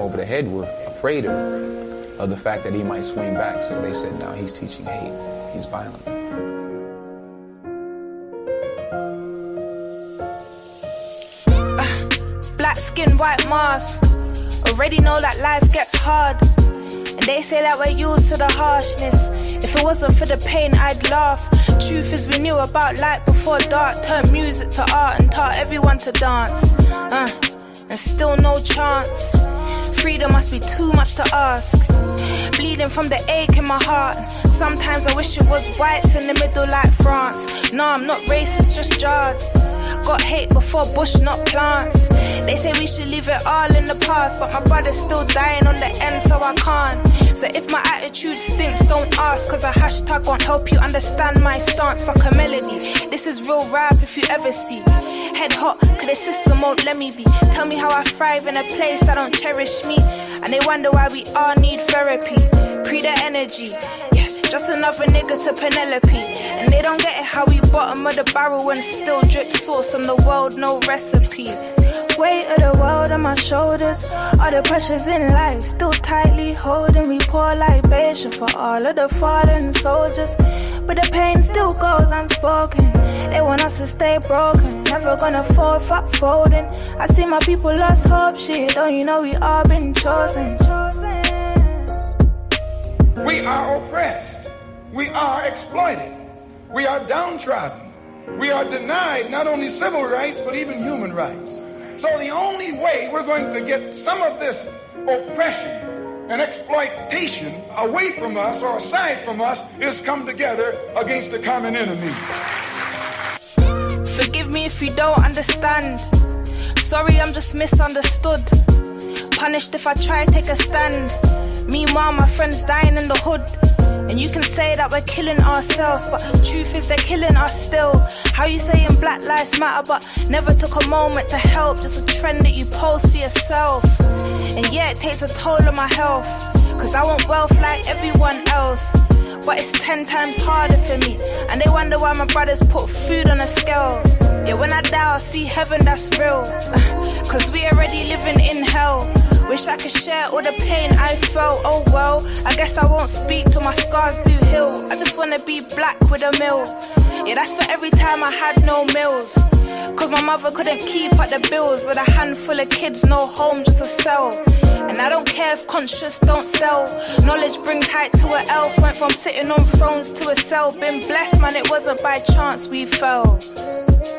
over the head were afraid of the fact that he might swing back. So they said, no, he's teaching hate. He's violent. Black skin, white mask. Already know that life gets hard. And they say that we're used to the harshness. If it wasn't for the pain, I'd laugh. Truth is, we knew about light before dark. Turned music to art and taught everyone to dance. And still no chance. Freedom must be too much to ask. Bleeding from the ache in my heart. Sometimes I wish it was whites in the middle like France. No, I'm not racist, just jarred. Got hate before bush, not plants. They say we should leave it all in the past, but my brother's still dying on the end, so I can't. So if my attitude stinks, don't ask, cause a hashtag won't help you understand my stance. Fuck a melody, this is real rap if you ever see. Head hot, cause the system won't let me be. Tell me how I thrive in a place that don't cherish me. And they wonder why we all need therapy. Pre the energy, yeah, just another nigga to Penelope. And they don't get it how we bottom of the barrel and still drip sauce on the world, no recipes. Weight of the world on my shoulders, all the pressures in life still tightly holding me. Pour libation for all of the fallen soldiers, but the pain still goes unspoken. They want us to stay broken, never gonna fall, fuck folding. I see my people lost hope, shit, don't you know we all been chosen. We are oppressed, we are exploited, we are downtrodden, we are denied not only civil rights but even human rights. So the only way we're going to get some of this oppression and exploitation away from us or aside from us is come together against the common enemy. Forgive me if you don't understand. Sorry, I'm just misunderstood. Punished if I try to take a stand. Meanwhile, my friends dying in the hood. And you can say that we're killing ourselves, but truth is they're killing us still. How you saying Black Lives Matter, but never took a moment to help. Just a trend that you post for yourself. And yeah, it takes a toll on my health, cause I want wealth like everyone else. But it's 10 times harder for me. And they wonder why my brothers put food on a scale. Yeah, when I die I'll see heaven, that's real. Cause we already living in hell. Wish I could share all the pain I felt. Oh well, I guess I won't speak till my scars do heal. I just wanna be black with a mill. Yeah, that's for every time I had no meals. Cause my mother couldn't keep up the bills. With a handful of kids, no home, just a cell. And I don't care if conscious don't sell. Knowledge brings height to an elf. Went from sitting on thrones to a cell. Been blessed, man, it wasn't by chance we fell.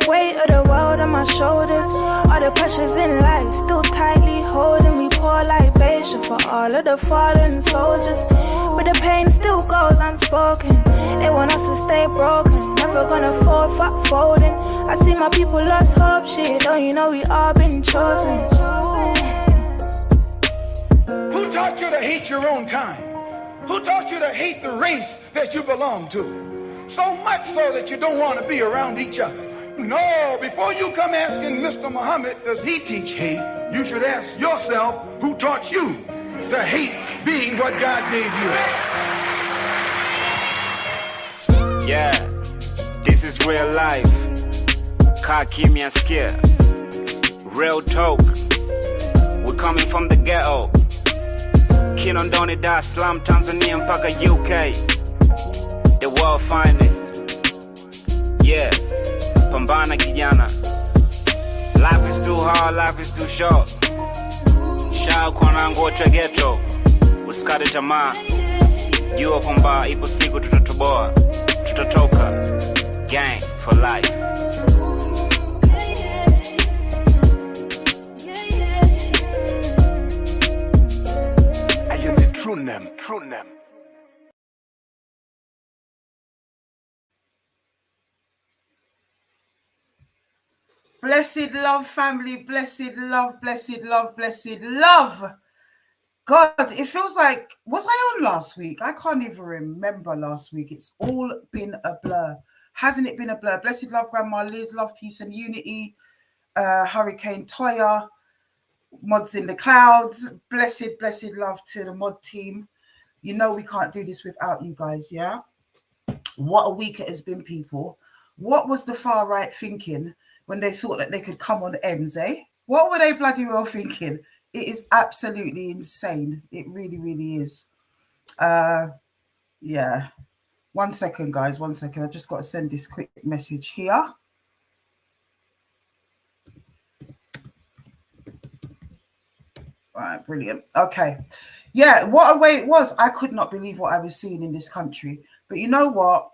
Weight of the world on my shoulders, all the pressures in life still tightly holding me. Pour libation for all of the fallen soldiers, but the pain still goes unspoken. They want us to stay broken, never gonna fall, fuck folding. I see my people lost hope, shit, don't you know we all been chosen. Who taught you to hate your own kind? Who taught you to hate the race that you belong to? So much so that you don't want to be around each other. No, before you come asking Mr. Muhammad, does he teach hate? You should ask yourself, who taught you to hate being what God gave you? Yeah, this is real life. Kaa kimya skia. Real talk. We're coming from the ghetto. Kinondoni, Dar es Salaam, Tanzania mpaka UK. The world finest. Yeah, pambana kijana. Life is too hard, life is too short. Shao kwa nangu wote ghetto. Usikate tamaa. Jua kwamba ipo siku tutatoboa. Tutatoka. Gang for life. I am the true name. Blessed love, family. Blessed love, blessed love, blessed love. God, it feels like, was I on last week? I can't even remember last week. It's all been a blur. Hasn't it been a blur? Blessed love, Grandma Liz. Love, peace and unity. Hurricane Toya. Mods in the clouds. Blessed love to the mod team. You know we can't do this without you guys, yeah? What a week it has been, people. What was the far right thinking when they thought that they could come on ends, eh? What were they bloody well thinking? It is absolutely insane. It really, really is. Yeah. 1 second, guys. 1 second. I've just got to send this quick message here. All right, brilliant. Okay. Yeah, what a way it was. I could not believe what I was seeing in this country. But you know what?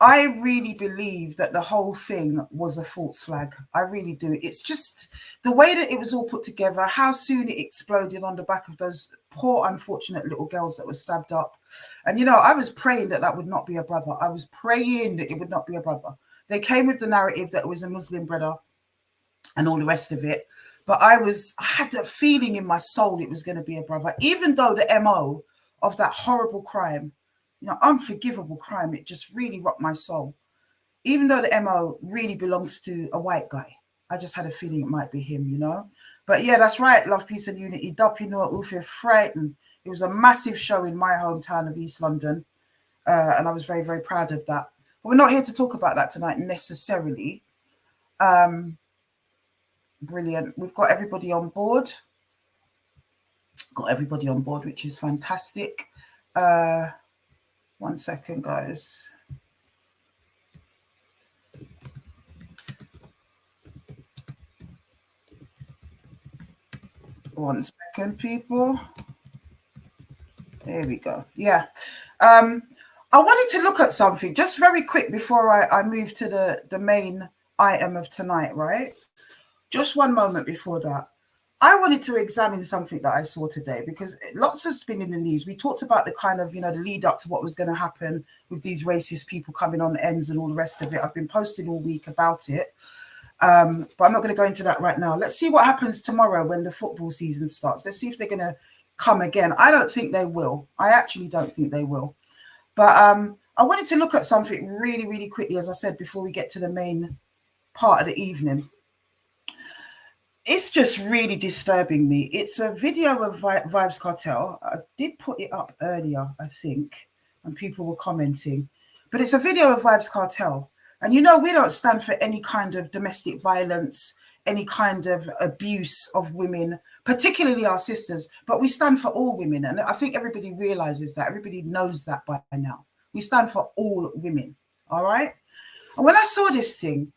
I really believe that the whole thing was a false flag. I really do. It's just the way that it was all put together, how soon it exploded on the back of those poor, unfortunate little girls that were stabbed up. And, you know, I was praying that that would not be a brother. I was praying that it would not be a brother. They came with the narrative that it was a Muslim brother and all the rest of it. But I had a feeling in my soul it was going to be a brother, even though the MO of that horrible crime, you know, unforgivable crime, it just really rocked my soul. Even though the MO really belongs to a white guy, I just had a feeling it might be him, you know. But yeah, that's right. Love, peace and unity. Dopino Ufia frightened. It was a massive show in my hometown of East London. And I was very, very proud of that. But we're not here to talk about that tonight necessarily. Brilliant. We've got everybody on board. Got everybody on board, which is fantastic. 1 second, guys. One second, people. There we go. Yeah. I wanted to look at something just very quick before I move to the main item of tonight, right? Just one moment before that. I wanted to examine something that I saw today because lots has been in the news. We talked about the kind of, you know, the lead up to what was going to happen with these racist people coming on ends and all the rest of it. I've been posting all week about it. But I'm not going to go into that right now. Let's see what happens tomorrow when the football season starts. Let's see if they're going to come again. I don't think they will. I actually don't think they will. But I wanted to look at something really, really quickly, as I said, before we get to the main part of the evening. It's just really disturbing me. It's a video of Vybz Kartel. I did put it up earlier, I think, and people were commenting. But it's a video of Vybz Kartel. And, you know, we don't stand for any kind of domestic violence, any kind of abuse of women, particularly our sisters. But we stand for all women. And I think everybody realizes that. Everybody knows that by now. We stand for all women. All right? And when I saw this thing,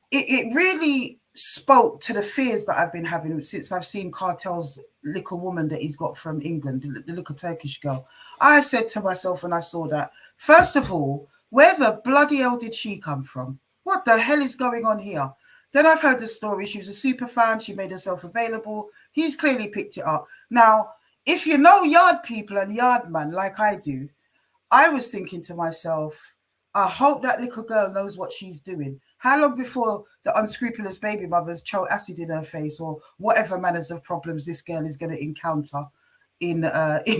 it really spoke to the fears that I've been having since I've seen Kartel's little woman that he's got from England, the little Turkish girl. I said to myself when I saw that, first of all, where the bloody hell did she come from? What the hell is going on here? Then I've heard the story. She was a super fan. She made herself available. He's clearly picked it up. Now, if you know yard people and yard man like I do, I was thinking to myself, I hope that little girl knows what she's doing. How long before the unscrupulous baby mothers choke acid in her face or whatever manners of problems this girl is going to encounter in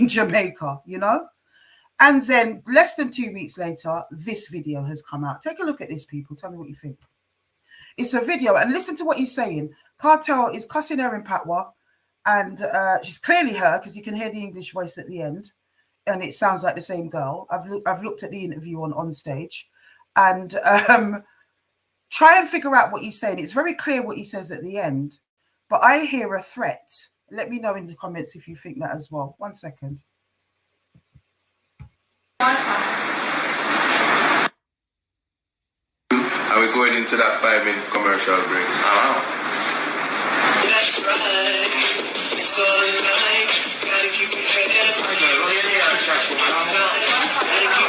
Jamaica, you know? And then less than 2 weeks later, this video has come out. Take a look at this, people. Tell me what you think. It's a video, and listen to what he's saying. Kartel is cussing her in Patois, and she's clearly her because you can hear the English voice at the end, and it sounds like the same girl. I've looked at the interview on stage, and try and figure out what he's saying. It's very clear what he says at the end, but I hear a threat. Let me know in the comments if you think that as well. 1 second. Are we going into that 5-minute commercial break? That's right. It's all in line. Gotta keep it head up. Gotta keep it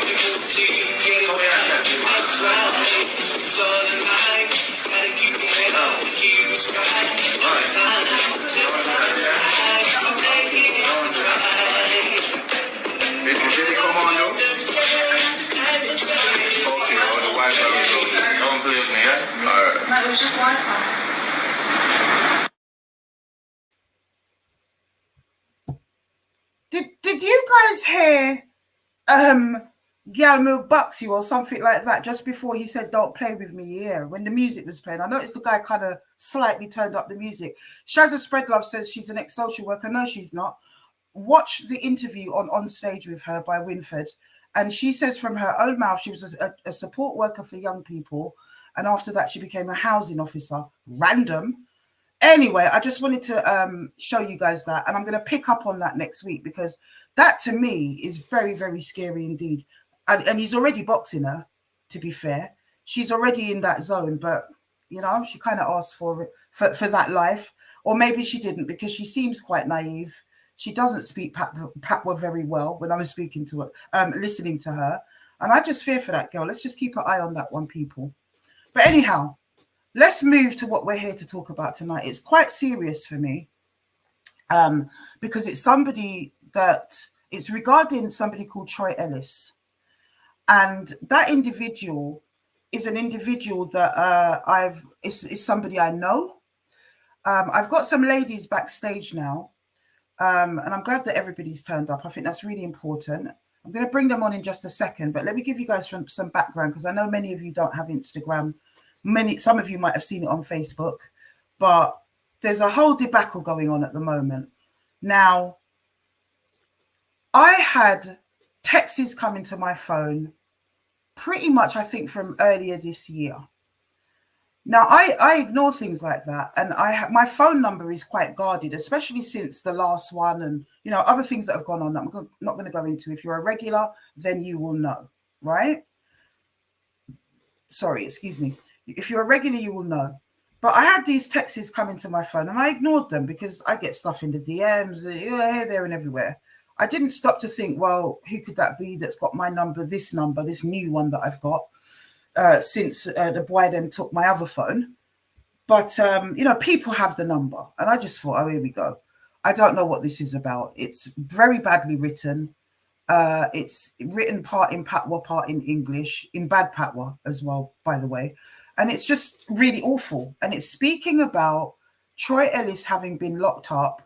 moving till you get it right. That's right. It's all in line. Gotta keep it head up. Keep it right. It's time to ride. Make it right. Did it come on, though? Okay, all the Wi-Fi was over. Don't believe me, yeah? Alright. No, it was just Wi-Fi. Did you guys hear Gyalmo bucks you or something like that just before he said don't play with me here when the music was playing? I noticed the guy kind of slightly turned up the music. Shazza Spreadlove says she's an ex-social worker. No, she's not. Watch the interview on stage with her by Winford, and she says from her own mouth she was a support worker for young people, and after that she became a housing officer. Random. Anyway, I just wanted to show you guys that, and I'm going to pick up on that next week, because that to me is very, very scary indeed. And he's already boxing her, to be fair. She's already in that zone, but you know, she kind of asked for that life, or maybe she didn't, because she seems quite naive. She doesn't speak Patwa very well when I was speaking to her, listening to her, and I just fear for that girl. Let's just keep an eye on that one, people. But anyhow, let's move to what we're here to talk about tonight. It's quite serious for me, because it's it's regarding somebody called Troy Ellis. And that individual is an individual that is somebody I know. I've got some ladies backstage now, and I'm glad that everybody's turned up. I think that's really important. I'm going to bring them on in just a second, but let me give you guys some background, because I know many of you don't have Instagram. Some of you might have seen it on Facebook, but there's a whole debacle going on at the moment. Now, I had texts coming to my phone pretty much, I think, from earlier this year. Now, I ignore things like that, and my phone number is quite guarded, especially since the last one, and you know, other things that have gone on that I'm not going to go into. If you're a regular, then you will know, right? Sorry, excuse me. If you're a regular, you will know. But I had these texts coming to my phone, and I ignored them because I get stuff in the DMs, here, there, and everywhere. I didn't stop to think, well, who could that be that's got my number, this new one that I've got, since the boy then took my other phone. But, you know, people have the number. And I just thought, oh, here we go. I don't know what this is about. It's very badly written. It's written part in Patwa, part in English, in bad Patwa as well, by the way. And it's just really awful. And it's speaking about Troy Ellis having been locked up,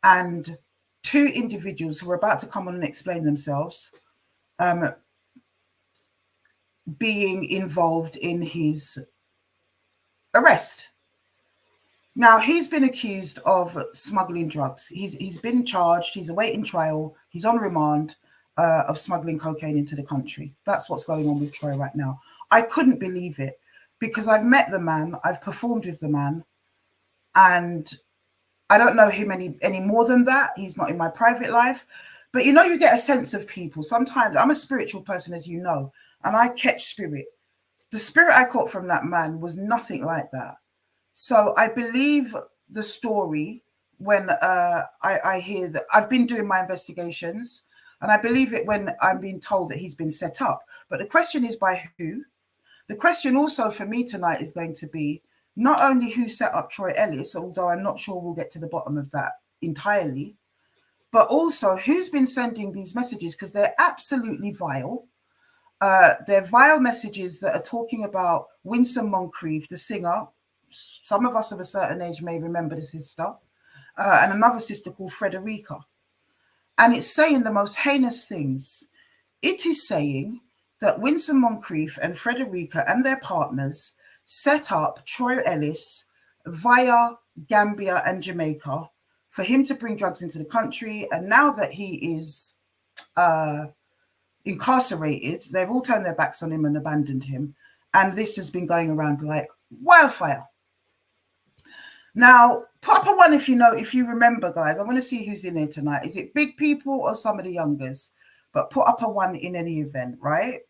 and two individuals who are about to come on and explain themselves, being involved in his arrest. Now, he's been accused of smuggling drugs. He's been charged. He's awaiting trial. He's on remand of smuggling cocaine into the country. That's what's going on with Troy right now. I couldn't believe it, because I've met the man. I've performed with the man. And I don't know him any more than that. He's not in my private life. But, you know, you get a sense of people. Sometimes I'm a spiritual person, as you know, and I catch spirit. The spirit I caught from that man was nothing like that. So I believe the story when I hear that. I've been doing my investigations, and I believe it when I'm being told that he's been set up. But the question is, by who? The question also for me tonight is going to be not only who set up Troy Ellis, although I'm not sure we'll get to the bottom of that entirely, but also who's been sending these messages, because they're absolutely vile. They're vile messages that are talking about Winson Moncrief, the singer. Some of us of a certain age may remember the sister, and another sister called Frederica. And it's saying the most heinous things. It is saying that Winson Moncrief and Frederica and their partners set up Troy Ellis via Gambia and Jamaica for him to bring drugs into the country. And now that he is incarcerated, they've all turned their backs on him and abandoned him. And this has been going around like wildfire. Now, put up a one if you remember, guys. I want to see who's in here tonight. Is it big people or some of the youngers? But put up a one in any event, right?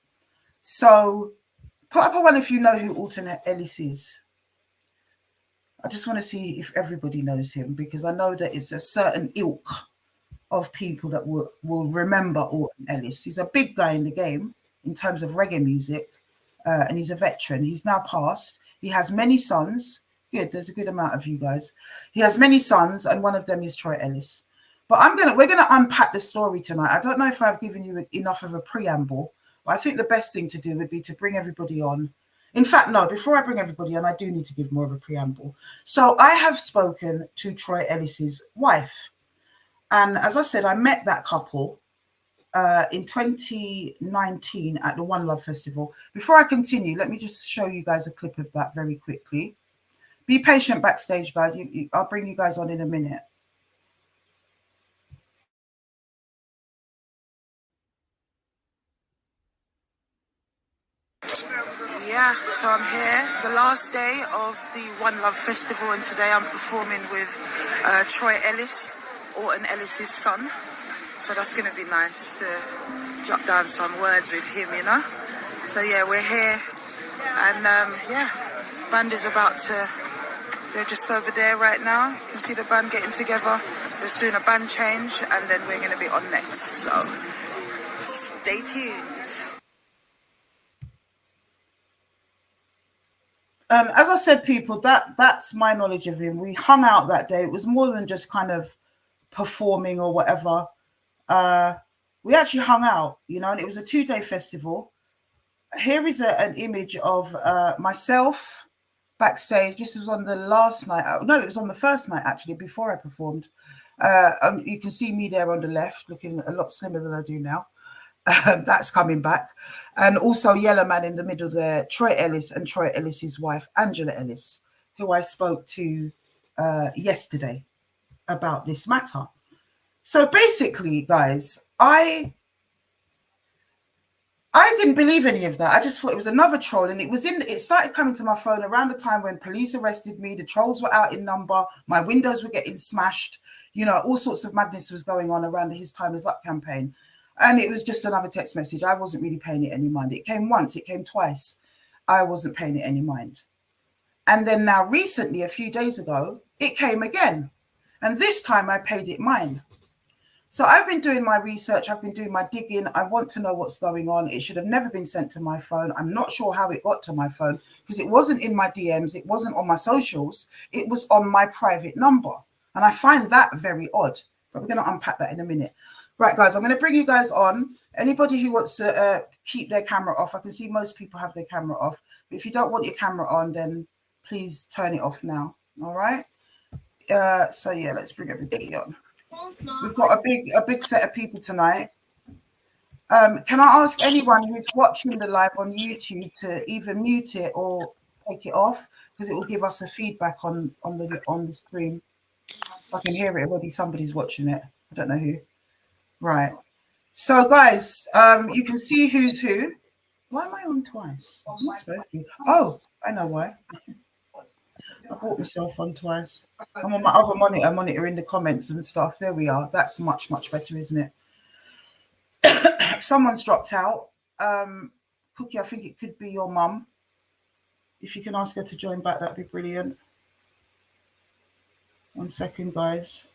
So put up a one if you know who Alton Ellis is. I just want to see if everybody knows him, because I know that it's a certain ilk of people that will remember Alton Ellis. He's a big guy in the game in terms of reggae music, and he's a veteran. He's now passed. He has many sons. Good, there's a good amount of you guys. He has many sons, and one of them is Troy Ellis. But we're gonna unpack the story tonight. I don't know if I've given you enough of a preamble, but I think the best thing to do would be to bring everybody on. In fact, no, before I bring everybody on, I do need to give more of a preamble. So I have spoken to Troy Ellis's wife. And as I said, I met that couple in 2019 at the One Love Festival. Before I continue, let me just show you guys a clip of that very quickly. Be patient backstage, guys. I'll bring you guys on in a minute. Yeah, so I'm here, the last day of the One Love Festival, and today I'm performing with Troy Ellis, Orton Ellis's son. So that's going to be nice to jot down some words with him, you know. So yeah, we're here, and yeah, band is about to, they're just over there right now. You can see the band getting together, just doing a band change, and then we're going to be on next. So stay tuned. As I said, people, that's my knowledge of him. We hung out that day. It was more than just kind of performing or whatever. We actually hung out, you know, and it was a 2-day festival. Here is an image of myself backstage. This was on the last night. No, it was on the first night, actually, before I performed. You can see me there on the left, looking a lot slimmer than I do now. That's coming back. And also Yellow Man in the middle there, Troy Ellis and Troy Ellis's wife, Angela Ellis, who I spoke to yesterday about this matter. So basically, guys, I didn't believe any of that. I just thought it was another troll, and it started coming to my phone around the time when police arrested me. The trolls were out in number. My windows were getting smashed. You know, all sorts of madness was going on around the His Time Is Up campaign. And it was just another text message. I wasn't really paying it any mind. It came once, it came twice. I wasn't paying it any mind. And then now recently, a few days ago, it came again. And this time I paid it mind. So I've been doing my research. I've been doing my digging. I want to know what's going on. It should have never been sent to my phone. I'm not sure how it got to my phone because it wasn't in my DMs. It wasn't on my socials. It was on my private number. And I find that very odd. But we're going to unpack that in a minute. Right, guys, I'm going to bring you guys on. Anybody who wants to keep their camera off, I can see most people have their camera off. But if you don't want your camera on, then please turn it off now. All right? So, yeah, let's bring everybody on. We've got a big set of people tonight. Can I ask anyone who's watching the live on YouTube to either mute it or take it off? Because it will give us a feedback on the screen. I can hear it already. Somebody's watching it. I don't know who. Right. So, guys, you can see who's who. Why am I on twice? I'm not supposed to. Oh, I know why. I brought myself on twice. I'm on my other monitor, monitoring the comments and stuff. There we are. That's much, much better, isn't it? Someone's dropped out. Cookie, I think it could be your mum. If you can ask her to join back, that'd be brilliant. 1 second, guys.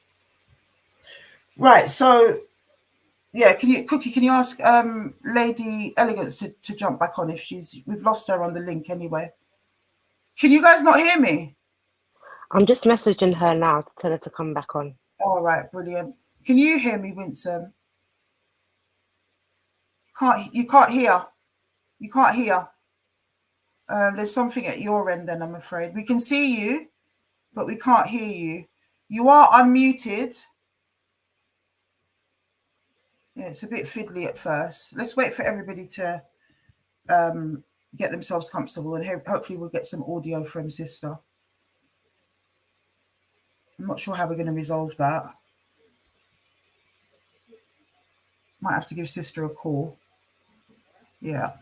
Right, so... yeah, Cookie, can you ask Lady Elegance to jump back on if we've lost her on the link anyway. Can you guys not hear me? I'm just messaging her now to tell her to come back on. All right, brilliant. Can you hear me, Winson? You can't hear. You can't hear. There's something at your end then, I'm afraid. We can see you, but we can't hear you. You are unmuted. Yeah, it's a bit fiddly at first. Let's wait for everybody to get themselves comfortable, and hopefully we'll get some audio from Sister. I'm not sure how we're going to resolve that. Might have to give Sister a call. Yeah.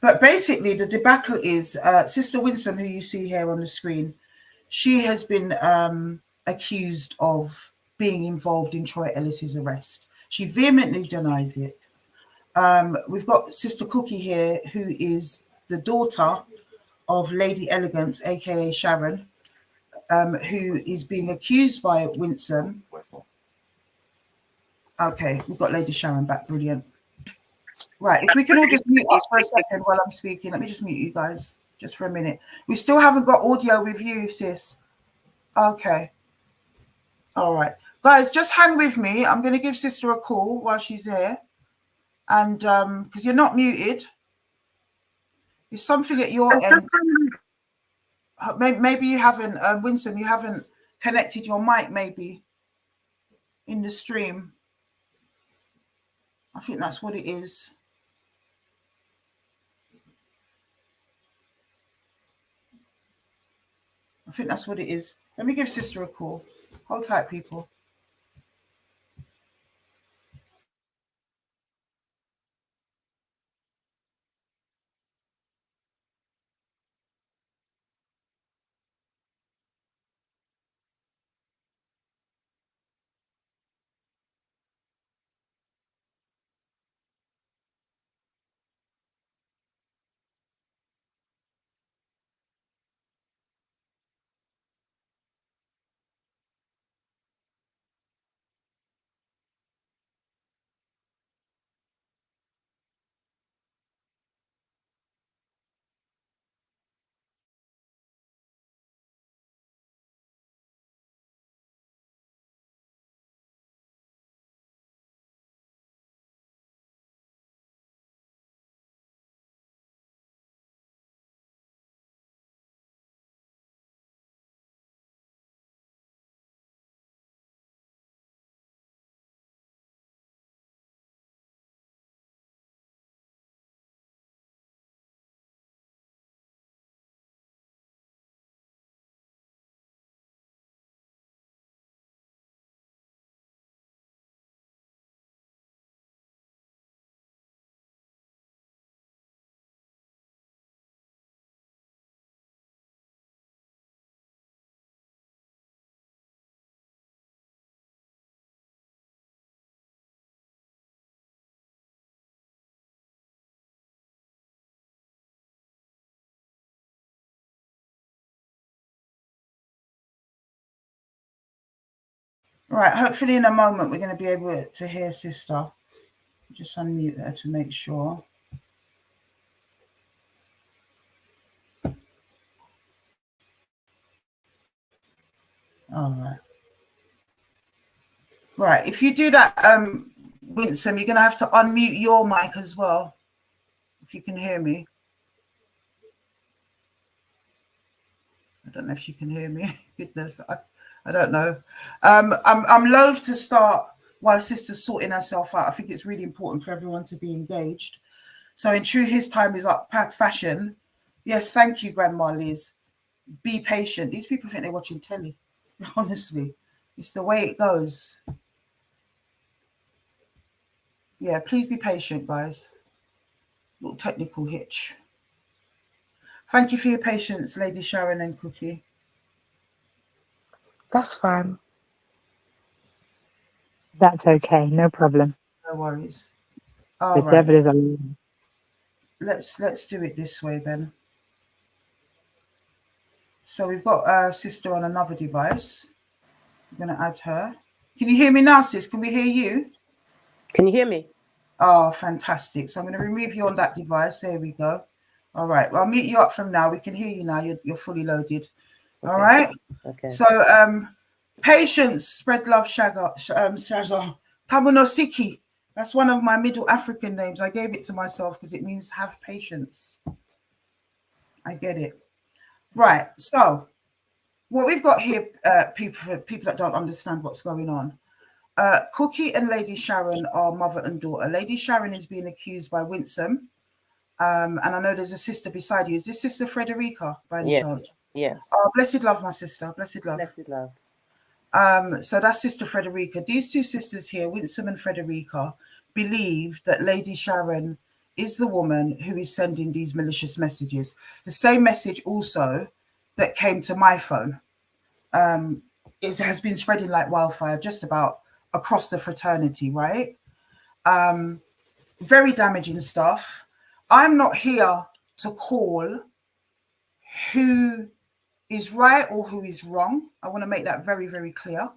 But basically, the debacle is Sister Winson, who you see here on the screen, she has been accused of being involved in Troy Ellis's arrest. She vehemently denies it. We've got Sister Cookie here, who is the daughter of Lady Elegance, aka Sharon, who is being accused by Winson. Okay, we've got Lady Sharon back. Brilliant. Right, if we can all just mute up for a second while I'm speaking. Let me just mute you guys just for a minute. We still haven't got audio with you, sis. Okay. All right. Guys, just hang with me. I'm going to give Sister a call while she's here. And because you're not muted. There's something at your end. Maybe you haven't, Winson, you haven't connected your mic maybe in the stream. I think that's what it is. I think that's what it is. Let me give Sister a call. Hold tight, people. Right, hopefully in a moment we're going to be able to hear sister. Just unmute her to make sure. All right. Right, if you do that, Winson, you're going to have to unmute your mic as well, if you can hear me. I don't know if she can hear me. Goodness, I don't know. I'm loath to start while sister's sorting herself out. I think it's really important for everyone to be engaged. So in true his time is up fashion. Yes, thank you, Grandma Liz. Be patient. These people think they're watching telly. Honestly, it's the way it goes. Yeah, please be patient, guys. Little technical hitch. Thank you for your patience, Lady Sharon and Cookie. That's fine. That's okay, no problem. No worries. The All right. devil is alive. Let's do it this way then. So we've got a sister on another device. I'm going to add her. Can you hear me now, sis? Can we hear you? Can you hear me? Oh, fantastic. So I'm going to remove you on that device. There we go. All right. Well, I'll mute you up from now. We can hear you now. You're fully loaded. Okay. All right. Okay. So patience, spread love, Shaga, Tamunosiki. That's one of my Middle African names. I gave it to myself because it means have patience. I get it. Right. So what we've got here, people that don't understand what's going on. Cookie and Lady Sharon are mother and daughter. Lady Sharon is being accused by Winson. And I know there's a sister beside you. Is this Sister Frederica by any chance? Yes. Oh, blessed love, my sister. Blessed love. Blessed love. So that's Sister Frederica. These two sisters here, Winson and Frederica, believe that Lady Sharon is the woman who is sending these malicious messages. The same message also that came to my phone has been spreading like wildfire just about across the fraternity, right? Very damaging stuff. I'm not here to call who is right or who is wrong. I want to make that very, very clear.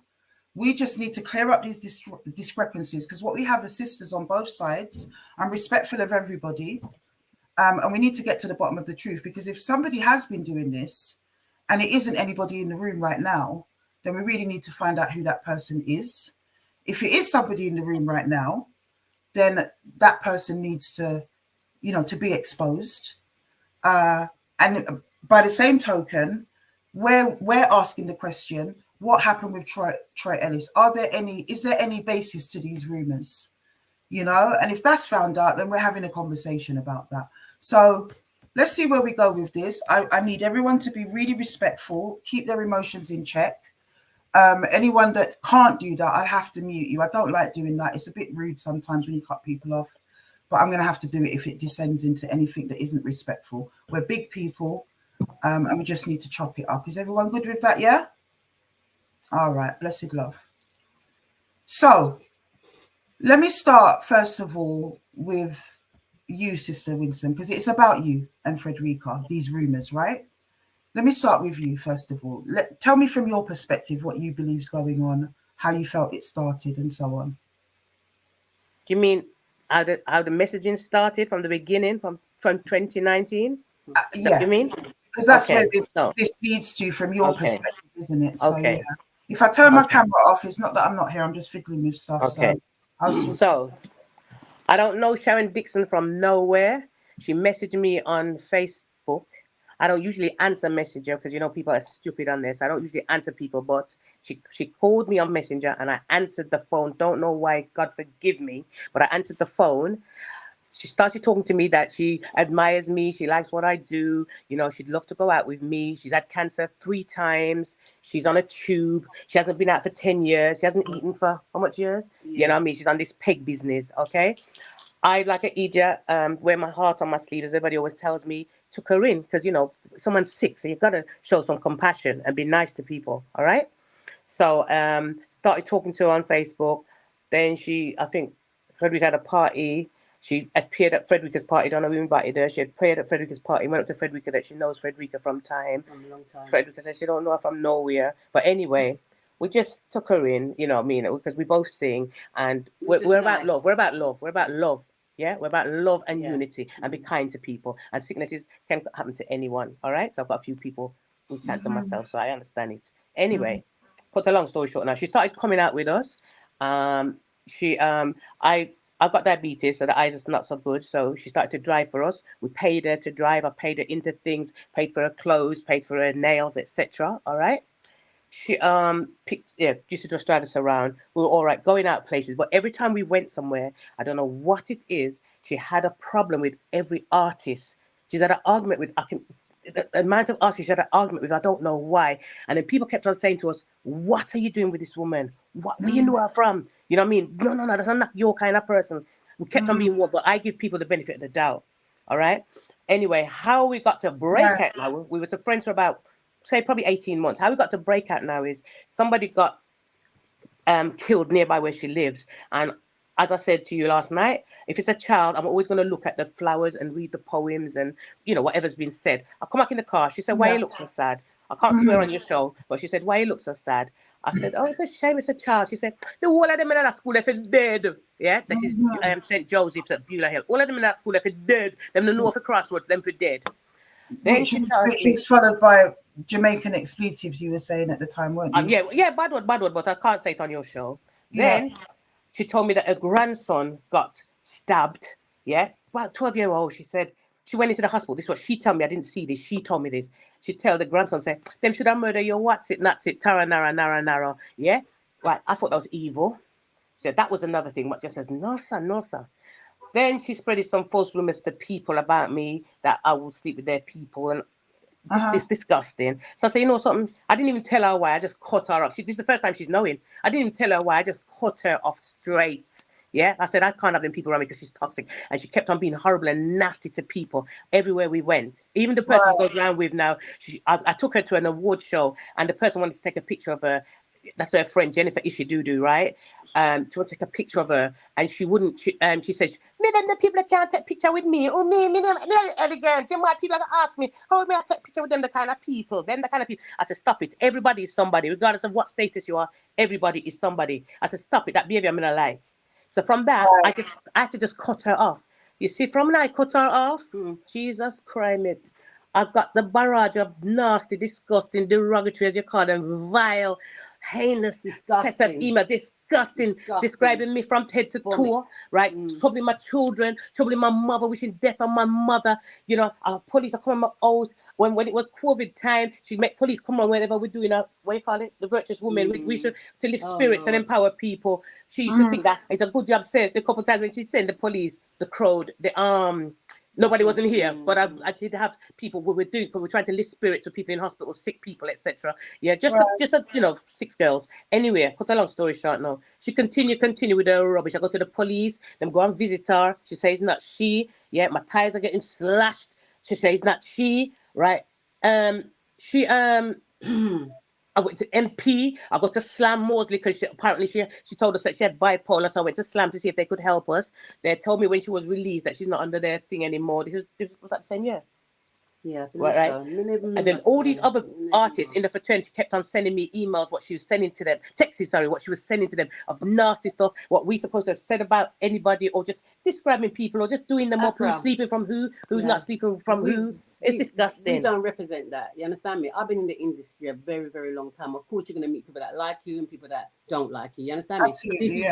We just need to clear up these discrepancies because what we have is sisters on both sides. I'm respectful of everybody. And we need to get to the bottom of the truth, because if somebody has been doing this and it isn't anybody in the room right now, then we really need to find out who that person is. If it is somebody in the room right now, then that person needs to, to be exposed. And by the same token, we're asking the question, what happened with Troy Ellis? Is there any basis to these rumors? And if that's found out, then we're having a conversation about that. So let's see where we go with this. I need everyone to be really respectful, keep their emotions in check. Anyone that can't do that, I have to mute you. I don't like doing that. It's a bit rude sometimes when you cut people off, but I'm going to have to do it if it descends into anything that isn't respectful. We're big people, and we just need to chop it up. Is everyone good with that? Yeah? All right. Blessed love. So let me start, first of all, with you, Sister Winson, because it's about you and Frederica, these rumors, right? Let me start with you, first of all. Tell me from your perspective what you believe is going on, how you felt it started, and so on. Do you mean how the messaging started from the beginning, from 2019? Yeah. What you mean? Because that's where this leads to, from your perspective, isn't it? So, yeah. If I turn my camera off, it's not that I'm not here. I'm just fiddling with stuff. Okay. So I don't know Sharon Dixon from nowhere. She messaged me on Facebook. I don't usually answer Messenger because, people are stupid on this. I don't usually answer people, but she called me on Messenger and I answered the phone. Don't know why, God forgive me, but I answered the phone. She started talking to me that she admires me. She likes what I do. She'd love to go out with me. She's had cancer 3 times. She's on a tube. She hasn't been out for 10 years. She hasn't eaten for how much years? Yes. You know what I mean? She's on this peg business, okay? I, like an idiot, wear my heart on my sleeve, as everybody always tells me, took her in because, someone's sick. So you've got to show some compassion and be nice to people, all right? So started talking to her on Facebook. Then I think Frederica had a party. She appeared at Frederica's party. Don't know who invited her. She had appeared at Frederica's party. Went up to Frederica that she knows Frederica from time. From a long time. Frederica said she don't know her from nowhere. But anyway, we just took her in, you know what I mean? Because we both sing, and we're about love. We're about love. We're about love. Yeah, we're about love and unity, and be kind to people. And sicknesses can happen to anyone. All right. So I've got a few people with cancer myself, so I understand it. Anyway, cut a long story short. Now she started coming out with us. I've got diabetes, so the eyes is not so good. So she started to drive for us. We paid her to drive. I paid her into things, paid for her clothes, paid for her nails, etc. All right. She used to just drive us around. We were all right going out places, but every time we went somewhere, I don't know what it is, she had a problem with every artist. She's had an argument with the amount of artists she had an argument with, I don't know why. And then people kept on saying to us, "What are you doing with this woman? Where you know her from?" You know what I mean? No, that's not your kind of person. We kept on being warned, but I give people the benefit of the doubt. All right. Anyway, how we got to break out now? We were friends for about, say, probably 18 months. How we got to break out now is somebody got killed nearby where she lives. And as I said to you last night, if it's a child, I'm always going to look at the flowers and read the poems and, you know, whatever's been said. I come back in the car. She said, "Why you look so sad?" I can't swear on your show, but she said, "Why you look so sad?" I said, "Oh, it's a shame, it's a child." She said, "The whole of them in that school, they feel dead." Yeah, that is St. Joseph's at Beulah Hill. All of them in that school, they feel dead. Them the North Crossroads, them for dead. Then which is followed by Jamaican expletives, you were saying at the time, weren't you? Yeah, bad word, but I can't say it on your show. Then she told me that her grandson got stabbed. Yeah, about 12-year-old. She said she went into the hospital. This is what she told me. I didn't see this. She told me this. She tell the grandson, say, "Them should have murdered your what's it, nuts it, tara nara nara nara." Yeah, right. I thought that was evil. She said that was another thing. But just says, "No, sir, no, sir." Then she spreaded some false rumors to people about me that I will sleep with their people, and it's disgusting. So I said, "You know something? I didn't even tell her why. I just cut her off. This is the first time she's knowing. I didn't even tell her why. I just cut her off straight." Yeah, I said, "I can't have them people around me because she's toxic." And she kept on being horrible and nasty to people everywhere we went. Even the person she goes around with now, I took her to an award show, and the person wanted to take a picture of her. That's her friend, Jennifer Ishidudu, right? She wanted to take a picture of her, and she wouldn't. She says, "Me them the people that can't take picture with me. Oh, me elegant. Some white people that ask me, how may I take picture with them? The kind of people. I said, "Stop it. Everybody is somebody, regardless of what status you are. Everybody is somebody." I said, "Stop it. That behavior I'm gonna like." So from that, I had to just cut her off. You see, from when I cut her off, Jesus Christ, it. I've got the barrage of nasty, disgusting, derogatory, as you call them, vile, heinous set of email, disgusting, describing me from head to toe, right? Troubling my children, troubling my mother, wishing death on my mother. You know, our police are coming my house. When it was COVID time, she'd make police come on whenever we're doing what you call it? The virtuous woman. We should to lift spirits and empower people. She should think that it's a good job said a couple of times when she sent the police, the crowd, the nobody wasn't here, but I did have people we were doing, but we're trying to lift spirits for people in hospital, sick people, etc. Yeah, just 6 girls. Anyway, cut a long story short now. She continue with her rubbish. I go to the police, them go and visit her. She says it's not she. Yeah, my tires are getting slashed. She says it's not she, right? I went to MP. I got to Slam Mosley because she told us that she had bipolar. So I went to Slam to see if they could help us. They told me when she was released that she's not under their thing anymore. This was that the same year? Yeah, right. So. And then all these other artists in the fraternity kept on sending me emails, what she was sending to them, what she was sending to them of nasty stuff, what we supposed to have said about anybody, or just describing people, or just doing them up, who's sleeping from who's not sleeping from who. It's disgusting. We don't represent that. You understand me? I've been in the industry a very, very long time. Of course, you're going to meet people that like you and people that don't like you. You understand me? Absolutely,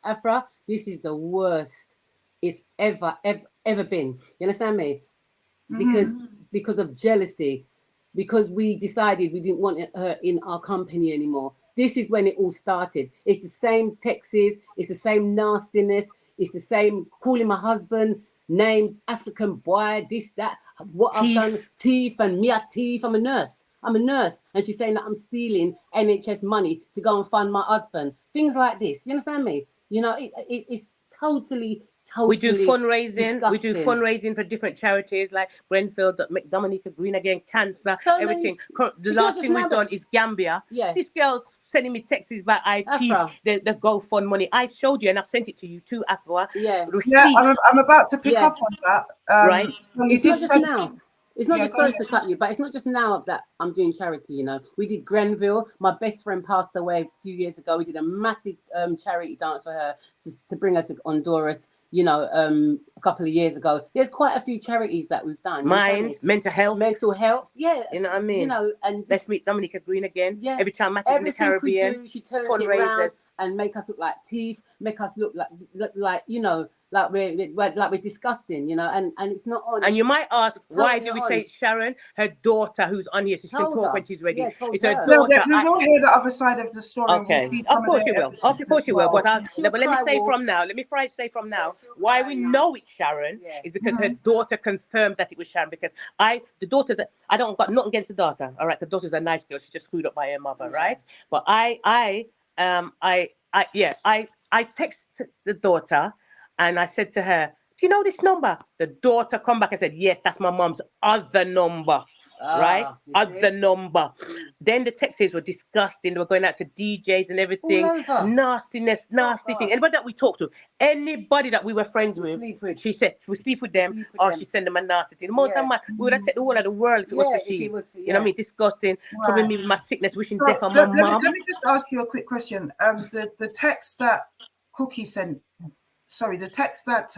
Afra, this is the worst it's ever been. You understand me? Because of jealousy, because we decided we didn't want her in our company anymore. This is when it all started. It's the same texts, it's the same nastiness, it's the same calling my husband names, African boy, this, that, what I've done, teeth, and me a thief. I'm a nurse, and she's saying that I'm stealing NHS money to go and fund my husband. Things like this, you understand me? You know, it's totally we do fundraising. disgusting. We do fundraising for different charities like Grenfell, McDominica Green Again, Cancer, So everything. The last thing we've done is Gambia. Yeah. This girl sending me texts about IT, the GoFund money. I showed you and I've sent it to you too, Afua. Yeah. I'm about to pick up on that. Right. So you did say It's not Yeah, just, go sorry ahead. to cut you, but it's not just now that I'm doing charity, you know. We did Grenville. My best friend passed away a few years ago. We did a massive charity dance for her to bring her to Honduras, you know, a couple of years ago. There's quite a few charities that we've done. You understand Mind, me? mental health. Mental health, yeah. You know what I mean? You know, and Let's this, meet Dominica Green again. yeah. Every time matches in the Everything we Caribbean. do, she turns it round Fundraisers. and make us look like teeth, make us look like you know, like we're disgusting, you know, and it's not on. And you might ask, It's why totally do we not say on. Sharon, her daughter, who's on here, she can Told talk when us. she's ready. Yeah, told It's her her. No, daughter. we will hear the other side of the story, and we'll Okay, see some of course the you will. Of evidence course as you will. well. But let me cry say wolf. from now. Let me say from now She'll why cry we now. know it's Sharon Yeah. is because her daughter confirmed that it was Sharon. Because the daughter's. I don't got nothing against the daughter. All right, the daughter's a nice girl. She just screwed up by her mother, right? But I texted the daughter, and I said to her, "Do you know this number?" The daughter come back and said, "Yes, that's my mom's other number." Right? Other number. Then the texts were disgusting. They were going out to DJs and everything. All over. Nastiness, nasty thing. Anybody that we talked to, anybody that we were friends with, she said we sleep with them, or she send them a nasty thing. The more time we would have taken the whole of the world if it was for she. You know what I mean? Disgusting. Troubling me with my sickness, wishing death on my mom. Let me just ask you a quick question. The text that Cookie sent, the text that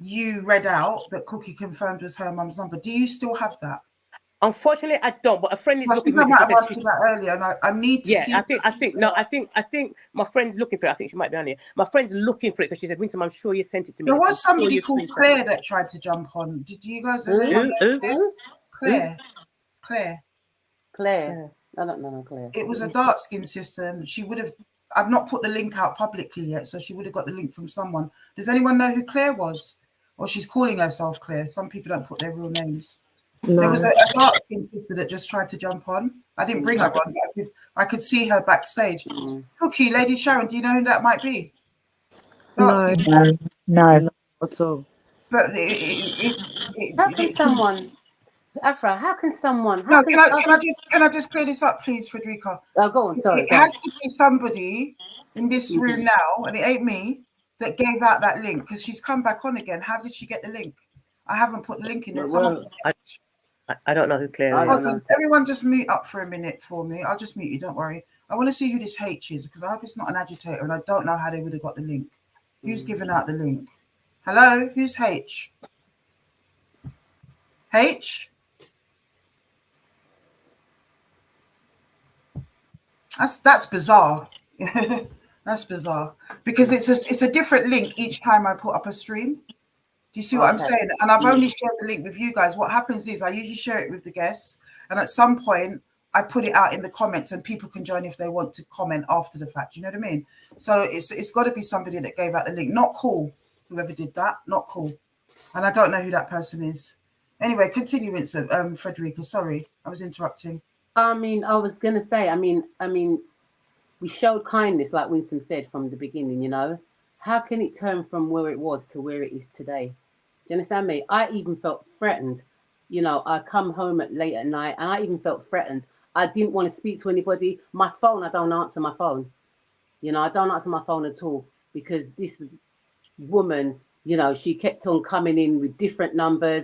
you read out that Cookie confirmed was her mum's number. Do you still have that? Unfortunately, I don't. But a friend is I looking think for I it. might have asked you that earlier, and I need to see. I think my friend's looking for it. I think she might be on here. My friend's looking for it because she said, "Winston, I'm sure you sent it to me." There was somebody called Claire that tried to jump on. Did you guys? Claire. I don't know Claire. It was a dark skinned sister, and she would have. I've not put the link out publicly yet, so she would have got the link from someone. Does anyone know who Claire was? Or she's calling herself Claire. Some people don't put their real names. No. There was a dark skinned sister that just tried to jump on. I didn't bring her on, but I could see her backstage. Cookie, Lady Sharon, do you know who that might be? No. No. At all. But how can someone, Afra? How can someone? No, can I just clear this up, please, Frederica? Oh, go on. Sorry. It has to be somebody in this room now, and it ain't me, that gave out that link, because she's come back on again. How did she get the link? I haven't put the link in there. I don't know who Claire is. Okay, everyone just mute up for a minute for me. I'll just mute you, don't worry. I want to see who this H is, because I hope it's not an agitator, and I don't know how they would have got the link. Who's given out the link? Hello? Who's H? H? That's bizarre. That's bizarre. Because it's a different link each time I put up a stream. Do you see what I'm saying? And I've only shared the link with you guys. What happens is I usually share it with the guests, and at some point I put it out in the comments, and people can join if they want to comment after the fact. You know what I mean? So it's got to be somebody that gave out the link. Not cool. Whoever did that, not cool. And I don't know who that person is. Anyway, continue, Winson. Frederica, sorry, I was interrupting. I mean, I was gonna say. I mean, we showed kindness, like Winston said from the beginning. You know, how can it turn from where it was to where it is today? Do you understand me? I even felt threatened. You know, I come home late at night, and I even felt threatened. I didn't want to speak to anybody. My phone, I don't answer my phone. You know, I don't answer my phone at all, because this woman, you know, she kept on coming in with different numbers,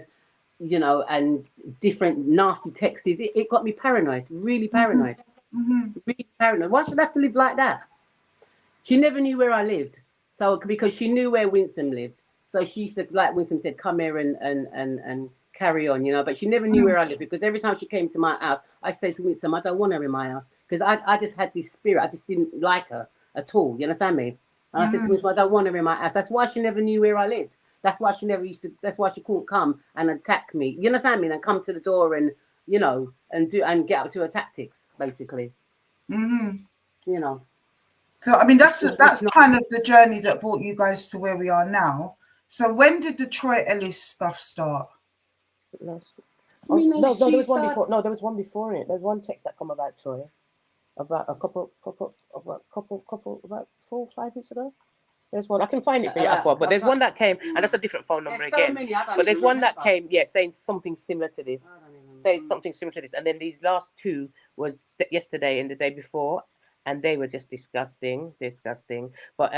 you know, and different nasty texts. It got me paranoid, really paranoid. Really paranoid. Why should I have to live like that? She never knew where I lived. So, because she knew where Winson lived. So she used to, like Winson said, come here and carry on, you know. But she never knew where I lived, because every time she came to my house, I said to Winson, I don't want her in my house, because I just had this spirit. I just didn't like her at all. You understand me? And I said to Winson, I don't want her in my house. That's why she never knew where I lived. That's why she never used to. That's why she couldn't come and attack me. You understand me? And come to the door and, you know, and get up to her tactics, basically. You know. So I mean, that's kind of the journey that brought you guys to where we are now. So when did the Troy Ellis stuff start? No, there was one before. No, there was one before it. There's one text that come about Troy, about about 4 or 5 weeks ago. There's one. I can find it for you, Afua, but there's one that came, and that's a different phone number again. But there's one that came, saying something similar to this. And then these last two was yesterday and the day before, and they were just disgusting. But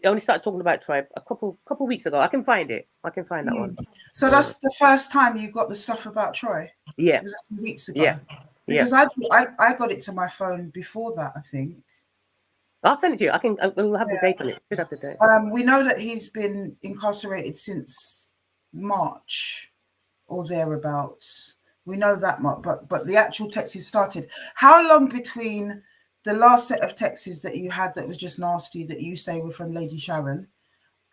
only started talking about Tribe a couple weeks ago. I can find it. I can find that one. So that's the first time you got the stuff about Troy? Yeah. It was a few weeks ago? Yeah. Because I got it to my phone before that, I think. I'll send it to you. We'll have the date on it. Should have the date. We know that he's been incarcerated since March or thereabouts. We know that much, but the actual texts started. How long between the last set of texts that you had that was just nasty, that you say were from Lady Sharon,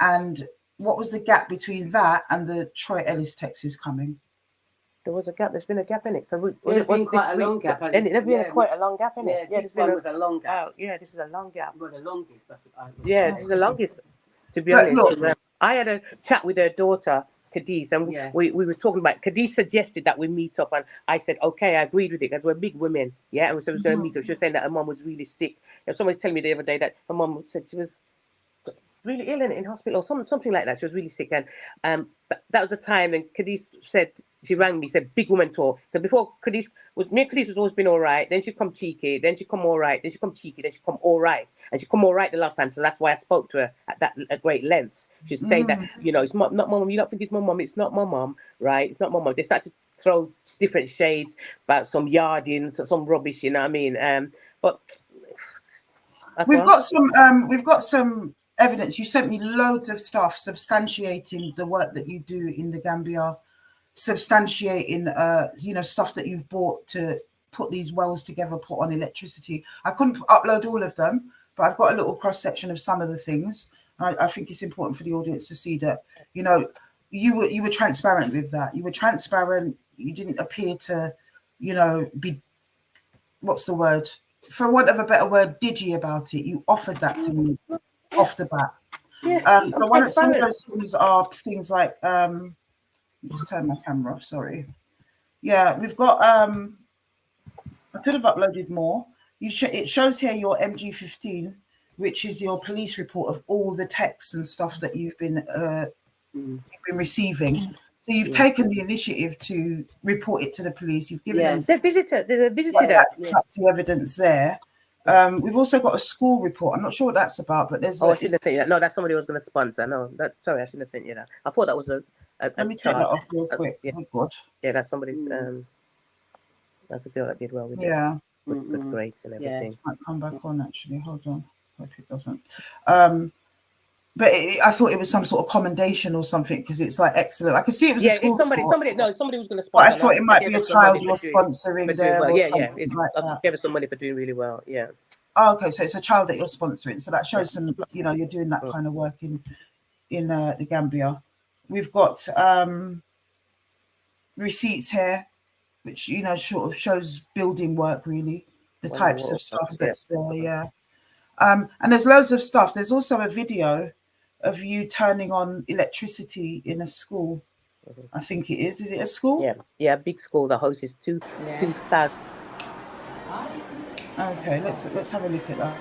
and what was the gap between that and the Troy Ellis texts coming? There was a gap. There's been a gap in it. There's been quite a long gap. There's been quite a long gap in it. Yeah, this one was a long gap. Yeah, this is a long gap. Well, the longest. Yeah, this is the longest, to be honest. I had a chat with her daughter, Cadiz, and we were talking about, Cadiz suggested that we meet up, and I said, okay, I agreed with it, because we're big women, and we said we were going to meet up. She was saying that her mum was really sick. Somebody telling me the other day that her mum said she was really ill in hospital or something like that. She was really sick, and that was the time, and Cadiz said, she rang me, said, big woman talk. Because before, Cadiz was always been all right, then she'd come cheeky, then she'd come all right, then she'd come cheeky, then she'd come all right. And she'd come all right the last time, so that's why I spoke to her at great lengths. She was saying that, it's not my mum, you don't think it's my mum, it's not my mum, right? It's not my mum. They started to throw different shades about some yarding, some rubbish, you know what I mean? But we've got some evidence. You sent me loads of stuff substantiating the work that you do in the Gambia, substantiating stuff that you've bought to put these wells together, put on electricity. I couldn't upload all of them, but I've got a little cross section of some of the things. I think it's important for the audience to see that you were transparent with that. You were transparent. You didn't appear to be, what's the word, for want of a better word, didgy about it. You offered that to me off the bat. Yeah, so some of those things are things like just turn my camera off, sorry. Yeah, we've got I could have uploaded more. It shows here your MG15, which is your police report of all the texts and stuff that you've been receiving. So you've taken the initiative to report it to the police. You've given them. There's a visitor. That's the evidence there. We've also got a school report. I'm not sure what that's about, but there's. I shouldn't have sent you that. No, that's somebody who was going to sponsor. No, sorry, I shouldn't have sent you that. I thought that was a Let me take that off real quick. Oh God. Yeah, that's somebody's. That's a girl that did well with it. With grades and everything. It might come back on actually. Hold on. Hope it doesn't. But I thought it was some sort of commendation or something, because it's like excellent. I could see it was a school. Somebody was going to sponsor. But I thought it might be a child you're sponsoring there. Well. Or something like that. I gave us some money for doing really well. Yeah. Oh, okay, so it's a child that you're sponsoring. So that shows some, you're doing that kind of work in the Gambia. We've got receipts here, which sort of shows building work, really, the types of stuff that's there. Yeah. And there's loads of stuff. There's also a video of you turning on electricity in a school. I think it is. Is it a school? Yeah, big school that hosts two stars. Okay, let's have a look at that.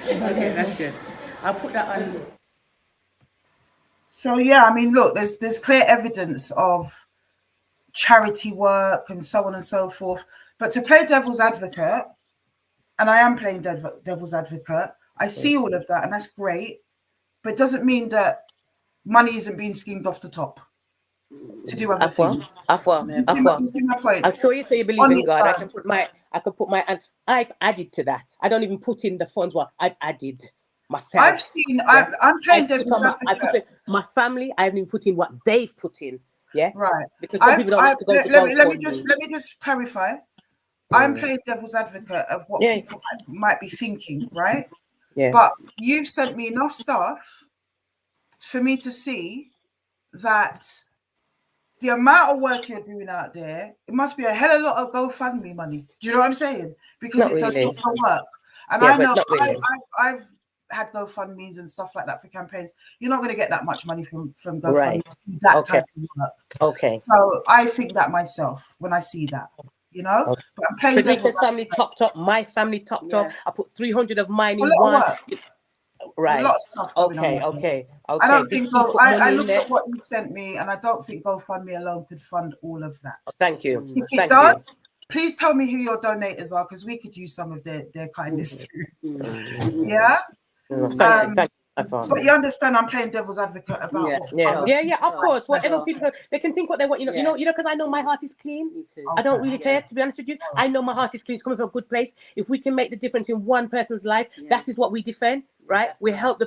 Okay, that's good. I'll put that on. So I mean, look, there's clear evidence of charity work and so on and so forth. But to play devil's advocate, and I am playing devil's advocate, I see all of that, and that's great. But it doesn't mean that money isn't being schemed off the top to do other things. Afua. I'm sure you say you believe in God. I can put my, and I've added to that. I don't even put in the funds. What I've added myself. I've seen. I'm playing devil's advocate. My family, I haven't even put in what they've put in. Yeah. Right. Because some people don't like to go to let me just clarify. I'm playing devil's advocate of what people might be thinking, right? Yeah. But you've sent me enough stuff for me to see that the amount of work you're doing out there, it must be a hell of a lot of GoFundMe money. Do you know what I'm saying? Because it's a lot of work. And I know I've had GoFundMes and stuff like that for campaigns. You're not going to get that much money from GoFundMe. That type of work. Okay. So I think that myself when I see that. But I'm playing Family topped up. My family topped up. I put 300 of mine in one. Right. A lot of stuff going on. Okay. I don't think I looked net. at what you sent me, and I don't think GoFundMe alone could fund all of that. Thank you. If it does, please tell me who your donators are, because we could use some of their kindness too. Yeah. Thank you. But you understand, I'm playing devil's advocate about Yeah. Of course, whatever people they can think what they want. You know, because I know my heart is clean. Me too. I don't really care, to be honest with you. I know my heart is clean. It's coming from a good place. If we can make the difference in one person's life, that is what we defend, right? We help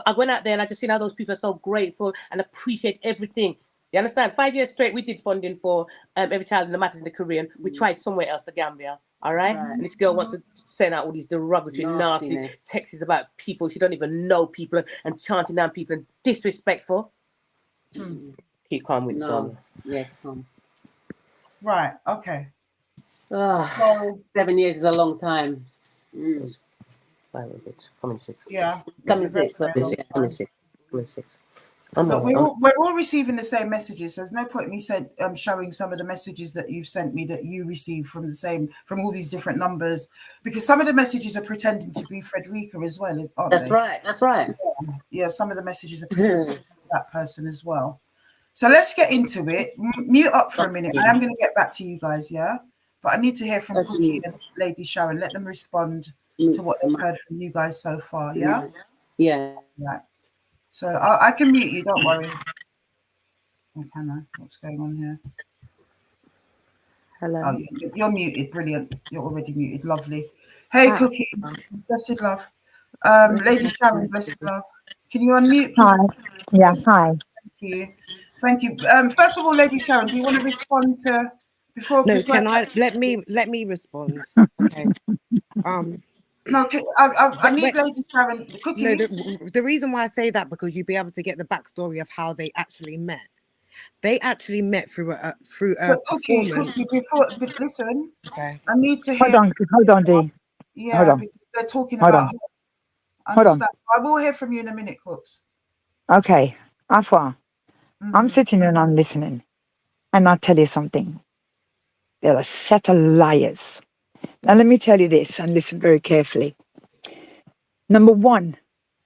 I went out there and I just seen how those people are so grateful and appreciate everything. You understand? 5 years straight, we did funding for every child in the matters in the Caribbean. We tried somewhere else, the Gambia. All right? And this girl wants to send out all these derogatory, nasty texts about people. She don't even know people and chanting down people and disrespectful. Keep calm with some. Yeah, calm. Right. Okay. So 7 years is a long time. 5 bit. Coming 6. Yeah. Coming 6. Coming 6. But we're all receiving the same messages. There's no point in me showing some of the messages that you've sent me that you received from all these different numbers, because some of the messages are pretending to be Frederica as well, aren't they? That's right. Yeah, some of the messages are pretending to be that person as well. So let's get into it. Mute up for a minute. I am going to get back to you guys, yeah? But I need to hear from Cookie and Lady Sharon. Let them respond to what they've heard from you guys so far, yeah? Yeah. Right. So I can mute you, don't worry. Oh, can I? What's going on here? Hello. Oh, you're muted. Brilliant. You're already muted. Lovely. Hey, Cookie. Blessed love. Lady Sharon, blessed love. Can you unmute, please? Hi. Yeah, hi. Thank you. First of all, Lady Sharon, do you want to respond to before? No, let me respond. Okay. No, I need Lady Sharon. Cookie. No, the reason why I say that, because you'll be able to get the backstory of how they actually met. They actually met through a performance. Cookie, listen. Okay. I need to hear. Hold on, Dee. Yeah, hold on. Because they're talking hold about. On. Hold on. So I will hear from you in a minute, Cooks. Okay, Afua. I'm sitting here and I'm listening, and I'll tell you something. They're a set of liars. Now, let me tell you this, and listen very carefully. Number one,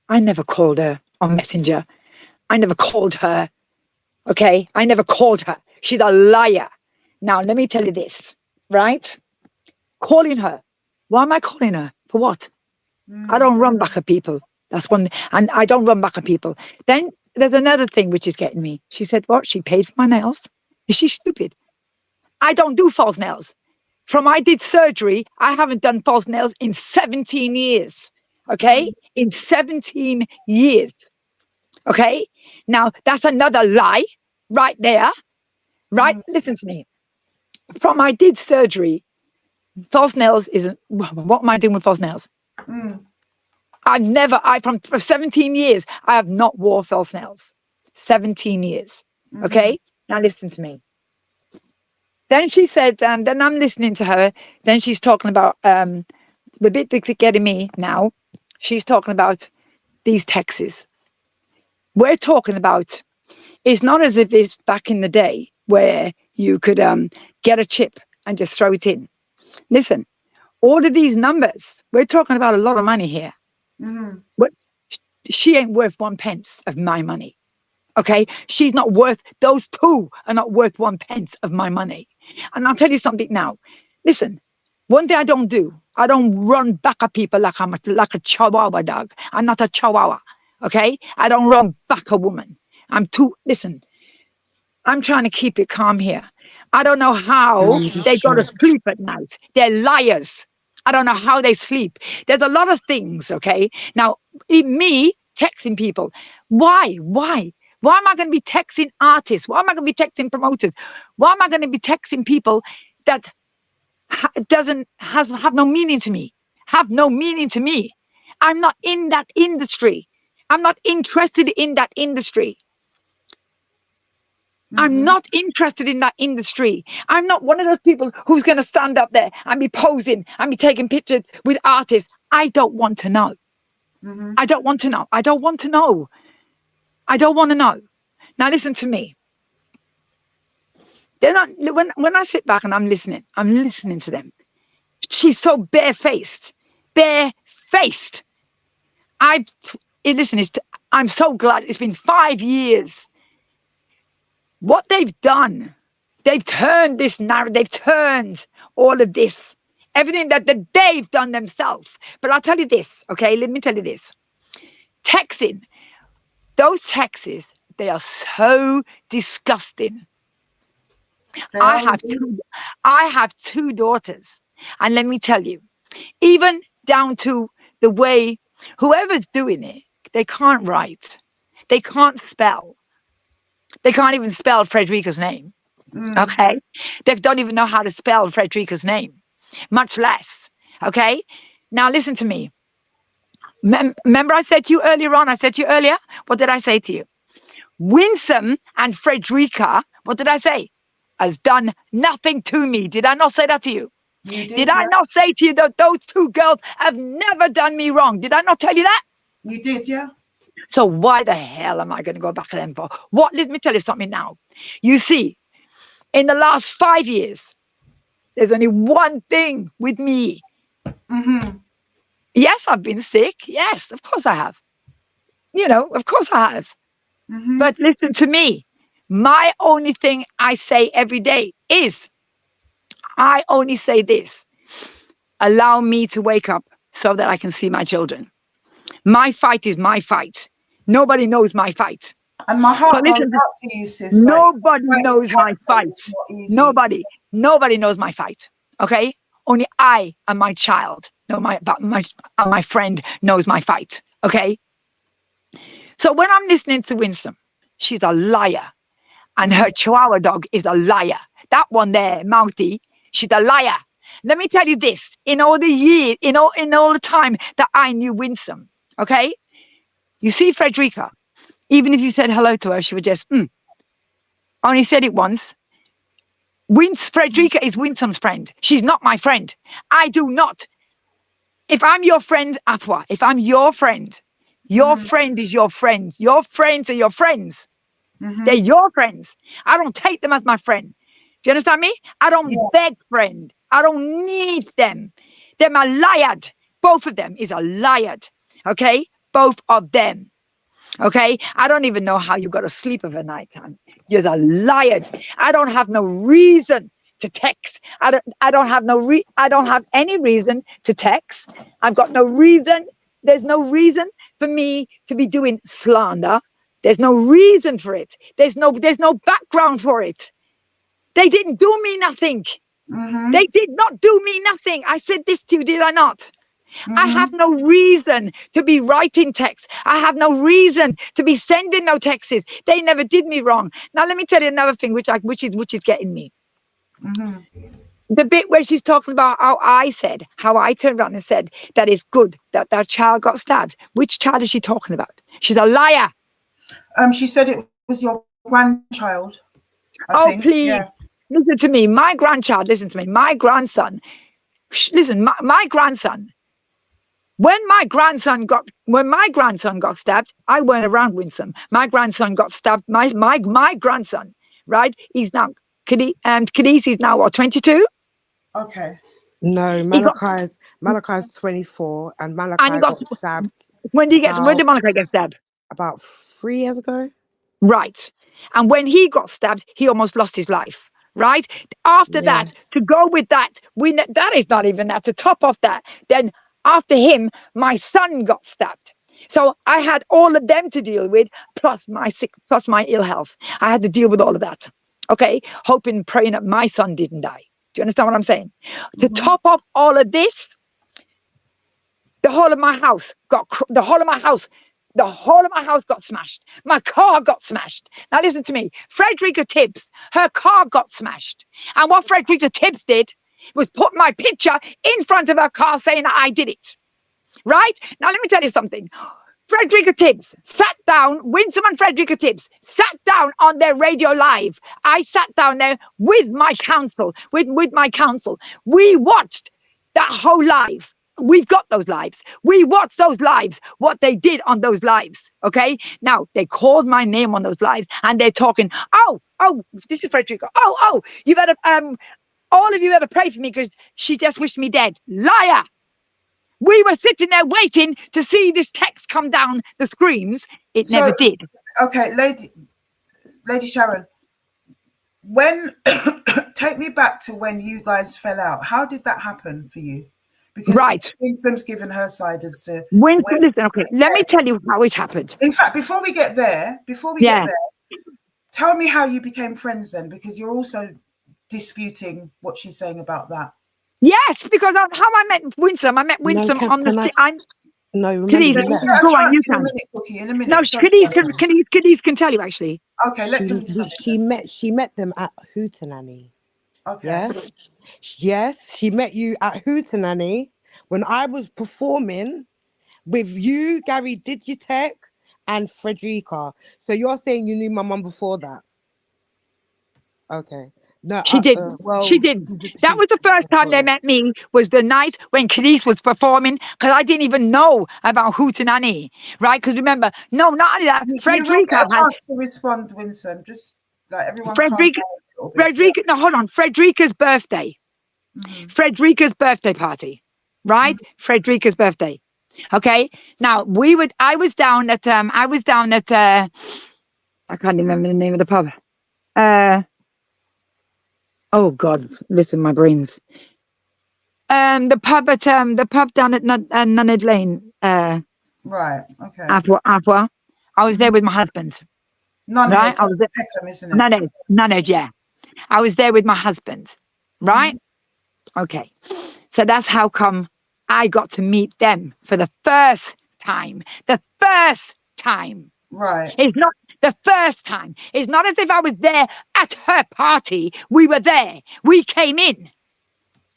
I never called her on Messenger. I never called her. Okay? I never called her. She's a liar. Now, let me tell you this, right? Calling her. Why am I calling her? For what? I don't run back at people. That's one. And I don't run back at people. Then there's another thing which is getting me. She said, what? She paid for my nails? Is she stupid? I don't do false nails. From I did surgery, I haven't done false nails in 17 years. Okay? In 17 years. Okay? Now, that's another lie right there. Right? Listen to me. From I did surgery, false nails isn't. What am I doing with false nails? For 17 years, I have not wore false nails. 17 years. Okay? Now, listen to me. Then she said, then I'm listening to her. Then she's talking about the bit that's getting me now. She's talking about these taxes. We're talking about, it's not as if it's back in the day where you could get a chip and just throw it in. Listen, all of these numbers, we're talking about a lot of money here. But she ain't worth 1 pence of my money. Okay? She's not worth, those two are not worth 1 pence of my money. And I'll tell you something now. Listen, one thing I don't do, I don't run back at people like a chihuahua dog. I'm not a chihuahua. Okay? I don't run back a woman. Listen, I'm trying to keep it calm here. I don't know how they go to sleep at night. They're liars. I don't know how they sleep. There's a lot of things, okay? Now, me texting people, why? Why am I going to be texting artists? Why am I going to be texting promoters? Why am I going to be texting people that have no meaning to me? Have no meaning to me. I'm not in that industry. I'm not interested in that industry. I'm not interested in that industry. I'm not one of those people who's going to stand up there and be posing and be taking pictures with artists. I don't want to know. I don't want to know. I don't want to know. I don't want to know. Now listen to me. They're not, when I sit back and I'm listening to them. She's so barefaced. Barefaced. Listen, I'm so glad it's been 5 years. What they've done, they've turned this narrative, they've turned all of this, everything that they've done themselves. But I'll tell you this, okay? Let me tell you this. Texting, those texts, they are so disgusting. I have two daughters, and let me tell you, even down to the way whoever's doing it, they can't write, they can't spell, they can't even spell Frederica's name. Okay, they don't even know how to spell Frederica's name, much less. Okay, now listen to me. Remember, I said to you earlier on. What did I say to you? Winson and Frederica. What did I say? Has done nothing to me. Did I not say that to you? You did. Did I not say to you that those two girls have never done me wrong? Did I not tell you that? You did, yeah. So why the hell am I going to go back to them for? What? Let me tell you something now. You see, in the last 5 years, there's only one thing with me. Yes, I've been sick. Yes, of course I have. Of course I have. But listen to me. My only thing I say every day is, I only say this: allow me to wake up so that I can see my children. My fight is my fight. Nobody knows my fight. And my heart goes out to you, sis. Nobody knows my fight. Nobody knows my fight. Okay? Only I and my child know my friend knows my fight. Okay? So when I'm listening to Winston, she's a liar. And her Chihuahua dog is a liar. That one there, Mouthy, she's a liar. Let me tell you this: in all the time that I knew Winston, okay? You see, Frederica, even if you said hello to her, she would just only said it once. Frederica is Winston's friend. She's not my friend. I do not. If I'm your friend, Afua, if I'm your friend is your friend. Your friends are your friends. They're your friends. I don't take them as my friend. Do you understand me? I don't beg friend. I don't need them. They're a liar. Both of them is a liar. Okay? Both of them. Okay? I don't even know how you got to sleep of a night time. You're a liar. I don't have no reason to text. I don't have any reason to text. I've got no reason. There's no reason for me to be doing slander. There's no reason for it. There's no background for it. They didn't do me nothing. They did not do me nothing. I said this to you, did I not? I have no reason to be writing texts. I have no reason to be sending no texts. They never did me wrong. Now let me tell you another thing, which is getting me. The bit where she's talking about how I turned around and said that it's good that that child got stabbed. Which child is she talking about? She's a liar. She said it was your grandchild. I think. Please. Yeah. Listen to me. My grandchild, listen to me. My grandson. Listen, my grandson. When my grandson got stabbed, I went around Winson. My grandson got stabbed. My grandson, right? He's now Khaleesi's now what, 22? Okay. No, Malachi's 24, and Malachi got stabbed. When did Malachi get stabbed? About 3 years ago. Right. And when he got stabbed, he almost lost his life. Right? After that, to go with that, that is not even that. To top off that, then after him, my son got stabbed. So I had all of them to deal with, plus my ill health. I had to deal with all of that. Okay? Hoping, praying that my son didn't die. Do you understand what I'm saying? To top off all of this, the whole of my house got smashed. My car got smashed. Now listen to me. Frederica Tibbs, her car got smashed. And what Frederica Tibbs did was put my picture in front of her car saying that I did it. Right? Now let me tell you something. Frederica Tibbs sat down, Winson and Frederica Tibbs sat down on their radio live. I sat down there with my counsel, with my counsel. We watched that whole live. We've got those lives. We watched those lives, what they did on those lives. Okay? Now, they called my name on those lives and they're talking, oh, this is Frederica. Oh, you better, all of you better pray for me because she just wished me dead. Liar. We were sitting there waiting to see this text come down the screens. It never did. Okay, Lady Sharon, when take me back to when you guys fell out. How did that happen for you? Because Winsom's given her side as to Winson. Listen, okay, let me tell you how it happened. In fact, before we get there, tell me how you became friends then, because you're also disputing what she's saying about that. Yes, because how I met Winston. I met Winston on the. Remember go on, you can. In a minute. No, Khadijah can tell you actually. Okay, she met them at Hootenanny. Okay. Yeah. Yes, she met you at Hootenanny when I was performing with you, Gary Digitech, and Frederica. So you're saying you knew my mum before that? Okay. No, she didn't. She didn't. That was the first time they met me. Was the night when Khadijah was performing, because I didn't even know about Hootenanny, right? Because remember, not only that, Frederica had a chance to respond, Winson. Just like everyone. Frederica. No, hold on. Frederica's birthday. Frederica's birthday party, right? Frederica's birthday. Okay. Now I was down at I can't remember the name of the pub. Oh God, listen, my brains. The pub down at Nunhead Lane. Right. Okay. Afua. I was there with my husband. Nunhead, right? I was there. Peckham, isn't it? Nunhead, yeah. I was there with my husband, right? Okay. So that's how come I got to meet them for the first time. The first time. Right. It's not the first time. It's not as if I was there at her party. We were there. We came in.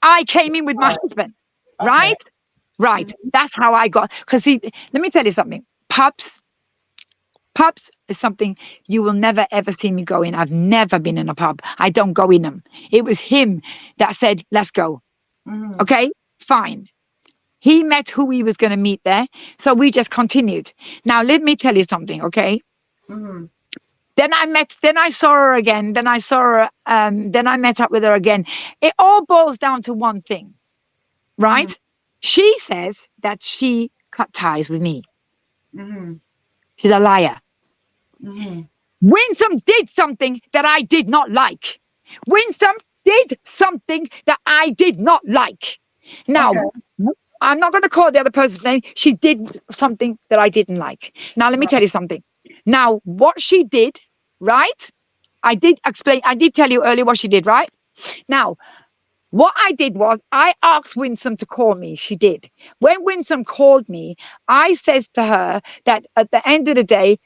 I came in with my husband. Right? Right. That's how I got. Because see, let me tell you something. Pubs is something you will never ever see me go in. I've never been in a pub. I don't go in them. It was him that said, let's go. Okay, fine. He met who he was going to meet there. So we just continued. Now, let me tell you something, okay? Then I saw her again. Then I met up with her again. It all boils down to one thing, right? She says that she cut ties with me. She's a liar. Winsome did something that I did not like. Winsome did something that I did not like. Now, I'm not going to call the other person's name. She did something that I didn't like. Now, let me tell you something. Now, what she did, right? I did explain. I did tell you earlier what she did, right? Now, what I did was I asked Winsome to call me. She did. When Winsome called me, I says to her that at the end of the day,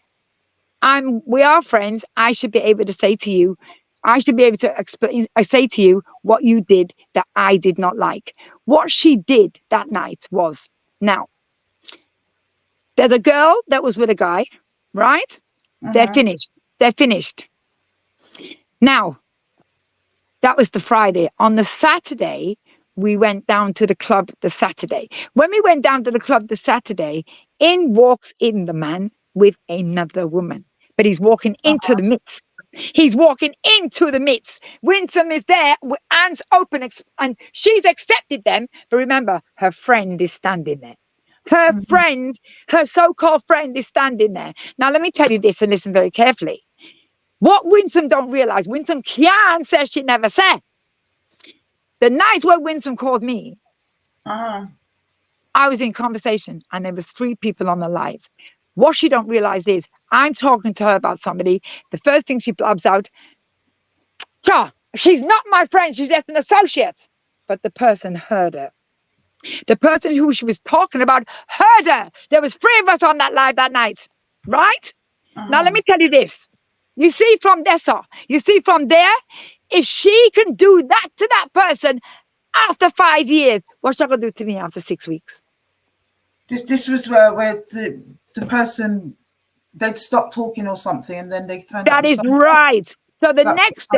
we are friends. I should be able to say to you, I should be able to explain. I say to you what you did that I did not like. What she did that night was, now, there's a girl that was with a guy, right? They're finished. Now, that was the Friday. On the Saturday, we went down to the club the Saturday. When we went down to the club the Saturday, in walks in the man with another woman. But he's walking into the mix. He's walking into the midst. Winsome is there with hands open and she's accepted them. But remember, her friend is standing there. Her friend, her so-called friend is standing there. Now, let me tell you this and listen very carefully. What Winsome don't realize, Winsome can says she never said. The night when Winsome called me, I was in conversation and there was 3 people on the live. What she don't realize is I'm talking to her about somebody. The first thing she blubs out, she's not my friend. She's just an associate. But the person heard her. The person who she was talking about heard her. There was 3 of us on that live that night. Right? Now, let me tell you this. You see from there, if she can do that to that person after 5 years, what's she going to do to me after 6 weeks? This was where the person, they'd stop talking or something and then they turned That is right. So the next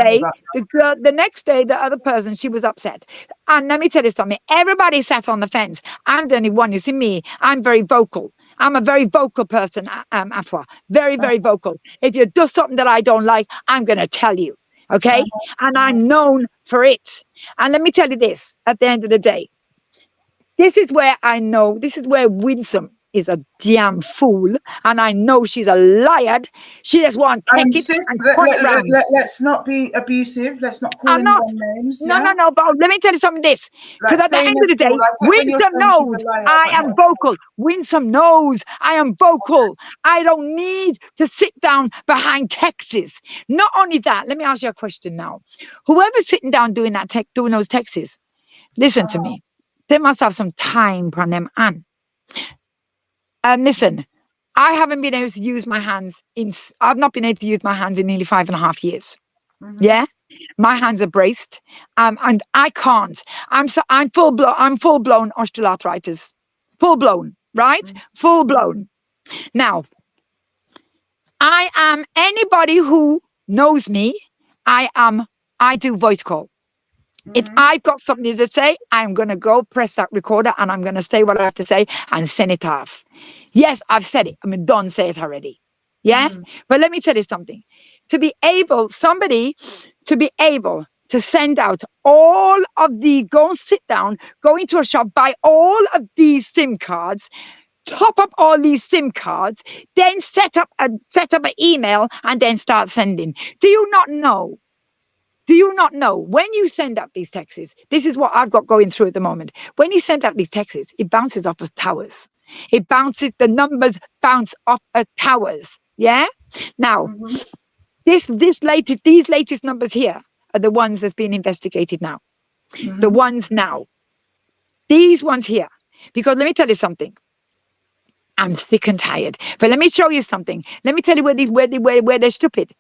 day, the other person, she was upset. And let me tell you something. Everybody sat on the fence. I'm the only one. You see me, I'm very vocal. I'm a very vocal person, Afua. Very, very vocal. If you do something that I don't like, I'm going to tell you. Okay? And I'm known for it. And let me tell you this, at the end of the day, This is where I know, this is where Winson is a damn fool, and I know she's a liar. She just want to take it Sis, and turn it around. let's not be abusive. Let's not call I'm not. anyone names. No, Yeah? no, but let me tell you something this. Like Because at the saying end a of the day, fool, I get when you're Winson saying she's a knows liar, I but am vocal. Winson knows I am vocal. I don't need to sit down behind texts. Not only that, let me ask you a question now. Whoever's sitting down doing that doing those texts, listen to me. They must have some time on them on. And listen, I haven't been able to use my hands I've not been able to use my hands in nearly 5.5 years. Yeah, my hands are braced, and I can't. I'm full blown osteoarthritis, full blown, right? Full blown. Now, I am anybody who knows me. I do voice call. If I've got something to say, I'm going to go press that recorder and I'm going to say what I have to say and send it off. Yes, I've said it. I'm done, say it already. Yeah. But let me tell you something. To be able to send out all of the, go and sit down, go into a shop, buy all of these SIM cards, top up all these SIM cards, then set up an email and then start sending. Do you not know when you send out these texts? This is what I've got going through at the moment. When you send out these texts, it bounces off of towers. The numbers bounce off of towers. Yeah. Now, these latest numbers here are the ones that's being investigated now. The ones now. These ones here. Because let me tell you something. I'm sick and tired. But let me show you something. Let me tell you where they're stupid.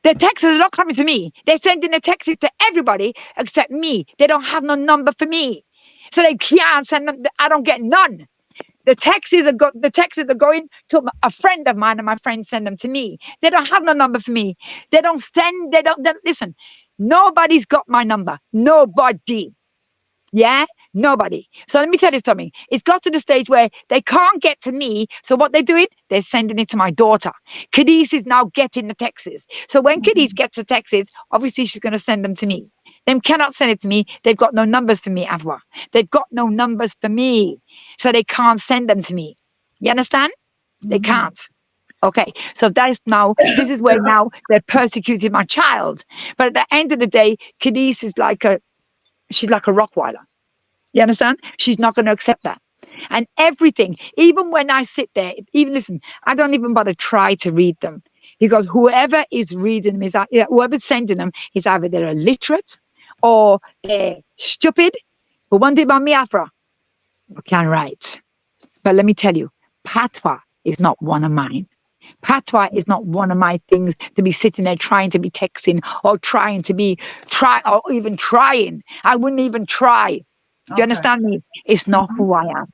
The texts are not coming to me. They're sending the texts to everybody except me. They don't have no number for me. So they can't send them. I don't get none. The texts are going to a friend of mine, and my friends send them to me. They don't have no number for me. Listen, nobody's got my number. Nobody. Yeah? Nobody. So let me tell you something. It's got to the stage where they can't get to me. So what they're doing, they're sending it to my daughter. Cadiz is now getting the texts. So when Cadiz gets the texts, obviously she's going to send them to me. Them cannot send it to me. They've got no numbers for me, Afua. They've got no numbers for me. So they can't send them to me. You understand? They can't. Okay. So this is where now they're persecuting my child. But at the end of the day, Cadiz is she's like a Rottweiler. You understand? She's not going to accept that. And everything, even when I sit there, listen, I don't even bother try to read them. Because whoever is reading them, whoever's sending them is either they're illiterate or they're stupid. But one thing about me, Afra, I can't write. But let me tell you, Patois is not one of mine. Patois is not one of my things to be sitting there trying to be texting or or even trying. I wouldn't even try. Do you understand me? It's not who I am.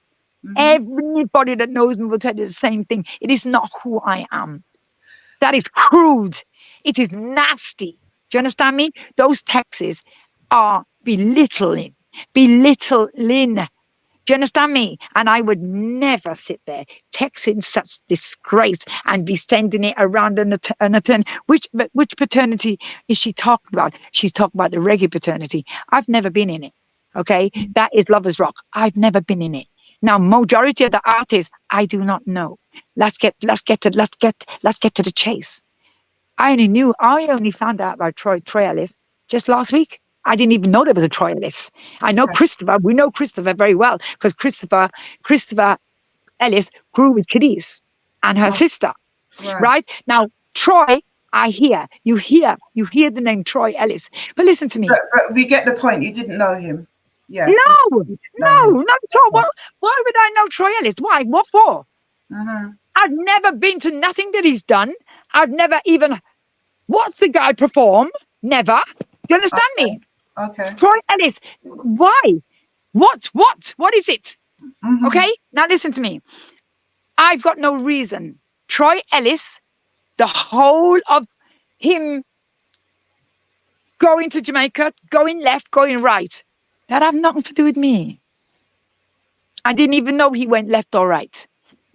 Everybody that knows me will tell you the same thing. It is not who I am. That is crude. It is nasty. Do you understand me? Those texts are belittling. Do you understand me? And I would never sit there texting such disgrace and be sending it around a turn. Which paternity is she talking about? She's talking about the reggae paternity. I've never been in it. Okay, that is Lovers Rock. I've never been in it. Now, majority of the artists, I do not know. Let's get to the chase. I only found out about Troy Ellis just last week. I didn't even know there was a Troy Ellis. I know Christopher. We know Christopher very well because Christopher Ellis grew with Cadiz and her sister. Right? Now, Troy, you hear the name Troy Ellis. But listen to me. But we get the point. You didn't know him. Yeah. No, not at all. Why would I know Troy Ellis? Why? What for? I've never been to nothing that he's done. I've never even watched the guy perform. Never. Do you understand me? Okay. Troy Ellis. Why? What is it? Okay. Now listen to me. I've got no reason. Troy Ellis, the whole of him going to Jamaica, going left, going right. That have nothing to do with me. I didn't even know he went left or right.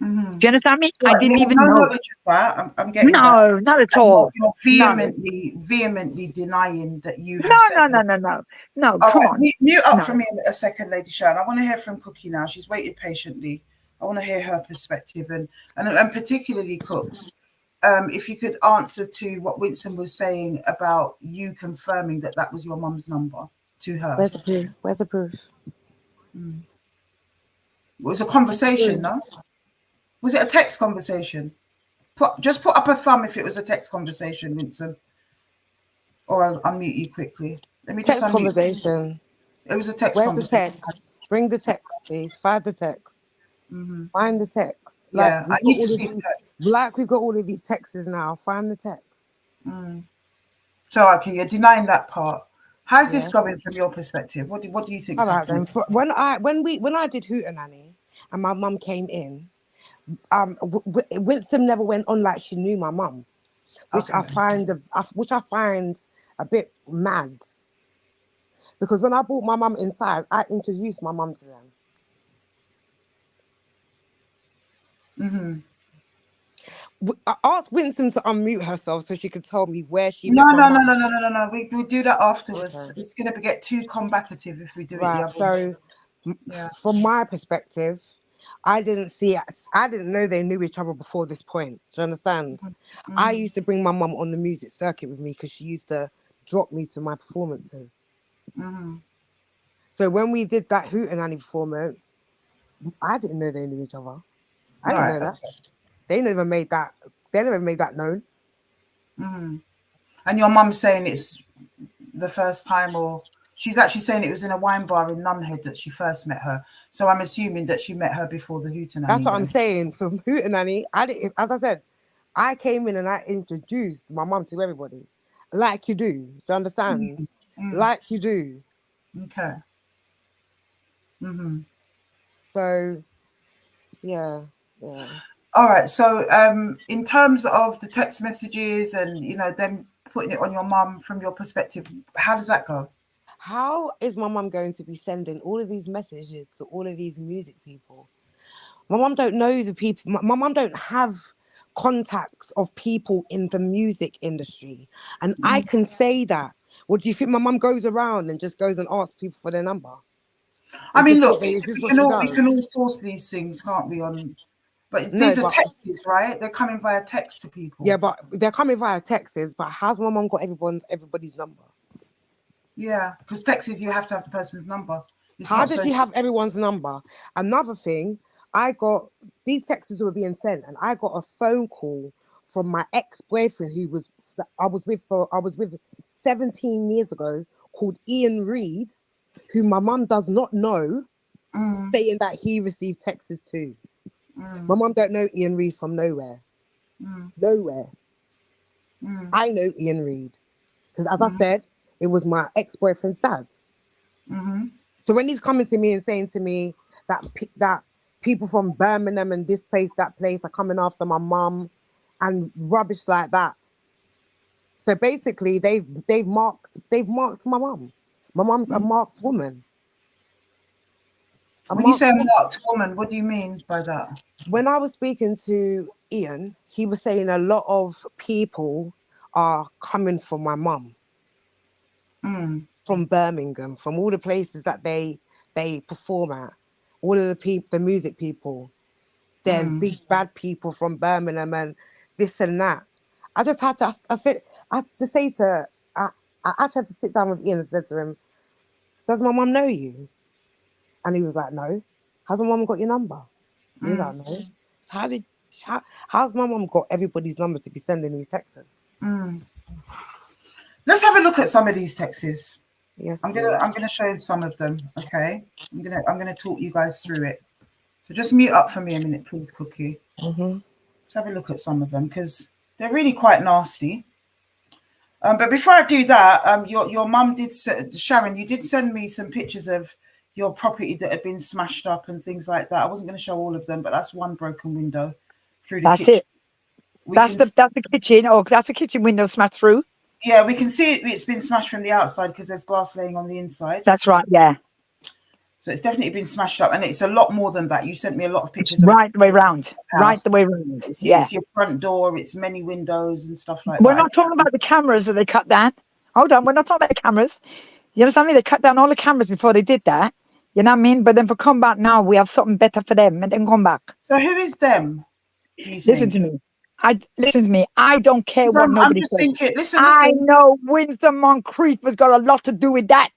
Mm-hmm. Do you understand me? I Right, didn't you have even no know. knowledge of that. I'm getting that. No, not at And all. you're No, vehemently denying that you no, have said no, no, that. no, no, no. All Come right, on. mute up for No. me a second, Lady Sharon. I want to hear from Cookie now. She's waited patiently. I want to hear her perspective and particularly Cooks. If you could answer to what Winson was saying about you confirming that that was your mum's number to her. Where's the proof? Where's the proof? It was a conversation, no? Was it a text conversation? Just put up a thumb if it was a text conversation, Winson. Or I'll unmute you quickly. Let me just Text unmute. conversation. It was a text Where's the conversation. text? Bring the text, please. Find the text. Mm-hmm. Find the text. Yeah, I need to all of see the these, text. like we've got all of these texts now. Find the text. So, okay, you're denying that part. How's this Yeah. going from your perspective? What do you think? All right then. When I did Hootenanny and my mum came in, Winsome never went on like she knew my mum, which I find a bit mad. Because when I brought my mum inside, I introduced my mum to them. Mm-hmm. I asked Winsome to unmute herself so she could tell me where she No. met my mum. We'll do that afterwards. Okay. It's going to get too combative if we do it the Right. other way. So, from my perspective, I didn't know they knew each other before this point. Do you understand? Mm-hmm. I used to bring my mum on the music circuit with me because she used to drop me to my performances. Mm-hmm. So when we did that Hootenanny performance, I didn't know they knew each other. I didn't know that. Okay. They never made that. They never made that known. Mm-hmm. And your mum's saying it's the first time, or she's actually saying it was in a wine bar in Nunhead that she first met her. So I'm assuming that she met her before the Hootenanny. That's what I'm saying. From Hootenanny, as I said, I came in and I introduced my mum to everybody, like you do. Do you understand? Mm-hmm. Like you do. Okay. Mm-hmm. So, yeah. All right. So, in terms of the text messages and them putting it on your mum, from your perspective, how does that go? How is my mum going to be sending all of these messages to all of these music people? My mum don't know the people. My mum don't have contacts of people in the music industry, and I can say that. What do you think? My mum goes around and just goes and asks people for their number. I mean, look, we can all source these things, can't we? But these are texts, right? They're coming via text to people. Yeah, but they're coming via texts. But how's my mum got everybody's number? Yeah, because texts, you have to have the person's number. How does she have everyone's number? Another thing, I got these texts were being sent, and I got a phone call from my ex-boyfriend I was with 17 years ago, called Ian Reid, who my mum does not know, saying that he received texts too. My mum don't know Ian Reid from nowhere. Nowhere. I know Ian Reid because, as I said, it was my ex-boyfriend's dad. So when he's coming to me and saying to me that people from Birmingham and this place, that place are coming after my mum and rubbish like that. So basically, they've marked my mum. My mum's a marked woman. When you say a marked woman, what do you mean by that? When I was speaking to Ian, he was saying a lot of people are coming for my mum. From Birmingham, from all the places that they perform at, all of the music people. There's big bad people from Birmingham and this and that. I just had to. I actually had to sit down with Ian and said to him, "Does my mum know you?" And he was like, "No." "Has my mum got your number?" He was like, "No." So how's my mum got everybody's number to be sending these texts? Let's have a look at some of these texts. Yes, I'm gonna show some of them. Okay, I'm gonna talk you guys through it. So just mute up for me a minute, please, Cookie. Let's have a look at some of them because they're really quite nasty. But before I do that, your mum did Sharon, you did send me some pictures of your property that had been smashed up and things like that. I wasn't going to show all of them, but that's one broken window through the kitchen. That's the kitchen. Oh, that's a kitchen window smashed through. Yeah, we can see it's been smashed from the outside because there's glass laying on the inside. That's right. Yeah. So it's definitely been smashed up, and it's a lot more than that. You sent me a lot of It's pictures of right the way round. the Right house. the way round. It's Yeah. your front door, it's many windows and stuff like We're that. not talking about the cameras that they cut down. Hold on, we're not talking about the cameras. You understand me? They cut down all the cameras before they did that. You know what I mean? But then for combat now, we have something better for them, and then come back. So who is them? Do you Listen think? to me. Listen to me. I don't care 'Cause what I'm nobody just says. thinking. Listen. I know Winston Moncrief has got a lot to do with that.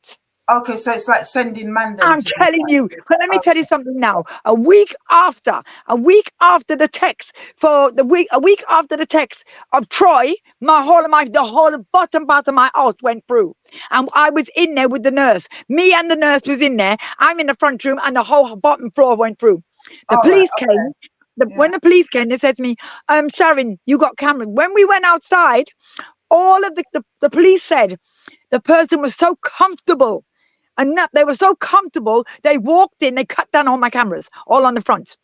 Okay, so it's like sending Mandem. I'm telling you. But let me tell you something now. A week after the text a week after the text of Troy, the whole bottom part of my house went through. And I was in there with the nurse. Me and the nurse was in there. I'm in the front room and the whole bottom floor went through. The police came. When the police came, they said to me, Sharon, you got cameras. When we went outside, all of the police said the person was so comfortable. And they were so comfortable, they walked in, they cut down all my cameras, all on the front.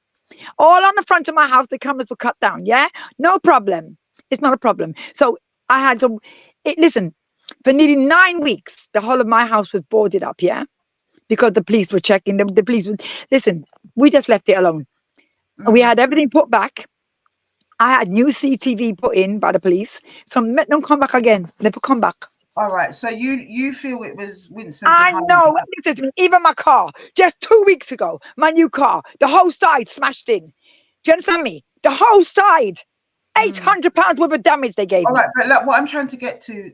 All on the front of my house, the cameras were cut down, yeah? No problem. It's not a problem. So I had to, listen, for nearly 9 weeks, the whole of my house was boarded up, yeah? Because the police were checking, the police would, listen, we just left it alone. We had everything put back. I had new CCTV put in by the police. So let them come back again. Never come back. All right, so you feel it was Winson I behind know. that? Listen to me. Even my car, just 2 weeks ago, my new car, the whole side smashed in. Do you understand me? The whole side. £800 worth of damage they gave All me. right, but look, what I'm trying to get to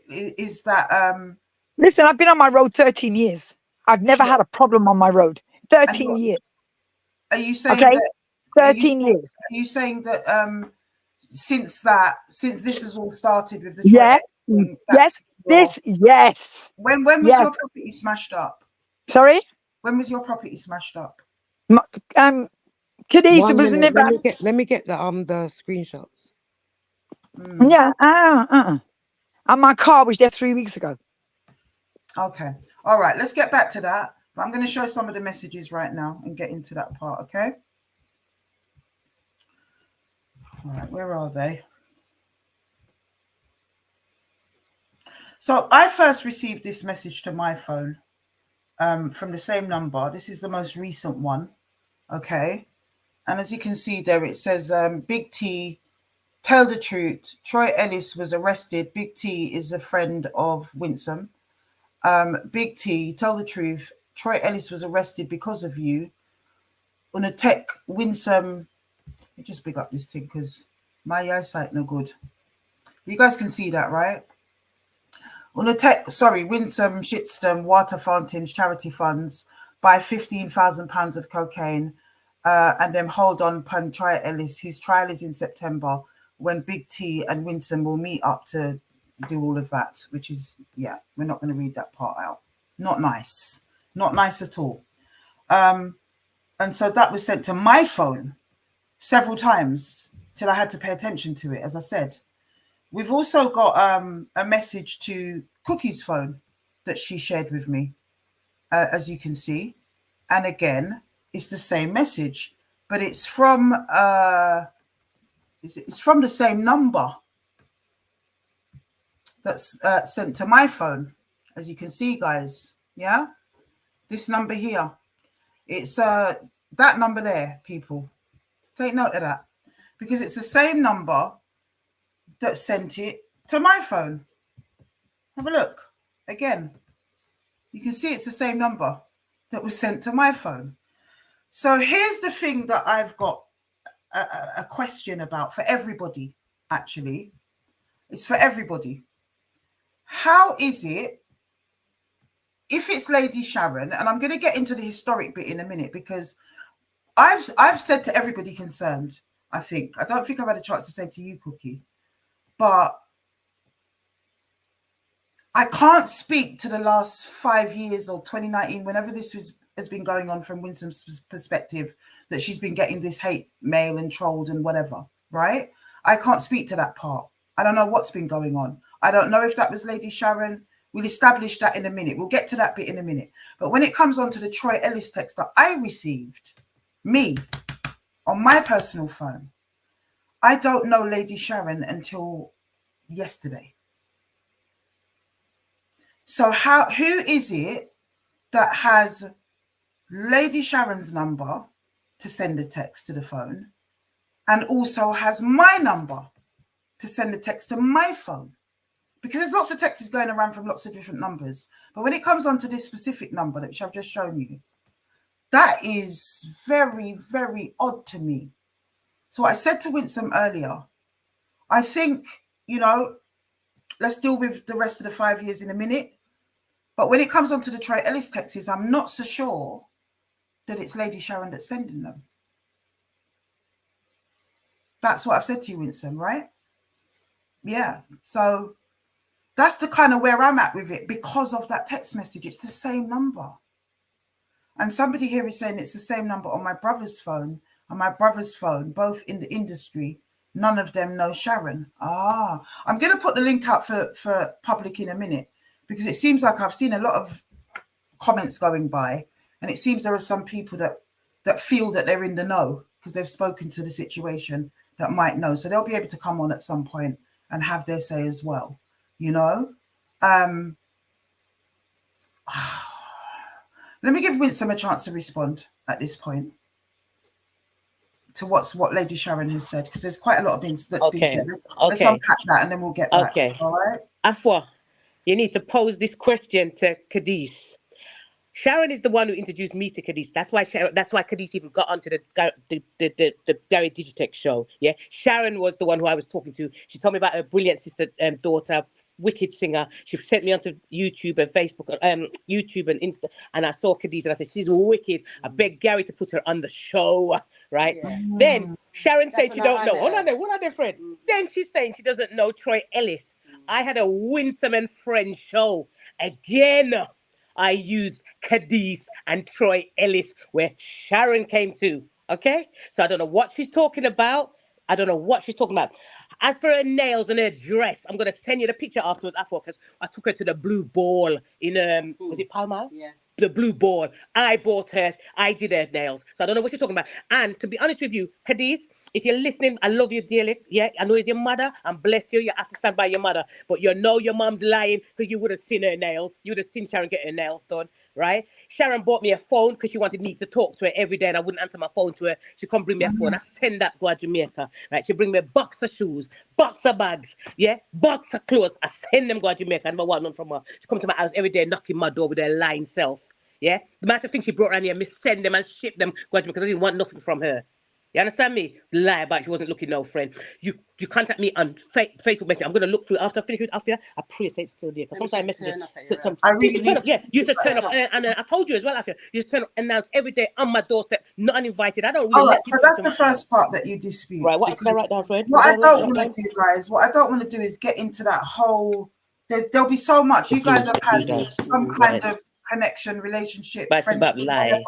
is that Listen, I've been on my road 13 years. I've never had a problem on my road. 13 years. Are you saying Okay? that 13 years. Are you saying that since this has all started with the Yeah. thing, Yes. Yes. When was Yes. your property smashed up? Sorry? When was your property smashed up? Kadisa 1 was in minute. it. Let me get the screenshots. Yeah. And my car was there 3 weeks ago. Okay. All right. Let's get back to that. But I'm going to show some of the messages right now and get into that part. Okay. All right. Where are they? So I first received this message to my phone from the same number. This is the most recent one. Okay. And as you can see there, it says, Big T, tell the truth. Troy Ellis was arrested. Big T is a friend of Winson. Big T, tell the truth. Troy Ellis was arrested because of you. On a tech, Winson, let me just big up this thing because my eyesight no good. You guys can see that, right? On a tech, Winson shitstorm water fountains, charity funds, buy £15,000 of cocaine, and then hold on upon Troy Ellis. His trial is in September when Big T and Winson will meet up to do all of that, which is, yeah, we're not going to read that part out. Not nice. Not nice at all. And so that was sent to my phone several times till I had to pay attention to it, as I said. We've also got a message to Cookie's phone that she shared with me, as you can see. And again, it's the same message, but it's from the same number that's sent to my phone, as you can see, guys. Yeah, this number here. It's that number there, people. Take note of that, because it's the same number that sent it to my phone. Have a look again. You can see it's the same number that was sent to my phone. So here's the thing that I've got a question about for everybody, actually. It's for everybody. How is it, if it's Lady Sharon, and I'm going to get into the historic bit in a minute, because I've said to everybody concerned, I don't think I've had a chance to say to you, Cookie, but I can't speak to the last 5 years or 2019, whenever this has been going on from Winson's perspective, that she's been getting this hate mail and trolled and whatever, right? I can't speak to that part. I don't know what's been going on. I don't know if that was Lady Sharon. We'll establish that in a minute. We'll get to that bit in a minute. But when it comes on to the Troy Ellis text that I received, me, on my personal phone, I don't know Lady Sharon until yesterday. So who is it that has Lady Sharon's number to send a text to the phone, and also has my number to send a text to my phone. Because there's lots of texts going around from lots of different numbers. But when it comes onto this specific number, which I've just shown you, that is very, very odd to me. So I said to Winson earlier, I think, you know, let's deal with the rest of the 5 years in a minute. But when it comes onto the Troy Ellis texts, I'm not so sure that it's Lady Sharon that's sending them. That's what I've said to you, Winson, right? Yeah. So that's the kind of where I'm at with it because of that text message. It's the same number. And somebody here is saying it's the same number on my brother's phone and my brother's phone, both in the industry. None of them know Sharon. I'm going to put the link out for public in a minute, because it seems like I've seen a lot of comments going by, and it seems there are some people that feel that they're in the know because they've spoken to the situation that might know. So they'll be able to come on at some point and have their say as well, you know. Let me give Winson a chance to respond at this point to what Lady Sharon has said, because there's quite a lot of things that's been said. Let's unpack that and then we'll get back. Okay. All right. Afua, you need to pose this question to Cadiz. Sharon is the one who introduced me to Cadiz. That's why Cadiz even got onto the Gary Digitech show. Yeah, Sharon was the one who I was talking to. She told me about her brilliant sister, daughter, wicked singer. She sent me onto YouTube and Facebook, YouTube and Insta, and I saw Cadiz and I said, she's wicked. I begged Gary to put her on the show, right? Yeah. Then Sharon said she don't know. Hold on there, what are they, friend? Then she's saying she doesn't know Troy Ellis. I had a Winson and Friends show. Again, I used Cadiz and Troy Ellis where Sharon came to, okay? So I don't know what she's talking about. As for her nails and her dress, I'm going to send you the picture afterwards, because I took her to the Blue Ball in, was it Pall Mall? Yeah. The Blue Ball. I did her nails. So I don't know what she's talking about. And to be honest with you, Cadiz, if you're listening, I love you dearly. Yeah, I know it's your mother, and bless you. You have to stand by your mother. But you know your mom's lying, because you would have seen her nails. You would have seen Sharon get her nails done, right? Sharon bought me a phone because she wanted me to talk to her every day, and I wouldn't answer my phone to her. She come bring me a phone. I send that go to Jamaica, right? She bring me a box of shoes, box of bags, yeah, box of clothes. I send them go to Jamaica. I never want none from her. She come to my house every day, knocking my door with her lying self. Yeah, the amount of things she brought around here, me send them and ship them because I didn't want nothing from her. You understand me? Lie about she wasn't looking no friend. You contact me on Facebook Messenger. I'm going to look through after I finish with Afua. I pray it's still there, because sometimes messages. I really need to. Yeah, you should turn up, and I told you as well, Afua. You should turn up, announce every day on my doorstep, not uninvited. I don't really. All right, so that's the first part that you dispute. Right, what can I write down, Fred? What I don't want to do, guys, what I don't want to do is get into that whole. There'll be so much. You guys have had some kind of connection, relationship, friendship, lie.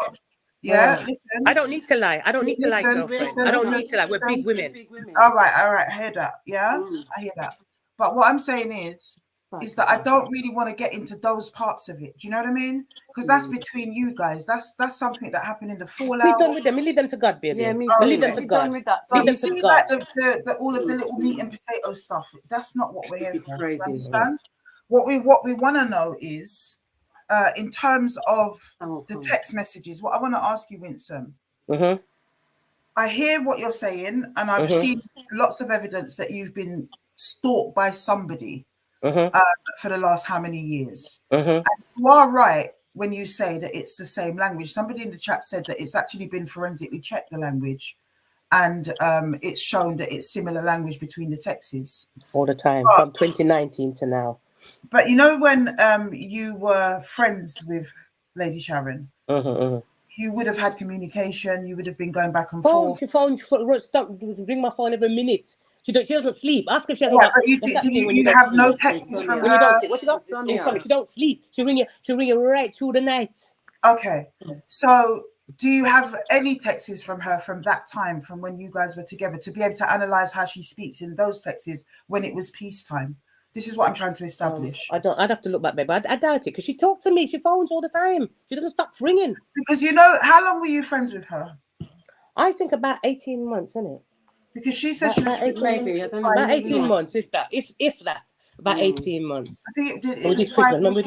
Yeah, listen. I don't need to lie. I don't need to lie, girlfriend. I don't need to lie. We're big women. All right. I hear that. Yeah, I hear that. But what I'm saying is that I don't really want to get into those parts of it. Do you know what I mean? Because that's between you guys. That's something that happened in the fallout. We're done with them. We leave them to God, baby. Yeah, me too. Leave them to God. But you see, like the all of the little meat and potato stuff. That's not what we're here for. Crazy, understand? What we want to know is, in terms of the text messages, what I want to ask you, Winson. Mm-hmm. I hear what you're saying, and I've seen lots of evidence that you've been stalked by somebody for the last how many years. And you are right when you say that it's the same language. Somebody in the chat said that it's actually been forensically checked, the language, and it's shown that it's similar language between the texts. All the time, from 2019 to now. But you know, when you were friends with Lady Sharon, you would have had communication. You would have been going back and forth. Stop, bring my phone every minute. She doesn't sleep. Ask her if she hasn't. Right, but you have no texts from when her. You don't sleep. What you got? She don't sleep. She'll ring you right through the night. Okay. So do you have any texts from her from that time, from when you guys were together, to be able to analyze how she speaks in those texts when it was peacetime? This is what I'm trying to establish. I'd have to look back, babe. I doubt it, because she talks to me. She phones all the time. She doesn't stop ringing. Because you know, how long were you friends with her? I think about 18 months, isn't it? Because she said she was maybe I don't know. About 18 months, if that. About 18 months. I think it did. We did Christmas. Remember,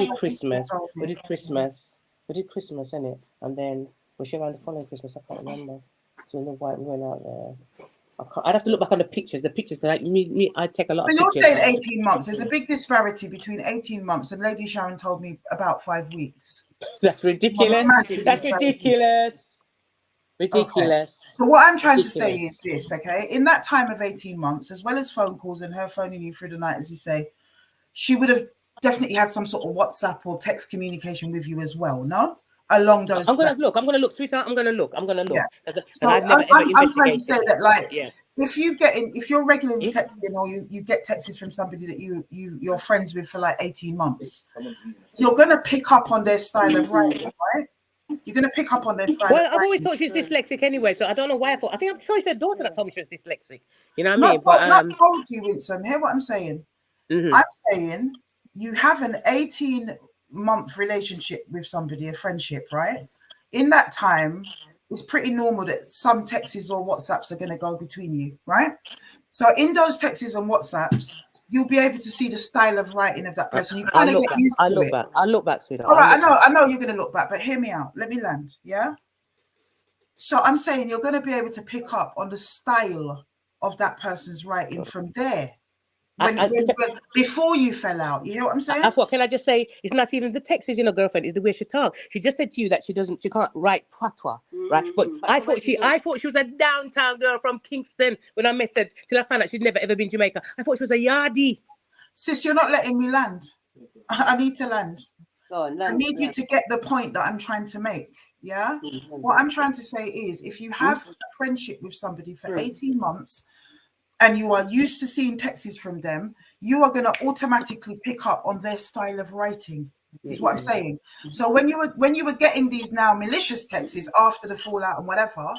we did Christmas. We did Christmas, innit? And then was she around the following Christmas? I can't remember. So in the white, we went out there. I'd have to look back on the pictures. The pictures, like me, I take a lot So of you're pictures. saying 18 months. There's a big disparity between 18 months and Lady Sharon told me about 5 weeks. That's ridiculous. That's ridiculous. Ridiculous. Okay. So what I'm trying to say is this, okay? In that time of 18 months, as well as phone calls and her phoning you through the night, as you say, she would have definitely had some sort of WhatsApp or text communication with you as well, no? Along those. I'm gonna look, sweetheart. I'm gonna look. Yeah. So I'm trying to say that, like, if you're regularly texting or you get texts from somebody that you're friends with for like 18 months, you're gonna pick up on their style of writing, right? You're gonna pick up on their style. Well, I've always thought she's dyslexic anyway, so I don't know why I thought. I think I'm sure it's her daughter that told me she was dyslexic. You know what I mean? Not told you, Winson. Hear what I'm saying? Mm-hmm. I'm saying you have an 18-month relationship with somebody, a friendship, right? In that time, it's pretty normal that some texts or WhatsApps are going to go between you, right? So in those texts and WhatsApps, you'll be able to see the style of writing of that person. You kind of get used to it. I'll look back, sweetheart. All right, I know you're going to look back, but hear me out. Let me land, yeah? So I'm saying you're going to be able to pick up on the style of that person's writing from there. When before you fell out, you hear what I'm saying? Afua, can I just say, it's not even the text, is girlfriend, it's the way she talks. She just said to you that she can't write patois, right? But I thought she was a downtown girl from Kingston when I met her, till I found out she'd never ever been to Jamaica. I thought she was a yardie. Sis, you're not letting me land. I need to land. I need you to get the point that I'm trying to make. Yeah. What I'm trying to say is, if you have a friendship with somebody for 18 months. And you are used to seeing texts from them, you are going to automatically pick up on their style of writing, is what I'm saying. So when you were getting these now malicious texts after the fallout and whatever,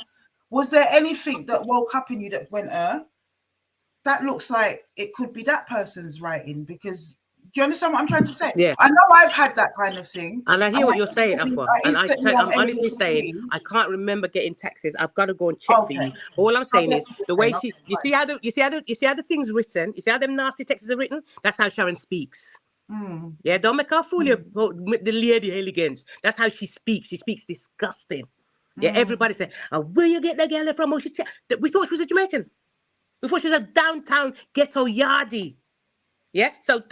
was there anything that woke up in you that went, that looks like it could be that person's writing? Because do you understand what I'm trying to say? Yeah. I know I've had that kind of thing. And I hear what you're saying, Afua. And I'm honestly saying, I can't remember getting texts. I've got to go and check for you. All I'm saying is the way you see how the things written, you see how them nasty texts are written? That's how Sharon speaks. Yeah, don't make her fool you with the lady elegance. That's how she speaks. She speaks disgusting. Yeah, everybody said, where you get that girl from? We thought she was a Jamaican. We thought she was a downtown ghetto yardie. Yeah, so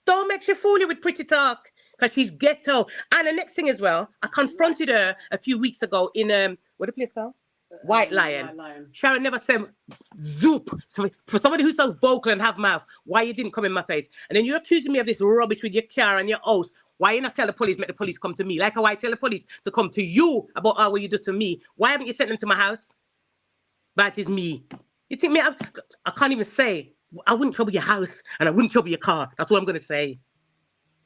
don't make she fool you with pretty talk, because she's ghetto. And the next thing as well, I confronted her a few weeks ago in what the place called? White Lion. Sharon never said zoop. So for somebody who's so vocal and have mouth, why you didn't come in my face? And then you're accusing me of this rubbish with your car and your house. Why you not tell the police, make the police come to me? Like how I tell the police to come to you about what you do to me. Why haven't you sent them to my house? That is me. You think me? I can't even say. I wouldn't trouble your house and I wouldn't trouble your car. That's what I'm going to say.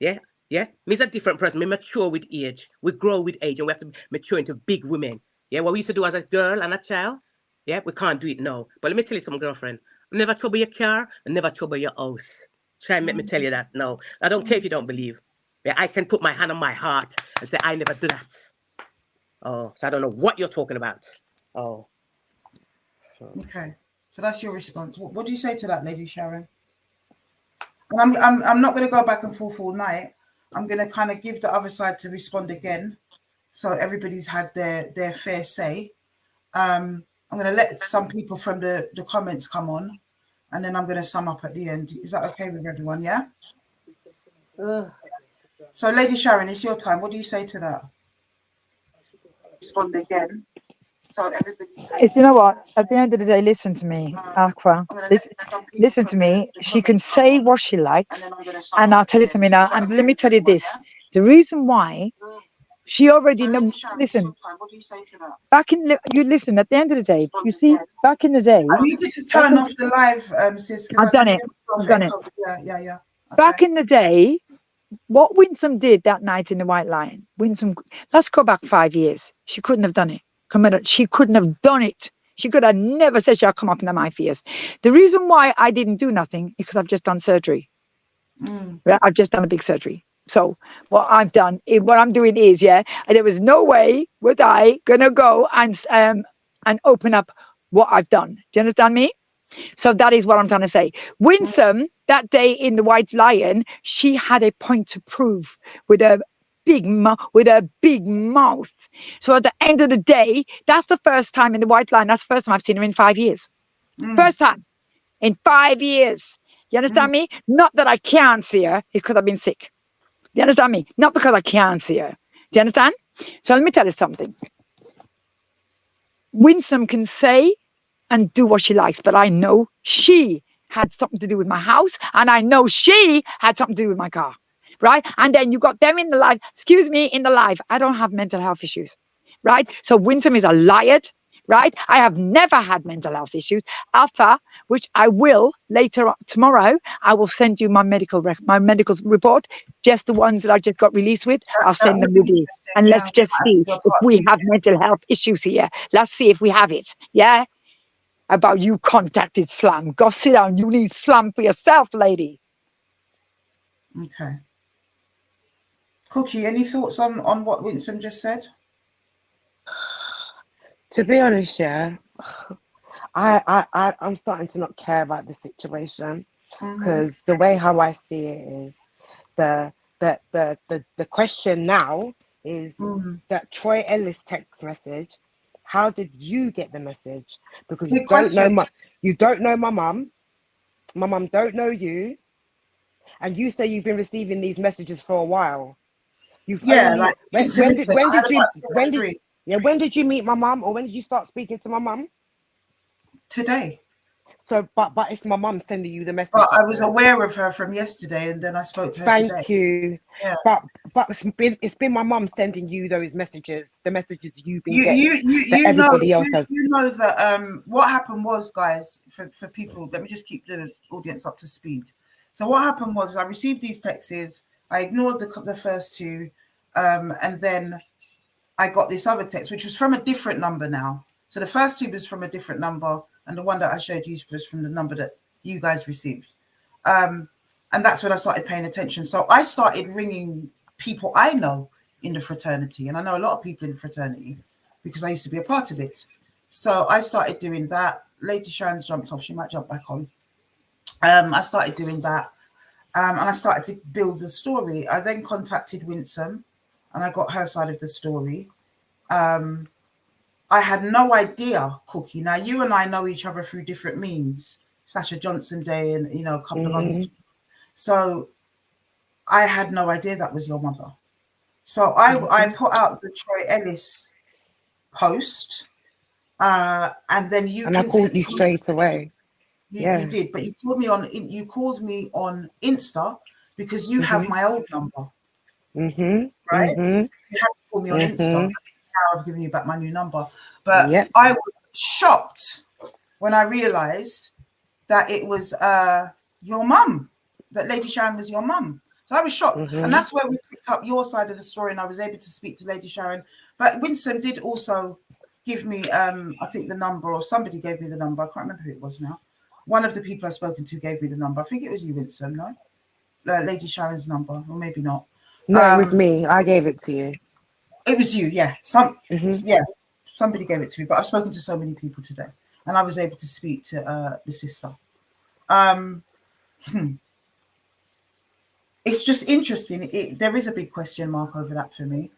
Yeah? Yeah? Me's a different person. Me mature with age. We grow with age and we have to mature into big women. Yeah? What we used to do as a girl and a child, yeah? We can't do it now. But let me tell you something, girlfriend. Never trouble your car and never trouble your house. Try and make me tell you that. No. I don't care if you don't believe. Yeah? I can put my hand on my heart and say, I never do that. Oh, so I don't know what you're talking about. Oh. Okay. So that's your response. What do you say to that, Lady Sharon? And I'm not going to go back and forth all night. I'm going to kind of give the other side to respond again, so everybody's had their fair say. I'm going to let some people from the comments come on, and then I'm going to sum up at the end. Is that okay with everyone? Yeah. So, Lady Sharon, it's your time. What do you say to that? Respond again. So you know what? At the end of the day, listen to me, Afua. Listen to me. She can say what she likes, and I'll tell you something now. And let me tell you this: the reason why she already knows. Listen, you listen. At the end of the day, you see, back in the day, I need you to turn off the live, sis. I've done it. I've done it. Yeah. Okay. Back in the day, what Winson did that night in the White Lion, Winson. Let's go back 5 years. She couldn't have done it. She couldn't have done it. She could have never said she'll come up in my fears. The reason why I didn't do nothing is because I've just done surgery. Right? I've just done a big surgery. So what I've done, what I'm doing is, there was no way was I gonna go and open up what I've done. Do you understand me? So that is what I'm trying to say. Winson, that day in the White Lion, she had a point to prove with her big mouth. So at the end of the day, that's the first time in the white line. That's the first time I've seen her in 5 years. First time in 5 years. You understand me? Not that I can't see her, it's because I've been sick. You understand me? Not because I can't see her. Do you understand? So let me tell you something. Winson can say and do what she likes, but I know she had something to do with my house, and I know she had something to do with my car, right? And then you got them in the live. Excuse me, in the live. I don't have mental health issues, right? So Winson is a liar, right? I have never had mental health issues. After which I will later on, tomorrow, I will send you my medical report, just the ones that I just got released with. I'll send them with you, and let's just see if we have mental health issues here. Let's see if we have it. Yeah. About you contacted Slam. Go sit down. You need Slam for yourself, lady. Okay. Cookie, any thoughts on what Winson just said? To be honest, yeah, I'm starting to not care about the situation, because the way how I see it is the question now is that Troy Ellis text message. How did you get the message? Because you don't know my mum. My mum don't know you, and you say you've been receiving these messages for a while. When did you meet my mum, or when did you start speaking to my mum? Today. So, but it's my mum sending you the message. But I was aware of her from yesterday, and then I spoke to her today. Thank you. Yeah. But it's been my mum sending you those messages, the messages you've been getting. You know that what happened was, guys, for people, let me just keep the audience up to speed. So what happened was I received these texts, I ignored the first two, and then I got this other text, which was from a different number now. So the first two was from a different number, and the one that I showed you was from the number that you guys received. And that's when I started paying attention. So I started ringing people I know in the fraternity, and I know a lot of people in the fraternity because I used to be a part of it. So I started doing that. Lady Sharon's jumped off. She might jump back on. I started doing that, and I started to build the story. I then contacted Winson, and I got her side of the story. I had no idea, Cookie. Now, you and I know each other through different means. Sasha Johnson Day and, a couple of other things. So I had no idea that was your mother. So I put out the Troy Ellis post, and then you... And I called you straight away. You did, but you called me on Insta because you have my old number. Right? You had to call me on Insta. Now I've given you back my new number. But I was shocked when I realized that it was your mum, that Lady Sharon was your mum. So I was shocked. And that's where we picked up your side of the story, and I was able to speak to Lady Sharon. But Winson did also give me, I think, the number, or somebody gave me the number. I can't remember who it was now. One of the people I've spoken to gave me the number. I think it was you, Winson, no? Lady Sharon's number, or maybe not. No, it was me. I gave it to you. It was you, yeah. Somebody gave it to me, but I've spoken to so many people today, and I was able to speak to the sister. It's just interesting. There is a big question mark over that for me,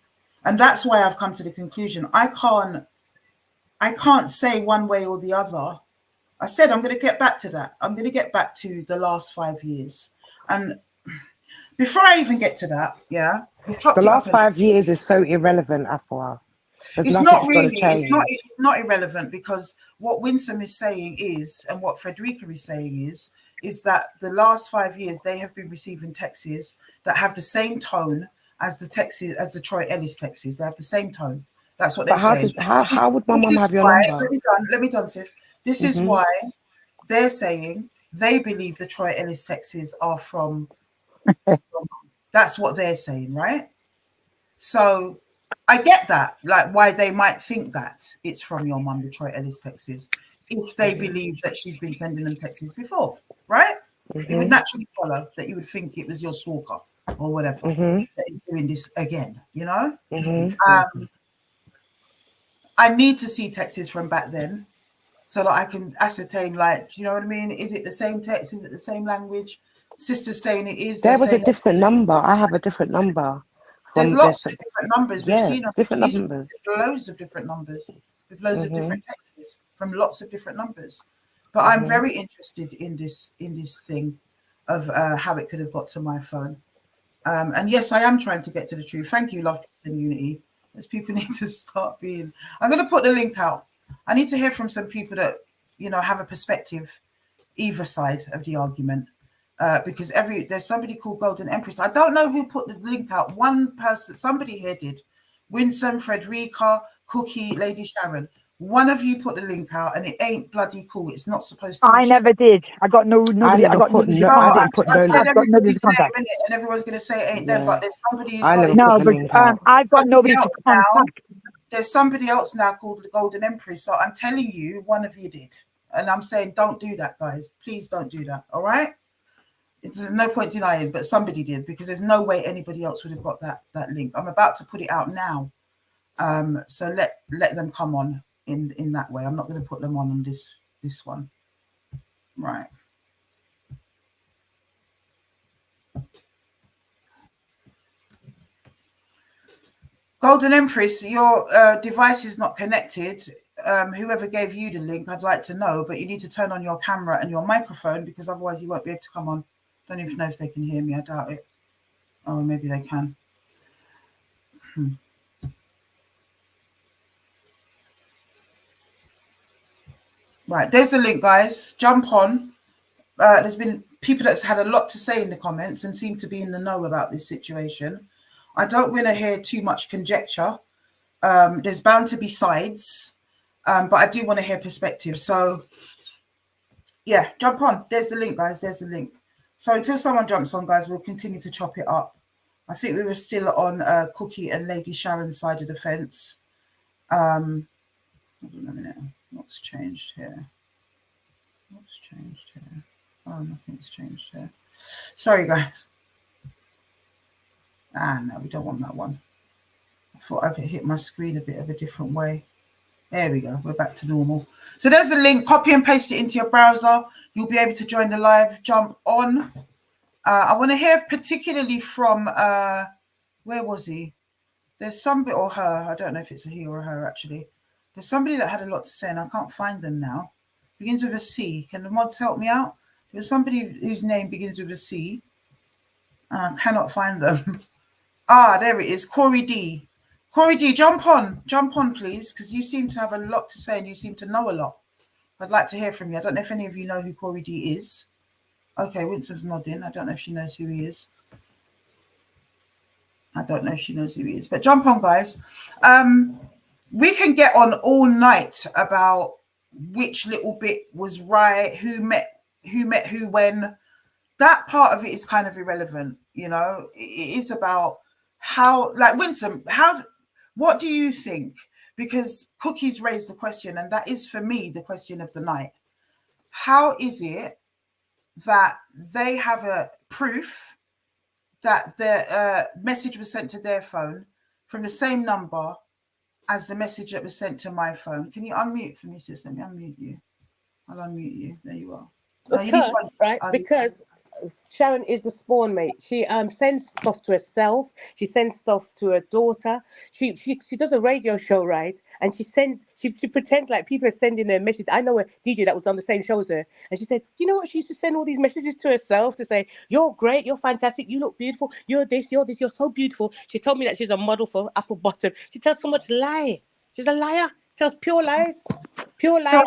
and that's why I've come to the conclusion I can't say one way or the other. I said I'm going to get back to that. I'm going to get back to the last 5 years, and before I even get to that, the last 5 years is so irrelevant, Afua. It's not really. It's not irrelevant, because what Winson is saying is, and what Frederica is saying is that the last 5 years they have been receiving texts that have the same tone as the Troy Ellis texts. They have the same tone. That's what they're saying. How would my mum have your number? Let me done, sis. This is why they're saying they believe the Troy Ellis texts are from. That's what they're saying, right? So I get that, like why they might think that it's from your mum, the Troy Ellis texts, if they believe that she's been sending them texts before, right? It would naturally follow that you would think it was your stalker or whatever that is doing this again, I need to see texts from back then so that I can ascertain, like, do you know what I mean? Is it the same text? Is it the same language? Sister's saying it is. There was a different number. I have a different number There's from lots of different numbers. We've seen on different these numbers. loads of different numbers with loads of different texts from lots of different numbers. But I'm very interested in this thing of how it could have got to my phone. And yes, I am trying to get to the truth. Thank you, Love, Peace and Unity. As people need to start being. I'm going to put the link out. I need to hear from some people that, you know, have a perspective either side of the argument. Because there's somebody called Golden Empress. I don't know who put the link out. One person, somebody here did. Winson, Frederica, Cookie, Lady Sharon. One of you put the link out, and it ain't bloody cool. It's not supposed to. I never did. I got nobody. I got nobody to I didn't contact. put I've no link. got nobody to contact. And everyone's going to say it ain't them, but there's somebody who's I got never it. No, put the but link out. I've got nobody to Else now, contact. there's somebody else now called the Golden Empress. So I'm telling you, one of you did. And I'm saying, don't do that, guys. Please don't do that. All right? There's no point denying, but somebody did, because there's no way anybody else would have got that link. I'm about to put it out now. So let them come on in that way. I'm not going to put them on this one. Right. Golden Empress, your device is not connected. Whoever gave you the link, I'd like to know, but you need to turn on your camera and your microphone, because otherwise you won't be able to come on. Don't even know if they can hear me. I doubt it. Oh, maybe they can. Right, there's a link, guys. Jump on. There's been people that's had a lot to say in the comments and seem to be in the know about this situation. I don't want to hear too much conjecture. There's bound to be sides, but I do want to hear perspective. So, yeah, jump on. There's the link, guys. There's the link. So until someone jumps on, guys, we'll continue to chop it up. I think we were still on Cookie and Lady Sharon's side of the fence. Hold on a minute. What's changed here? What's changed here? Oh, nothing's changed here. Sorry, guys. No, we don't want that one. I thought I'd hit my screen a bit of a different way. There we go. We're back to normal. So there's a link. Copy and paste it into your browser. You'll be able to join the live. Jump on. I want to hear particularly from, where was he? There's somebody, or her. I don't know if it's a he or a her, actually. There's somebody that had a lot to say, and I can't find them now. Begins with a C. Can the mods help me out? There's somebody whose name begins with a C, and I cannot find them. There it is. Corey D. Corey D, jump on, please, because you seem to have a lot to say and you seem to know a lot. I'd like to hear from you. I don't know if any of you know who Corey D is. Okay, Winston's nodding. I don't know if she knows who he is. I don't know if she knows who he is, but jump on, guys. We can get on all night about which little bit was right, who met who when. That part of it is kind of irrelevant, you know. It is about how, like, Winson, what do you think? Because Cookie's raised the question, and that is for me the question of the night. How is it that they have a proof that the message was sent to their phone from the same number as the message that was sent to my phone? Can you unmute for me, sis? Let me unmute you. I'll unmute you. There you are. Because Sharon is the spawn, mate. She sends stuff to herself. She sends stuff to her daughter. She does a radio show, right? And she pretends like people are sending her messages. I know a DJ that was on the same show as her, and she said, you know what? She used to send all these messages to herself to say, "You're great, you're fantastic, you look beautiful, you're this, you're so beautiful." She told me that she's a model for Apple Bottom. She tells so much lie. She's a liar. She tells pure lies. Pure lies. So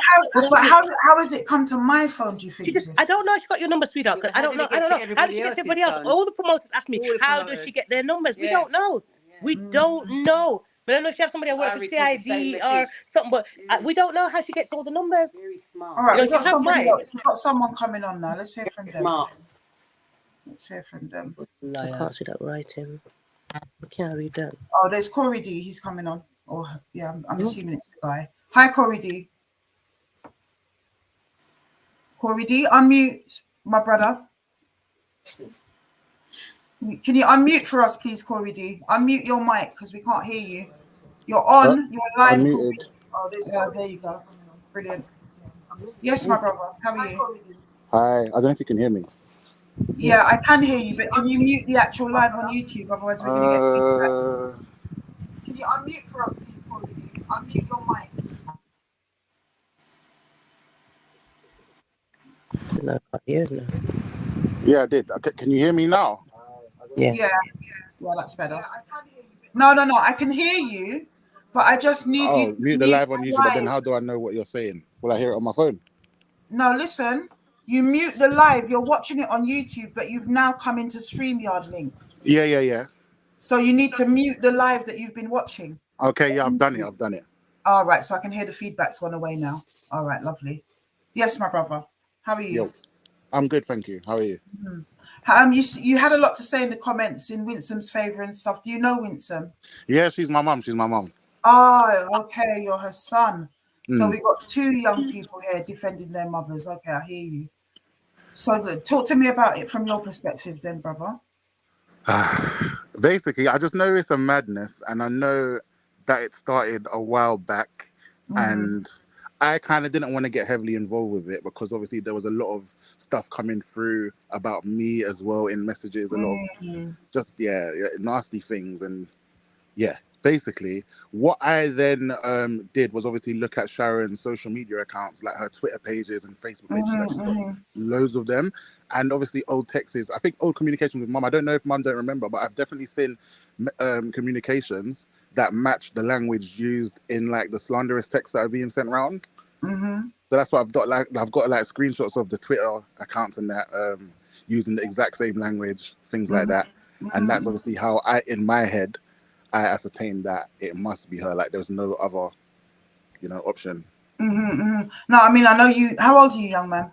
how has it come to my phone, do you think? I don't know. She got your number, sweetheart. I don't know. How does she get to everybody else? All the promoters ask me, how does she get their numbers? We don't know. We don't know. But I don't know if she has somebody that works for CID or something, but we don't know how she gets all the numbers. Very smart. All right, we've got somebody else. We've got someone coming on now. Let's hear from them. Smart. Let's hear from them. I can't see that writing. I can't read that. Oh, there's Corey D. He's coming on. Yeah, I'm assuming it's the guy. Hi, Corey D. Corey D, unmute, my brother. Can you unmute for us, please, Corey D? Unmute your mic because we can't hear you. You're on. You're live. Oh, there you go. Brilliant. Yes, my brother. How are you? Hi. I don't know if you can hear me. Yeah, I can hear you, but can you mute the actual live on YouTube? Otherwise, we're going to get feedback. Can you unmute for us, please, Corey? Unmute your mic. No, I can't hear now. Yeah, I did. Can you hear me now? Yeah. Yeah, that's better. Yeah, I can hear you. No, I can hear you, but I just need you to mute the live on YouTube, but then how do I know what you're saying? Will I hear it on my phone? No, listen. You mute the live. You're watching it on YouTube, but you've now come into StreamYard link. Yeah. So you need to mute the live that you've been watching. Okay, yeah, I've done it. All right, so I can hear the feedback's gone away now. All right, lovely. Yes, my brother. How are you? Yo, I'm good, thank you. How are you? You had a lot to say in the comments in Winson's favour and stuff. Do you know Winson? Yeah, she's my mum. Oh, okay, you're her son. So we've got two young people here defending their mothers. Okay, I hear you. So talk to me about it from your perspective then, brother. Basically, I just know it's a madness, and I know that it started a while back, and I kind of didn't want to get heavily involved with it because obviously there was a lot of stuff coming through about me as well in messages, a lot of just nasty things, and basically what I then did was obviously look at Sharon's social media accounts, like her Twitter pages and Facebook pages. Like she's got loads of them, and obviously old texts. I think old communication with mum. I don't know if mum don't remember, but I've definitely seen communications that match the language used in like the slanderous texts that are being sent around. So that's what I've got. I've got screenshots of the Twitter accounts and that using the exact same language, things like that. And that's obviously how in my head, I ascertained that it must be her. Like there's no other, option. No, I mean I know you. How old are you, young man?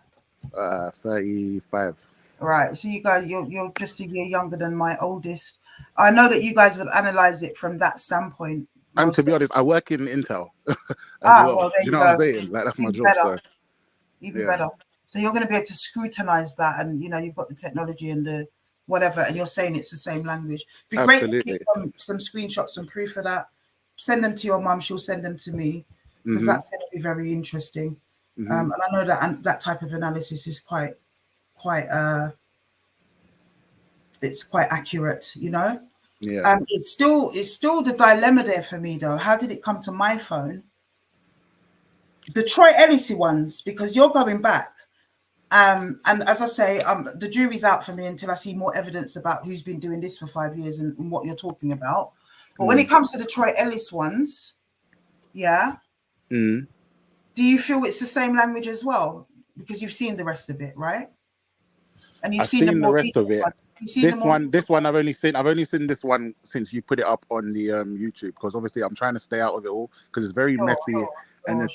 35. Right. So you guys, you're just a year younger than my oldest. I know that you guys would analyze it from that standpoint. And to be honest, I work in Intel as well. Well, Do you know what I'm saying? Like that's my job. So. Even better. So you're going to be able to scrutinize that, and you've got the technology and the whatever, and you're saying it's the same language. It'd be great to see some screenshots and proof of that. Send them to your mum. She'll send them to me because that's going to be very interesting. And I know that type of analysis is quite it's quite accurate. Yeah. It's still the dilemma there for me though. How did it come to my phone? The Troy Ellis ones, because you're going back. And as I say, the jury's out for me until I see more evidence about who's been doing this for 5 years and what you're talking about. But when it comes to the Troy Ellis ones, do you feel it's the same language as well? Because you've seen the rest of it, right? And you've seen the rest of it. This one I've only seen this one since you put it up on the YouTube, because obviously I'm trying to stay out of it all because it's very messy and a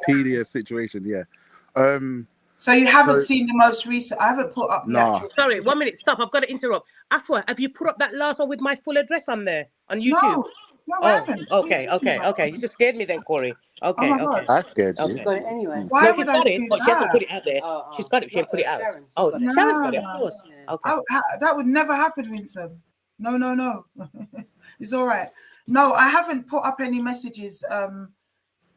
tedious situation. Yeah. So you haven't seen the most recent? I haven't put up the actual. Sorry, 1 minute. Stop. I've got to interrupt. Afua, have you put up that last one with my full address on there on YouTube? No, I haven't. Okay. You just scared me then, Corey. Okay. I scared you. You've got it anyway. Why she's got it, but she hasn't put it out there. She's got it. She hasn't put it out. Sharon's got it. Of course. Okay. That would never happen, Winson. No. It's all right. No, I haven't put up any messages.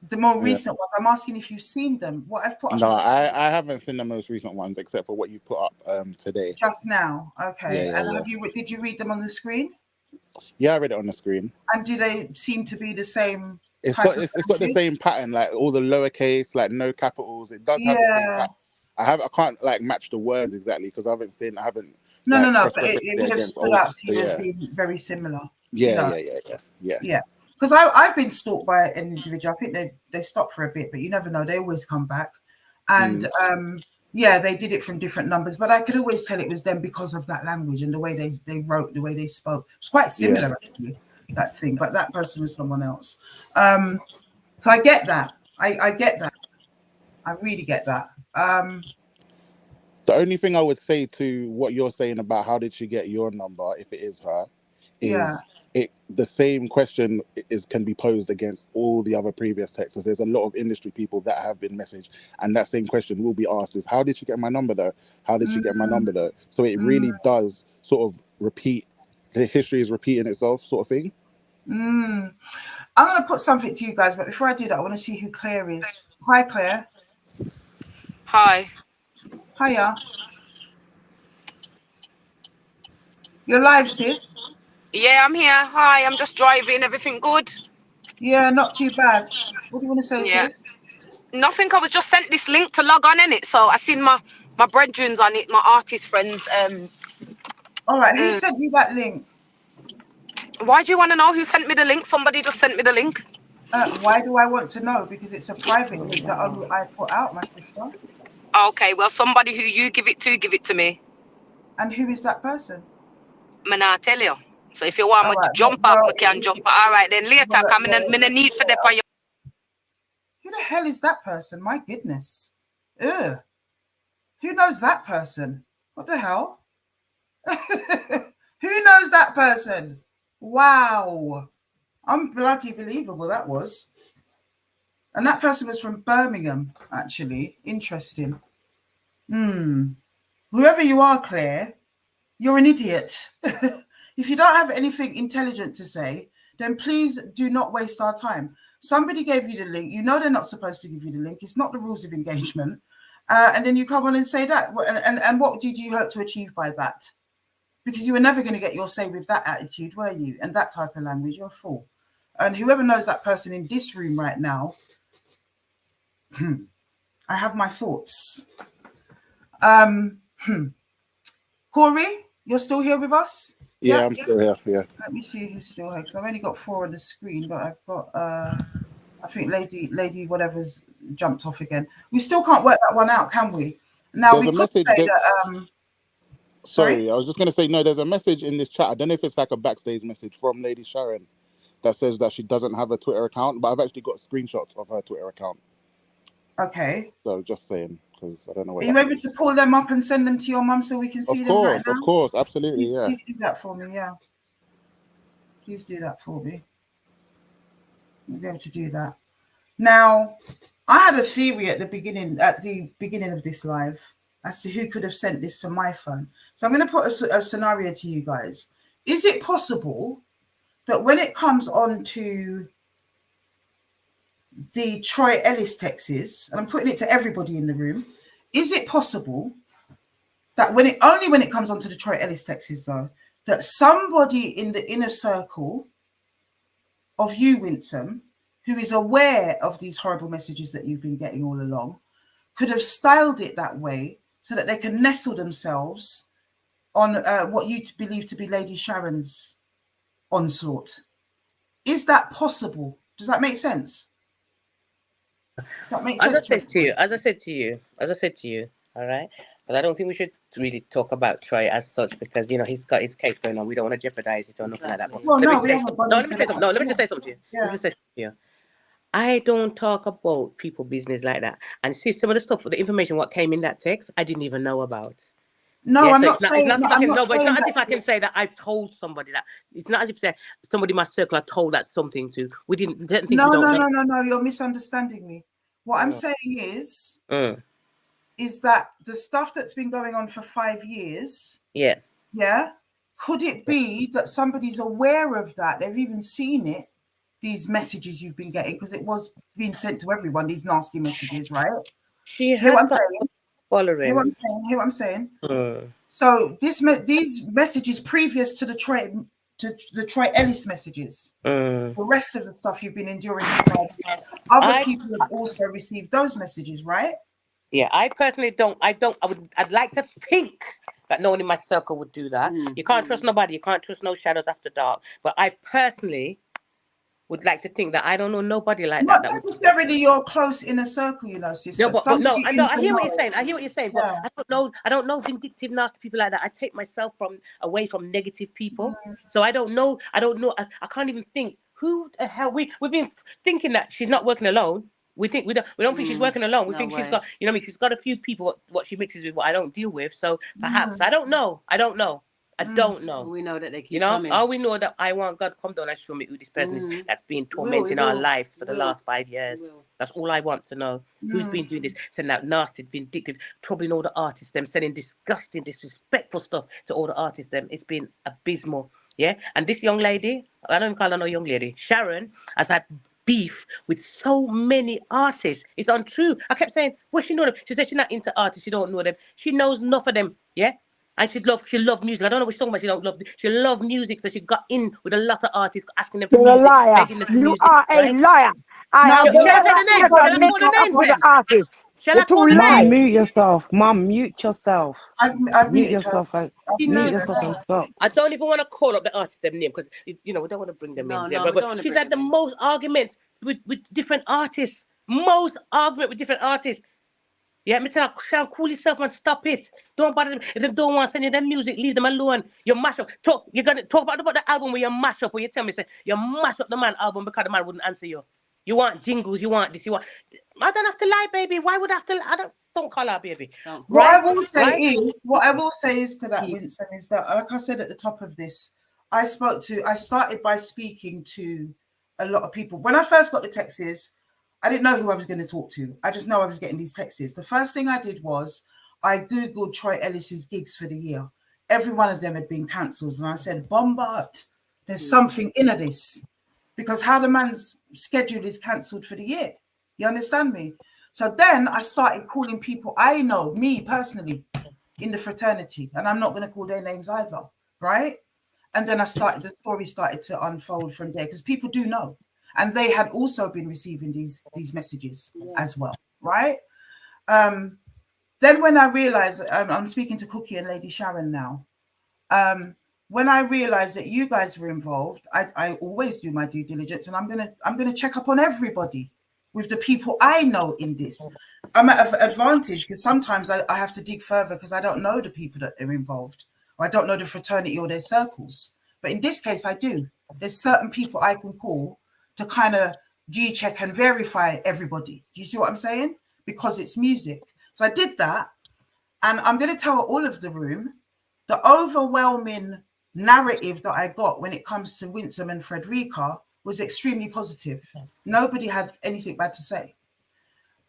The more recent ones. I'm asking if you've seen them. What I've put up. No, I haven't seen the most recent ones except for what you put up today. Just now. Okay. Did you read them on the screen? Yeah, I read it on the screen. And do they seem to be the same? It's got the same pattern, like all the lowercase, like no capitals. It does have the same pattern. I can't like match the words exactly because I haven't. No. But it would have stood out to you as being very similar. Yeah. Because I've been stalked by an individual. I think they stop for a bit, but you never know. They always come back. And they did it from different numbers, but I could always tell it was them because of that language and the way they wrote, the way they spoke. It's quite similar actually, that thing, but that person was someone else. So I get that. I get that. I really get that. The only thing I would say to what you're saying about how did she get your number, if it is her, is the same question can be posed against all the other previous texts. There's a lot of industry people that have been messaged, and that same question will be asked: is how did she get my number though? How did she get my number though? So it really does sort of repeat. The history is repeating itself, sort of thing. I'm going to put something to you guys, but before I do that, I want to see who Claire is. Hi, Claire. Hi. Hiya. You're live, sis. Yeah, I'm here. Hi, I'm just driving. Everything good? Yeah, not too bad. What do you want to say, Yeah. sis? Nothing. I was just sent this link to log on in it, so I seen my brethrens on it, my artist friends. All right, who sent you that link? Why do you want to know who sent me the link? Somebody just sent me the link. Why do I want to know? Because it's a private link that only I put out, my sister. Okay, well, somebody who you give it to me. And who is that person? Me not tell you. So if you want me to jump up, I can jump up. All right, then later, come in a need for the for you. Who the hell is that person? My goodness. Ugh. Who knows that person? What the hell? Who knows that person? Wow. Bloody believable that was. And that person was from Birmingham, actually. Interesting. Whoever you are, Claire, you're an idiot. If you don't have anything intelligent to say, then please do not waste our time. Somebody gave you the link. You know they're not supposed to give you the link. It's not the rules of engagement. And then you come on and say that. And what did you hope to achieve by that? Because you were never going to get your say with that attitude, were you? And that type of language, you're a fool. And whoever knows that person in this room right now, I have my thoughts. Corey, you're still here with us? Yeah, I'm still here. Yeah. Let me see who's still here, because I've only got 4 on the screen, but I've got, I think Lady whatever's jumped off again. We still can't work that one out, can we? Now, There's we a could message say that- that... Sorry, I was just going to say, no, there's a message in this chat. I don't know if it's like a backstage message from Lady Sharon that says that she doesn't have a Twitter account, but I've actually got screenshots of her Twitter account. Okay. So just saying, because I don't know what. Are you able to pull them up and send them to your mum so we can see them right now? Of course, absolutely, yeah. Please do that for me, yeah. Please do that for me. You'll be able to do that. Now, I had a theory at the beginning of this live as to who could have sent this to my phone. So I'm going to put a scenario to you guys. Is it possible that when it comes on to the Troy Ellis texts, and I'm putting it to everybody in the room, is it possible that when it comes onto the Troy Ellis texts though, that somebody in the inner circle of you, Winson, who is aware of these horrible messages that you've been getting all along, could have styled it that way so that they can nestle themselves on what you believe to be Lady Sharon's onslaught? Is that possible? Does that make sense? That makes sense. As I said to you, all right. But I don't think we should really talk about Troy as such because he's got his case going on. We don't want to jeopardize it or nothing like that. But Well, let me just say something to you. Yeah. I don't talk about people business like that. And see, some of the stuff, the information, what came in that text, I didn't even know about. No, yeah, I'm so not saying. It's not as if I saying can say that I've told somebody that. It's not as if somebody in my circle I told that something to. We didn't. No. You're misunderstanding me. What I'm saying is that the stuff that's been going on for 5 years. Yeah. Could it be that somebody's aware of that? They've even seen it. These messages you've been getting, because it was being sent to everyone. These nasty messages, right? Hear what I'm saying? Hear what I'm saying? So these messages previous to the Troy Ellis messages, the rest of the stuff you've been enduring for 5 years, other people have also received those messages, right? Yeah, I personally don't. I'd like to think that no one in my circle would do that. You can't trust nobody. You can't trust no shadows after dark. But I personally would like to think that I don't know nobody like Not that. Not necessarily your close inner circle, sister. I hear what you're saying. But I don't know vindictive, nasty people like that. I take myself away from negative people. So I don't know. I can't even think who the hell we've been thinking that she's not working alone. We don't think she's working alone. We think she's got, she's got a few people what she mixes with what I don't deal with. So perhaps I don't know. I don't know. We know that they keep coming. All we know that I want God come down and show me who this person is that's been tormenting our lives for the last 5 years. That's all I want to know. Who's been doing this, sending out nasty, vindictive, troubling all the artists, them sending disgusting, disrespectful stuff to all the artists, them. It's been abysmal. Yeah. And this young lady, I don't call her no young lady, Sharon, has had beef with so many artists. It's untrue. I kept saying, well, she know them. She said she's not into artists. She don't know them. She knows enough of them. Yeah. And she loved music. I don't know what she's talking about. She don't love. She loved music, so she got in with a lot of artists, asking them for You're a music, liar. begging them for You music. are a Right? liar. I Now, have Shall I what say never the names? ever Shall I call mixed the up names with an then? artist. Shall You're I call too the Mum, light. names? mute yourself. Mum, mute yourself. I've Mute muted her. yourself. I've She Mute muted knows. her yourself and now. stop. I don't even want to call up the artist them name because we don't want to bring them No, in. no, But, we don't want to she's bring had the them in. most arguments with different artists. Most argument with different artists. Yeah, me tell her, Sharon, cool yourself and stop it. Don't bother them. If they don't want to send you their music, leave them alone. You mash up. You're gonna talk about the album where you mash up, where you tell me say you mash up the man album because the man wouldn't answer you. You want jingles, you want this, you want. I don't have to lie, baby. Why would I have to lie? Don't call her, baby. Don't. What Right? I will say Right? is, what I will say is to that, Keep. Winson, is that, like I said at the top of this, I started by speaking to a lot of people. When I first got the texts, I didn't know who I was going to talk to. I just know I was getting these texts. The first thing I did was I Googled Troy Ellis's gigs for the year. Every one of them had been cancelled. And I said, Bombard, there's something in this. Because how the man's schedule is cancelled for the year. You understand me? So then I started calling people I know, me personally, in the fraternity. And I'm not going to call their names either, right? And then the story started to unfold from there because people do know. And they had also been receiving these messages as well, right? Then when I realized, I'm speaking to Cookie and Lady Sharon now. When I realized that you guys were involved, I always do my due diligence, and I'm gonna check up on everybody with the people I know in this. I'm at an advantage because sometimes I have to dig further because I don't know the people that are involved, or I don't know the fraternity or their circles. But in this case, I do. There's certain people I can call to kind of G-check and verify everybody. Do you see what I'm saying? Because it's music. So I did that. And I'm going to tell all of the room, the overwhelming narrative that I got when it comes to Winson and Frederica was extremely positive. Nobody had anything bad to say.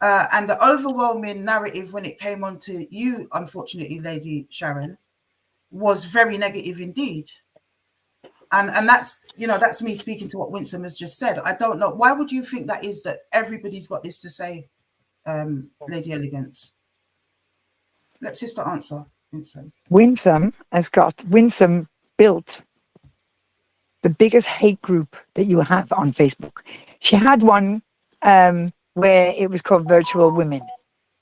And the overwhelming narrative when it came on to you, unfortunately, Lady Sharon, was very negative indeed. And that's, that's me speaking to what Winson has just said. I don't know. Why would you think that is, that everybody's got this to say, Lady Elegance? Let sister answer, Winson. Winson built the biggest hate group that you have on Facebook. She had one where it was called Virtual Women.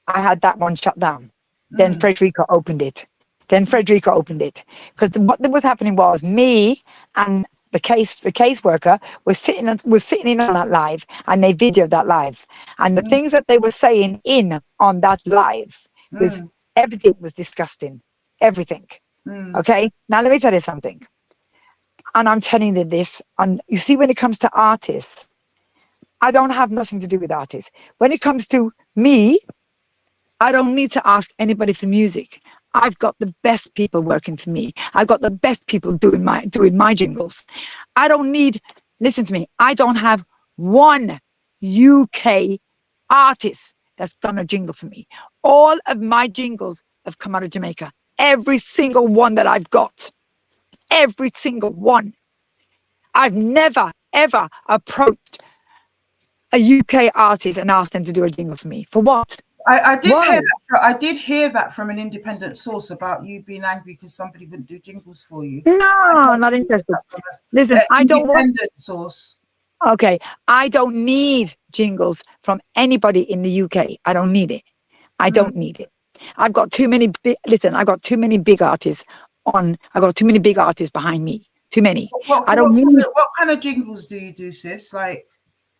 I had that one shut down. Then Frederica opened it. Because what was happening was me and the caseworker was sitting in on that live, and they videoed that live. And the things that they were saying on that live was everything was disgusting. Everything. Okay. Now let me tell you something. And I'm telling you this. And you see, when it comes to artists, I don't have nothing to do with artists. When it comes to me, I don't need to ask anybody for music. I've got the best people working for me. I've got the best people doing my jingles. I don't need, listen to me, I don't have one UK artist that's done a jingle for me. All of my jingles have come out of Jamaica. Every single one that I've got. Every single one. I've never, ever approached a UK artist and asked them to do a jingle for me. For what? I did hear that from an independent source about you being angry because somebody wouldn't do jingles for you. No, not interested. Listen, I don't want independent source. Okay, I don't need jingles from anybody in the UK. I don't need it. I don't need it. I've got too many. I got too many big artists I got too many big artists behind me. Too many. What kind of jingles do you do, sis? Like,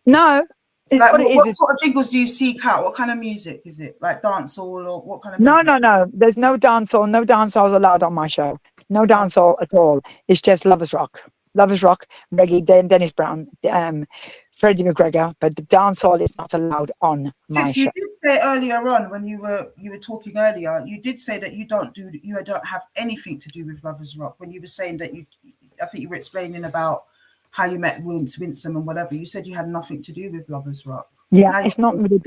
no. Like, what sort of jingles do you seek out? What kind of music is it? Like dancehall or what kind of music? No. There's no dancehall. No dancehall allowed on my show. No dancehall at all. It's just lovers rock, reggae, Dennis Brown, Freddie McGregor. But the dancehall is not allowed on my show. You did say earlier on when you were talking earlier, you did say that you don't have anything to do with lovers rock. When you were saying that I think you were explaining about how you met Winson and whatever. You said you had nothing to do with lovers rock. Yeah, it's not me.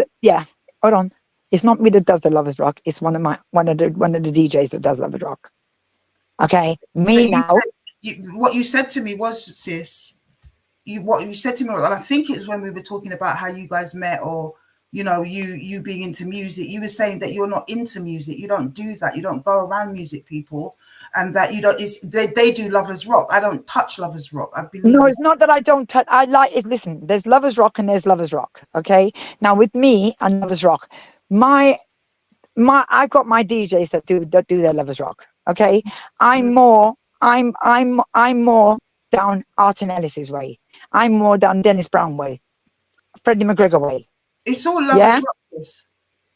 Hold on. It's not me that does the lovers rock. It's one of the DJs that does lovers rock. Okay, what you said to me was, sis. What you said to me, and I think it was when we were talking about how you guys met, or you know, you being into music. You were saying that you're not into music. You don't do that. You don't go around music people, and that you don't. They do lovers rock. I don't touch lovers rock. I believe. No, it's not that I don't touch. I like it. Listen, there's lovers rock and there's lovers rock. Okay. Now with me and lovers rock, I've got my DJs that do their lovers rock. Okay. I'm more down Artin Ellis's way. I'm more down Dennis Brown way, Freddie McGregor way. It's all lovers rock.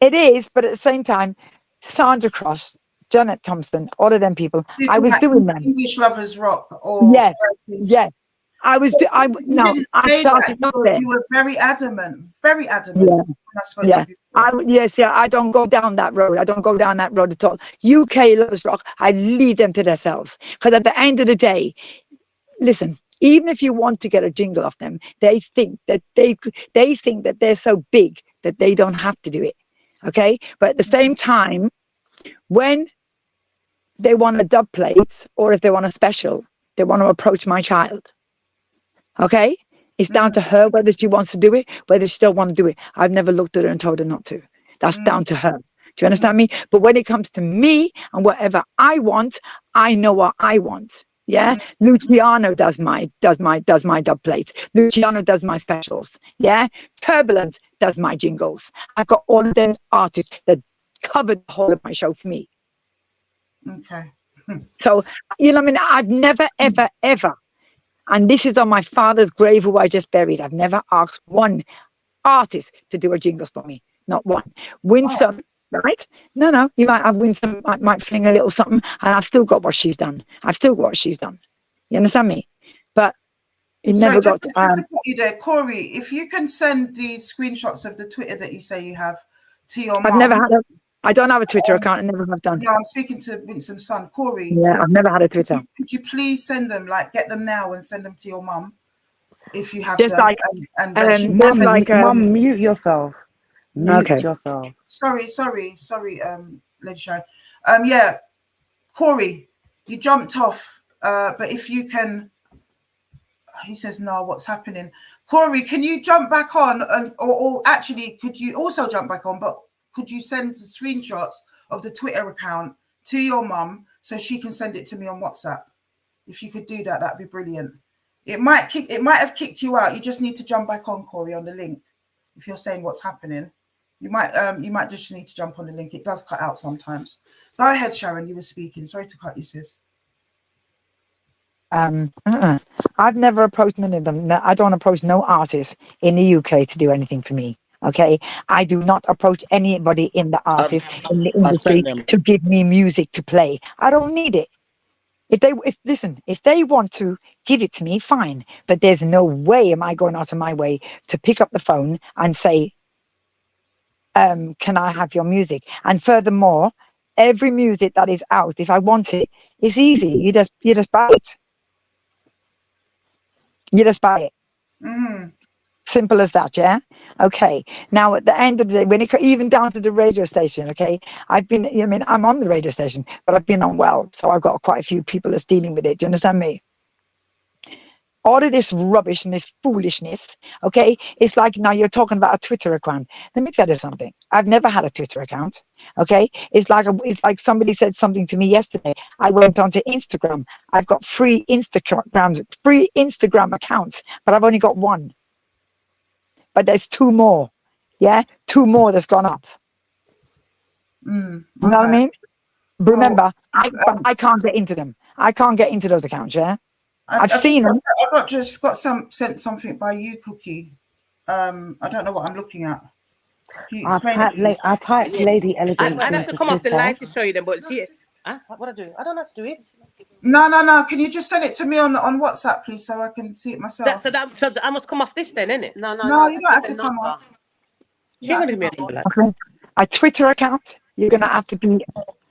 It is, but at the same time, Sandra Cross, Janet Thompson, all of them people, I was doing them. English lovers rock, or yes. I started up there. You were very adamant. Yeah. I don't go down that road. I don't go down that road at all. UK lovers rock. I lead them to themselves, because at the end of the day, listen. Even if you want to get a jingle off them, they think that they're so big that they don't have to do it. Okay, but at the same time, when they want a dub plate, or if they want a special, they want to approach my child. Okay, it's down to her whether she wants to do it, whether she don't want to do it. I've never looked at her and told her not to. That's down to her. Do you understand me? But when it comes to me and whatever I want, I know what I want. Yeah, Luciano does my dub plates. Luciano does my specials. Yeah, Turbulent does my jingles. I've got all of them artists that covered the whole of my show for me. Okay. So, you know what I mean? I've never, ever, ever, and this is on my father's grave who I just buried, I've never asked one artist to do a jingles for me. Not one. Winson, right? No. You might have Winson, might fling a little something, and I've still got what she's done. You understand me? But it never got to... to you there, Corey, if you can send the screenshots of the Twitter that you say you have to your mum. I don't have a Twitter account. I never have done. No, I'm speaking to Winson's son, Corey. Yeah, I've never had a Twitter. Could you please send them, like, get them now and send them to your mum, if you have just them. Mum, mute yourself. Mute yourself. Sorry, Lady Sharon. Yeah, Corey, you jumped off. But if you can, he says, no, what's happening? Corey, can you jump back on? Or actually, could you also jump back on? But could you send the screenshots of the Twitter account to your mum so she can send it to me on WhatsApp? If you could do that, that'd be brilliant. It might have kicked you out. You just need to jump back on, Corey, on the link. If you're saying what's happening, you might just need to jump on the link. It does cut out sometimes. Go ahead, Sharon. You were speaking. Sorry to cut you, sis. I've never approached none of them. I don't approach no artist in the UK to do anything for me. Okay, I do not approach anybody in the in the industry to give me music to play. I don't need it. If they want to give it to me, fine. But there's no way am I going out of my way to pick up the phone and say, can I have your music? And furthermore, every music that is out, if I want it, it's easy. You just buy it. You just buy it. Simple as that, yeah? Okay. Now, at the end of the day, when it even down to the radio station, okay, I've been, I'm on the radio station, but I've been on well, so I've got quite a few people that's dealing with it. Do you understand me? All of this rubbish and this foolishness, okay, it's like now you're talking about a Twitter account. Let me tell you something. I've never had a Twitter account, okay? It's like somebody said something to me yesterday. I went onto Instagram. I've got free Instagram accounts, but I've only got one. But there's two more, yeah? Two more that's gone up. You know what I mean? Remember, I can't get into them. I can't get into those accounts, yeah? I've seen them. I just got sent something by you, Cookie. I don't know what I'm looking at. I typed Lady Elegance. I'd have to come off the live to show you them, but what I do? I don't have to do it. No. Can you just send it to me on WhatsApp, please, so I can see it myself? So I must come off this then, innit? No, you don't have to come off. You're going to give me a number. Okay. A Twitter account, you're going to have to be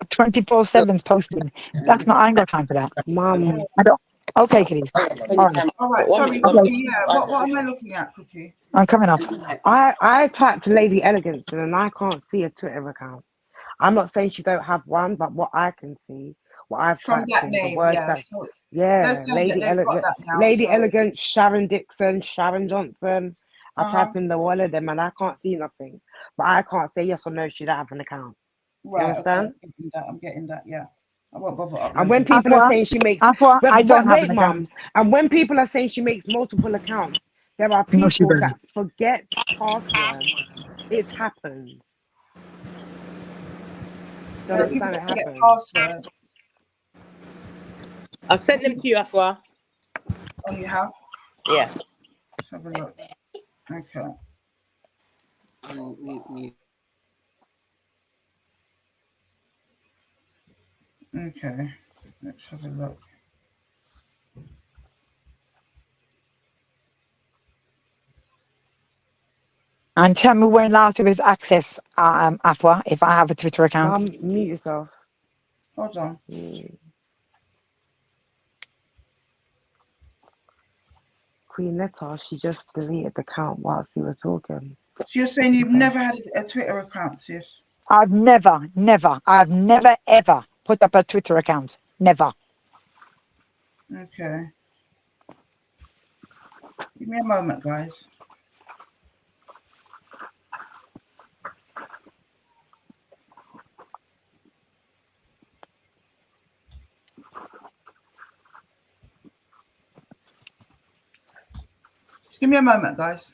24/7 posting. I ain't got time for that. Mom. I don't. Okay, kiddies. All right. Sorry, Cookie. Yeah. What am I looking at, Cookie? I'm coming off. I typed Lady Elegance and I can't see a Twitter account. I'm not saying she don't have one, but what I can see, what I've from typed that in, name, the word yeah. Lady Elegance, Sharon Dixon, Sharon Johnson, I type in the one of them and I can't see nothing. But I can't say yes or no, should I have an account? Right, You understand? Okay, I'm getting that, yeah. I won't bother uploading. And when people are saying she makes, Afua, I don't have an Mum. account. And when people are saying she makes multiple accounts, there are No, she people doesn't. that forget passwords. It happens. Do you understand? It happens. Passwords. I've sent them to you, Afua. Oh, you have? Yeah. Let's have a look. Okay. Okay. Let's have a look. And tell me when last it was access, Afua, if I have a Twitter account. Mum, mute yourself. Hold on. Queen Netta, she just deleted the account whilst we were talking. So you're saying you've never had a Twitter account, sis? I've never, ever put up a Twitter account. Never. Okay. Give me a moment, guys. Just give me a moment, guys.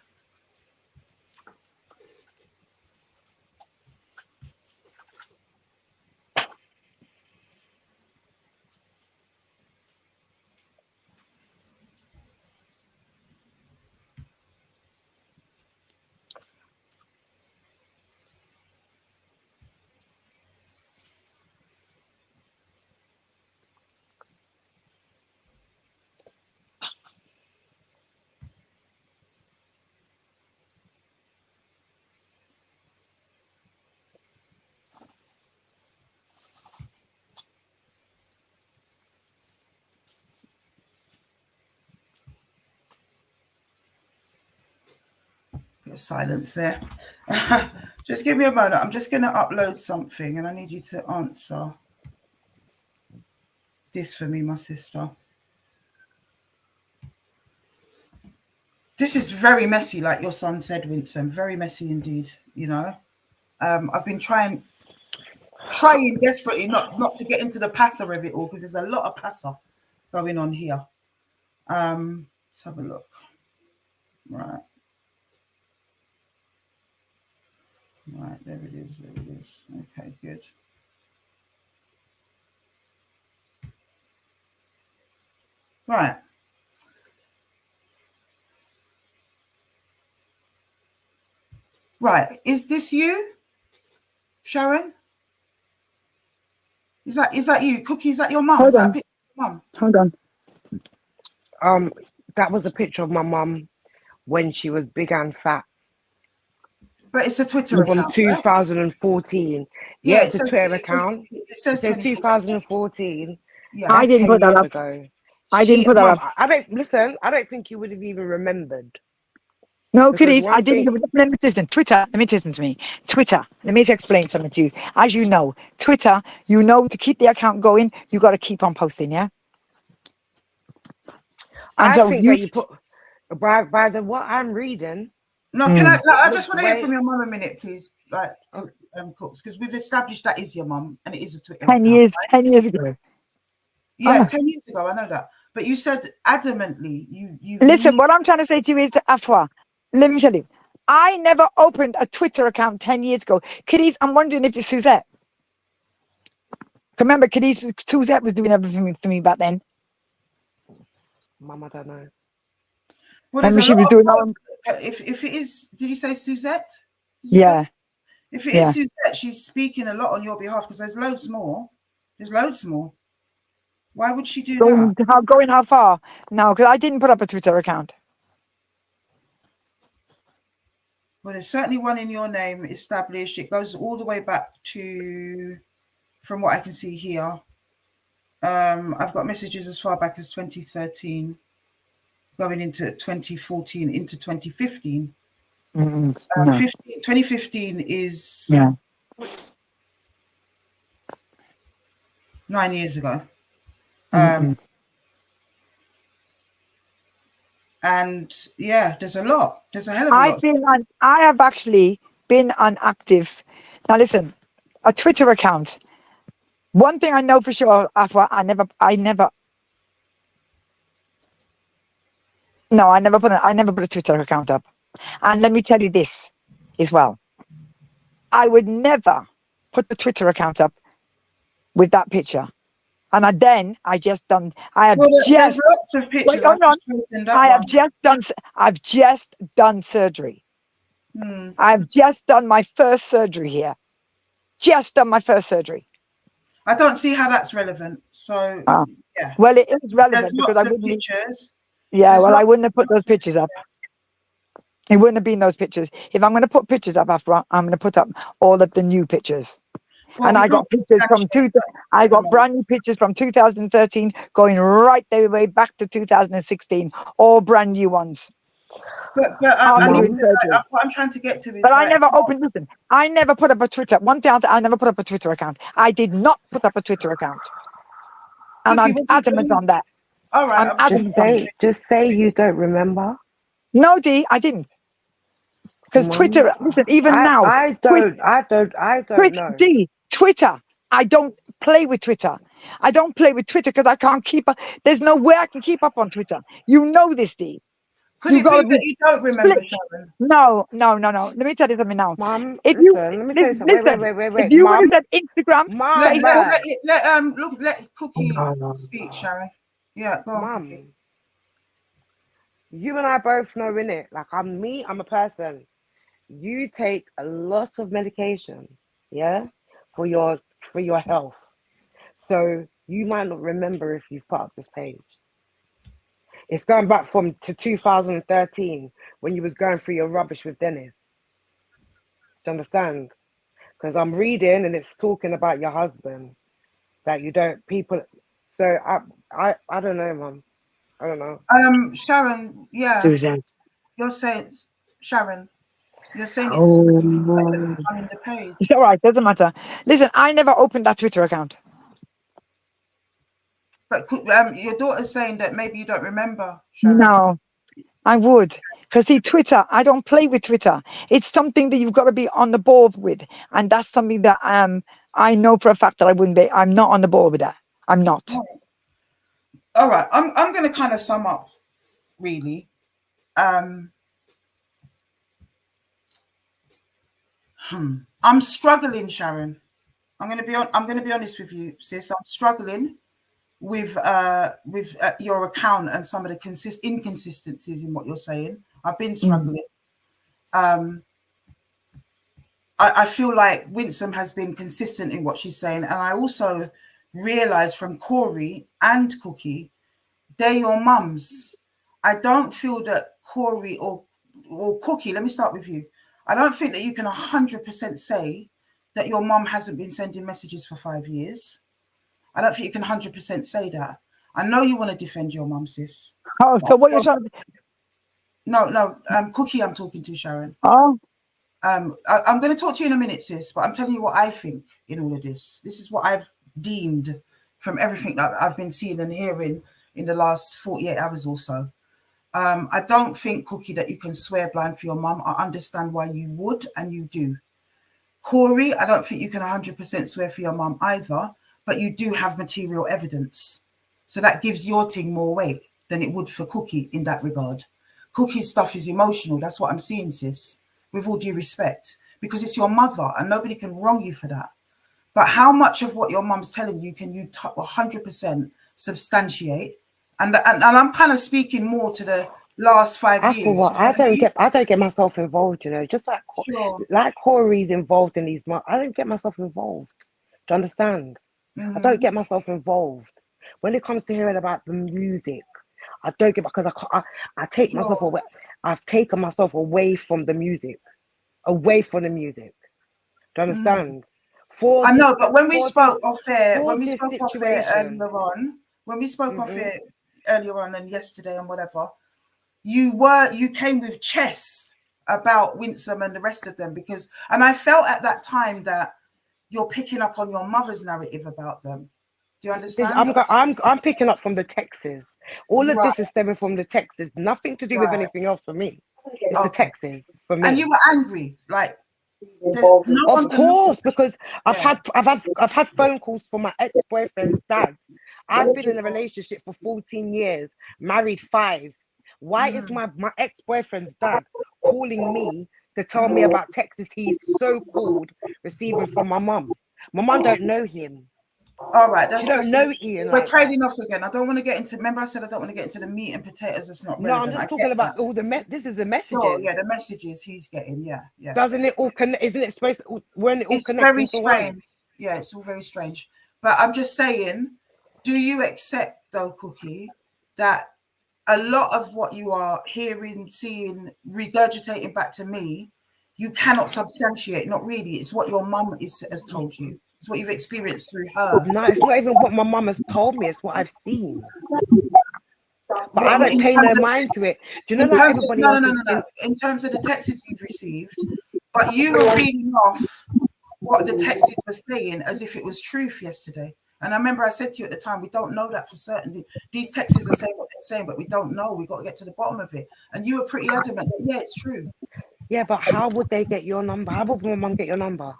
Bit of silence there. Just give me a moment. I'm just going to upload something and I need you to answer this for me, my sister. This is very messy, like your son said, Winson. Very messy indeed, you know. I've been trying desperately not to get into the passer of it all because there's a lot of passer going on here. Let's have a look. Right, there it is. Okay, good. Right. Right, is this you, Sharon? Is that you? Cookie, is that your mum? Is that a picture of your mum? Hold on. That was a picture of my mum when she was big and fat. But it's a Twitter account, from 2014. Right? Yeah, it's a Twitter account. It says 2014. Yeah, I didn't put that up. Ago. I didn't put that up. I don't think you would have even remembered. No, kiddies, I didn't. Let me listen. Twitter, let me listen to me. Twitter, let me explain something to you. As you know, Twitter, to keep the account going, you got to keep on posting, yeah? And I so think that you put, by the what I'm reading. No, can I just want to hear from your mum a minute, please? Like, Cooks, because we've established that is your mum and it is a Twitter account. 10 years ago. Yeah, 10 years ago, I know that. But you said adamantly, you Listen, what I'm trying to say to you is, Afua, let me tell you, I never opened a Twitter account 10 years ago. Kiddies, I'm wondering if it's Suzette. Remember, Kiddies, Suzette was doing everything for me back then. Mum, I don't know. Well, remember she was doing all. If it is, did you say Suzette? Yeah. If it is Suzette, she's speaking a lot on your behalf because there's loads more. Why would she do that? Going how far? No, because I didn't put up a Twitter account. Well, there's certainly one in your name established. It goes all the way back to, from what I can see here. I've got messages as far back as 2013, going into 2014, into 2015. No. 2015 is 9 years ago. And yeah, there's a lot. There's a hell of a lot. I have actually been on active. Now listen, a Twitter account. One thing I know for sure, Afua, I never put a Twitter account up. And let me tell you this as well. I would never put the Twitter account up with that picture. And there's lots of pictures. Wait, hold on. I've just done surgery. I've just done my first surgery here. Just done my first surgery. I don't see how that's relevant. So yeah. Well, it is relevant because I wouldn't. Pictures. Yeah, well, I wouldn't have put those pictures up. It wouldn't have been those pictures. If I'm going to put pictures up after, I'm going to put up all of the new pictures. Well, and I got pictures from brand new pictures from 2013, going right the way back to 2016, all brand new ones. But what I'm trying to get to is. But I never opened. Listen, I never put up a Twitter. One thing I never put up a Twitter account. I did not put up a Twitter account, and I'm adamant on that. All right. Just say you don't remember. No, D, I didn't. Because Twitter, listen, even now. I don't know. D, Twitter. I don't play with Twitter. I don't play with Twitter because I can't keep up. There's no way I can keep up on Twitter. You know this, D. Could it be that you don't remember, Sharon? No. Let me tell you something now. Mom, if listen, wait. If you would have said Instagram, let Cookie speak, Sharon. Yeah, go on, Cookie. You and I both know, innit? Like I'm a person. You take a lot of medication, yeah, for your health. So you might not remember if you've put up this page. It's going back to 2013 when you was going through your rubbish with Dennis. Do you understand? Because I'm reading and it's talking about your husband that you don't people. So I don't know, Mum. I don't know. Sharon, yeah. Susan. You're saying it's on the page. It's all right, doesn't matter. Listen, I never opened that Twitter account. But your daughter's saying that maybe you don't remember, Sharon. No, I would. Because see, Twitter, I don't play with Twitter. It's something that you've got to be on the board with. And that's something that I know for a fact that I wouldn't be. I'm not on the board with that. I'm not. All right. I'm going to kind of sum up, really. I'm struggling, Sharon. I'm going to be honest with you, sis. I'm struggling with your account and some of the inconsistencies in what you're saying. I've been struggling. I feel like Winson has been consistent in what she's saying, and I also realized from Corey and Cookie, they're your mums. I don't feel that Corey or Cookie, let me start with you. I don't think that you can 100% say that your mum hasn't been sending messages for 5 years. I don't think you can 100% say that. I know you want to defend your mum, sis. Oh, so what you're trying to... No, Cookie I'm talking to, Sharon. Oh. I'm going to talk to you in a minute, sis, but I'm telling you what I think in all of this. This is what I've deemed from everything that I've been seeing and hearing in the last 48 hours or so. I don't think, Cookie, that you can swear blind for your mum. I understand why you would, and you do. Corey, I don't think you can 100% swear for your mum either, but you do have material evidence. So that gives your thing more weight than it would for Cookie in that regard. Cookie's stuff is emotional. That's what I'm seeing, sis, with all due respect, because it's your mother and nobody can wrong you for that. But how much of what your mum's telling you can you 100% substantiate? And I'm kind of speaking more to the last 5 years. I don't get myself involved, you know, just like like Corey's involved in these. I don't get myself involved. Do you understand? I don't get myself involved when it comes to hearing about the music. I don't get, because I take myself away. I've taken myself away from the music, Do you understand? I know, but when we spoke off air, earlier on and yesterday and whatever, you came with chess about Winson and the rest of them, and I felt at that time that you're picking up on your mother's narrative about them. Do you understand? I'm picking up from the texts. All of Right. this is stemming from the texts. Nothing to do with Right. anything else for me. It's the Okay. texts for me. And you were angry, like. Of course, because I've Yeah. had phone calls from my ex-boyfriend's dad. I've been in a relationship for 14 years, married 5. Why is my ex-boyfriend's dad calling me to tell me about texts he's so-called receiving from my mum? My mum don't know him. All right, that's she don't know Ian. We're like trading that. off again. I don't want to get into. Remember, I said I don't want to get into the meat and potatoes. It's not No, relevant. I'm just talking about all the this is the messages. Sure, yeah, the messages he's getting. Yeah, yeah. Doesn't it all connect? Isn't it supposed to, when it all It's connects very into strange. one? Yeah, it's all very strange. But I'm just saying, do you accept though, Cookie, that a lot of what you are hearing, seeing, regurgitating back to me, you cannot substantiate? Not really. It's what your mum has told you. It's what you've experienced through her. No, it's not even what my mum has told me. It's what I've seen. But I don't pay no mind to it. Do you know like everybody else? No. In terms of the texts you've received, but you were reading off what the texts were saying as if it was truth yesterday. And I remember I said to you at the time, we don't know that for certain. These texts are saying what they're saying, but we don't know. We've got to get to the bottom of it. And you were pretty adamant that, yeah, it's true. Yeah, but how would they get your number? How would my mum get your number?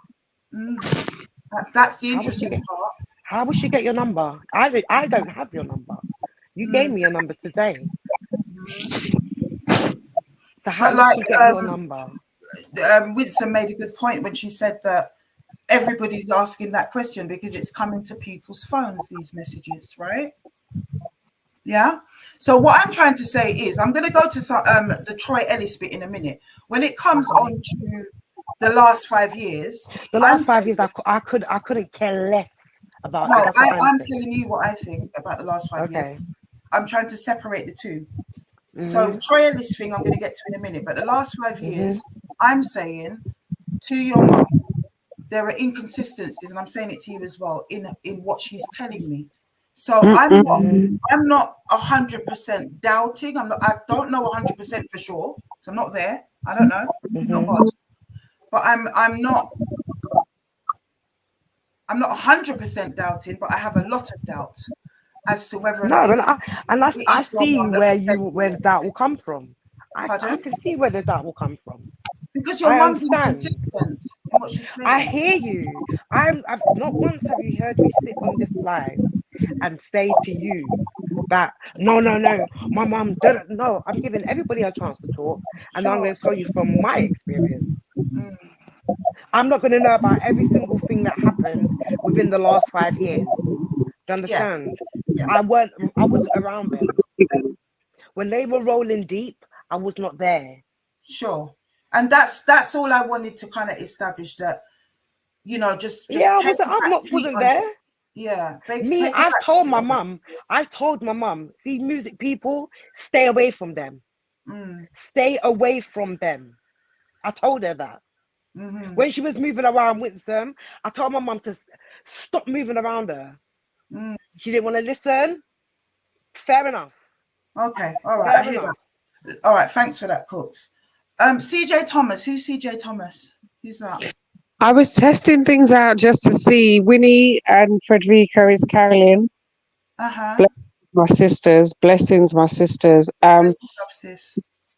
That's the interesting part. How would she get your number? I don't have your number. You gave me your number today. So how would she get your number? Winson made a good point when she said that everybody's asking that question because it's coming to people's phones, these messages, right? Yeah. So what I'm trying to say is, I'm going to go to the Troy Ellis bit in a minute. When it comes on to the last 5 years, the last 5 years, I couldn't care less about. No, I'm telling you what I think about the last 5 years. I'm trying to separate the two. So the Troy Ellis thing, I'm going to get to in a minute. But the last 5 years, I'm saying to your mom, there are inconsistencies, and I'm saying it to you as well in what she's telling me. So I'm not 100% doubting. I don't know 100% for sure. So I'm not there. I don't know. Not God. But I'm not 100% doubting, but I have a lot of doubt as to whether or not. I see where that will come from. I can see where the doubt will come from. Because your mum's inconsistent in what she's saying. I hear you. I've not once have you heard me sit on this live and say to you that no, my mum doesn't know. I'm giving everybody a chance to talk, and I'm going to tell you from my experience. I'm not going to know about every single thing that happened within the last 5 years. Do you understand? Yeah. I wasn't around them. When they were rolling deep, I was not there. Sure. And that's all I wanted to kind of establish, that, you know, just I wasn't there. Yeah. I've told my mum, see, music people, stay away from them. Stay away from them. I told her that. When she was moving around Winson, I told my mum to stop moving around her. She didn't want to listen. Fair enough. Okay. All right. I hear that. All right. Thanks for that, Cooks. CJ Thomas. Who's CJ Thomas? Who's that? I was testing things out just to see. Winnie and Frederica is Carolyn. My sisters. Blessings, my sisters. Do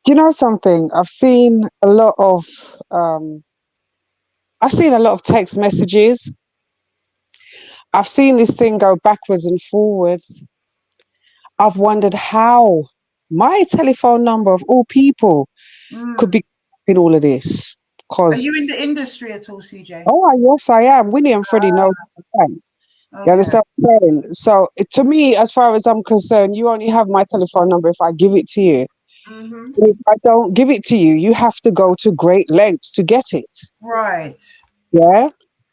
you know something? I've seen a lot of text messages. I've seen this thing go backwards and forwards. I've wondered how my telephone number of all people could be in all of this. Are you in the industry at all, CJ? Oh, yes, I am. Winnie and Freddie know. You understand what I'm saying? So to me, as far as I'm concerned, you only have my telephone number if I give it to you. If I don't give it to you, you have to go to great lengths to get it. Right. Yeah.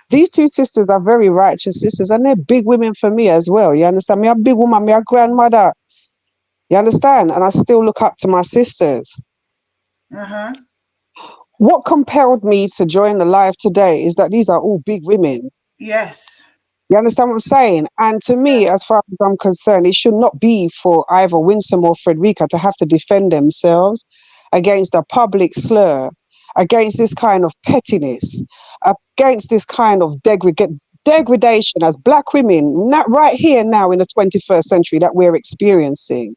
These two sisters are very righteous sisters, and they're big women for me as well. You understand? Me a big woman, me a grandmother. You understand? And I still look up to my sisters. What compelled me to join the live today is that these are all big women. Yes. You understand what I'm saying? And to me, as far as I'm concerned, it should not be for either Winson or Frederica to have to defend themselves against a public slur, against this kind of pettiness, against this kind of degradation as black women, not right here now in the 21st century that we're experiencing.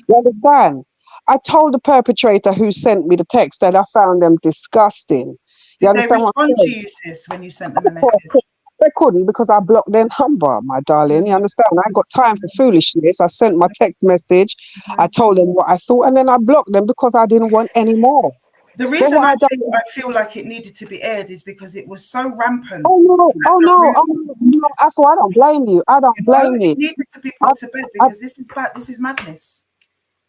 You understand? I told the perpetrator who sent me the text that I found them disgusting. You Did they understand what I'm respond to saying? you, sis, when you sent them a message? They couldn't because I blocked their number, my darling. You understand? I ain't got time for foolishness. I sent my text message. I told them what I thought, and then I blocked them because I didn't want any more. The reason I feel like it needed to be aired is because it was so rampant. Oh no, Afua, I don't blame you. I don't blame you. It needed to be put to bed because this is bad. This is madness.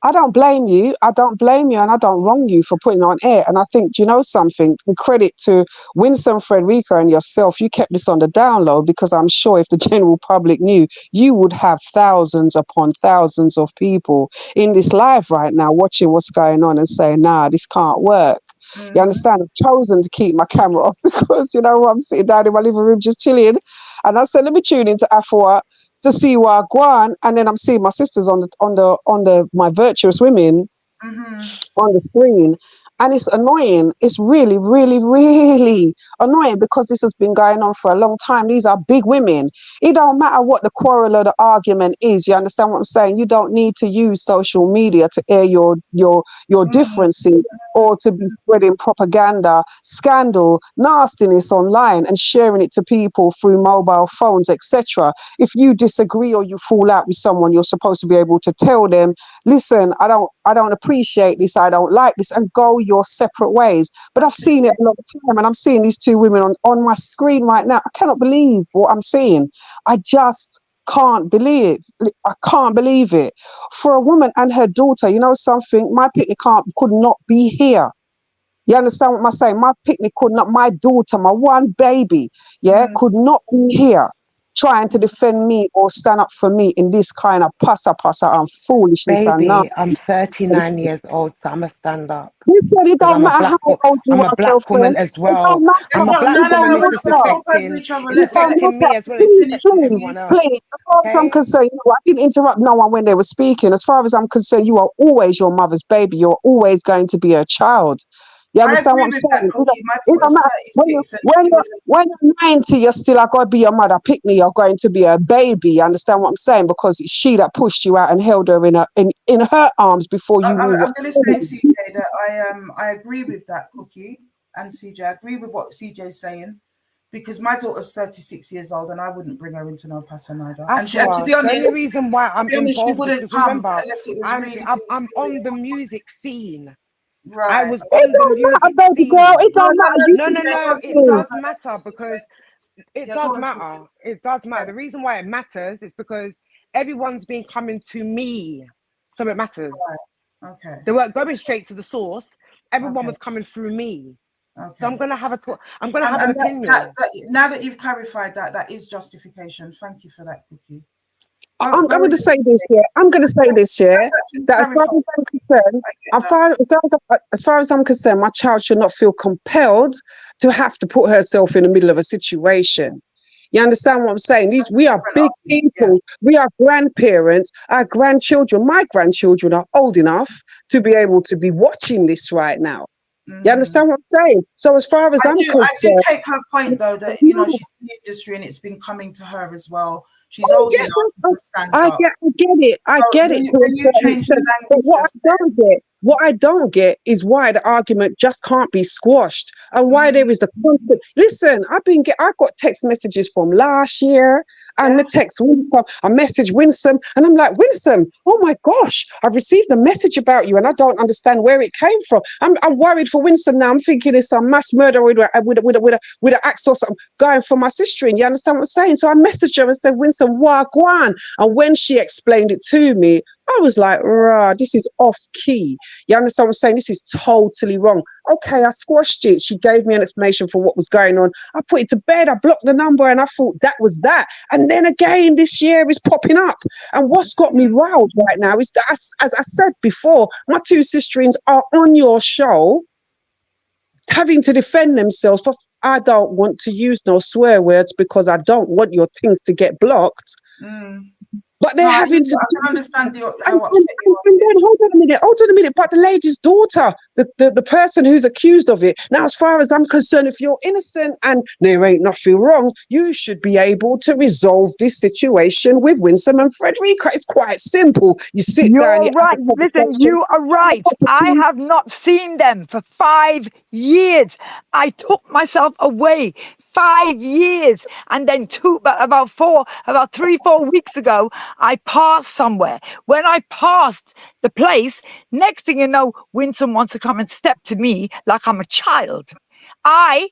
I don't blame you. I don't blame you, and I don't wrong you for putting it on air. And I think, do you know something? In credit to Winson, Frederica, and yourself, you kept this on the download because I'm sure if the general public knew, you would have thousands upon thousands of people in this live right now watching what's going on and saying, nah, this can't work. You understand? I've chosen to keep my camera off because, you know, I'm sitting down in my living room just chilling. And I said, let me tune into Afua to see where I go on, and then I'm seeing my sisters on my virtuous women on the screen, and it's annoying. It's really, really, really annoying because this has been going on for a long time. These are big women. It don't matter what the quarrel or the argument is. You understand what I'm saying? You don't need to use social media to air your differences or to be spreading propaganda, scandal, nastiness online and sharing it to people through mobile phones, etc. If you disagree or you fall out with someone, you're supposed to be able to tell them, listen, I don't appreciate this, I don't like this, and go your separate ways. But I've seen it a lot of time, and I'm seeing these two women on my screen right now. I cannot believe what I'm seeing. I just can't believe it. I can't believe it. For a woman and her daughter, you know something? My picnic could not be here. You understand what I'm saying? My picnic could not, my daughter, my one baby, could not be here trying to defend me or stand up for me in this kind of passa and foolishness. Baby, I'm 39 years old, so I'm a stand up. You said it don't matter how old you I'm are, a black girlfriend. woman as well. I'm a black woman. This is affecting me as well as it's affecting everyone else. Please, as far as I'm concerned, I didn't interrupt no one when they were speaking. As far as I'm concerned, you are always your mother's baby. You're always going to be a child. You understand what I'm saying? It don't matter. When you're 90, you're still got to be your mother. Pickney, you're going to be a baby. You understand what I'm saying? Because it's she that pushed you out and held her in her arms before you knew. I'm going to say, CJ, that I agree with that, Cookie, and CJ. I agree with what CJ's saying. Because my daughter's 36 years old and I wouldn't bring her into no passa neither. And to be honest, the only reason why I'm involved is because remember, I'm on the music scene. Right. I was on the music scene. It don't matter. No, it does matter because it does matter. It does matter. The reason why it matters is because everyone's been coming to me, so it matters. Right. Okay. They weren't going straight to the source. Everyone was coming through me. Okay. So I'm gonna have I'm gonna have an opinion. Now that you've clarified that is justification. Thank you for that, Cookie. I'm going to say this, I'm going to say this, that as far as I'm concerned, as far as I'm concerned, my child should not feel compelled to have to put herself in the middle of a situation. You understand what I'm saying? We are big people. We are grandparents. Our grandchildren, my grandchildren are old enough to be able to be watching this right now. You understand what I'm saying? So as far as I'm concerned, I do take her point though that she's in the industry and it's been coming to her as well. She's old enough to stand up. I get it. I get it. But what I don't get is why the argument just can't be squashed and why there is the constant. Listen, I got text messages from last year. I messaged Winson and I'm like, Winson, oh my gosh, I've received a message about you and I don't understand where it came from. I'm worried for Winson now. I'm thinking it's some mass murder with an axe or something going for my sister. And you understand what I'm saying? So I messaged her and said, Winson, wagwan. And when she explained it to me, I was like, rah, this is off key. You understand what I'm saying? This is totally wrong. Okay, I squashed it. She gave me an explanation for what was going on. I put it to bed. I blocked the number and I thought that was that. And then again, this year is popping up. And what's got me riled right now is that, as I said before, my two sisterings are on your show having to defend themselves for, I don't want to use no swear words because I don't want your things to get blocked. But they're No, I having can to. understand And how upset you are. then hold on a minute. But the lady's daughter, the person who's accused of it. Now, as far as I'm concerned, if you're innocent and there ain't nothing wrong, you should be able to resolve this situation with Winson and Frederica. It's quite simple. You sit down, You're you have right. a Listen, conversation. you are right. I have not seen them for 5 years. I took myself away 5 years. And then about 3, 4 weeks ago, I passed somewhere. When I passed the place, next thing you know, Winson wants to come and step to me like I'm a child. I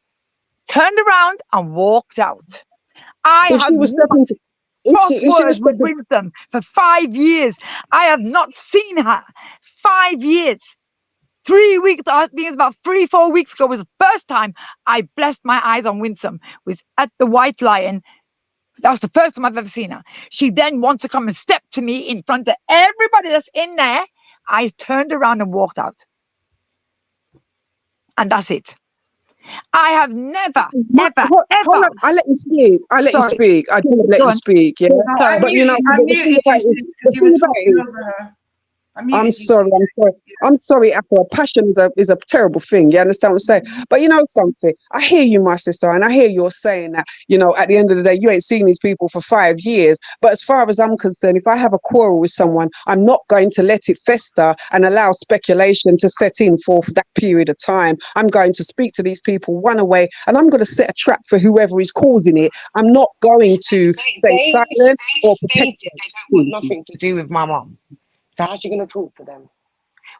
turned around and walked out. I If have she was not stepping, crossed if she was words with stepping, Winson for 5 years. I have not seen her 5 years. 3 weeks, I think it's about 3, 4 weeks ago was the first time I blessed my eyes on Winson, was at the White Lion. That was the first time I've ever seen her. She then wants to come and step to me in front of everybody that's in there. I turned around and walked out. And that's it. I have never, ever. Hold on, I let you speak. I let you Sorry. speak. I didn't let Go you on. speak, yeah. No, I But you know, muted you because you were talking over her. I muted I'm you. sorry, I'm sorry, Afua. Passion is a terrible thing. You understand what I'm saying? But you know something? I hear you, my sister, and I hear you're saying that, you know, at the end of the day, you ain't seen these people for 5 years. But as far as I'm concerned, if I have a quarrel with someone, I'm not going to let it fester and allow speculation to set in for that period of time. I'm going to speak to these people one away, and I'm going to set a trap for whoever is causing it. I'm not going to stay silent or protect. They don't want nothing to do with my mum. So how's she going to talk to them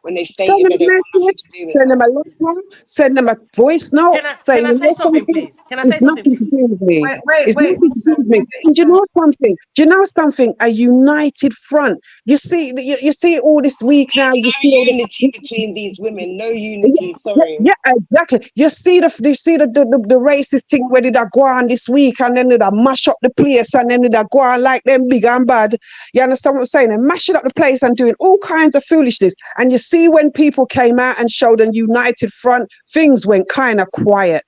when they Send stated them they a don't want nothing message, to do with send them a letter, send them a voice note saying, Can I you say know something, something? please? Can I It's say something, nothing to please? do with me. Wait, It's nothing to do with me. And do you know something? Do you know something? A united front. You see, you see all this week now. You see all the unity between these women. No unity. Sorry. yeah, exactly. You see the racist thing where did I go on this week and then did I mash up the place and then did I go on like them big and bad. You understand what I'm saying? And mashing up the place and doing all kinds of foolishness. And you see when people came out and showed a united front, things went kind of quiet.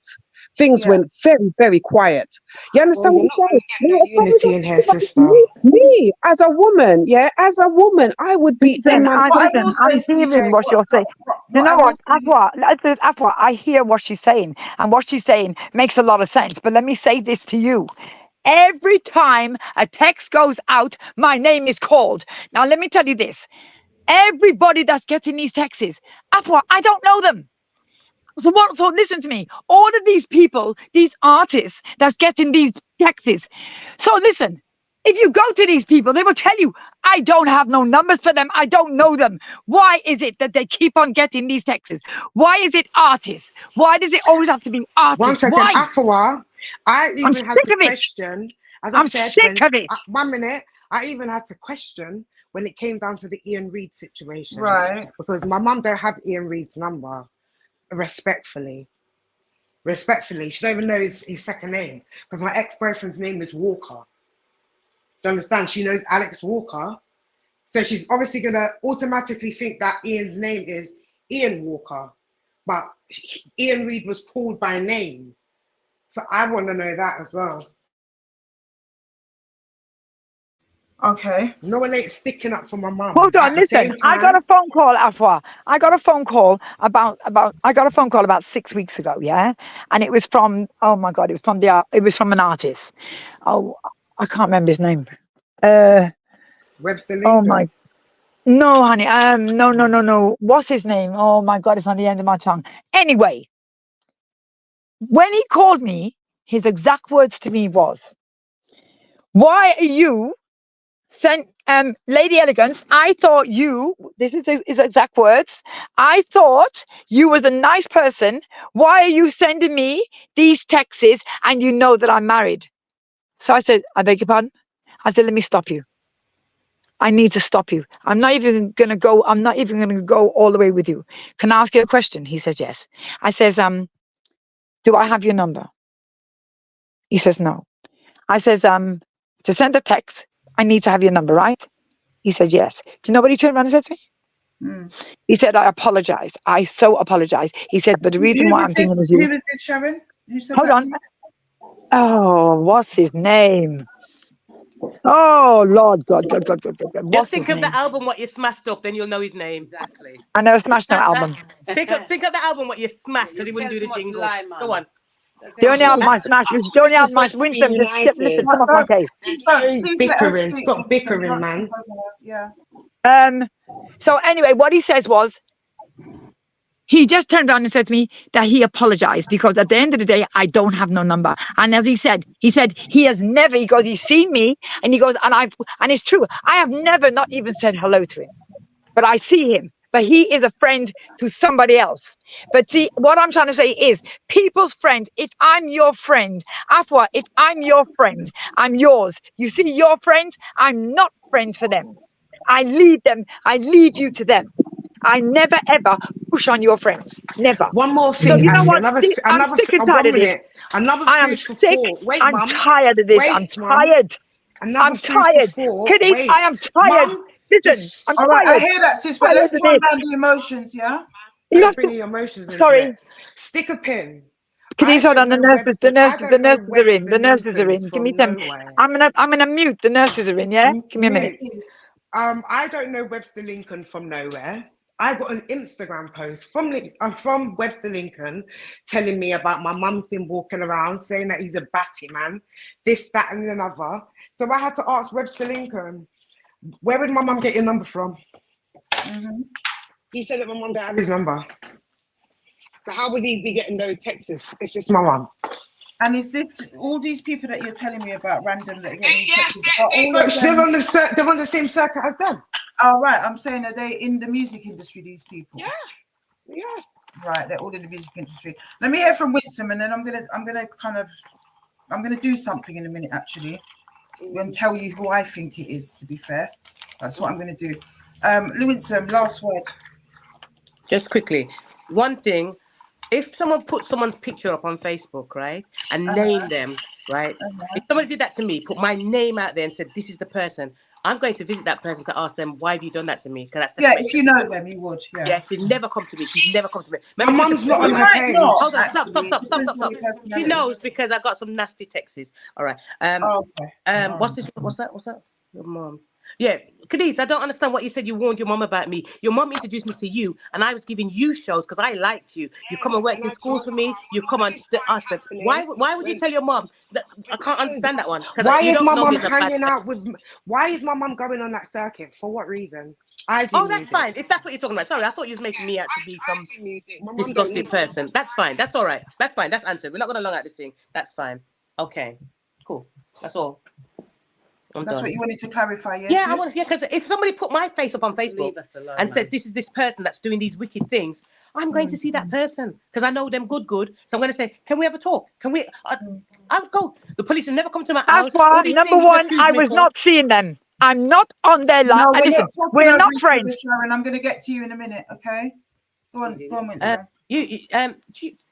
Things went very, very quiet. You understand what I'm saying? No unity in her, sister. Me, as a woman, as a woman, I would be in my Listen, I'm hearing what you're saying. You know what, Afua, I hear what she's saying, and what she's saying makes a lot of sense. But let me say this to you. Every time a text goes out, my name is called. Now, let me tell you this. Everybody that's getting these texts, Afua, I don't know them. So listen to me. All of these people, these artists that's getting these texts. So listen, if you go to these people, they will tell you, I don't have no numbers for them. I don't know them. Why is it that they keep on getting these texts? Why is it artists? Why does it always have to be artists? 1 second, Why? Afua. I I'm even had sick to of it. question, as I I'm said, sick of it. 1 minute, I even had to question when it came down to the Ian Reid situation. Right. Because my mum don't have Ian Reid's number. Respectfully, she don't even know his second name because my ex-boyfriend's name is Walker. Do you understand? She knows Alex Walker, so she's obviously gonna automatically think that Ian's name is Ian Walker, but Ian Reid was called by name, so I want to know that as well. Okay. No one ain't sticking up for my mum. Hold on, listen. I got a phone call, Afua. I got a phone call about 6 weeks ago, yeah? And it was from, oh my God, it was from an artist. Oh, I can't remember his name. Webster Lincoln. Oh my, no, honey. No. What's his name? Oh my God, it's on the end of my tongue. Anyway, when he called me, his exact words to me was, why are you Lady Elegance, I thought this is his exact words, I thought you was a nice person. Why are you sending me these texts and you know that I'm married? So I said, I beg your pardon? I said, let me stop you. I need to stop you. I'm not even going to go all the way with you. Can I ask you a question? He says, yes. I says, do I have your number? He says, no. I says, to send a text, I need to have your number, right? He said, yes. Do you know what he turned around and said to me? He said, I apologize. I so apologize. He said, but the reason why I'm thinking is you. Who was this, Sharon? Who said Hold that on. to you? Oh, what's his name? Oh Lord, God. Just What's think his of the name? album what you smashed up, then you'll know his name. Exactly. I never smashed no album. think of the album what you smashed because he wouldn't do the jingle. Go on. The only album I smashed was the only album I Winson. Listen, come off my case. Please let her speak. Stop bickering, Johnson, man. yeah. So anyway, what he says was, he just turned around and said to me that he apologized because at the end of the day, I don't have no number. And as he said he has never, he goes, he's seen me and he goes, and it's true. I have never not even said hello to him, but I see him. But he is a friend to somebody else. But see, what I'm trying to say is people's friends, if I'm your friend, Afua, if I'm your friend, I'm yours. You see your friends, I'm not friends for them. I leave you to them. I never ever push on your friends. Never. One more So thing, you know Annie. what? See, I'm sick and tired 1 of this. minute. Another I am food for sick. thought. Wait, I'm mum. tired of this. I'm Wait, mum. tired. Another I'm food for tired. thought. Kiddies, Wait, I am tired. mum. Listen, I'm All right, I tired. hear that, sis, but Tired let's of calm this. down the emotions, yeah? You Don't have bring to. your emotions into Sorry. it. Stick a pin. Kiddies, hold on. The nurses are in. The nurses are Lincoln in. Give me from 10. nowhere. I'm gonna mute. The nurses are in. Yeah. Give me a minute. I don't know Webster Lincoln from nowhere. I got an Instagram post from Webster Lincoln telling me about my mum's been walking around saying that he's a batty man, this, that, and another. So I had to ask Webster Lincoln, where would my mum get your number from? He said that my mum don't have his number. So how would he be getting those texts if it's my mum? And is this all these people that you're telling me about random that are getting texts? They're on the same circuit as them. Oh, right. I'm saying, are they in the music industry, these people? Yeah. Right, they're all in the music industry. Let me hear from Winson, and then I'm gonna do something in a minute, actually. And tell you who I think it is, to be fair. That's what I'm gonna do. Winson, last word. Just quickly, one thing, if someone put someone's picture up on Facebook, right, and name them, right, if somebody did that to me, put my name out there and said, this is the person, I'm going to visit that person to ask them, why have you done that to me? Because that's the question. If you know them, you would, Yeah, she's never come to me. She's never come to me. My mum's not on her page. Hold on, stop. She knows because I got some nasty texts. All right. What's that? Your mom. Yeah, Khadijah, I don't understand what you said. You warned your mom about me. Your mom introduced me to you, and I was giving you shows because I liked you. You come and worked in schools for me. You come and ask them. Why would you tell your mom? I can't understand that one. Why is my mom hanging out with? Why is my mom going on that circuit? For what reason? That's fine. If that's what you're talking about. Sorry, I thought you was making me out to be some disgusting person. That's fine. That's all right. That's fine. That's answered. We're not going to long out the thing. That's fine. Okay. Cool. That's all. That's what you wanted to clarify, yes? Yeah, I want. Yeah, because if somebody put my face up on Facebook and said, this is this person that's doing these wicked things, I'm going to see that person because I know them good. So I'm going to say, can we have a talk? Can we? I would go. The police have never come to my house. Number one, I was not seeing them. I'm not on their line. No, Listen, we're not friends. Sharon, I'm going to get to you in a minute, okay? Go on, Winson.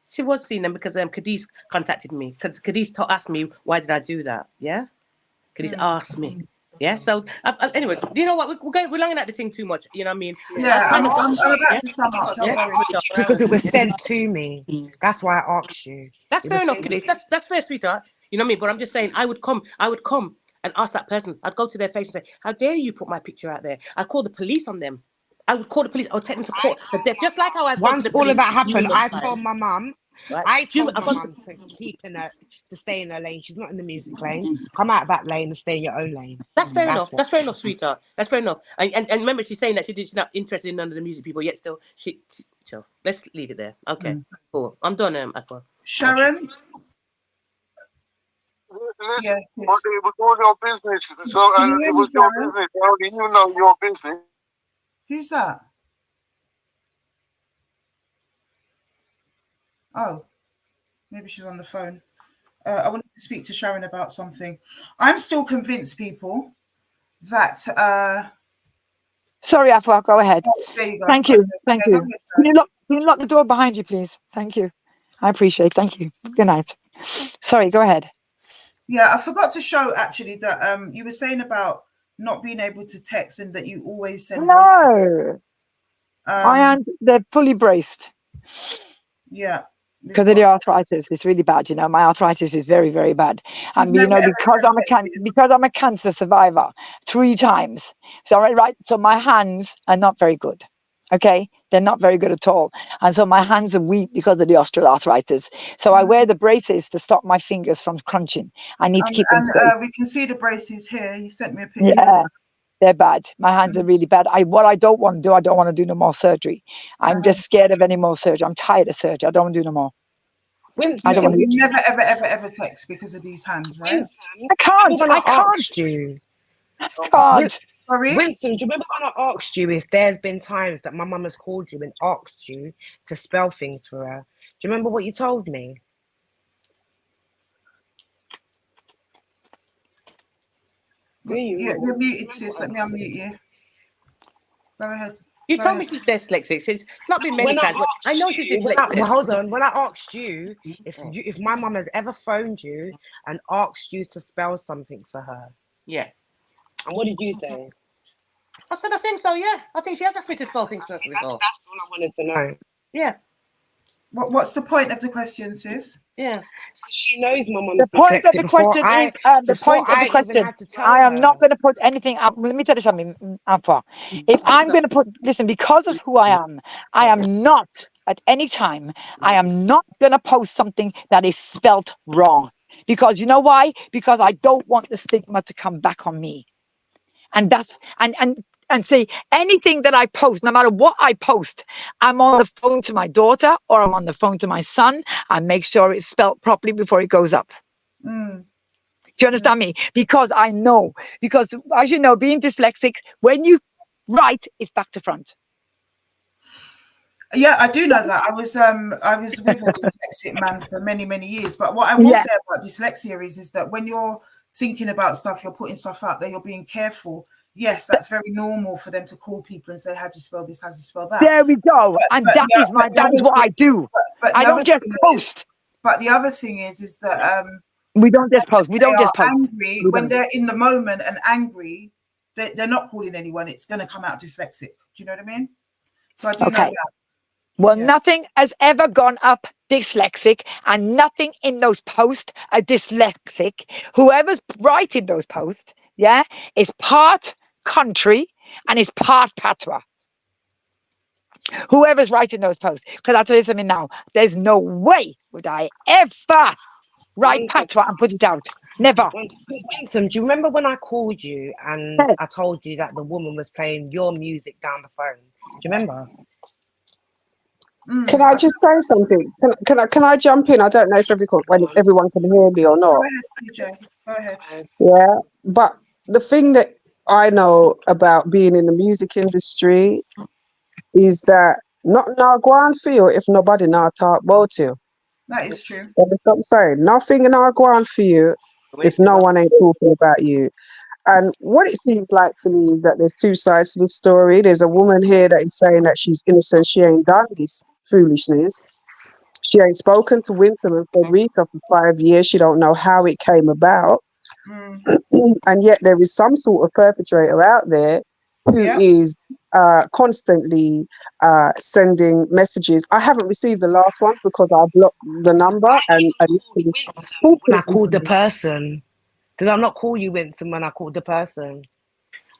She was seeing them because Khadijah contacted me. Khadijah asked me, why did I do that? Yeah? Khadijah asked me. Yeah, so anyway, you know what? We're longing at the thing too much. You know what I mean? Yeah, I'm about to sum up. Because it was sent to me. That's why I asked you. That's fair enough, Khadijah. That's fair, sweetheart. You know what I mean? But I'm just saying, I would come and ask that person. I'd go to their face and say, how dare you put my picture out there? I'd call the police on them. I would call the police. I would take them to court for death. Just like how I once all of that happened, I told my mum. Right. I told my mum to stay in her lane. She's not in the music lane. Come out of that lane and stay in your own lane. That's fair enough. That's fair enough, sweetheart. That's fair enough. And remember, she's saying that she's not interested in none of the music people yet. Still, so let's leave it there. Okay, cool. I'm done. Afua. Sharon. Yes. But it was all your business. So it was your business. Only you know your business. Who's that? Oh, maybe she's on the phone. I wanted to speak to Sharon about something. I'm still convinced, people, that... Sorry, Afua, go ahead. There you go. Thank you. Thank you. Ahead, Can you lock the door behind you, please? Thank you. I appreciate it. Thank you. Good night. Sorry, go ahead. Yeah, I forgot to show, actually, that you were saying about not being able to text and that you always send No. They're fully braced. Yeah. Because of the arthritis, it's really bad. You know, my arthritis is very, very bad. And you know, because I'm a cancer survivor 3 times. So so my hands are not very good. Okay, they're not very good at all, and so my hands are weak because of the osteoarthritis. So I wear the braces to stop my fingers from crunching. I need to keep them straight. We can see the braces here. You sent me a picture. Yeah, they're bad. My hands are really bad. What I don't want to do, I don't want to do no more surgery. I'm just scared of any more surgery. I'm tired of surgery. I don't want to do no more. I don't want to. You never, ever text because of these hands, right? I can't. I can't. Winson, do you remember when I asked you if there's been times that my mum has called you and asked you to spell things for her? Do you remember what you told me? You're muted, sis. Let me unmute you. Go ahead. You told me she's dyslexic. She's not been many times. I know she's dyslexic. Hold on. When I asked you if my mum has ever phoned you and asked you to spell something for her. Yeah. And what did you say? I said, I think so, yeah. I think she has asked me to spell things for her before. That's all I wanted to know. Yeah. What's the point of the question, sis? Yeah. Because she knows my mum. The point of the question is, I am not going to put anything up. Let me tell you something, Afua. If I'm going to put, listen, because of who I am not, at any time, I am not going to post something that is spelt wrong. Because you know why? Because I don't want the stigma to come back on me. And that's, and see, anything that I post, no matter what I post, I'm on the phone to my daughter or I'm on the phone to my son and make sure it's spelt properly before it goes up. Do you understand me? Because I know, because as you know, being dyslexic, when you write, it's back to front. Yeah, I do know that. I was with a dyslexic man for many years. But what I will say about dyslexia is that when you're thinking about stuff, you're putting stuff out there, you're being careful. Yes, that's very normal for them to call people and say, how do you spell this? How do you spell that? There we go. That is what I do. But I don't just post. But the other thing is that we don't just post. We don't just post. Angry, when they're in the moment and angry, they're not calling anyone. It's going to come out dyslexic. Do you know what I mean? So I do know that. Well, nothing has ever gone up dyslexic, and nothing in those posts are dyslexic. Whoever's writing those posts, is part country and is part patois. Whoever's writing those posts, because I'll tell you something now, there's no way would I ever write patois and put it out. Never. Winson, do you remember when I called you and I told you that the woman was playing your music down the phone? Do you remember? Can I just say something? Can I jump in? I don't know if everyone can hear me or not. Go ahead, CJ. Go ahead. Yeah, but the thing that I know about being in the music industry is that not now go and feel if nobody now talk about you. That is true. That's what I'm saying. Nothing now go and feel if no one ain't talking about you. And what it seems like to me is that there's 2 sides to the story. There's a woman here that is saying that she's innocent. She ain't done this foolishness. She ain't spoken to Winson and Frederica for 5 years. She don't know how it came about. And yet there is some sort of perpetrator out there who is constantly sending messages. I haven't received the last one because I blocked the number and I called the person. Did I not call you, Winson, when I called the person?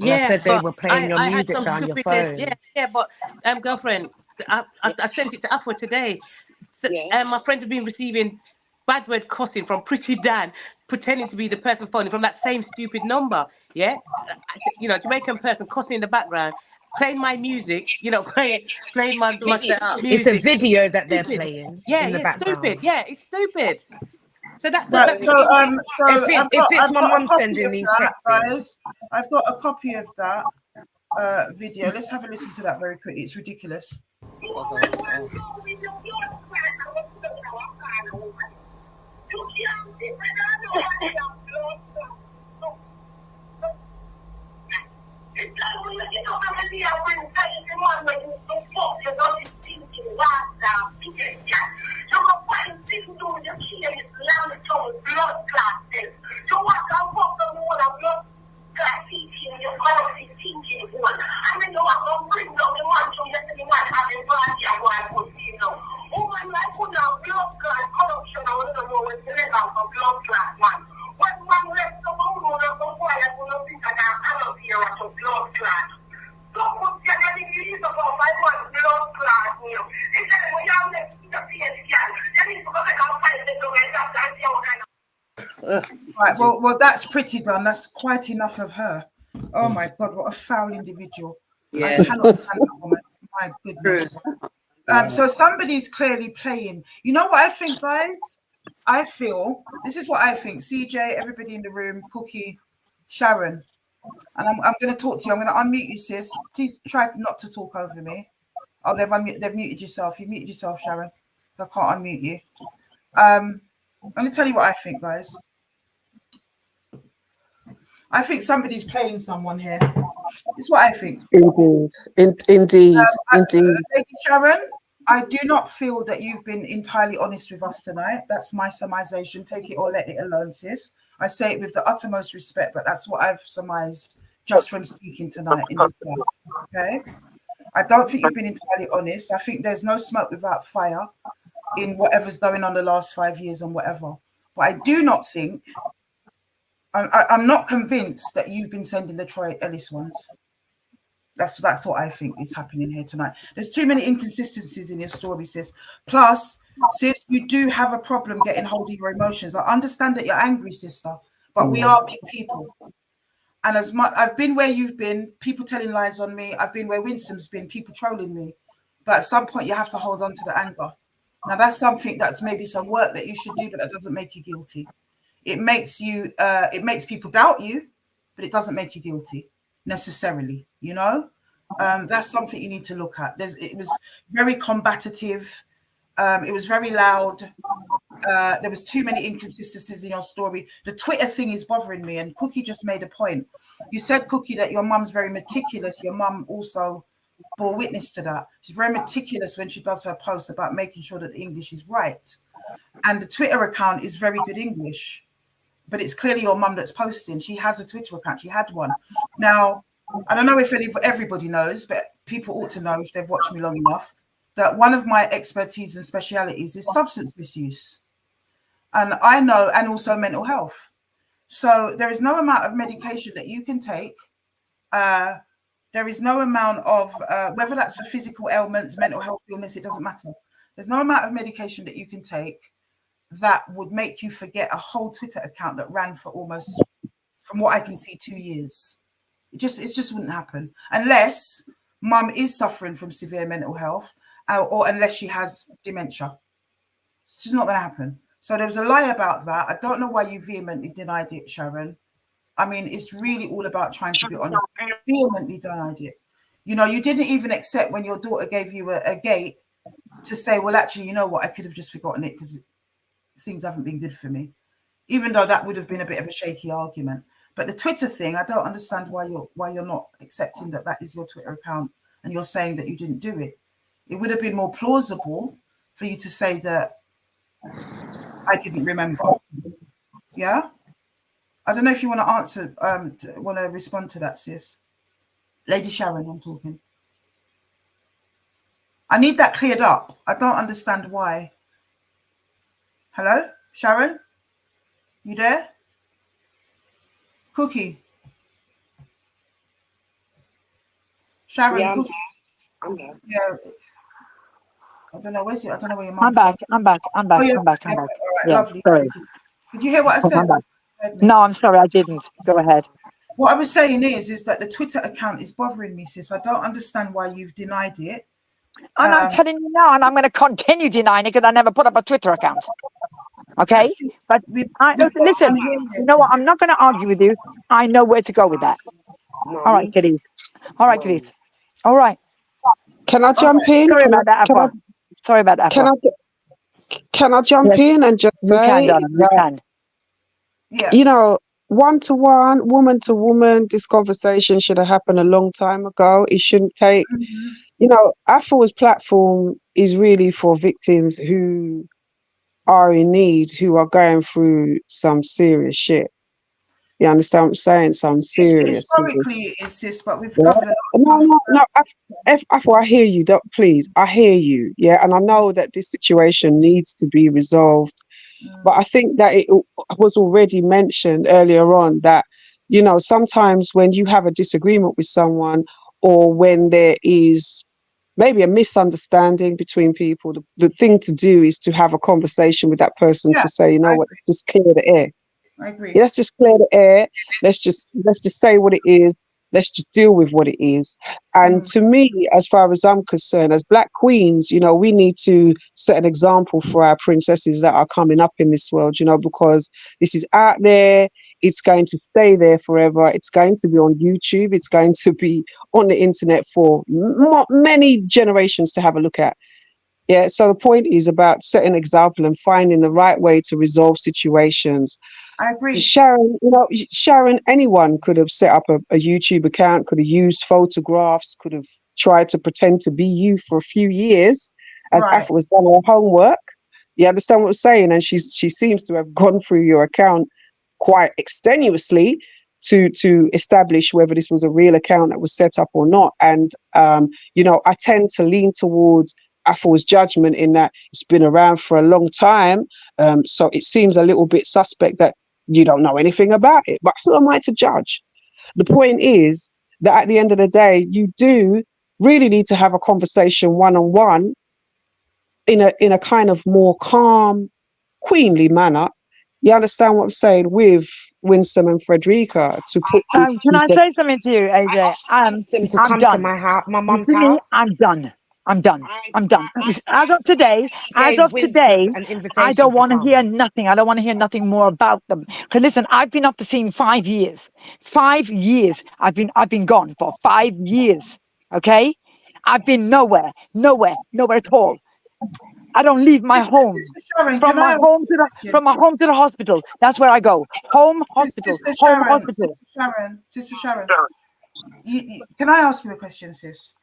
And I said they were playing your music down your phone. Yeah, but girlfriend, I sent it to Afua today. My friends have been receiving bad word cussing from Pretty Dan, pretending to be the person phoning from that same stupid number. Yeah, you know, Jamaican person cussing in the background, playing my music. You know, playing my music. It's a video that they're playing. Yeah, in the background. Stupid. Yeah, it's stupid. So that's if it's my mum sending these texts, guys, I've got a copy of that video. Let's have a listen to that very quickly. It's ridiculous. now, some blood clot, man. When man left the moon, before I put up in that I don't hear what some blood clot. So much that I think it is about 5 months blood clot, you know. He said, well, you have left the PS scan. You need to go back and find the doctor and see what kind of. Right, well, that's pretty done. That's quite enough of her. Oh my God, what a foul individual! Yeah. I cannot stand that woman. My goodness. So somebody's clearly playing. You know what I think, guys? I feel this is what I think. CJ, everybody in the room, Cookie, Sharon, and I'm going to talk to you. I'm going to unmute you, sis. Please try not to talk over me. Oh, they've muted yourself. You muted yourself, Sharon. So I can't unmute you. I'm going to tell you what I think, guys. I think somebody's playing someone here. It's what I think. Indeed. Lady Sharon, I do not feel that you've been entirely honest with us tonight. That's my surmisation. Take it or let it alone, sis. I say it with the uttermost respect, but that's what I've surmised just from speaking tonight in this life. Okay? I don't think you've been entirely honest. I think there's no smoke without fire in whatever's going on the last 5 years and whatever. But I do not think, I'm not convinced that you've been sending the Troy Ellis ones. That's what I think is happening here tonight. There's too many inconsistencies in your story, sis. Plus, sis, you do have a problem getting hold of your emotions. I understand that you're angry, sister, but we are big people. And as much I've been where you've been, people telling lies on me. I've been where Winson's been, people trolling me. But at some point, you have to hold on to the anger. Now, that's something that's maybe some work that you should do, but that doesn't make you guilty. It makes you, it makes people doubt you, but it doesn't make you guilty necessarily. You know, that's something you need to look at. It was very combative. It was very loud. There was too many inconsistencies in your story. The Twitter thing is bothering me. And Cookie just made a point. You said, Cookie, that your mum's very meticulous. Your mum also bore witness to that. She's very meticulous when she does her posts about making sure that the English is right. And the Twitter account is very good English. But it's clearly your mum that's posting. She has a Twitter account. She had one. Now, I don't know if everybody knows, but people ought to know if they've watched me long enough, that one of my expertise and specialities is substance misuse. And I know, and also mental health. So there is no amount of medication that you can take. There is no amount of, whether that's for physical ailments, mental health illness, it doesn't matter. There's no amount of medication that you can take that would make you forget a whole Twitter account that ran for almost, from what I can see, 2 years. It just wouldn't happen unless mum is suffering from severe mental health or unless she has dementia. It's not going to happen. So there was a lie about that. I don't know why you vehemently denied it, Sharon. I mean, it's really all about trying to be honest. Vehemently denied it. You know, you didn't even accept when your daughter gave you a gate to say, well, actually, you know what? I could have just forgotten it because things haven't been good for me, even though that would have been a bit of a shaky argument. But the Twitter thing, I don't understand why you're not accepting that is your Twitter account and you're saying that you didn't do it. It would have been more plausible for you to say that I didn't remember. Yeah, I don't know if you want to answer, want to respond to that, sis. Lady Sharon, I'm talking. I need that cleared up. I don't understand why. Hello, Sharon? You there? Cookie? Sharon, Yeah, Cookie? I'm there. Yeah. I don't know, where's it? I don't know where your mum's I'm back. Oh, yeah. I'm back. All right, Yeah, lovely. sorry. Did you hear what I said? I'm back. No, I'm sorry, I didn't. Go ahead. What I was saying is that the Twitter account is bothering me, sis. I don't understand why you've denied it. And I'm telling you now, and I'm going to continue denying it because I never put up a Twitter account. Okay? But listen, you know what? I'm not going to argue with you. I know where to go with that. All right, kiddies. All right, kiddies. All right. Can I jump in? Sorry about that, Afua. Sorry about that. Can I jump in and just say, you can, darling, you can. Yeah. You know, one-to-one, woman-to-woman, this conversation should have happened a long time ago. It shouldn't take, you know, Afua's platform is really for victims who are in need, who are going through some serious shit. You understand what I'm saying? Some serious. Historically, it is, sis, but we've covered it. No. Afua, I hear you. Please, I hear you. Yeah, and I know that this situation needs to be resolved But I think that it was already mentioned earlier on that, you know, sometimes when you have a disagreement with someone, or when there is maybe a misunderstanding between people, the thing to do is to have a conversation with that person to say, you know what, just clear the air. I agree. Yeah, let's just clear the air. Let's just say what it is. Let's just deal with what it is. And to me, as far as I'm concerned, as Black queens, you know, we need to set an example for our princesses that are coming up in this world, you know, because this is out there. It's going to stay there forever. It's going to be on YouTube. It's going to be on the internet for many generations to have a look at. Yeah. So the point is about setting an example and finding the right way to resolve situations. I agree. Sharon, you know, Sharon, anyone could have set up a YouTube account, could have used photographs, could have tried to pretend to be you for a few years, as Afua was done her homework. You understand what I'm saying? And she seems to have gone through your account quite extenuously to establish whether this was a real account that was set up or not. And you know, I tend to lean towards Afua's judgment in that it's been around for a long time. So it seems a little bit suspect that you don't know anything about it. But who am I to judge? The point is that at the end of the day, you do really need to have a conversation one-on-one in a kind of more calm, queenly manner. You understand what I'm saying? With Winson and Frederica to put this. Can I say something to you, AJ? Him to I'm come done. to my mum's You see me? house. I'm done. I'm done. I'm done. As of today, Gave Winson an invitation I don't to want to come. hear nothing. I don't want to hear nothing more about them. Because listen, I've been off the scene 5 years. 5 years. I've been gone for 5 years. Okay? I've been nowhere at all. I don't leave my home. Sharon, From my home to the hospital. That's where I go. Home, hospital. Home, hospital. Sister Sharon. Can I ask you a question, sis?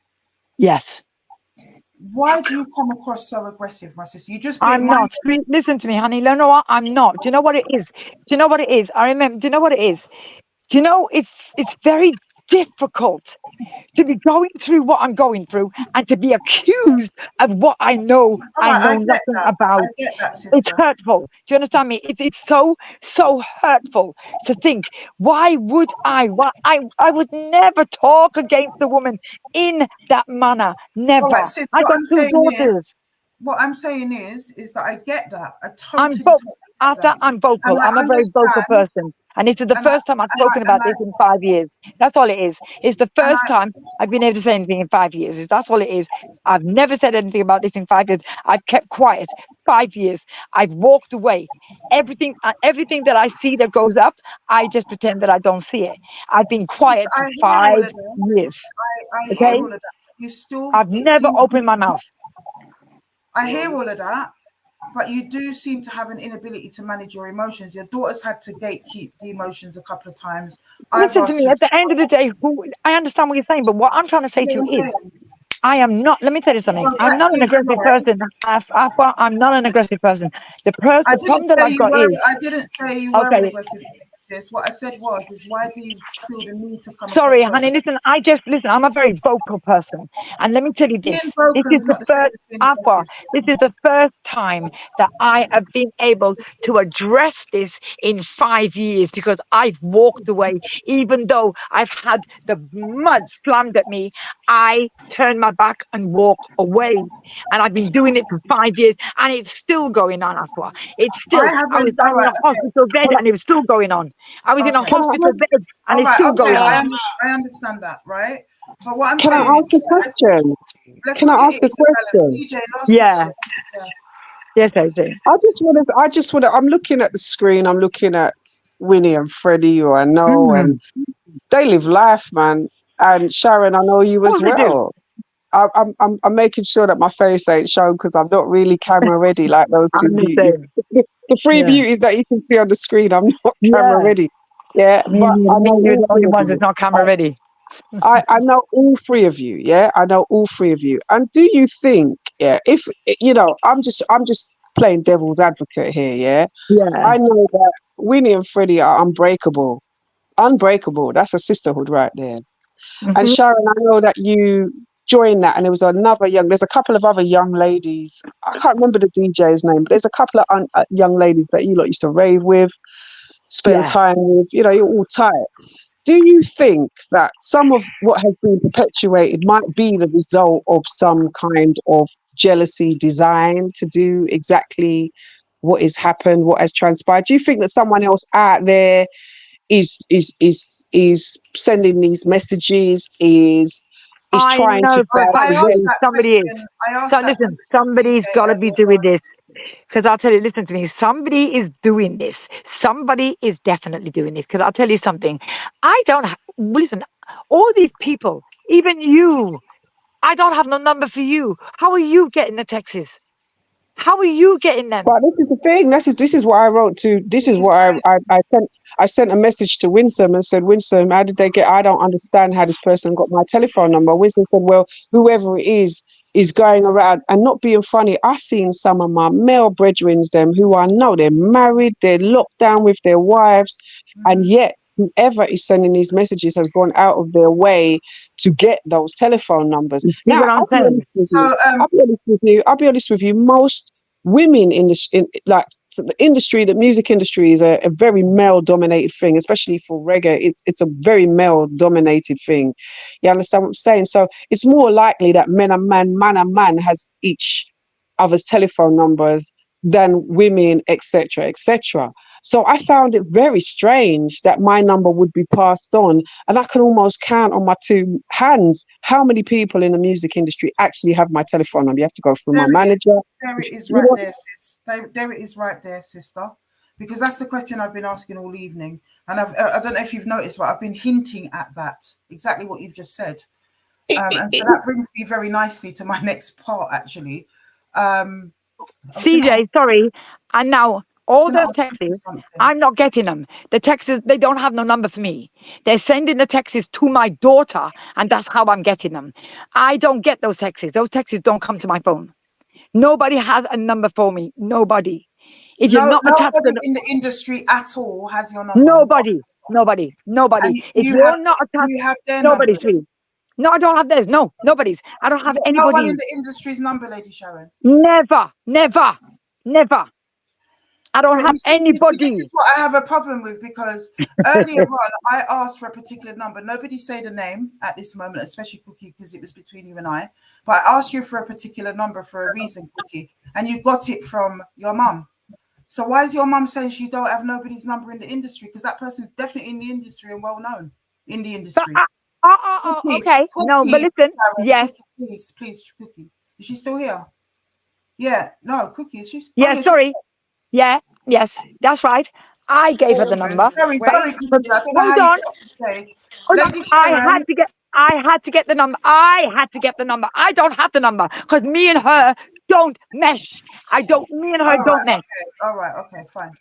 Yes. Why do you come across so aggressive, my sister? You just I'm not. Listen to me, honey. You know what? I'm not. Do you know what it is? Do you know what it is? I remember. Do you know what it is? Do you know it's very difficult to be going through what I'm going through and to be accused of what I know nothing about. I get that, sister. It's hurtful. Do you understand me? It's so hurtful to think, why would I? I would never talk against the woman in that manner. Never. Right, sis, I got 2 daughters. What I'm saying is that I get that. I I'm vocal. I'm a very vocal person. And this is the first time I've spoken about this in 5 years. That's all it is. It's the first time I've been able to say anything in 5 years. That's all it is. I've never said anything about this in 5 years. I've kept quiet 5 years. I've walked away. Everything that I see that goes up, I just pretend that I don't see it. I've been quiet for 5 years. I hear all of that. You still. I've never opened my mouth. I hear all of that. But you do seem to have an inability to manage your emotions. Your daughter's had to gatekeep the emotions a couple of times. Listen to me. At the end of the day, I understand what you're saying, but what I'm trying to say to you is, I am not. Let me tell you something. I'm not an aggressive person. I'm not an aggressive person. The problem that I've got is. I didn't say you were an aggressive sis. What I said is why do you feel the need to come? Sorry, honey. Listen. I'm a very vocal person, and let me tell you this. This is the first time that I have been able to address this in 5 years, because I've walked away, even though I've had the mud slammed at me. I turned my back and walk away, and I've been doing it for 5 years, and it's still going on. Afua, it's still. I was in a hospital bed, and it was still going on. I was in a hospital bed, and it's still going on. I understand that, right? But what I'm Can saying I ask a question? Can I ask a question? Yeah. Yes, AJ. I just wanted. I'm looking at the screen. I'm looking at Winnie and Freddie, who I know, and they live life, man. And Sharon, I know you as well. I'm making sure that my face ain't shown because I'm not really camera ready like those two beauties. The three beauties that you can see on the screen, I'm not camera ready. Yeah, but I know you're the only one that's not camera ready. I know all 3 of you. Yeah, I know all 3 of you. And do you think, if you know, I'm just playing devil's advocate here. Yeah. I know that Winnie and Freddie are unbreakable. Unbreakable. That's a sisterhood right there. And Sharon, I know that you joined that, and there was there's a couple of other young ladies. I can't remember the DJ's name, but there's a couple of young ladies that you lot used to rave with, spend time with. You know, you're all tight. Do you think that some of what has been perpetuated might be the result of some kind of jealousy designed to do exactly what has happened, what has transpired? Do you think that someone else out there is sending these messages, is trying to somebody is. So listen, somebody's got to be doing this. Because I'll tell you, listen to me, somebody is doing this. Somebody is definitely doing this. Because I'll tell you something. Listen, all these people, even you, I don't have no number for you. How are you getting the texts? How are you getting them? But this is the thing. This is what I wrote to. This is what I sent a message to Winson and said, Winson, how did they get? I don't understand how this person got my telephone number. Winson said, well, whoever it is going around and not being funny. I seen some of my male brethren, them who I know they're married, they're locked down with their wives, and yet whoever is sending these messages has gone out of their way to get those telephone numbers. You see what I'm saying? I'll be honest with you. Most women in the industry, the music industry is a very male dominated thing, especially for reggae. It's a very male dominated thing. You understand what I'm saying? So it's more likely that man and man has each other's telephone numbers than women, etc., etc. So I found it very strange that my number would be passed on, and I can almost count on my two hands how many people in the music industry actually have my telephone number. You have to go through my manager. There it is right there, sis. There it is right there, sister. Because that's the question I've been asking all evening, and I don't know if you've noticed, but I've been hinting at that, exactly what you've just said. And so that brings me very nicely to my next part, actually. CJ, sorry, and now all the texts, I'm not getting them. The texts, they don't have no number for me. They're sending the texts to my daughter, and that's how I'm getting them. I don't get those texts. Those texts don't come to my phone. Nobody has a number for me. Nobody. If you're not attached to in the industry at all has your number. Nobody. If you're not attached, you have their nobody's number. free. No, I don't have theirs. No, nobody's. I don't have anybody. No one in the industry's number, Lady Sharon. Never. I don't have anybody. This is what I have a problem with, because earlier on I asked for a particular number. Nobody said a name at this moment, especially Cookie, because it was between you and I. But I asked you for a particular number for a reason, Cookie, and you got it from your mum. So why is your mum saying she don't have nobody's number in the industry? Because that person's definitely in the industry and well known in the industry. Cookie, okay. Cookie, no, but listen. Sharon, yes. Cookie, please, Cookie. Is she still here? Yeah. No, Cookie. Is she? Yeah. Sorry. Yeah, yes, that's right. I gave her the number. Sorry, hold on. I had to get the number. I don't have the number because me and her don't mesh. Me and her don't mesh. All right, okay, fine.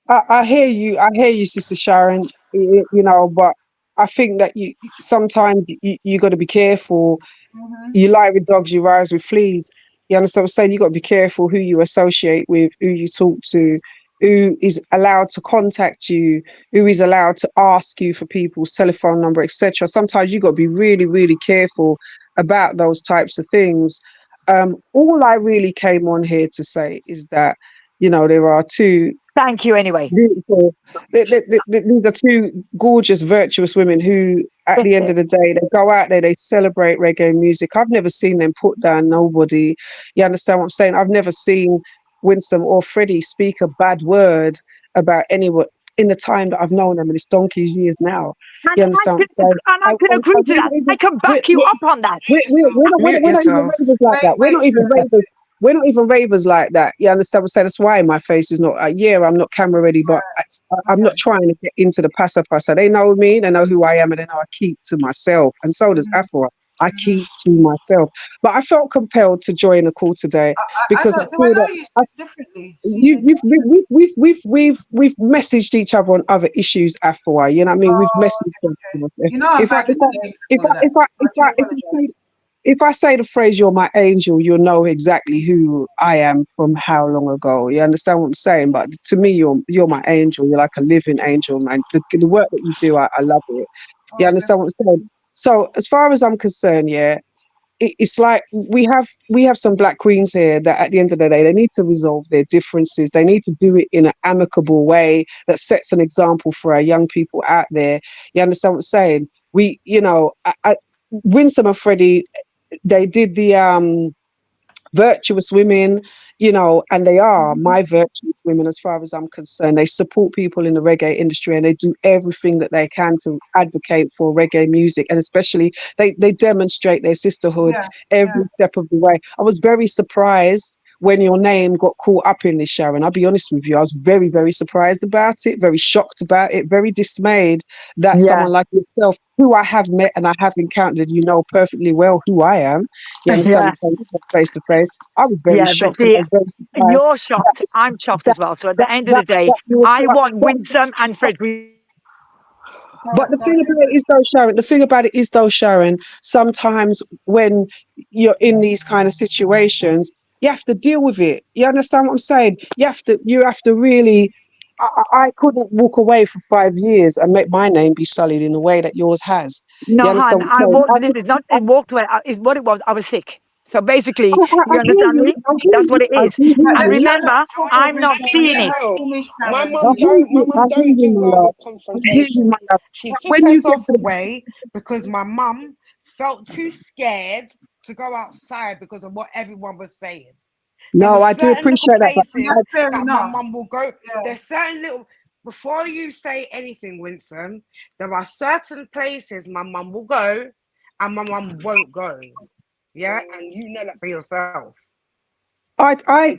I hear you, Sister Sharon. You know, but I think that sometimes you got to be careful. Mm-hmm. You lie with dogs, you rise with fleas. You understand what I'm saying? You got to be careful who you associate with, who you talk to, who is allowed to contact you, who is allowed to ask you for people's telephone number, etc. Sometimes you got to be really, really careful about those types of things. All I really came on here to say is that, you know, there are two. Thank you anyway. Beautiful. These are two gorgeous, virtuous women who, at the end of the day, they go out there, they celebrate reggae music. I've never seen them put down nobody. You understand what I'm saying? I've never seen Winson or Freddie speak a bad word about anyone in the time that I've known them, and it's donkey's years now. You understand what I'm saying? And I can agree to that. I can back you up on that. We're not even ravers like that. We're not even ravers. We're not even ravers like that. You understand what I'm saying? That's why my face is not, I'm not camera ready, but I'm not trying to get into the passa. They know me, they know who I am, and they know I keep to myself. And so does Afua. I keep to myself. But I felt compelled to join the call today because I feel that differently. We've messaged each other on other issues, Afua. You know what I mean? We've messaged each other. You know, if I say the phrase "you're my angel," you'll know exactly who I am from how long ago. You understand what I'm saying? But to me, you're my angel. You're like a living angel, man. The work that you do, I love it. You understand what I'm saying? So as far as I'm concerned, yeah, it's like we have some black queens here that at the end of the day they need to resolve their differences. They need to do it in an amicable way that sets an example for our young people out there. You understand what I'm saying? We, you know, Winson and Freddie, they did the virtuous women, you know, and they are my virtuous women as far as I'm concerned. They support people in the reggae industry and they do everything that they can to advocate for reggae music, and especially they demonstrate their sisterhood every step of the way. I was very surprised when your name got caught up in this, Sharon. I'll be honest with you, I was very, very surprised about it, very shocked about it, very dismayed that someone like yourself, who I have met and I have encountered, you know perfectly well who I am. You understand what I'm saying? Face to face. I was very Yeah, but shocked and see, I was very surprised. you're shocked. I'm shocked as well. So at the end of the day, I want Winson and Frederick. But the thing about it is though, Sharon, sometimes when you're in these kind of situations, you have to deal with it. You understand what I'm saying? You have to really. I couldn't walk away for 5 years and make my name be sullied in the way that yours has. No, You understand hon, what I I'm walked. saying? This is not. It walked away. It's what it was. I was sick. So basically, I you hear understand you. me? I hear That's what you. it I is. do hear And you. remember, I'm not seeing it. My I mum hear don't. My you. I mum hear don't you, do my well love. with I hear you, my confrontation. love. She But took when you get herself to away because my mum felt too scared to go outside because of what everyone was saying. There were no, I do certain little appreciate that, but places that my mum will go. There's certain little. Before you say anything, Winson, there are certain places my mum will go, and my mum won't go. Yeah, and you know that for yourself.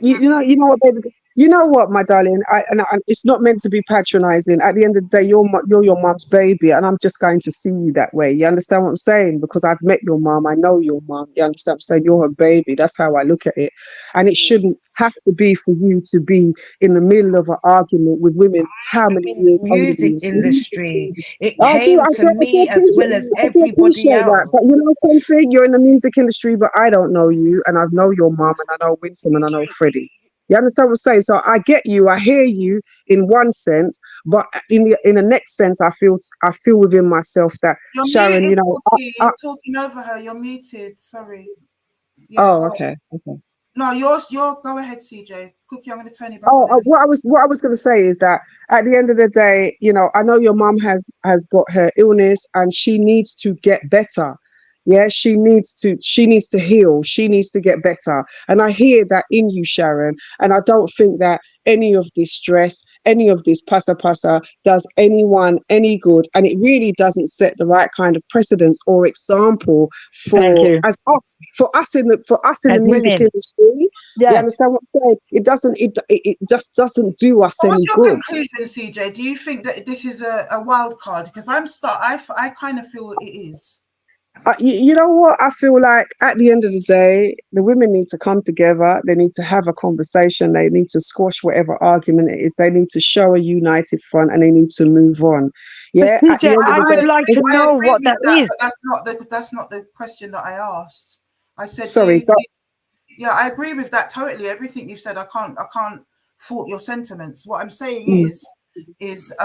You know what, baby, you know what, my darling, and it's not meant to be patronizing. At the end of the day, you're your mom's baby, and I'm just going to see you that way. You understand what I'm saying? Because I've met your mom, I know your mom. You understand what I'm saying? You're her baby. That's how I look at it, and it shouldn't have to be for you to be in the middle of an argument with women how many years older than Music you. industry. It I do, came to me as well as everybody appreciate that. But else. you know something? You're in the music industry, but I don't know you, and I know your mum, and I know Winston, and I know Freddie. You understand what I'm saying? So I get you, I hear you in one sense, but in the next sense, I feel within myself that You're Sharon, muted, you know, Cookie. You're talking over her. You're muted. Sorry. Yeah, oh, go on. okay. No, your go ahead, CJ. Cookie, I'm going to turn you back Oh, on. what I was going to say is that at the end of the day, you know, I know your mum has got her illness and she needs to get better. Yeah, she needs to heal. She needs to get better. And I hear that in you, Sharon. And I don't think that any of this stress, any of this pasa does anyone any good. And it really doesn't set the right kind of precedence or example Thank you. for us in the music Women. industry. You understand what I'm saying? It just doesn't do us What's any your good. conclusion, CJ? Do you think that this is a wild card? Because I kind of feel it is. You know what? I feel like at the end of the day, the women need to come together. They need to have a conversation. They need to squash whatever argument it is. They need to show a united front and they need to move on. Yeah. But CJ, I would like to know agree what with that is. But that's not the question that I asked. I said, sorry. Yeah, I agree with that totally. Everything you've said, I can't fault your sentiments. What I'm saying is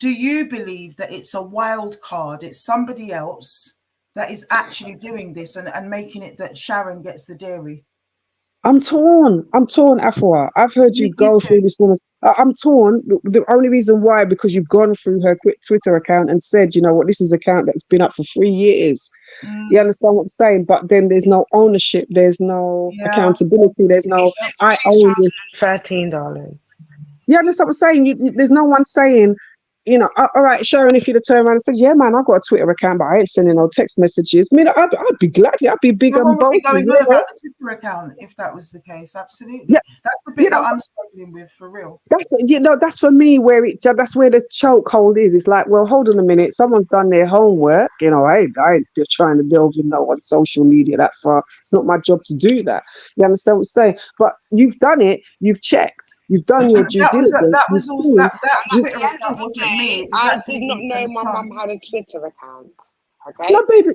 do you believe that it's a wild card? It's somebody else that is actually doing this and making it that Sharon gets the dairy? I'm torn, Afua. I've heard you go through this one. I'm torn. The only reason why, because you've gone through her quick Twitter account and said, you know what, this is an account that's been up for 3 years. You understand what I'm saying? But then there's no ownership. There's no accountability. There's no, I own this. 13, darling. You understand what I'm saying? There's no one saying, you know, all right, Sharon, if you'd have turned around and said, yeah, man, I've got a Twitter account, but I ain't sending no text messages. I mean, I'd be gladly, I'd be big and boasty. Going on about the Twitter account, if that was the case, absolutely. Yeah. That's the bit that I'm struggling with, for real. That's for me where that's where the chokehold is. It's like, well, hold on a minute, someone's done their homework. You know, I ain't trying to delve in on social media that far. It's not my job to do that. You understand what I'm saying? But you've done it. You've checked. You've done your due diligence. I did not know my mum had a Twitter account. Okay. No, baby,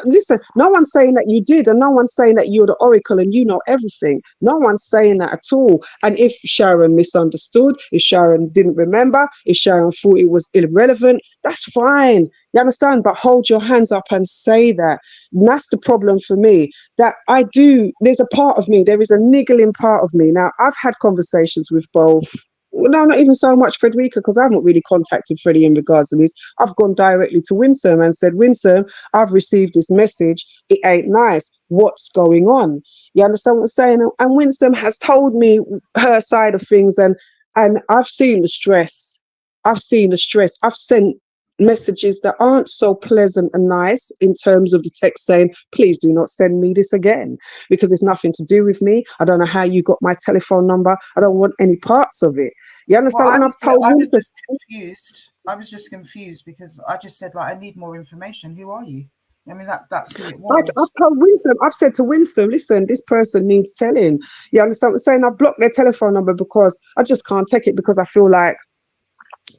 listen, no one's saying that you did, and no one's saying that you're the oracle and you know everything. No one's saying that at all. And if Sharon misunderstood, if Sharon didn't remember, if Sharon thought it was irrelevant, that's fine. You understand? But hold your hands up and say that. And that's the problem for me. That there's a part of me, there is a niggling part of me. Now, I've had conversations with both. No, not even so much Frederica, because I haven't really contacted Freddie in regards to this. I've gone directly to Winson and said, Winson, I've received this message. It ain't nice. What's going on? You understand what I'm saying? And Winson has told me her side of things, and I've seen the stress. I've sent messages that aren't so pleasant and nice in terms of the text saying, please do not send me this again, because it's nothing to do with me. I don't know how you got my telephone number. I don't want any parts of it. You understand? Well, and I've told I him was just confused. I was just confused because I just said, like, I need more information. Who are you? I mean, that's who it was. I've told Winston, I've said to Winston, listen, this person needs telling. You understand what I'm saying? I blocked their telephone number because I just can't take it, because I feel like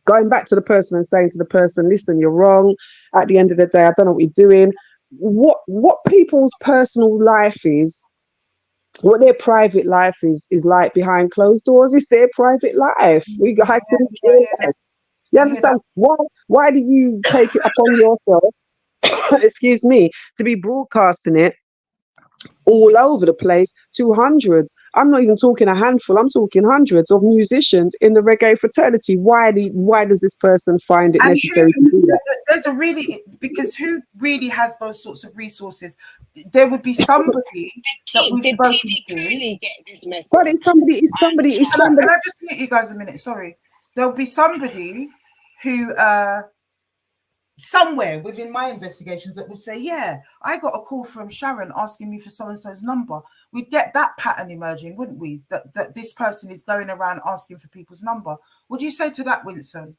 going back to the person and saying to the person, listen, you're wrong. At the end of the day, I don't know what you're doing. What people's personal life is, what their private life is like behind closed doors, is their private life. I couldn't care less. You understand? Why do you take it upon yourself, excuse me, to be broadcasting it all over the place to hundreds? I'm not even talking a handful, I'm talking hundreds of musicians in the reggae fraternity. Why does this person find it necessary to do that? Because who really has those sorts of resources? There would be somebody that we've spoken to. Get this message. But it's somebody. Can I just mute you guys a minute? Sorry. There'll be somebody who somewhere within my investigations that would say, yeah, I got a call from Sharon asking me for so-and-so's number. We'd get that pattern emerging, wouldn't we? That this person is going around asking for people's number. What do you say to that, Winson?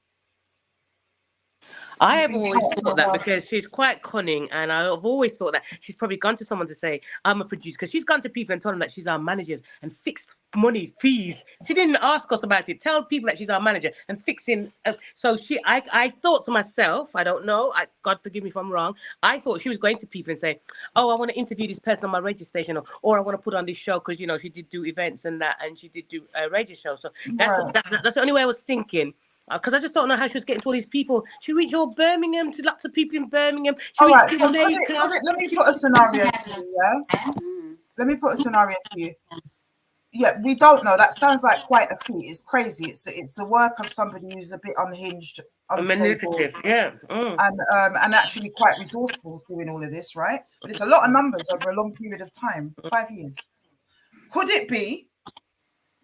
I have always thought that, because she's quite cunning, and I've always thought that she's probably gone to someone to say, I'm a producer, because she's gone to people and told them that she's our managers and fixed money, fees. She didn't ask us about it. Tell people that she's our manager and fixing. I thought to myself, I don't know, God forgive me if I'm wrong, I thought she was going to people and say, oh, I want to interview this person on my radio station, or I want to put on this show, because, you know, she did do events and that, and she did do a radio show. So that's the only way I was thinking. Because I just don't know how she was getting to all these people. She reached all Birmingham, to lots of people in Birmingham. All right, so let me put a scenario to you, yeah? Let me put a scenario to you. Yeah, we don't know. That sounds like quite a feat. It's crazy. It's the work of somebody who's a bit unhinged, unstable, and actually quite resourceful doing all of this, right? But it's a lot of numbers over a long period of time, 5 years. Could it be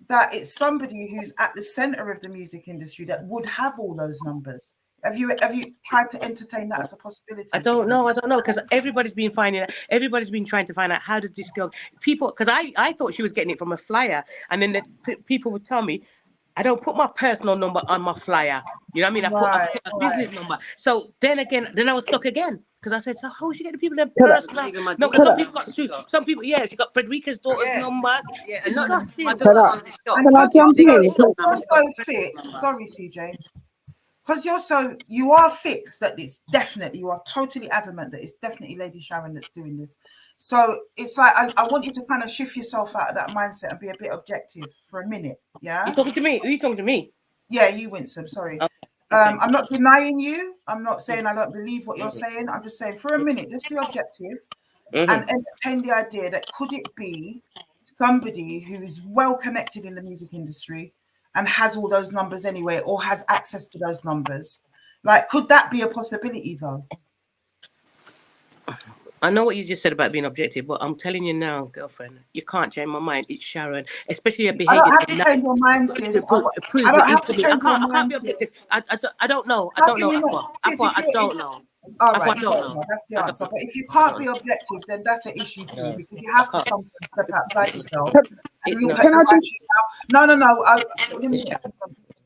that it's somebody who's at the center of the music industry that would have all those numbers? Have you tried to entertain that as a possibility? I don't know, because everybody's been trying to find out, how did this go? People, because I thought she was getting it from a flyer, and then people would tell me, I don't put my personal number on my flyer. You know what I mean? I put a business number. So then I was stuck again. Because I said, so how is she getting people their personal? No, because some people got sued. Some people, she got Frederica's daughter's number. Yeah, and not my daughter. Because you're so fixed. Sorry, CJ. Because you are fixed that it's definitely, you are totally adamant that it's definitely Lady Sharon that's doing this. So it's like, I want you to kind of shift yourself out of that mindset and be a bit objective for a minute. Yeah. You talking to me? Who are you talking to me? Yeah, you, Winson. Sorry. Okay. I'm not denying you. I'm not saying I don't believe what you're saying. I'm just saying, for a minute, just be objective and entertain the idea that could it be somebody who is well connected in the music industry and has all those numbers anyway, or has access to those numbers? Like, could that be a possibility though? I know what you just said about being objective, but I'm telling you now, girlfriend, you can't change my mind. It's Sharon, especially her behavior. I don't have to change your mind, sis. I don't have to change your mind. I can't be objective. I don't know. I don't know. I don't know. All right, you don't know. That's the answer. But if you can't be objective, then that's an issue to you, because you have to sometimes step outside yourself.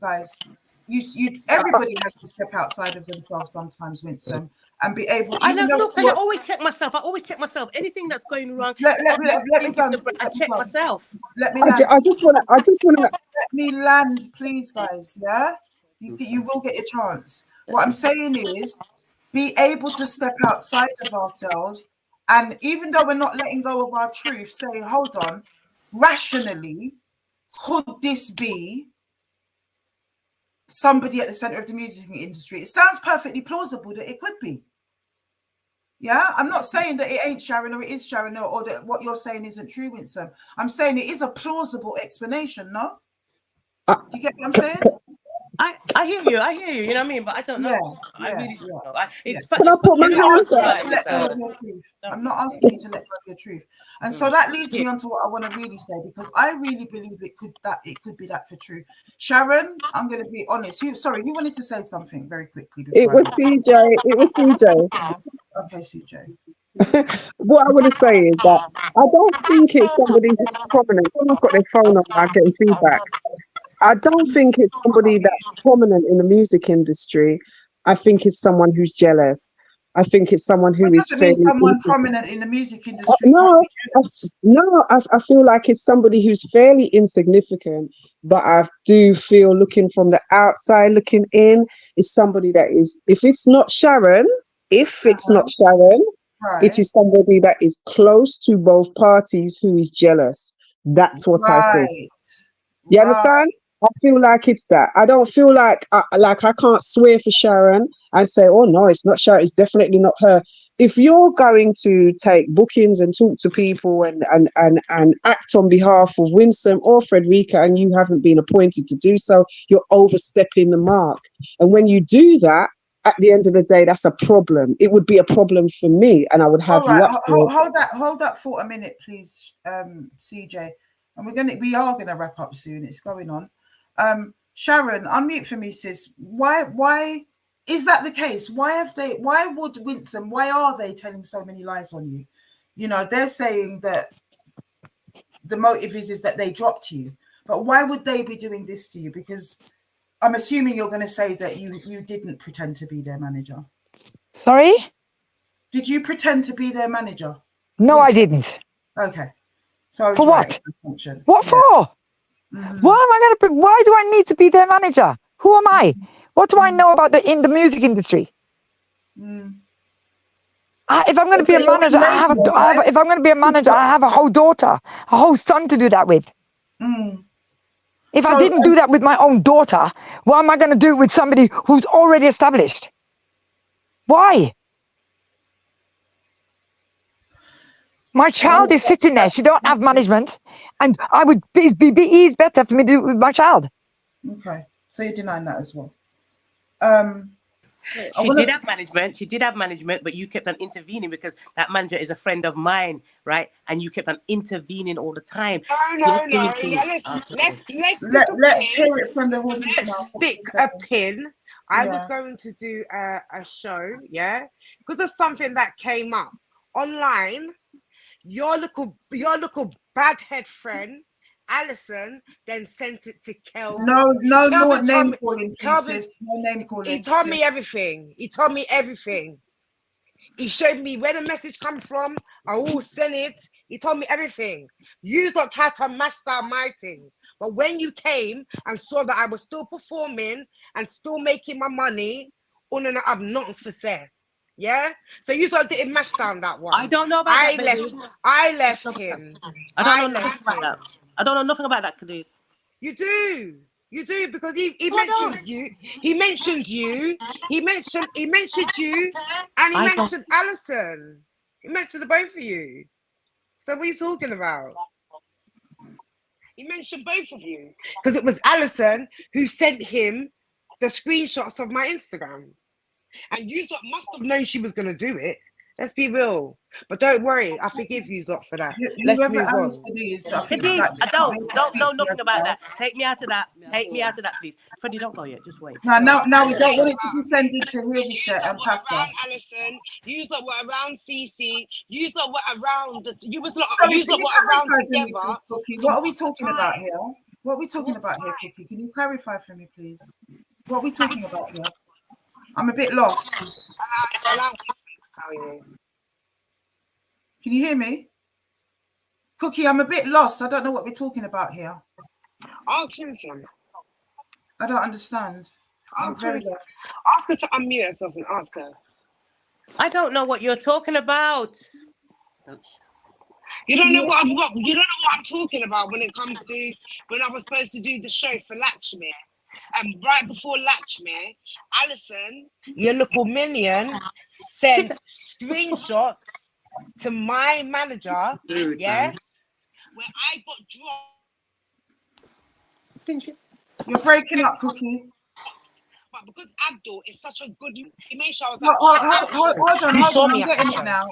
Guys, everybody has to step outside of themselves sometimes, Winson, and be able. I always check myself. Anything that's going wrong, let me done. I check myself. Let me land. I just want to. Let me land, please, guys. Yeah, you will get your chance. What I'm saying is, be able to step outside of ourselves, and even though we're not letting go of our truth, say, hold on, rationally, could this be somebody at the center of the music industry? It sounds perfectly plausible that it could be. Yeah, I'm not saying that it ain't Sharon or it is Sharon, or that what you're saying isn't true, Winson. I'm saying it is a plausible explanation, no? Do you get what I'm saying? I hear you. I hear you. You know what I mean? But I don't know. I really don't know. It's funny. Can I put my hands I'm up? not asking you to let go of your truth. I'm not asking you to let go of your truth. And so that leads me on to what I want to really say, because I really believe it could be that for true. Sharon, I'm going to be honest. Who wanted to say something very quickly before It was CJ. It was CJ. Okay, CJ. What I want to say is that I don't think it's somebody who's prominent. Someone's got their phone on. I'm getting feedback. I don't think it's somebody that's prominent in the music industry. I think it's someone who's jealous. I think it's someone who What is does it mean fairly someone prominent in the music industry can't no, be jealous? I feel like it's somebody who's fairly insignificant, but I do feel, looking from the outside looking in, is somebody that is, if it's not Sharon, it Right. is somebody that is close to both parties who is jealous. That's what I think. You understand? I feel like it's that. I don't feel like I can't swear for Sharon and say, oh no, it's not Sharon, it's definitely not her. If you're going to take bookings and talk to people and act on behalf of Winson or Frederica, and you haven't been appointed to do so, you're overstepping the mark. And when you do that, at the end of the day, that's a problem. It would be a problem for me, and I would have you up for it. Hold that for a minute, please, CJ. And we are gonna wrap up soon. It's going on. Sharon, unmute for me, sis. Why is that the case? Why would Winson, why are they telling so many lies on you? You know, they're saying that the motive is that they dropped you, but why would they be doing this to you? Because I'm assuming you're going to say that you didn't pretend to be their manager. Sorry? Did you pretend to be their manager? No, I didn't. Okay. So I was for right. what? What for? Why do I need to be their manager? Who am I? What do I know about the music industry? If I'm going to be a manager, if I'm going to be a manager, I have a whole daughter, a whole son to do that with. If I didn't do that with my own daughter, why am I going to do it with somebody who's already established? Why? My child is sitting there. She don't have management, and I would be better for me to do it with my child. Okay, so you're denying that as well. She did have management. She did have management, but you kept on intervening because that manager is a friend of mine, right? And you kept on intervening all the time. No. Let's hear it from the horse's mouth. Stick a pin. I was going to do a show, because of something that came up online. Your little badhead friend Allison then sent it to Kelvin. No name calling, sis. No name calling. He told me everything. He showed me where the message comes from. I will send it. He told me everything. You don't try to mash down my thing. But when you came and saw that I was still performing and still making my money, I'm not for sale. Yeah? So you thought didn't mash down that one. I don't know about that, baby. I left him. I don't know nothing about that. I don't know nothing about that, Cadiz. You do, because he mentioned you. He mentioned you. He mentioned you, and he mentioned Alison. He mentioned the both of you. So what are you talking about? He mentioned both of you because it was Alison who sent him the screenshots of my Instagram, and you must have known she was going to do it. Let's be real. But don't worry, I forgive you lot for that. Let's move on. I don't know nothing about that. Take me out of that. Take me out of that, please. Freddie, don't go yet. Just wait. Now we don't want it to be sent to Hildeset and Passa. Alison, you lot were around CC. You lot were around. You were around together. What are we talking about here? What are we talking about here, Cookie? Can you clarify for me, please? What are we talking about here? I'm a bit lost. Can you hear me? Cookie, I'm a bit lost. I don't know what we're talking about here. Ask Winson. I don't understand. I'm very lost. Ask her to unmute herself and ask her. I don't know what you're talking about. You don't know what I'm talking about when it comes to when I was supposed to do the show for Lakshmi. And right before Lakshmi, Alison, your little minion, sent screenshots to my manager, Rude, yeah, man. where I got dropped. Didn't you? You're breaking up, Cookie. But because Abdul is such a good, he made sure I was Hold on. I'm me getting it now.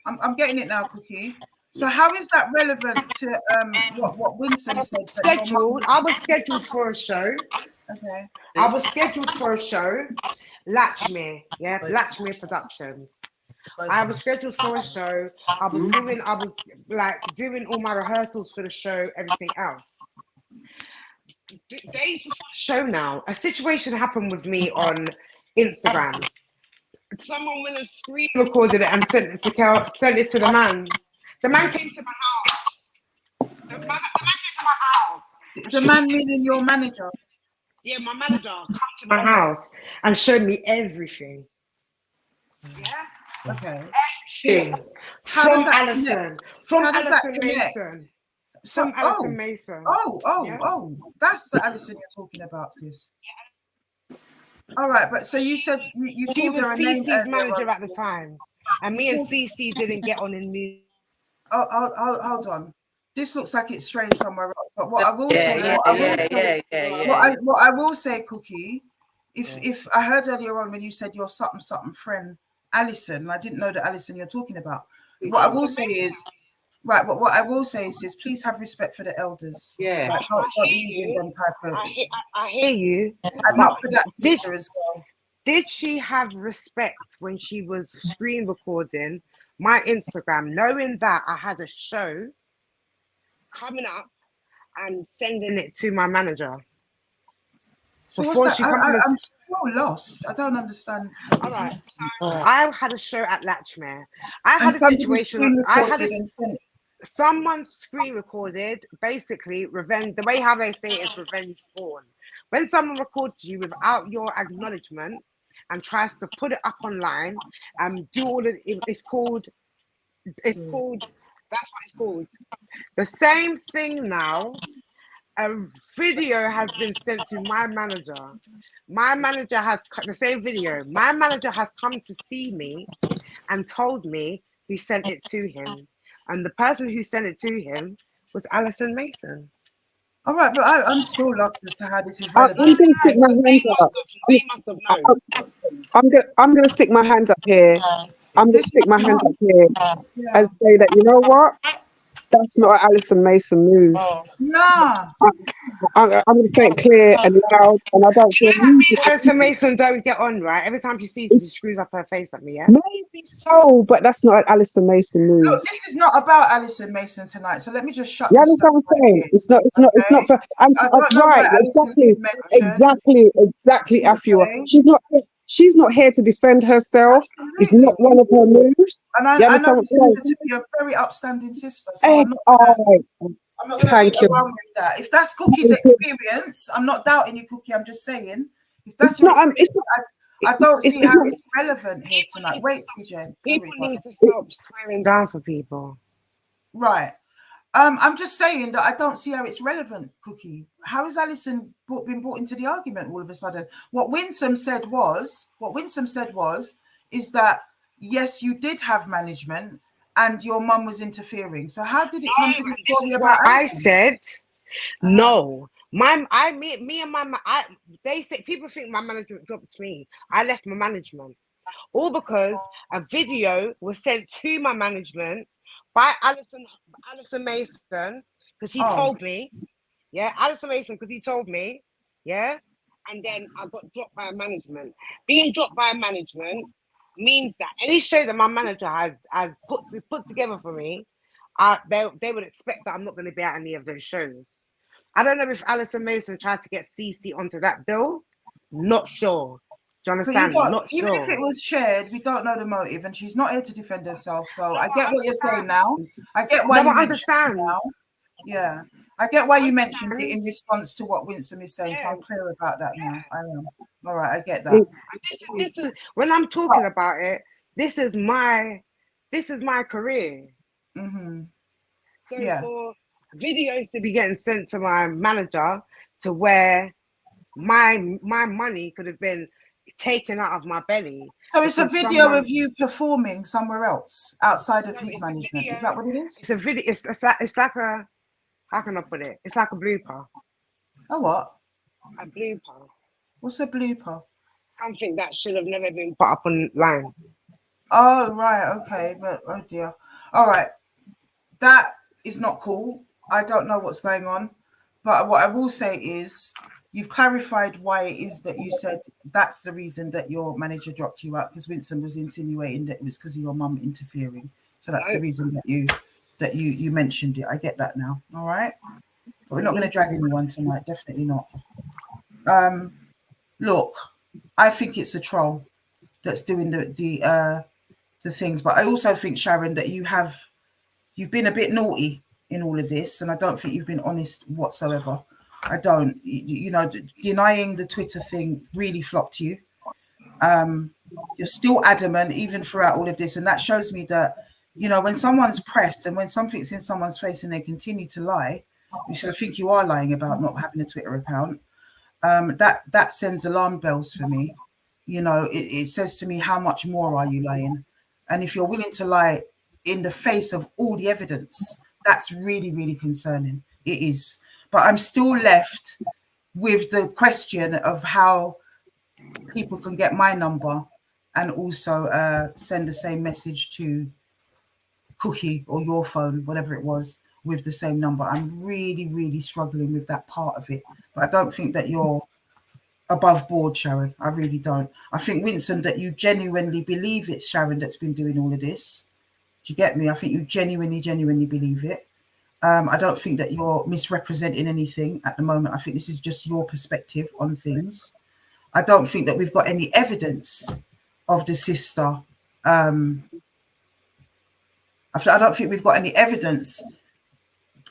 I'm getting it now, Cookie. So how is that relevant to what Winson said? Scheduled. I was scheduled for a show. Okay. I was scheduled for a show. Lakshmi, yeah, Lakshmi Productions. I was scheduled for a show. I was doing all my rehearsals for the show, everything else. Days before the show now, a situation happened with me on Instagram. Someone went and screen recorded it and sent it to the man. The man came to my house. The man came to my house. The man meaning your manager? Yeah, my manager come to my house and showed me everything. Yeah? Okay. Everything. From Alison. From Alison Mason. So, Alison Mason. Oh, that's the Alison you're talking about, sis. All right, but so you said you She called her was a name CC's manager at the time, and me and CC didn't get on in music. Oh, hold on. This looks like it's straying somewhere else. But what I will what I will say, Cookie, if I heard earlier on when you said your something friend, Alison, I didn't know the Alison you're talking about. What I will say is, right, but what I will say is please have respect for the elders. Yeah. Like, don't be using them type of. I hear you. And not for that sister as well. Did she have respect when she was screen recording my Instagram, knowing that I had a show coming up and sending it to my manager? So I'm still lost. I don't understand. All right. I had a show at Lakshmi. I had a situation. Someone screen recorded, basically revenge. The way how they say it is revenge porn. When someone records you without your acknowledgement and tries to put it up online and do all of it, it's called. That's what it's called. The same thing now. A video has been sent to my manager. My manager has the same video. My manager has come to see me and told me who sent it to him. And the person who sent it to him was Alison Mason. All right, but I'm still lost as to how this is relevant. I'm going to stick my hands up. I'm going to stick my hands up here. I'm going to stick my hands up here and say that, you know what? That's not an Alison Mason move. No. I'm going to say it clear and loud, and I don't feel Alison Mason don't get on, right? Every time she sees me, she screws up her face at me, yeah? Maybe so, but that's not an Alison Mason move. Look, this is not about Alison Mason tonight, so let me just shut this down. What I'm saying? It's not for... right, exactly, Afua. She's not here to defend herself. Absolutely. It's not one of her moves. And I know this sister to be a very upstanding sister, so I'm not going to go wrong with that. If that's Cookie's experience, I'm not doubting you, Cookie. I'm just saying, if that's I don't see how it's relevant here tonight. Wait, CJ. People need to stop swearing down for people. Right. I'm just saying that I don't see how it's relevant, Cookie. How has Alison been brought into the argument all of a sudden? What Winson said was is that yes, you did have management and your mum was interfering. So how did it come to this story about Alison? I said no. Me and my they say people think my management dropped me. I left my management. All because a video was sent to my management by Alison Mason, because he told me, Alison Mason, because he told me, and then I got dropped by management. Being dropped by management means that any show that my manager has put together for me, they would expect that I'm not going to be at any of those shows. I don't know if Alison Mason tried to get CC onto that bill. Not sure. Do you understand? Even if it was shared, we don't know the motive, and she's not here to defend herself. So I get what you're saying now. I get why you understand now. Yeah, I get why you mentioned it in response to what Winson is saying. So I'm clear about that now. I am. All right, I get that. This is when I'm talking about it. this is my career. Mm-hmm. So Yeah. for videos to be getting sent to my manager to where my money could have been taken out of my belly. So it's a because video someone- of you performing somewhere else outside of No, his it's a management. video. Is that what it is? It's a video. It's like a, how can I put it? It's like a blooper. A what? A blooper. What's a blooper? Something that should have never been put up online. Oh, right. Okay. But, oh dear. All right. That is not cool. I don't know what's going on. But what I will say is you've clarified why it is that you said that's the reason that your manager dropped you out, because Winson was insinuating that it was because of your mum interfering. So that's the reason that you mentioned it. I get that now. All right. But we're not going to drag anyone tonight. Definitely not. Look, I think it's a troll that's doing the things. But I also think, Sharon, that you've been a bit naughty in all of this, and I don't think you've been honest whatsoever. I don't. You know, denying the Twitter thing really flopped you. You're still adamant even throughout all of this, and that shows me that, you know, when someone's pressed and when something's in someone's face and they continue to lie, which I think you are lying about not having a Twitter account, that sends alarm bells for me. You know, it says to me, how much more are you lying? And if you're willing to lie in the face of all the evidence, that's really, really concerning. It is. But I'm still left with the question of how people can get my number and also send the same message to Cookie or your phone, whatever it was, with the same number. I'm really, really struggling with that part of it. But I don't think that you're above board, Sharon. I really don't. I think, Winson, that you genuinely believe it's Sharon that's been doing all of this. Do you get me? I think you genuinely believe it. I don't think that you're misrepresenting anything at the moment. I think this is just your perspective on things. I don't think that we've got any evidence of the sister. I don't think we've got any evidence,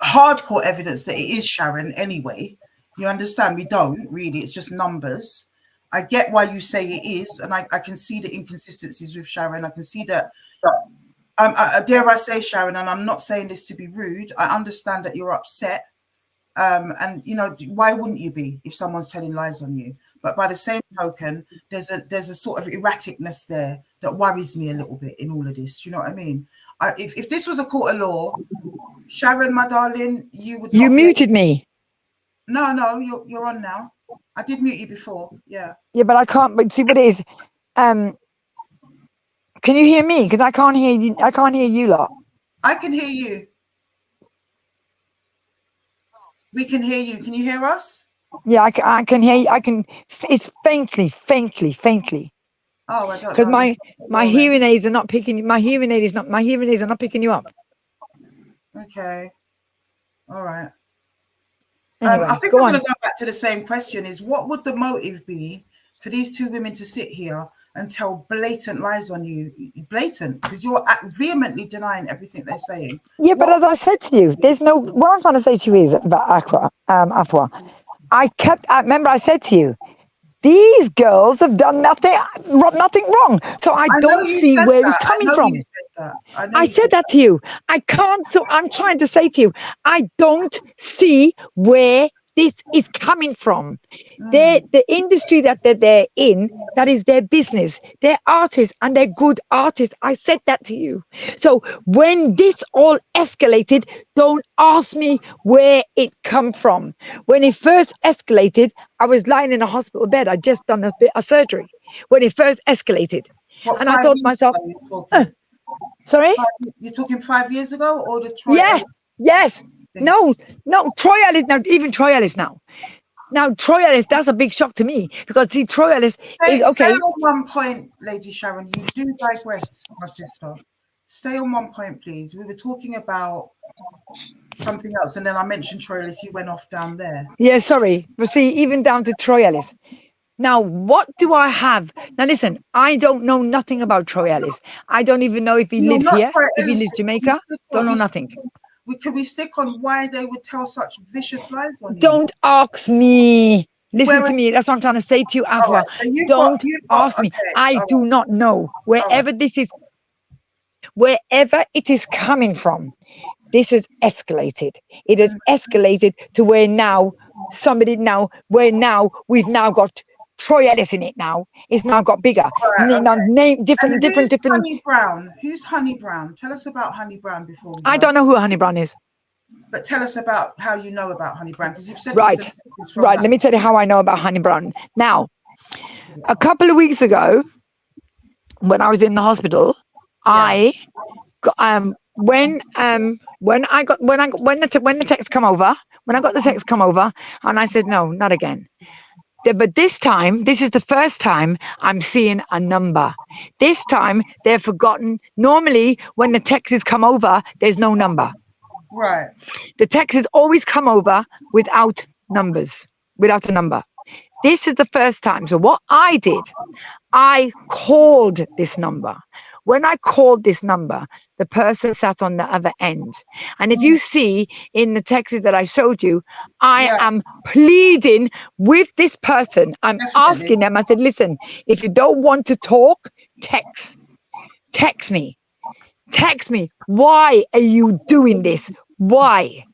hardcore evidence, that it is Sharon anyway. You understand? We don't really. It's just numbers. I get why you say it is, and I can see the inconsistencies with Sharon. I can see that. Dare I say, Sharon, and I'm not saying this to be rude, I understand that you're upset. And, you know, why wouldn't you be if someone's telling lies on you? But by the same token, there's a sort of erraticness there that worries me a little bit in all of this. Do you know what I mean? If this was a court of law, Sharon, my darling, you would. You muted me. No, you're on now. I did mute you before. Yeah. Yeah, but I can't. But see what it is. Can you hear me? Because I can't hear you. I can't hear you lot. I can hear you. We can hear you. Can you hear us? Yeah, I can hear you. I can. It's faintly. Oh, I don't know. Because my hearing aids are not picking. My hearing aids are not picking you up. Okay. All right. Anyway, I think I'm going to go back to the same question: is what would the motive be for these two women to sit here and tell blatant lies on you? Blatant, because you're vehemently denying everything they're saying. Yeah, but as I said to you, there's no. What I'm trying to say to you is about Afua. Remember I said to you, these girls have done nothing wrong. So I don't see where it's coming from. I said that to you. I can't. So I'm trying to say to you, I don't see where this is coming from. The industry that they're in, that is their business. They're artists and they're good artists. I said that to you. So when this all escalated, don't ask me where it come from. When it first escalated, I was lying in a hospital bed. I'd just done a surgery when it first escalated. What, and I thought to myself, sorry? You're talking 5 years ago, or the Troy? Yeah, yes. No, Troy Ellis, now even Troy Ellis now. Now, Troy Ellis, that's a big shock to me, because see, Troy Ellis is okay. Stay on one point, Lady Sharon. You do digress, my sister. Stay on one point, please. We were talking about something else, and then I mentioned Troy Ellis. You went off down there. Yeah, sorry. But see, even down to Troy Ellis. Now, what do I have? Now, listen, I don't know nothing about Troy Ellis. I don't even know if he lives here, if he lives in Jamaica. Don't know nothing. Can we stick on why they would tell such vicious lies on you? Don't ask me. Listen to me. That's what I'm trying to say to you, Afua. Right, so Don't ask me. I do not know. Wherever it is coming from, this has escalated. It has escalated to where now we've now got Troy Ellis in it now. It's now got bigger. Right, Now name different. Honey Brown. Who's Honey Brown? Tell us about Honey Brown before we I don't know who Honey Brown is. But tell us about how you know about Honey Brown, because you've said Right. Let me tell you how I know about Honey Brown. Now, a couple of weeks ago, when I was in the hospital, I got when the text come over, when I got the text come over, and I said no, not again. But this time, this is the first time I'm seeing a number. This time they've forgotten. Normally, when the texts come over, there's no number. Right. The texts always come over without numbers, without a number. This is the first time. So what I did, I called this number. When I called this number, the person sat on the other end. And if you see in the texts that I showed you, I am pleading with this person. I'm asking them, I said, listen, if you don't want to talk, text me. Text me. Why are you doing this? Why?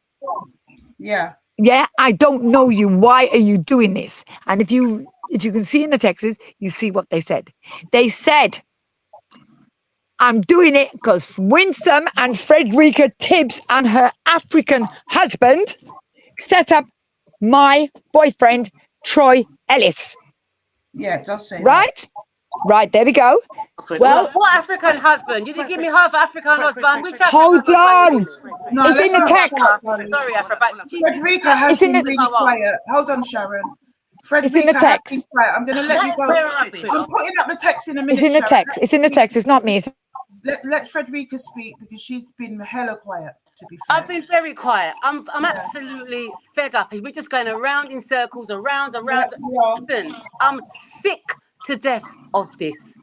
Yeah. Yeah, I don't know you. Why are you doing this? And if you can see in the texts, you see what they said. They said, I'm doing it because Winson and Frederica Tibbs and her African husband set up my boyfriend, Troy Ellis. Yeah, it does say right? that. Right, there we go. Well, what African husband? You didn't give me half African husband. Which hold on. No, It's in the text. Sorry, Afra, but Frederica has been really quiet. Hold on, Sharon. It's in the Frederica has text. been quiet. I'm going to let you go. I'm putting up the text in a minute. It's in the Sharon. text. It's in the text. It's not me. Let Frederica speak because she's been hella quiet. To be fair, I've been very quiet. I'm absolutely fed up. We're just going around in circles, around. Listen, I'm sick to death of this.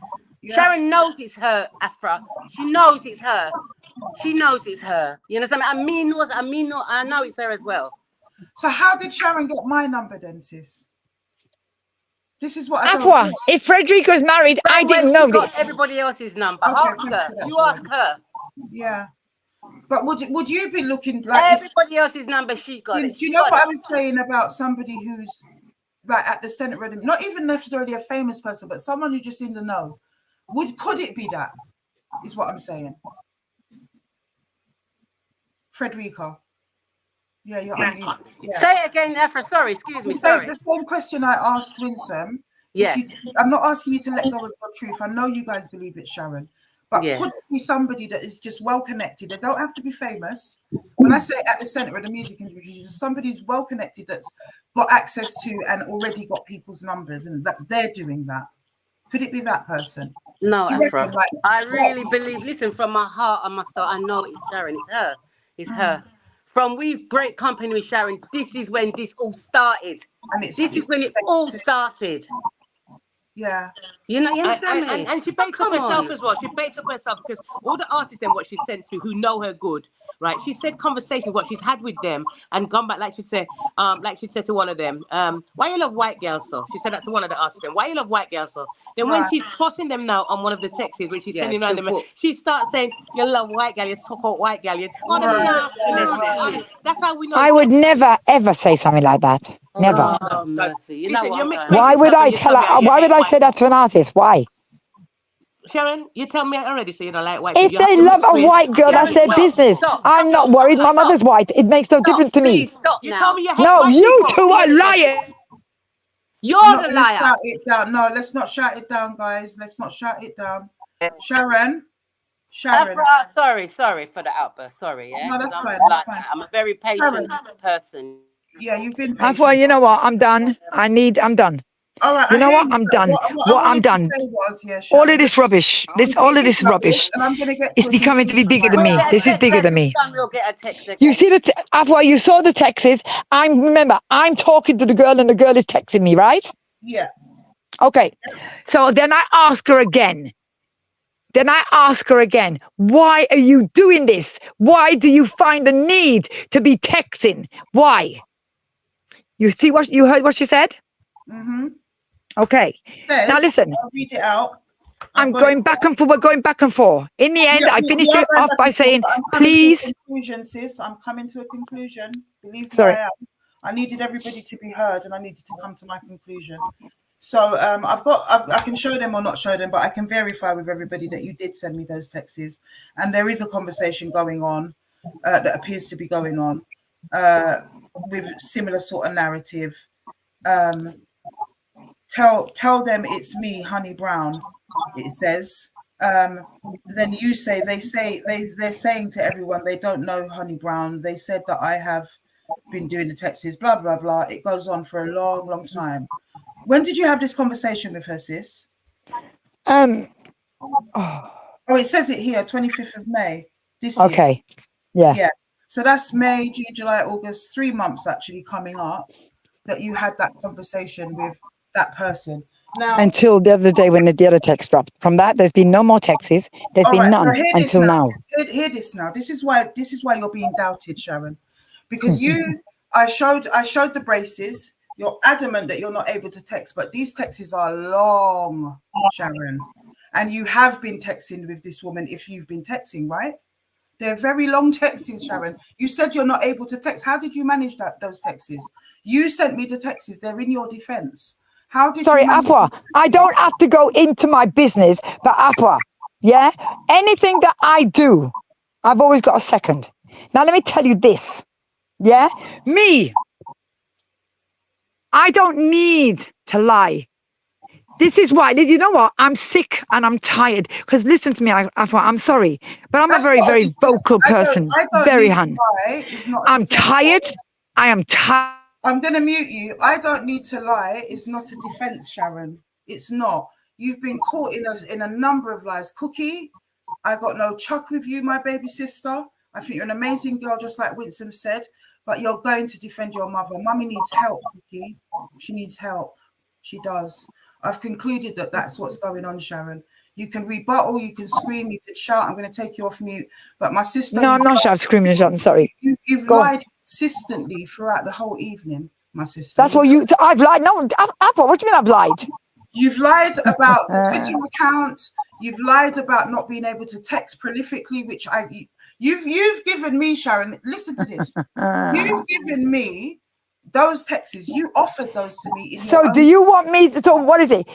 Sharon knows it's her, Afra. She knows it's her. She knows it's her. You understand? I know it's her as well. So how did Sharon get my number then, sis? This is what I Afua, don't. if Frederica was married, I didn't know this. Everybody else's number. Okay, Ask her. You ask her. Yeah. But would you be looking like everybody else's number? She got it. Do you know what I was saying about somebody who's like at the center of not even necessarily a famous person, but someone who just in the know? Could it be that? Is what I'm saying. Frederica. Yeah, you're on. Yeah. Say it again, Afra. Sorry, excuse me. Sorry. The same question I asked Winson. Yes. I'm not asking you to let go of your truth. I know you guys believe it, Sharon. But could it be somebody that is just well connected? They don't have to be famous. When I say at the center of the music industry, somebody who's well connected that's got access to and already got people's numbers and that they're doing that. Could it be that person? No, Afra. I really believe, listen, from my heart and my soul, I know it's Sharon. It's her. It's her. From we've great company with Sharon, this is when this all started. And this is when it all started. Yeah. You understand me? And she baked up herself as well. She baked up herself because all the artists and what she's sent to who know her good, right? She said conversations what she's had with them and gone back like she'd said to one of them, why you love white girls so? She said that to one of the artists then, why you love white girls so? Then when she's spotting them now on one of the texts when she's sending around them, she starts saying, you love white girl, you so-called white girl, that's how we know. I would never ever say something like that. Never. Oh, mercy. You know what? Why would I tell her? Why would I say that to an artist? Why? Sharon, you tell me already, so you don't like white. If they love a white girl, that's their business. I'm not worried. My mother's white. It makes no difference to me. You told me you hate no, white you people. two are lying. You're the liar. Shout it down. No, let's not shout it down, guys. Let's not shout it down. Sharon. Sorry for the outburst. Sorry, yeah. No, that's fine. That's fine. I'm a very patient person. Yeah, you've been patient. Afua, you know what? I'm done. I'm done. All right. You know what? I'm done. I'm done. All of this rubbish. All of this rubbish. And I'm gonna get. It's becoming to be bigger than me. This is bigger than me. We'll get a text again. You see Afua, you saw the texts. I'm talking to the girl and the girl is texting me, right? Yeah. Okay. So then I ask her again. Why are you doing this? Why do you find the need to be texting? Why? You see you heard what she said? Okay. Now listen. I'll read it out. I'm going back and forth. We're going back and forth. In the end, I finished it off by saying, please. Conclusion, sis. I'm coming to a conclusion. Believe me, Sorry. I am. I needed everybody to be heard, and I needed to come to my conclusion. So I can show them or not show them, but I can verify with everybody that you did send me those texts, and there is a conversation going on that appears to be going on with similar sort of narrative. Tell them it's me, Honey Brown. It says. Then you say they're saying to everyone they don't know Honey Brown. They said that I have been doing the texts. Blah blah blah. It goes on for a long time. When did you have this conversation with her, sis? Oh, it says it here, 25th of May this year. Okay. Yeah. So that's May, June, July, August, 3 months actually coming up that you had that conversation with that person. Now, until the other day when the other text dropped. From that, there's been no more texts. There's been none until now. Hear this now. This is why you're being doubted, Sharon, because I showed the braces. You're adamant that you're not able to text, but these texts are long, Sharon, and you have been texting with this woman. If you've been texting, right? They're very long texts, Sharon. You said you're not able to text. How did you manage those texts? You sent me the texts. They're in your defense. How did Sorry, Afua, I don't have to go into my business, but Afua, yeah? Anything that I do, I've always got a second. Now, let me tell you this, yeah? Me, I don't need to lie. This is why, you know what? I'm sick and I'm tired. Because listen to me, Afua, I'm sorry, but I'm a very, very vocal person. Very, hun. I'm tired. I am tired. I'm going to mute you. I don't need to lie. It's not a defense, Sharon. It's not. You've been caught in a number of lies. Cookie, I got no chuck with you, my baby sister. I think you're an amazing girl, just like Winson said, but you're going to defend your mother. Mummy needs help, Cookie. She needs help. She does. I've concluded that that's what's going on, Sharon. You can rebuttal, you can scream, you can shout. I'm going to take you off mute. But my sister... No, I'm not shouting, screaming and shouting, sorry. You've lied consistently throughout the whole evening, my sister. That's what you... I've lied. No, Afua, what do you mean I've lied? You've lied about the Twitter account. You've lied about not being able to text prolifically, which you've given me, Sharon. Listen to this. You've given me those texts. You offered those to me. So do you want me to... So what is it?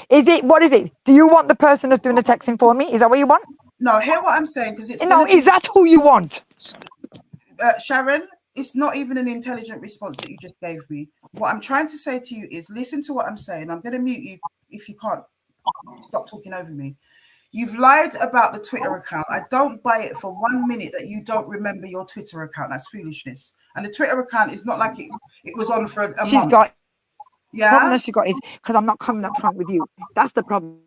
What is it? Do you want the person that's doing the texting for me? Is that what you want? No, hear what I'm saying, because it's... No, is that who you want? Sharon, it's not even an intelligent response that you just gave me. What I'm trying to say to you is listen to what I'm saying. I'm going to mute you if you can't stop talking over me. You've lied about the Twitter account. I don't buy it for 1 minute that you don't remember your Twitter account. That's foolishness. And the Twitter account is not like it was on for a month. She's got... Yeah? The problem she got is because I'm not coming up front with you. That's the problem.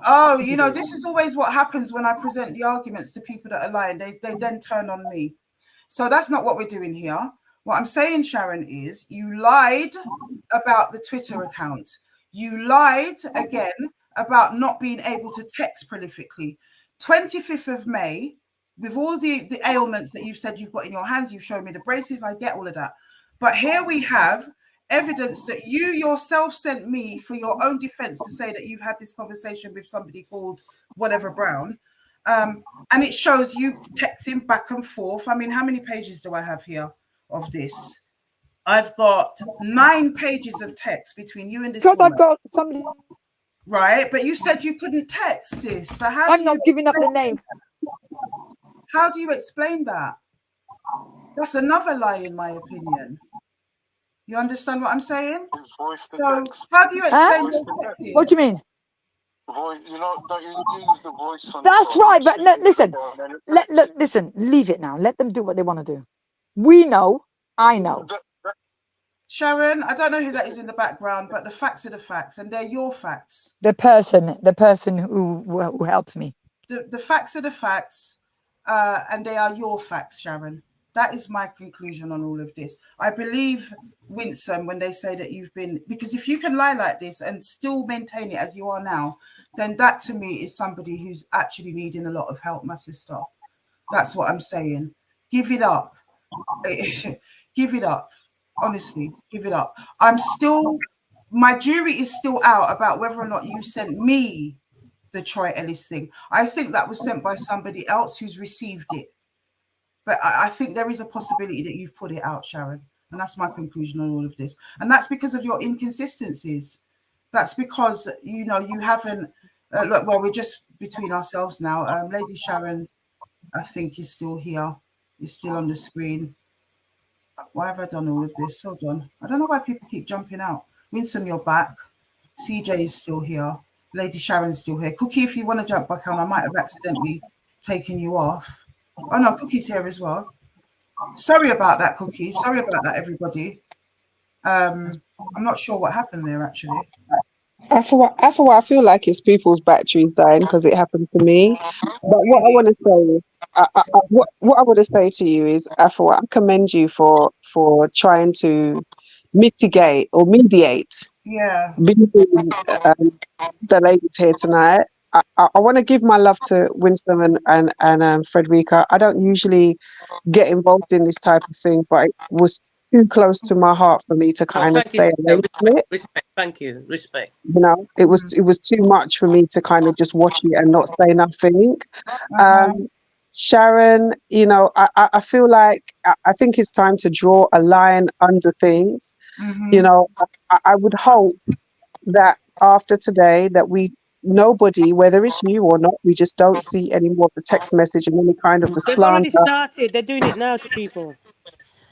Oh, you know, this is always what happens when I present the arguments to people that are lying. They then turn on me. So that's not what we're doing here. What I'm saying, Sharon, is you lied about the Twitter account. You lied again about not being able to text prolifically. 25th of May, with all the ailments that you've said you've got in your hands, you've shown me the braces, I get all of that. But here we have evidence that you yourself sent me for your own defense to say that you've had this conversation with somebody called whatever Brown. And it shows you texting back and forth. I mean, how many pages do I have here of this? I've got 9 pages of text between you and this woman. I've got somebody... Right, but you said you couldn't text, sis. So I'm not giving up the name. How do you explain that? That's another lie, in my opinion. You understand what I'm saying? So how do you explain those texts? What do you mean? Don't you use the voice? That's right, but listen, listen, leave it now. Let them do what they want to do. We know, I know. Sharon, I don't know who that is in the background, but the facts are the facts, and they're your facts. The person who helped me. The facts are the facts, and they are your facts, Sharon. That is my conclusion on all of this. I believe Winson when they say that you've been, because if you can lie like this and still maintain it as you are now, then that to me is somebody who's actually needing a lot of help, my sister. That's what I'm saying. Give it up. Give it up. Honestly, give it up. I'm still my jury is still out about whether or not you sent me the Troy Ellis thing. I think that was sent by somebody else who's received it. But I think there is a possibility that you've put it out, Sharon. And that's my conclusion on all of this. And that's because of your inconsistencies. That's because, you know, you haven't, look, well, we're just between ourselves now. Lady Sharon, I think, is still here. Is still on the screen. Why have I done all of this? Hold on. I don't know why people keep jumping out. Winson, you're back. CJ is still here. Lady Sharon's still here. Cookie, if you want to jump back on, I might have accidentally taken you off. Oh, no, Cookie's here as well. Sorry about that, Cookie. Sorry about that, everybody. I'm not sure what happened there, actually. Afua, I feel like it's people's batteries dying because it happened to me. But what I want to say is, what I want to say to you is, Afua, I commend you for trying to mitigate or mediate between the ladies here tonight. I want to give my love to Winston and Frederica. I don't usually get involved in this type of thing, but it was too close to my heart for me to kind of stay away from it. Respect, thank you, respect. You know, it was too much for me to kind of just watch it and not say nothing. Sharon, you know, I feel like I think it's time to draw a line under things. You know, I would hope that after today that nobody, whether it's you or not, we just don't see any more of the text message and any kind of the They've slander. already started. They're doing it now to people.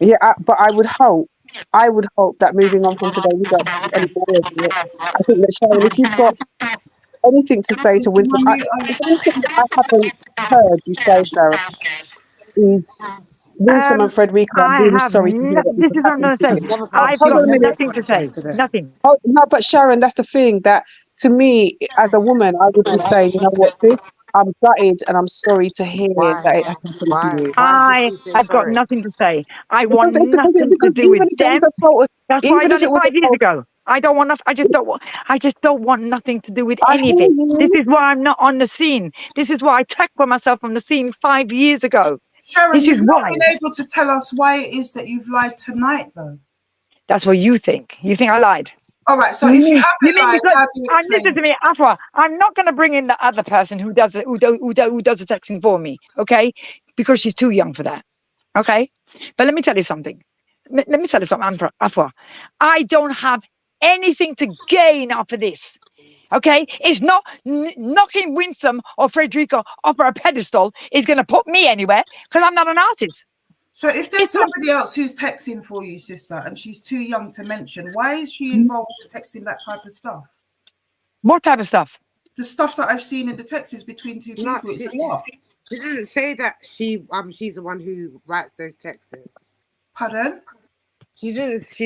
Yeah, but I would hope that moving on from today, we don't see any more of it. I think that Sharon, if you've got anything to say to Winston, the only thing I haven't heard you say, Sharon, is Winston and Frederica, I'm really sorry to hear that this this has is what I'm happened going to to say. you. I've Hold got on a minute. nothing to say. Nothing. Oh, no, but Sharon, that's the thing that to me, as a woman, I would be saying, you know what, sis, I'm gutted and I'm sorry to hear that it has happened to you. I have got nothing to say. I want Because nothing to do with even if it was them. a total, That's why I even if done it it was a 5 years total, ago. I don't want. I just don't want nothing to do with I any hear of it. This you. is why I'm not on the scene. This is why I took myself from the scene 5 years ago. Sharon, This is you've not why. been able to tell us why it is that you've lied tonight, though. That's what you think. You think I lied. All right, so if you haven't lied, because, how do you and explain listen it? to me, Afua, I'm not going to bring in the other person who does it, who does the texting for me, okay? Because she's too young for that, okay? But let me tell you something. Let me tell you something, Afua. I don't have anything to gain after this, okay? It's not knocking Winsome or Frederica off a pedestal is going to put me anywhere because I'm not an artist. So if there's somebody else who's texting for you, sister, and she's too young to mention, why is she involved in texting that type of stuff? What type of stuff? The stuff that I've seen in the texts between two people, it's a lot. She didn't say that she's the one who writes those texts. Pardon? She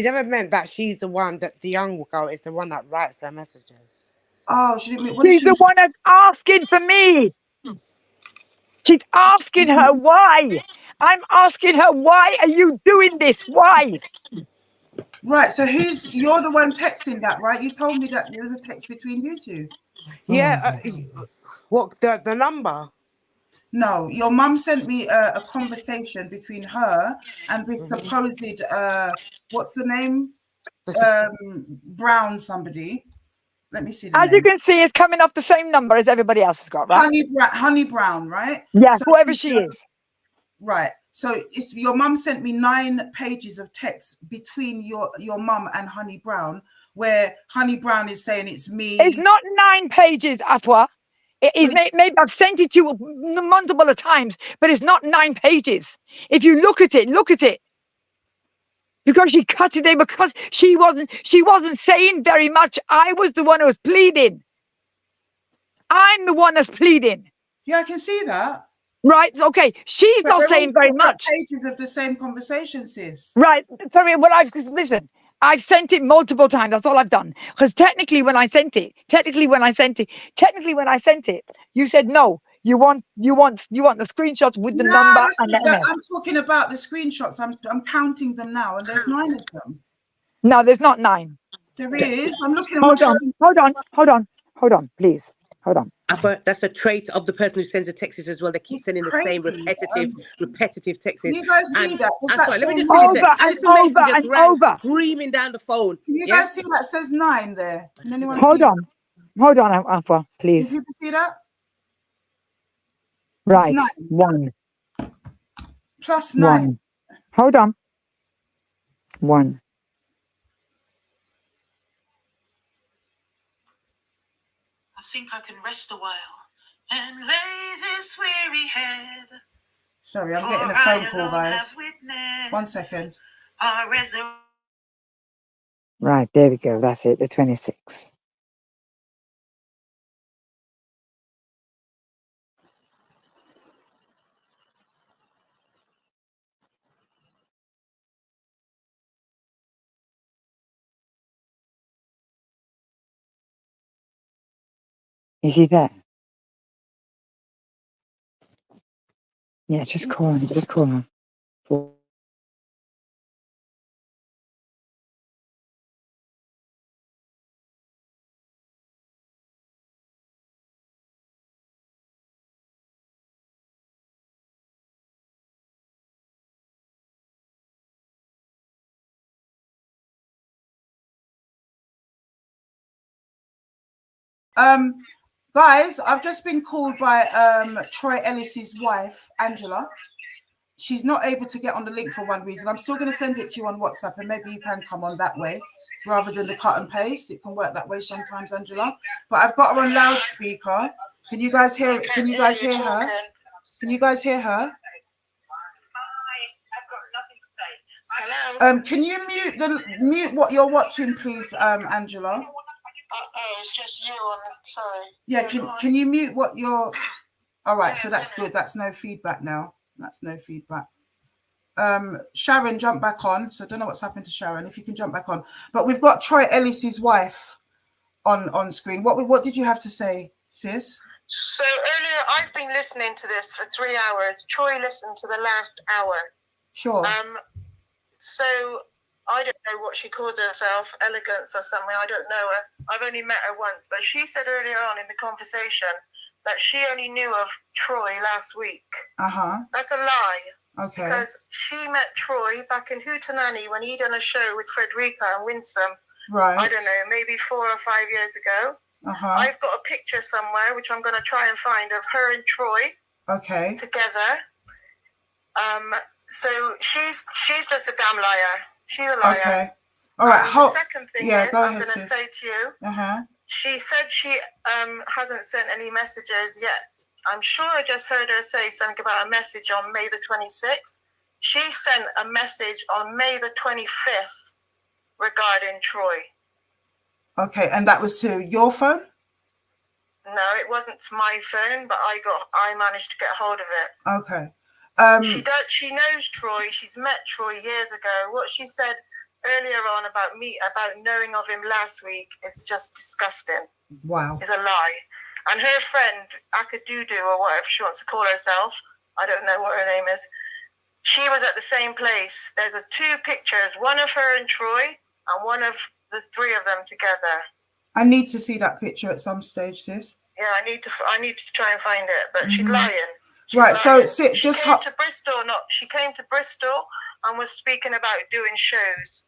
never meant that she's the one that the young girl is the one that writes her messages. Oh, she didn't mean She's the one that's asking for me. She's asking her why. I'm asking her, why are you doing this? Why? Right, so you're the one texting that, right? You told me that there was a text between you two. Yeah, what, the number? No, your mum sent me a conversation between her and this supposed, what's the name? Brown somebody. Let me see the As name. you can see, it's coming off the same number as everybody else has got, right? Honey Brown, right? Yeah, So whoever she is. Right. So it's your mum sent me 9 pages of text between your mum and Honey Brown, where Honey Brown is saying it's me. It's not 9 pages, Afua. Maybe I've sent it to you multiple times, but it's not 9 pages. If you look at it. Because she cut it there because she wasn't saying very much. I was the one who was pleading. I'm the one that's pleading. Yeah, I can see that. Right, okay. She's not saying very much. Pages of the same conversation, sis. Right. Sorry, listen. I've sent it multiple times. That's all I've done. Because technically when I sent it, you said no. You want the screenshots with the number and the email. I'm talking about the screenshots. I'm counting them now, and there's 9 of them. No, there's not 9. There is. I'm looking at my phone. Hold on, please. Hold on. That's a trait of the person who sends the texts as well. They keep sending the same crazy. repetitive texts. Can you guys see And that? It's Afua, that let me same just quickly say, Over and Alison over Mason just and ran over. screaming down the phone. Can you Yeah? guys see that says 9 there? Can anyone Hold see on. Hold on, Afua, that? please. Can people see that? Right. It's 9 1. plus 9. 1. Hold on. 1. I think I can rest a while and lay this weary head. Sorry, I'm getting a phone call, guys. 1 second. Right, there we go. That's it, the 26th. Is he there? Yeah, just call him. Just call him. Guys, I've just been called by Troy Ellis's wife, Angela. She's not able to get on the link for one reason. I'm still going to send it to you on WhatsApp, and maybe you can come on that way rather than the cut and paste. It can work that way sometimes, Angela. But I've got her on loudspeaker. Can you guys hear? Can you guys hear her? Can you guys hear her? Hello. Can you mute what you're watching, please, Angela? Oh, it's just you on. Sorry. Yeah. Can you mute what you're? All right. So that's good. That's no feedback now. That's no feedback. Sharon, jump back on. So I don't know what's happened to Sharon. If you can jump back on. But we've got Troy Ellis's wife on screen. What did you have to say, sis? So earlier, I've been listening to this for 3 hours. Troy listened to the last hour. Sure. So I don't know what she calls herself, elegance or something. I don't know her. I've only met her once, but she said earlier on in the conversation that she only knew of Troy last week. That's a lie. Okay. Because she met Troy back in Hootenanny when he done a show with Frederica and Winson. Right. I don't know, maybe 4 or 5 years ago. I've got a picture somewhere, which I'm going to try and find, of her and Troy. Okay. Together. So she's just a damn liar. She's a liar. Okay. All right. The second thing is, go I'm ahead, going to sis. say to you, she said she hasn't sent any messages yet. I'm sure I just heard her say something about a message on May the 26th. She sent a message on May the 25th regarding Troy. Okay, and that was to your phone? No, it wasn't to my phone, but I managed to get hold of it. Okay. She knows Troy. She's met Troy years ago. What she said earlier on about knowing of him last week is just disgusting. Wow. It's a lie. And her friend, Akadudu, or whatever she wants to call herself, I don't know what her name is, she was at the same place. There's 2 pictures, one of her and Troy, and one of the 3 of them together. I need to see that picture at some stage, sis. Yeah, I need to try and find it, but she's lying. Right, lying. so she came to Bristol. She came to Bristol and was speaking about doing shows.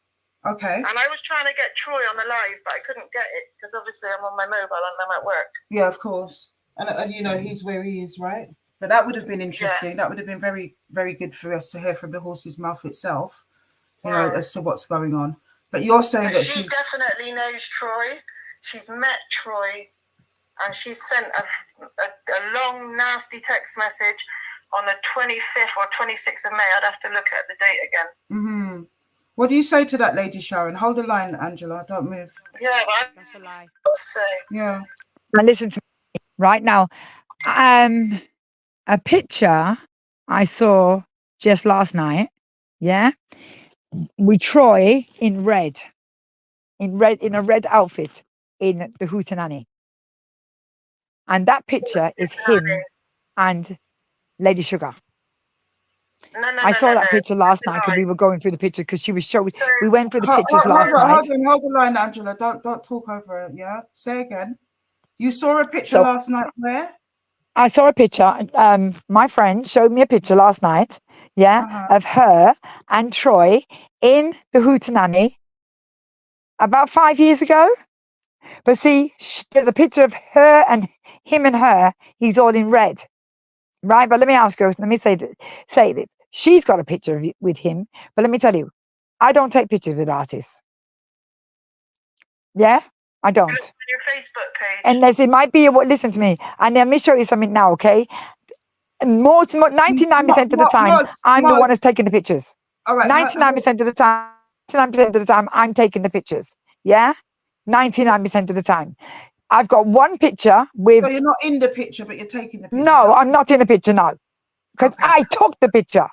Okay. And I was trying to get Troy on the live, but I couldn't get it because obviously I'm on my mobile and I'm at work. Yeah, of course. And you know, he's where he is, right? But that would have been interesting. Yeah. That would have been very, very good for us to hear from the horse's mouth itself, you know, as to what's going on. But you're saying that she definitely knows Troy. She's met Troy, and she sent a long, nasty text message on the 25th or 26th of May. I'd have to look at the date again. What do you say to that, Lady Sharon? Hold the line, Angela. Don't move. Yeah, but that's a lie. Yeah. Now listen to me right now. A picture I saw just last night. Yeah, with Troy in a red outfit in the Hootenanny, and that picture is him and Lady Sugar. I saw that picture last night because we were going through the picture because she was showing. We went through the pictures last night. Hold the line, Angela. Don't talk over it. Yeah, say again. You saw a picture So last night where? I saw a picture. My friend showed me a picture last night, of her and Troy in the Hootenanny about 5 years ago. But see, there's a picture of her and him and her. He's all in red, right? But let me ask her. Let me say this. She's got a picture with him. But let me tell you, I don't take pictures with artists. Yeah, I don't. Your Facebook page. Unless it might be listen to me. And let me show you something now, okay? And 99% of the time, I'm the one that's taking the pictures. All right. 99% of the time, 99% of the time, I'm taking the pictures. Yeah, 99% of the time. I've got one picture with. So you're not in the picture, but you're taking the picture. No, I'm not in the picture now, because I took the picture.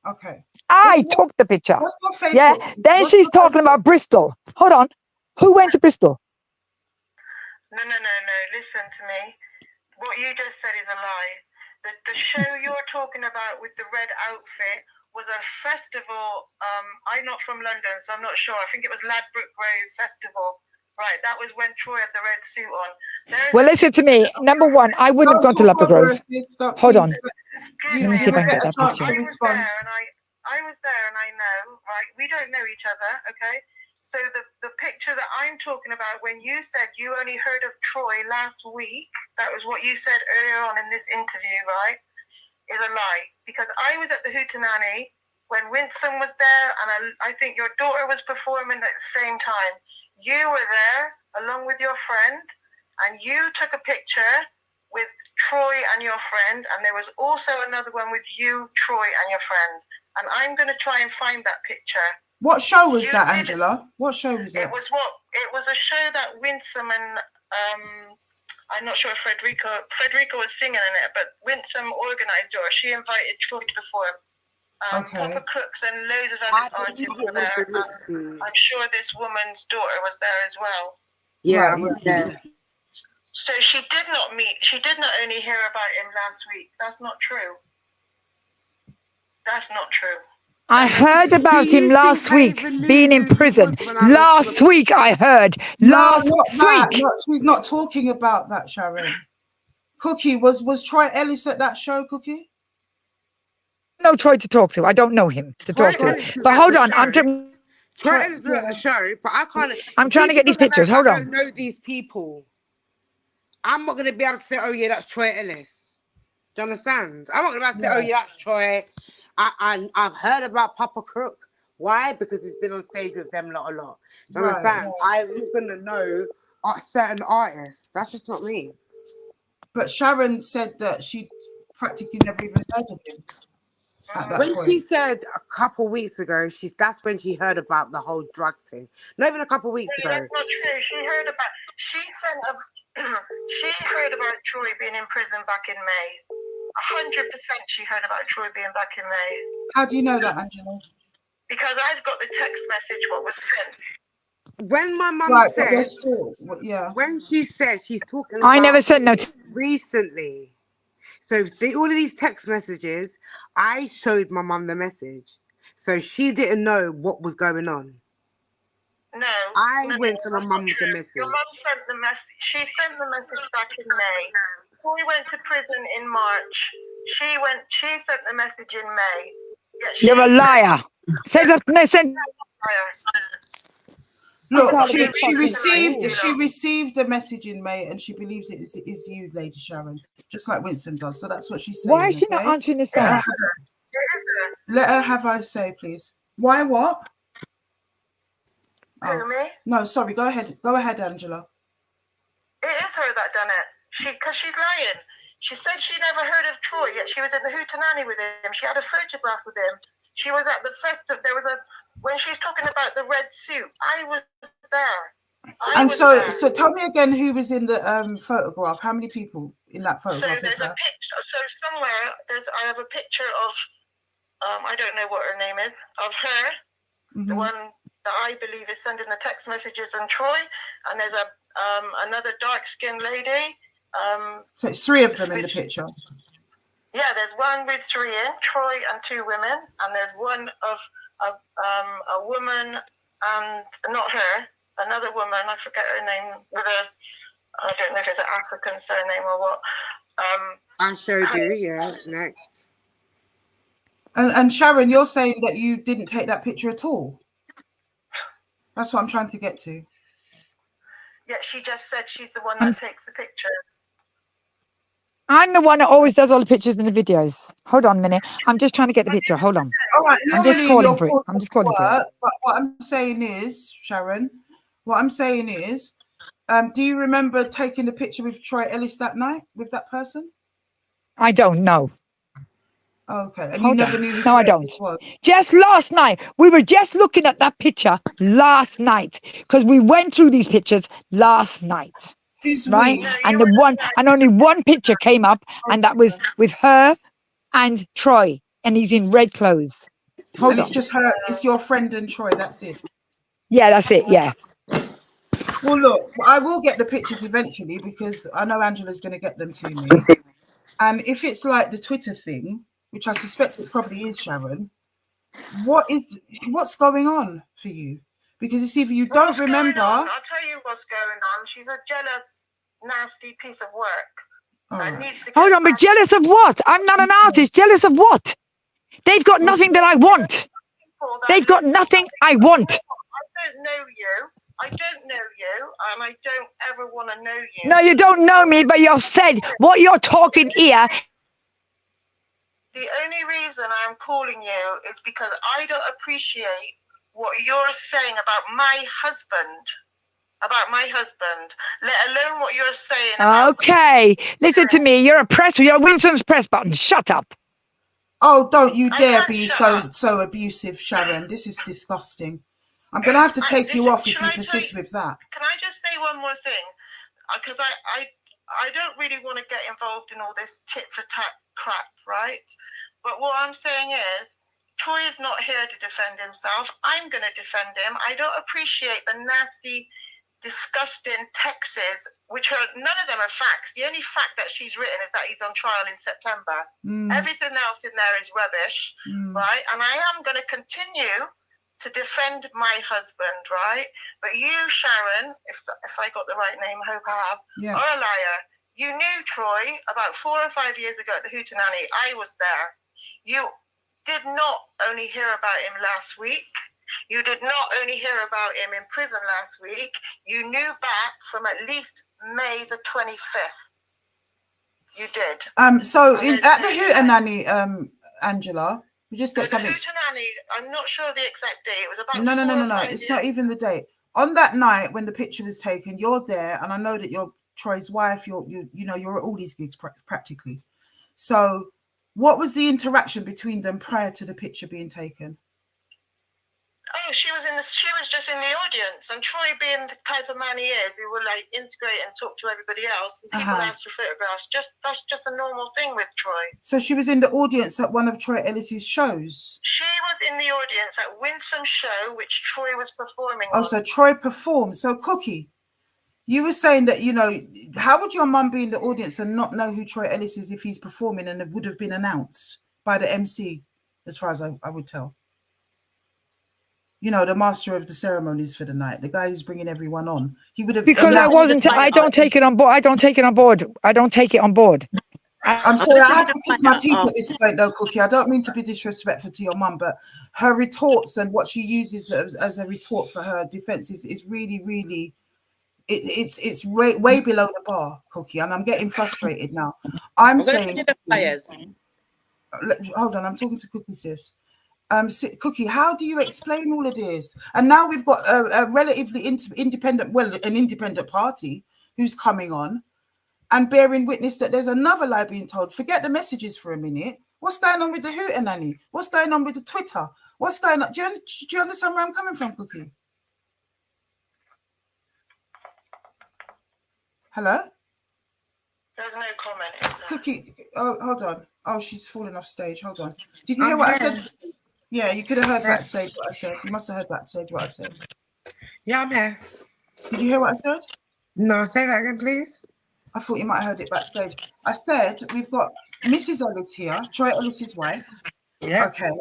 Okay. I took the picture. What's your Facebook? Yeah. Then she's talking about Bristol. Hold on. Who went to Bristol? No. Listen to me. What you just said is a lie. The show you're talking about with the red outfit was a festival. I'm not from London, so I'm not sure. I think it was Ladbroke Grove Festival. Right, that was when Troy had the red suit on. Well, listen to me. Number one, I wouldn't have gone to Ladbroke Grove. Hold on. Let me see if I can get that picture. I was there and I know, right? We don't know each other, okay? So the picture that I'm talking about, when you said you only heard of Troy last week, that was what you said earlier on in this interview, right? Is a lie. Because I was at the Hootenanny when Winson was there, and I think your daughter was performing at the same time. You were there along with your friend, and you took a picture with Troy and your friend, and there was also another one with you, Troy, and your friends. And I'm going to try and find that picture. What show was that, Angela? What show was it? It was a show that Winsome and I'm not sure if Frederica was singing in it, but Winsome organised it, or she invited Troy to perform. Papa Crooks and loads of other artists were there. I'm sure this woman's daughter was there as well. Yeah, I was there. So she did not only hear about him last week. That's not true. That's not true. I heard about him last week being in prison. Last week I heard. Last week. No, she's not talking about that, Sharon. Cookie, was Troy Ellis at that show, Cookie? No Troy to talk to. I don't know him to talk to. But hold on, I'm trying. Troy Ellis was at the show, but I can't. I'm trying to get these pictures. Hold I on. don't know these people. I'm not going to be able to say, oh yeah, that's Troy Ellis. Do you understand? I'm not going to be able to say, oh yeah, that's Troy. I've heard about Papa Crook. Why? Because he's been on stage with them a lot. Do you understand? I'm going to know certain artists. That's just not me. But Sharon said that she practically never even heard of him. When she said a couple weeks ago, that's when she heard about the whole drug thing. Not even a couple weeks ago. That's not true. She heard about Troy being in prison back in May. 100% she heard about Troy being back in May. How do you know that, Angela? Because I've got the text message what was sent. When my mum said, when she said she's talking about I never sent no recently. So all of these text messages, I showed my mum the message. So she didn't know what was going on. No. I went to my mum with the message. Your mum sent the message. She sent the message back in May. Troy went to prison in March. She sent the message in May. You're a liar. Say that message. Look, she received the message in May, and she believes it is you, Lady Sharon, just like Winson does. So that's what she's saying. Why is she not answering this phone? Let her have her say, please. Why what? Me? No, sorry. Go ahead, Angela. It is her that done it. Because she's lying. She said she never heard of Troy, yet she was in the Hootenanny with him. She had a photograph with him. She was at the festival. When she's talking about the red suit, I was there. So tell me again who was in the photograph. How many people in that photograph? So there's a picture. So somewhere I have a picture of I don't know what her name is, of her, the one that I believe is sending the text messages on Troy, and there's another dark-skinned lady. So it's three of them in the picture. Yeah, there's one with three in, Troy and two women, and there's one of a woman and not her, another woman, I forget her name, with I don't know if it's an African surname or what. I showed you, yeah, next. And Sharon, you're saying that you didn't take that picture at all? That's what I'm trying to get to. Yeah, she just said she's the one that takes the pictures. I'm the one that always does all the pictures and the videos. Hold on a minute. I'm just trying to get the picture. Hold on. All right, I'm just normally calling you're for it. called I'm just for calling for it. work, but what I'm saying is, Sharon, do you remember taking the picture with Troy Ellis that night with that person? I don't know. Okay, and Hold you never on. knew who No, I Troy don't. Ellis was? Just last night. We were just looking at that picture last night because we went through these pictures last night. Who's right? we? And only one picture came up, and that was with her and Troy, and he's in red clothes. Hold And on. it's just her, it's your friend and Troy, that's it. Yeah, that's it. Yeah. Well, look, I will get the pictures eventually because I know Angela's going to get them to me. And if it's like the Twitter thing, which I suspect it probably is, Sharon, what's going on for you? Because it's either you don't remember. I'll tell you what's going on. She's a jealous, nasty piece of work. Right. Needs to Hold on, but jealous of what? I'm not an artist. Jealous of what? They've got nothing that I want. They've got nothing I want. I don't know you. I don't know you, and I don't ever want to know you. No, you don't know me, but you've said what you're talking here. The only reason I'm calling you is because I don't appreciate what you're saying about my husband. Let alone what you're saying about... Okay, listen to me. You're Winson's press button. Shut up. Oh, don't you dare be so abusive, Sharon. This is disgusting. I'm going to have to take you off if you persist with that. Can I just say one more thing? Because I don't really want to get involved in all this tit-for-tat crap, right? But what I'm saying is, Troy is not here to defend himself. I'm going to defend him. I don't appreciate the nasty, disgusting texts, which are, none of them are facts. The only fact that she's written is that he's on trial in September. Everything else in there is rubbish, right? And I am going to continue to defend my husband, right? But you, Sharon, if I got the right name, I hope I have, are a liar. You knew Troy about 4 or 5 years ago at the Hootenanny. I was there. You did not only hear about him last week. You did not only hear about him in prison last week. You knew back from at least May the 25th. You did. So at the Hootenanny, Angela, we just got something. The Hootenanny, I'm not sure the exact date. It was about No. It's not even the date. On that night when the picture was taken, you're there, and I know that you're Troy's wife. You're at all these gigs practically. So, what was the interaction between them prior to the picture being taken? Oh, she was just in the audience, and Troy, being the type of man he is, he will like integrate and talk to everybody else. And people ask for photographs. That's just a normal thing with Troy. So she was in the audience at one of Troy Ellis's shows. She was in the audience at Winson's show, which Troy was performing. Oh, so Troy performed. So Cookie, you were saying that how would your mum be in the audience and not know who Troy Ellis is if he's performing, and it would have been announced by the MC, as far as I would tell. The master of the ceremonies for the night, the guy who's bringing everyone on. He would have. Because I don't take it on board. I don't take it on board. I'm sorry, I have to kiss my teeth at this point, though, Cookie. I don't mean to be disrespectful to your mum, but her retorts and what she uses as a retort for her defense is really, really, it's way below the bar, Cookie, and I'm getting frustrated now. I'm saying, hold on, I'm talking to Cookie, sis. Cookie, how do you explain all of this? And now we've got a relatively independent party who's coming on and bearing witness that there's another lie being told. Forget the messages for a minute. What's going on with the Hootenanny? What's going on with the Twitter? What's going on? Do you understand where I'm coming from, Cookie? Hello? There's no comment. Cookie, hold on. Oh, she's falling off stage. Hold on. Did you hear what I said? Yeah, you could have heard backstage what I said. You must have heard backstage what I said. Yeah, I'm here. Did you hear what I said? No, say that again, please. I thought you might have heard it backstage. I said we've got Mrs. Ellis here, Troy Ellis's wife. Yeah. Okay.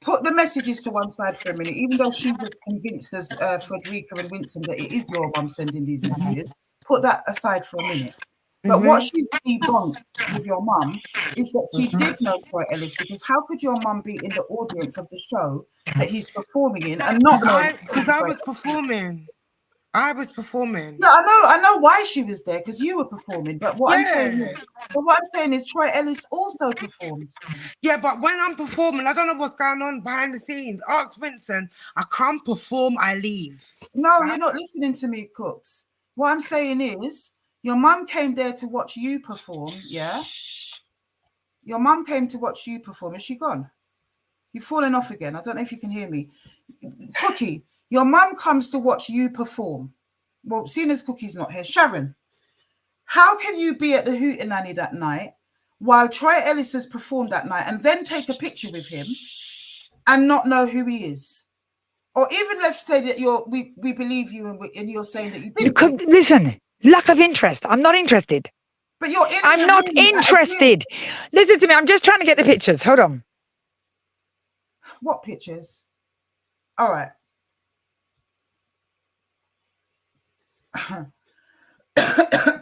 Put the messages to one side for a minute, even though she's as convinced as Frederica and Winson that it is your mum sending these messages. put that aside for a minute. But what she's debunked with your mum is that she did know Troy Ellis, because how could your mum be in the audience of the show that he's performing in and not know? Because I was performing. I was performing. Yeah, I know why she was there, because you were performing. But what I'm saying is Troy Ellis also performed. Yeah, but when I'm performing, I don't know what's going on behind the scenes. Ask Winson. I can't perform, I leave. No, you're not listening to me, Cooks. What I'm saying is, your mum came there to watch you perform, yeah? Your mum came to watch you perform. Is she gone? You've fallen off again. I don't know if you can hear me. Cookie, your mum comes to watch you perform. Well, seeing as Cookie's not here, Sharon, how can you be at the Hootenanny that night while Troy Ellis has performed that night and then take a picture with him and not know who he is? Or even let's say that we believe you and you're saying that you didn't. Listen, lack of interest. I'm not interested. But you're in. I'm not interested. Listen to me. I'm just trying to get the pictures. Hold on. What pictures? All right.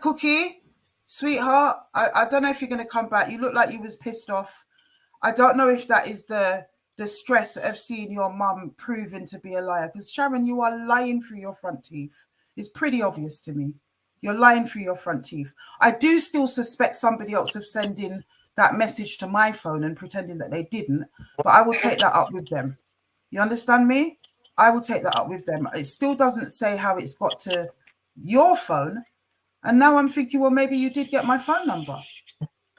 Cookie, sweetheart, I don't know if you're going to come back. You look like you was pissed off. I don't know if that is the stress of seeing your mum proven to be a liar. Because Sharon, you are lying through your front teeth. It's pretty obvious to me. You're lying through your front teeth. I do still suspect somebody else of sending that message to my phone and pretending that they didn't, but I will take that up with them. You understand me? I will take that up with them. It still doesn't say how it's got to your phone. And now I'm thinking, well, maybe you did get my phone number,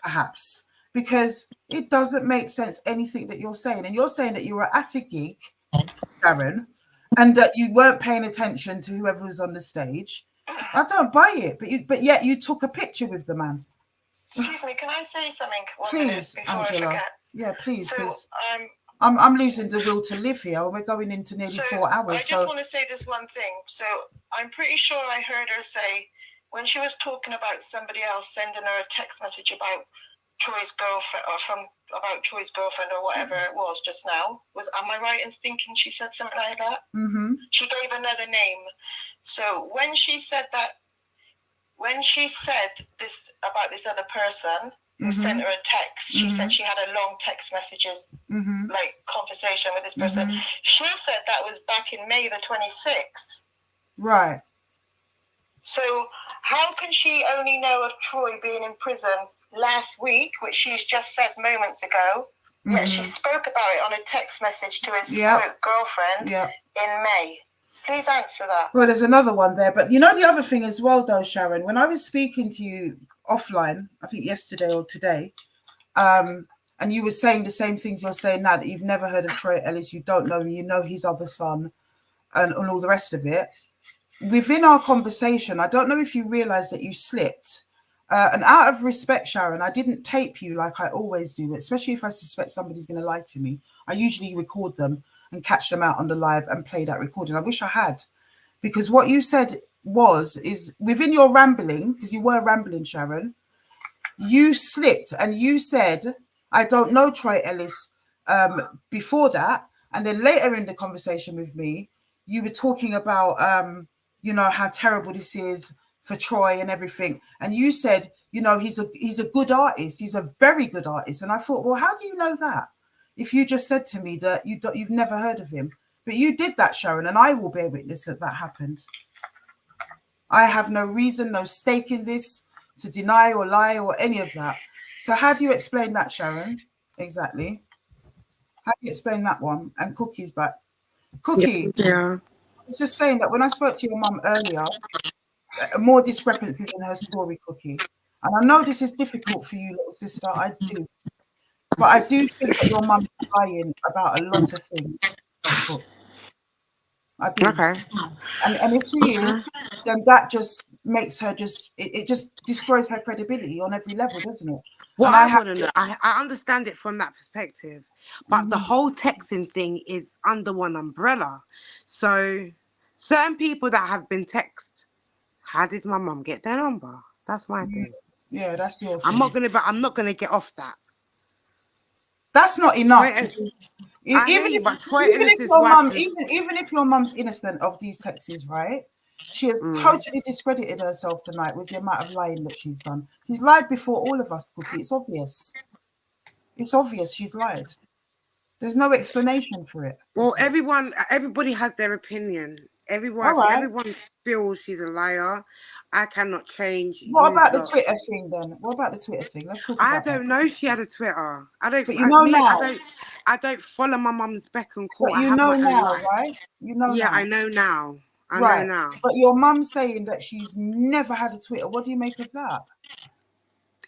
perhaps, because it doesn't make sense, anything that you're saying. And you're saying that you were at a gig, Sharon, and that you weren't paying attention to whoever was on the stage. I don't buy it, but yet you took a picture with the man. Excuse me, can I say something? Please, before Angela. I forget? Yeah, please, So, because I'm losing the will to live here. We're going into nearly 4 hours. I just want to say this one thing. So I'm pretty sure I heard her say, when she was talking about somebody else sending her a text message about Troy's girlfriend, about Troy's girlfriend or whatever it was just now. Am I right in thinking she said something like that? Mm-hmm. She gave another name. So when she said this about this other person who sent her a text, she said she had a long text messages like conversation with this person. She said that was back in May the 26th. Right. So how can she only know of Troy being in prison last week, which she's just said moments ago, yet she spoke about it on a text message to his quote girlfriend in May? Please answer that. Well, there's another one there. But you know the other thing as well, though, Sharon, when I was speaking to you offline, I think yesterday or today, and you were saying the same things you're saying now, that you've never heard of Troy Ellis, you don't know, you know his other son and all the rest of it. Within our conversation, I don't know if you realised that you slipped. And out of respect, Sharon, I didn't tape you like I always do, especially if I suspect somebody's going to lie to me. I usually record them and catch them out on the live and play that recording. I wish I had, because what you said is within your rambling, because you were rambling, Sharon, you slipped and you said, I don't know Troy Ellis before that. And then later in the conversation with me, you were talking about, how terrible this is for Troy and everything. And you said, he's a good artist. He's a very good artist. And I thought, well, how do you know that? If you just said to me that you've never heard of him, but you did that, Sharon, and I will bear witness that happened. I have no reason, no stake in this to deny or lie or any of that. So how do you explain that, Sharon? Exactly. How do you explain that one? And Cookie's back. Cookie. Yeah. I was just saying that when I spoke to your mum earlier, more discrepancies in her story, Cookie. And I know this is difficult for you, little sister. I do. But I do think that your mum's lying about a lot of things. I do. Okay. And if she is, then that just makes her it just destroys her credibility on every level, doesn't it? Well, I want to know. I understand it from that perspective, but the whole texting thing is under one umbrella. So certain people that have been texted, how did my mum get their number? That's my thing. Yeah, that's your thing. I'm not gonna get off that. That's not enough. Even if your mum's innocent of these texts, right? She has totally discredited herself tonight with the amount of lying that she's done. She's lied before all of us, Cookie. It's obvious. It's obvious she's lied. There's no explanation for it. Well, everybody has their opinion. Everyone feels she's a liar. I cannot change. What about the Twitter thing then? What about the Twitter thing? Let's talk about I don't know she had a Twitter. I don't. But you know now. I don't follow my mum's beck and call. But you know now, right? You know now. Yeah, I know now. I know now. But your mum's saying that she's never had a Twitter. What do you make of that?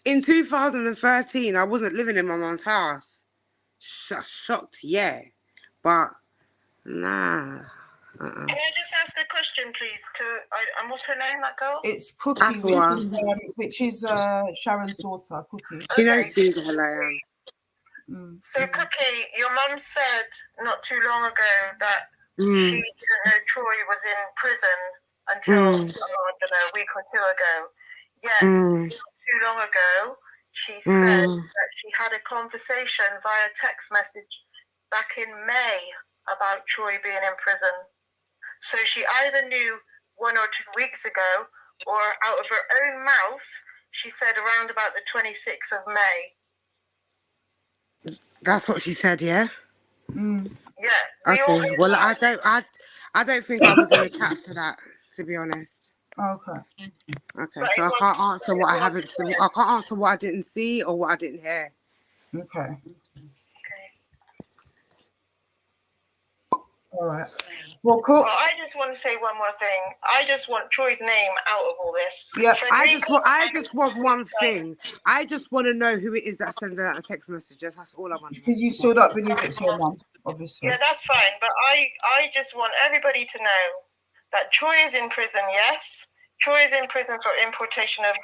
In 2013, I wasn't living in my mum's house. Shocked, yeah. But, nah. Can I just ask a question, please? And what's her name, that girl? It's Cookie, Afua. which is Sharon's daughter, Cookie. She knows she's a liar. So, Cookie, your mum said not too long ago that she didn't know Troy was in prison until, I don't know, a week or two ago. Yet, not too long ago, she said that she had a conversation via text message back in May about Troy being in prison. So she either knew 1 or 2 weeks ago, or out of her own mouth, she said around about the 26th of May. That's what she said, yeah? Yeah. Okay. Well, I don't think I was in the chat for that, to be honest. Okay. Okay. So I can't answer what I haven't seen. I can't answer what I didn't see or what I didn't hear. Okay. All right. Well, I just want to say one more thing. I just want Troy's name out of all this. Yeah. I just want one thing. I just want to know who it is that's sending out the text messages. That's all I want. Because you still don't believe it's your mum, obviously. Yeah, that's fine. But I just want everybody to know that Troy is in prison, yes. Troy is in prison for importation of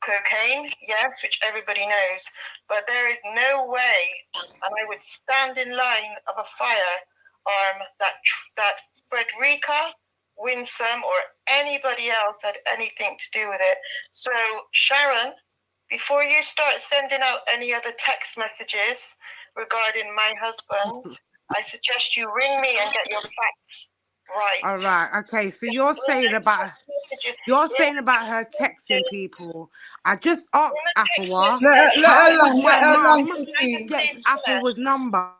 cocaine, yes, which everybody knows. But there is no way, and I would stand in line of a firearm that Frederica, Winson, or anybody else had anything to do with it. So, Sharon, before you start sending out any other text messages regarding my husband, I suggest you ring me and get your facts right. All right. Okay. So you're saying about her texting people. I just asked Afua how would my mum get Afua's number.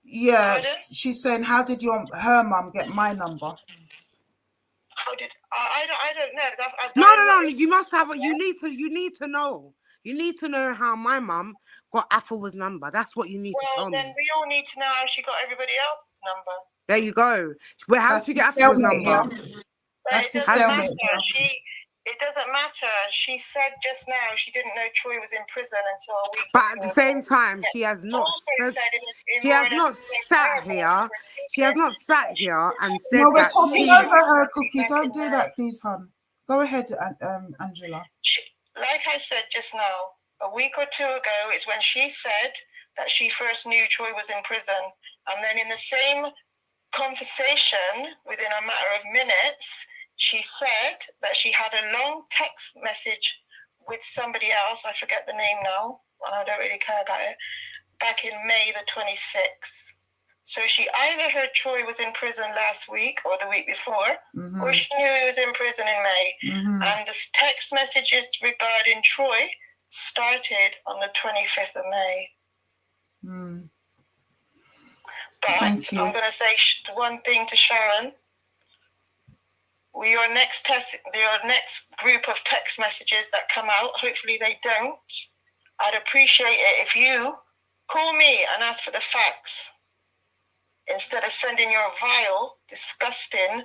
Yeah, she's saying, how did her mum get my number? How did I don't know. No. You must have. You need to know. You need to know how my mum got Afua's number. That's what you need to tell me. Well, then we all need to know how she got everybody else's number. There you go. Well, how did she get Afua's number? That's the stalemate. It doesn't matter. She said just now she didn't know Troy was in prison until a week. But at the same time, she has not. She has not sat here. She has not sat here and said that. No, we're talking over her, Cookie. Don't do that, please, hon. Go ahead, Angela. Like I said just now, a week or two ago is when she said that she first knew Troy was in prison, and then in the same conversation, within a matter of minutes, she said that she had a long text message with somebody else. I forget the name now, and I don't really care about it. Back in May the 26th. So she either heard Troy was in prison last week or the week before, or she knew he was in prison in May. And the text messages regarding Troy started on the 25th of May. But I'm going to say one thing to Sharon. Your next group of text messages that come out, hopefully they don't. I'd appreciate it if you call me and ask for the facts instead of sending your vile, disgusting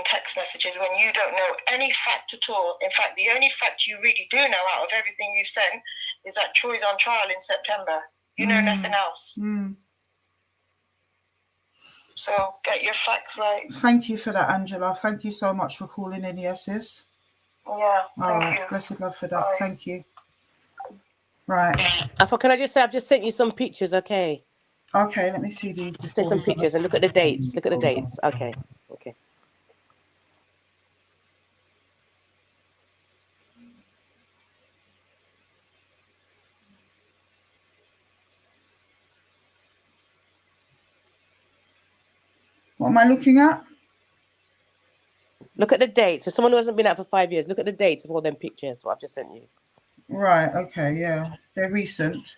text messages when you don't know any fact at all. In fact, the only fact you really do know out of everything you've sent is that Troy's on trial in September. You know nothing else. So get your facts right. Thank you for that, Angela. Thank you so much for calling in, yes, sis. Yeah, thank you. Blessed love for that. Bye. Thank you. Right. Afua, can I just say, I've just sent you some pictures, okay? Okay, let me see these. Send some pictures and look at the dates. Look at the dates. Okay. What am I looking at? Look at the dates. For someone who hasn't been out for 5 years, look at the dates of all them pictures. What I've just sent you. Right. Okay. Yeah, they're recent.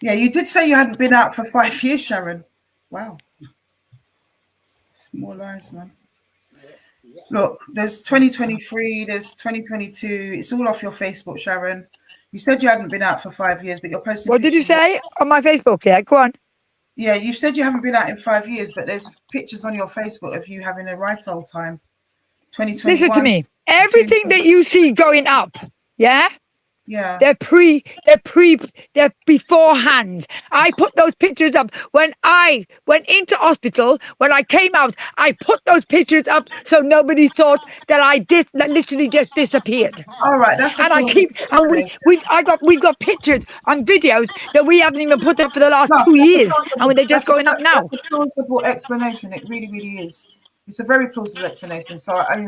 Yeah, you did say you hadn't been out for 5 years, Sharon. Wow. More lies, man. Look, there's 2023, there's 2022. It's all off your Facebook, Sharon. You said you hadn't been out for 5 years, but you're posting. What did you say on my Facebook? Yeah, go on. Yeah, you said you haven't been out in 5 years, but there's pictures on your Facebook of you having a right old time. 2021. Listen to me. Everything that you see going up, yeah? Yeah. They're beforehand. I put those pictures up when I went into hospital. When I came out, I put those pictures up so nobody thought that that literally just disappeared. All right, that's and we've got pictures and videos that we haven't even put up for the last 2 years, and they're just going up now. That's a plausible explanation. It really, really is. It's a very plausible explanation. So I'm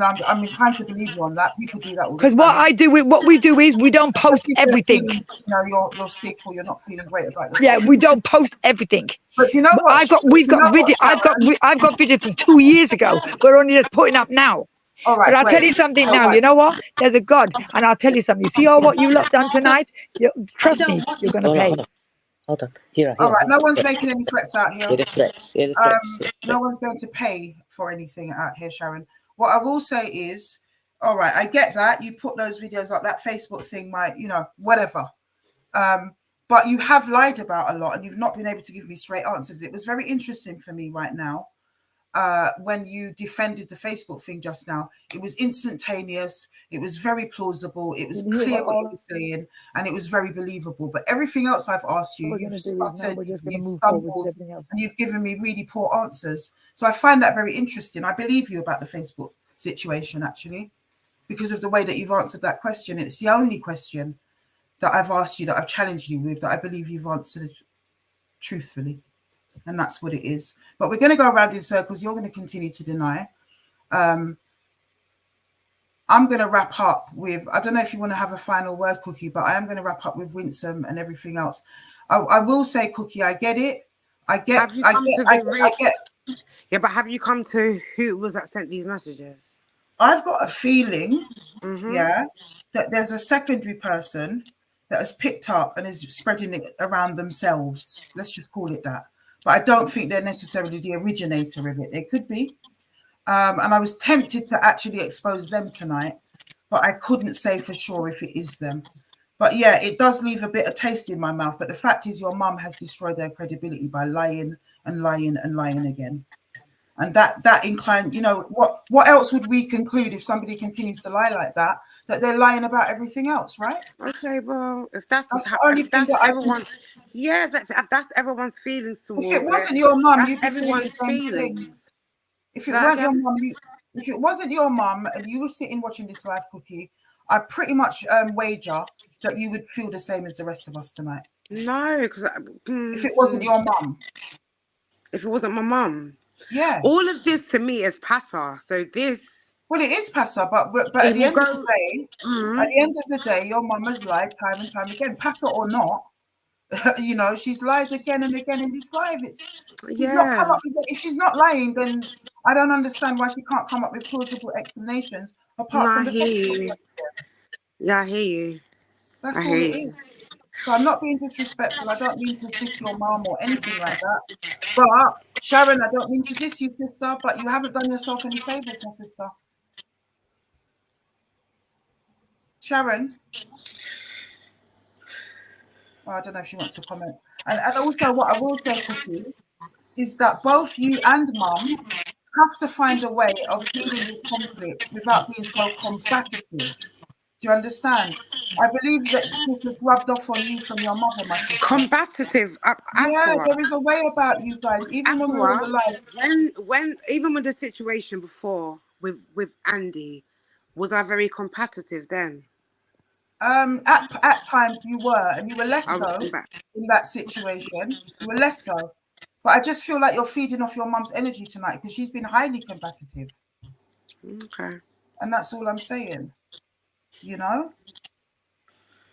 inclined to believe you on that. People do that all the time. Because what we do is we don't post everything. You're sick or you're not feeling great about yourself. Yeah, we don't post everything. But you know what? I've got video from 2 years ago. We're only just putting up now. All right, but I'll tell you something now. You know what? There's a God, and I'll tell you something. You see all what you lot done tonight? Trust me, you're gonna pay. Hold on. Here. All right, no one's making any threats out here. The threats. No one's going to pay for anything out here, Sharon. What I will say is, all right, I get that. You put those videos up, that Facebook thing might, whatever. But you have lied about a lot and you've not been able to give me straight answers. It was very interesting for me right now when you defended the Facebook thing just now. It was instantaneous. It was very plausible. It was clear what you were saying, and it was very believable. But everything else I've asked you, you've stuttered, you've stumbled, and you've given me really poor answers. So I find that very interesting. I believe you about the Facebook situation, actually, because of the way that you've answered that question. It's the only question that I've asked you, that I've challenged you with, that I believe you've answered truthfully. And that's what it is. But we're going to go around in circles. You're going to continue to deny. I'm going to wrap up with, I don't know if you want to have a final word, Cookie, but I am going to wrap up with Winson and everything else. I will say, Cookie, I get it. I get. Yeah, but have you come to who was that sent these messages? I've got a feeling, that there's a secondary person that has picked up and is spreading it around themselves. Let's just call it that. But I don't think they're necessarily the originator of it. They could be. And I was tempted to actually expose them tonight, but I couldn't say for sure if it is them. But yeah, it does leave a bit of taste in my mouth. But the fact is, your mum has destroyed their credibility by lying and lying and lying again. And that inclined, what else would we conclude if somebody continues to lie like that they're lying about everything else, right? Okay, well, if that's everyone's feelings towards it wasn't your mum, you'd be everyone's saying the same feelings. thing. If it weren't your mum, if it wasn't your mum and you were sitting watching this live, Cookie, I pretty much wager that you would feel the same as the rest of us tonight. No, because if it wasn't your mum. If it wasn't my mum. Yeah. All of this to me is passa. So this. Well, it is passa, but at the end of the day, your mum has lied time and time again, passa or not. She's lied again and again in this live. If she's not lying, then I don't understand why she can't come up with plausible explanations apart from the Facebook. Yeah, I hear you. That's all it is. So I'm not being disrespectful. I don't mean to diss your mom or anything like that. But Sharon, I don't mean to diss you, sister, but you haven't done yourself any favors, my sister. Sharon? Oh, I don't know if she wants to comment. And also what I will say, Cookie, is that both you and mum have to find a way of dealing with conflict without being so combative. Do you understand? I believe that this is rubbed off on you from your mother, my sister. Combative. Yeah, there is a way about you guys, even when we're on the live. Even with the situation before with Andy, was I very combative then? At times you were, and you were less so in that situation. You were less so. But I just feel like you're feeding off your mum's energy tonight because she's been highly combative. Okay. And that's all I'm saying.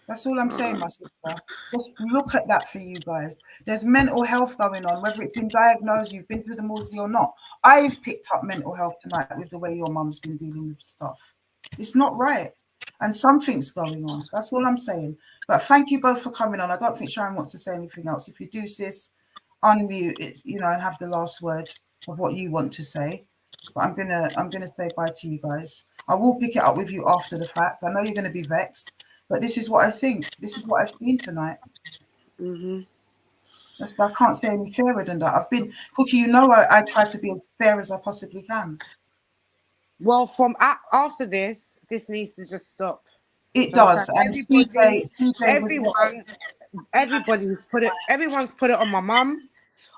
That's all I'm saying, my sister. Just look at that for you guys. There's mental health going on, whether it's been diagnosed, you've been to the Mosley or not. I've picked up mental health tonight with the way your mum's been dealing with stuff. It's not right. And something's going on. That's all I'm saying. But thank you both for coming on. I don't think Sharon wants to say anything else. If you do, sis, unmute it, you know, and have the last word of what you want to say. But I'm gonna say bye to you guys. I will pick it up with you after the fact. I know you're gonna be vexed. But this is what I think. This is what I've seen tonight. I can't say any fairer than that. I've been, Cookie, you know, I try to be as fair as I possibly can. Well, from after this needs to just stop. It does. And everyone's put it on my mum.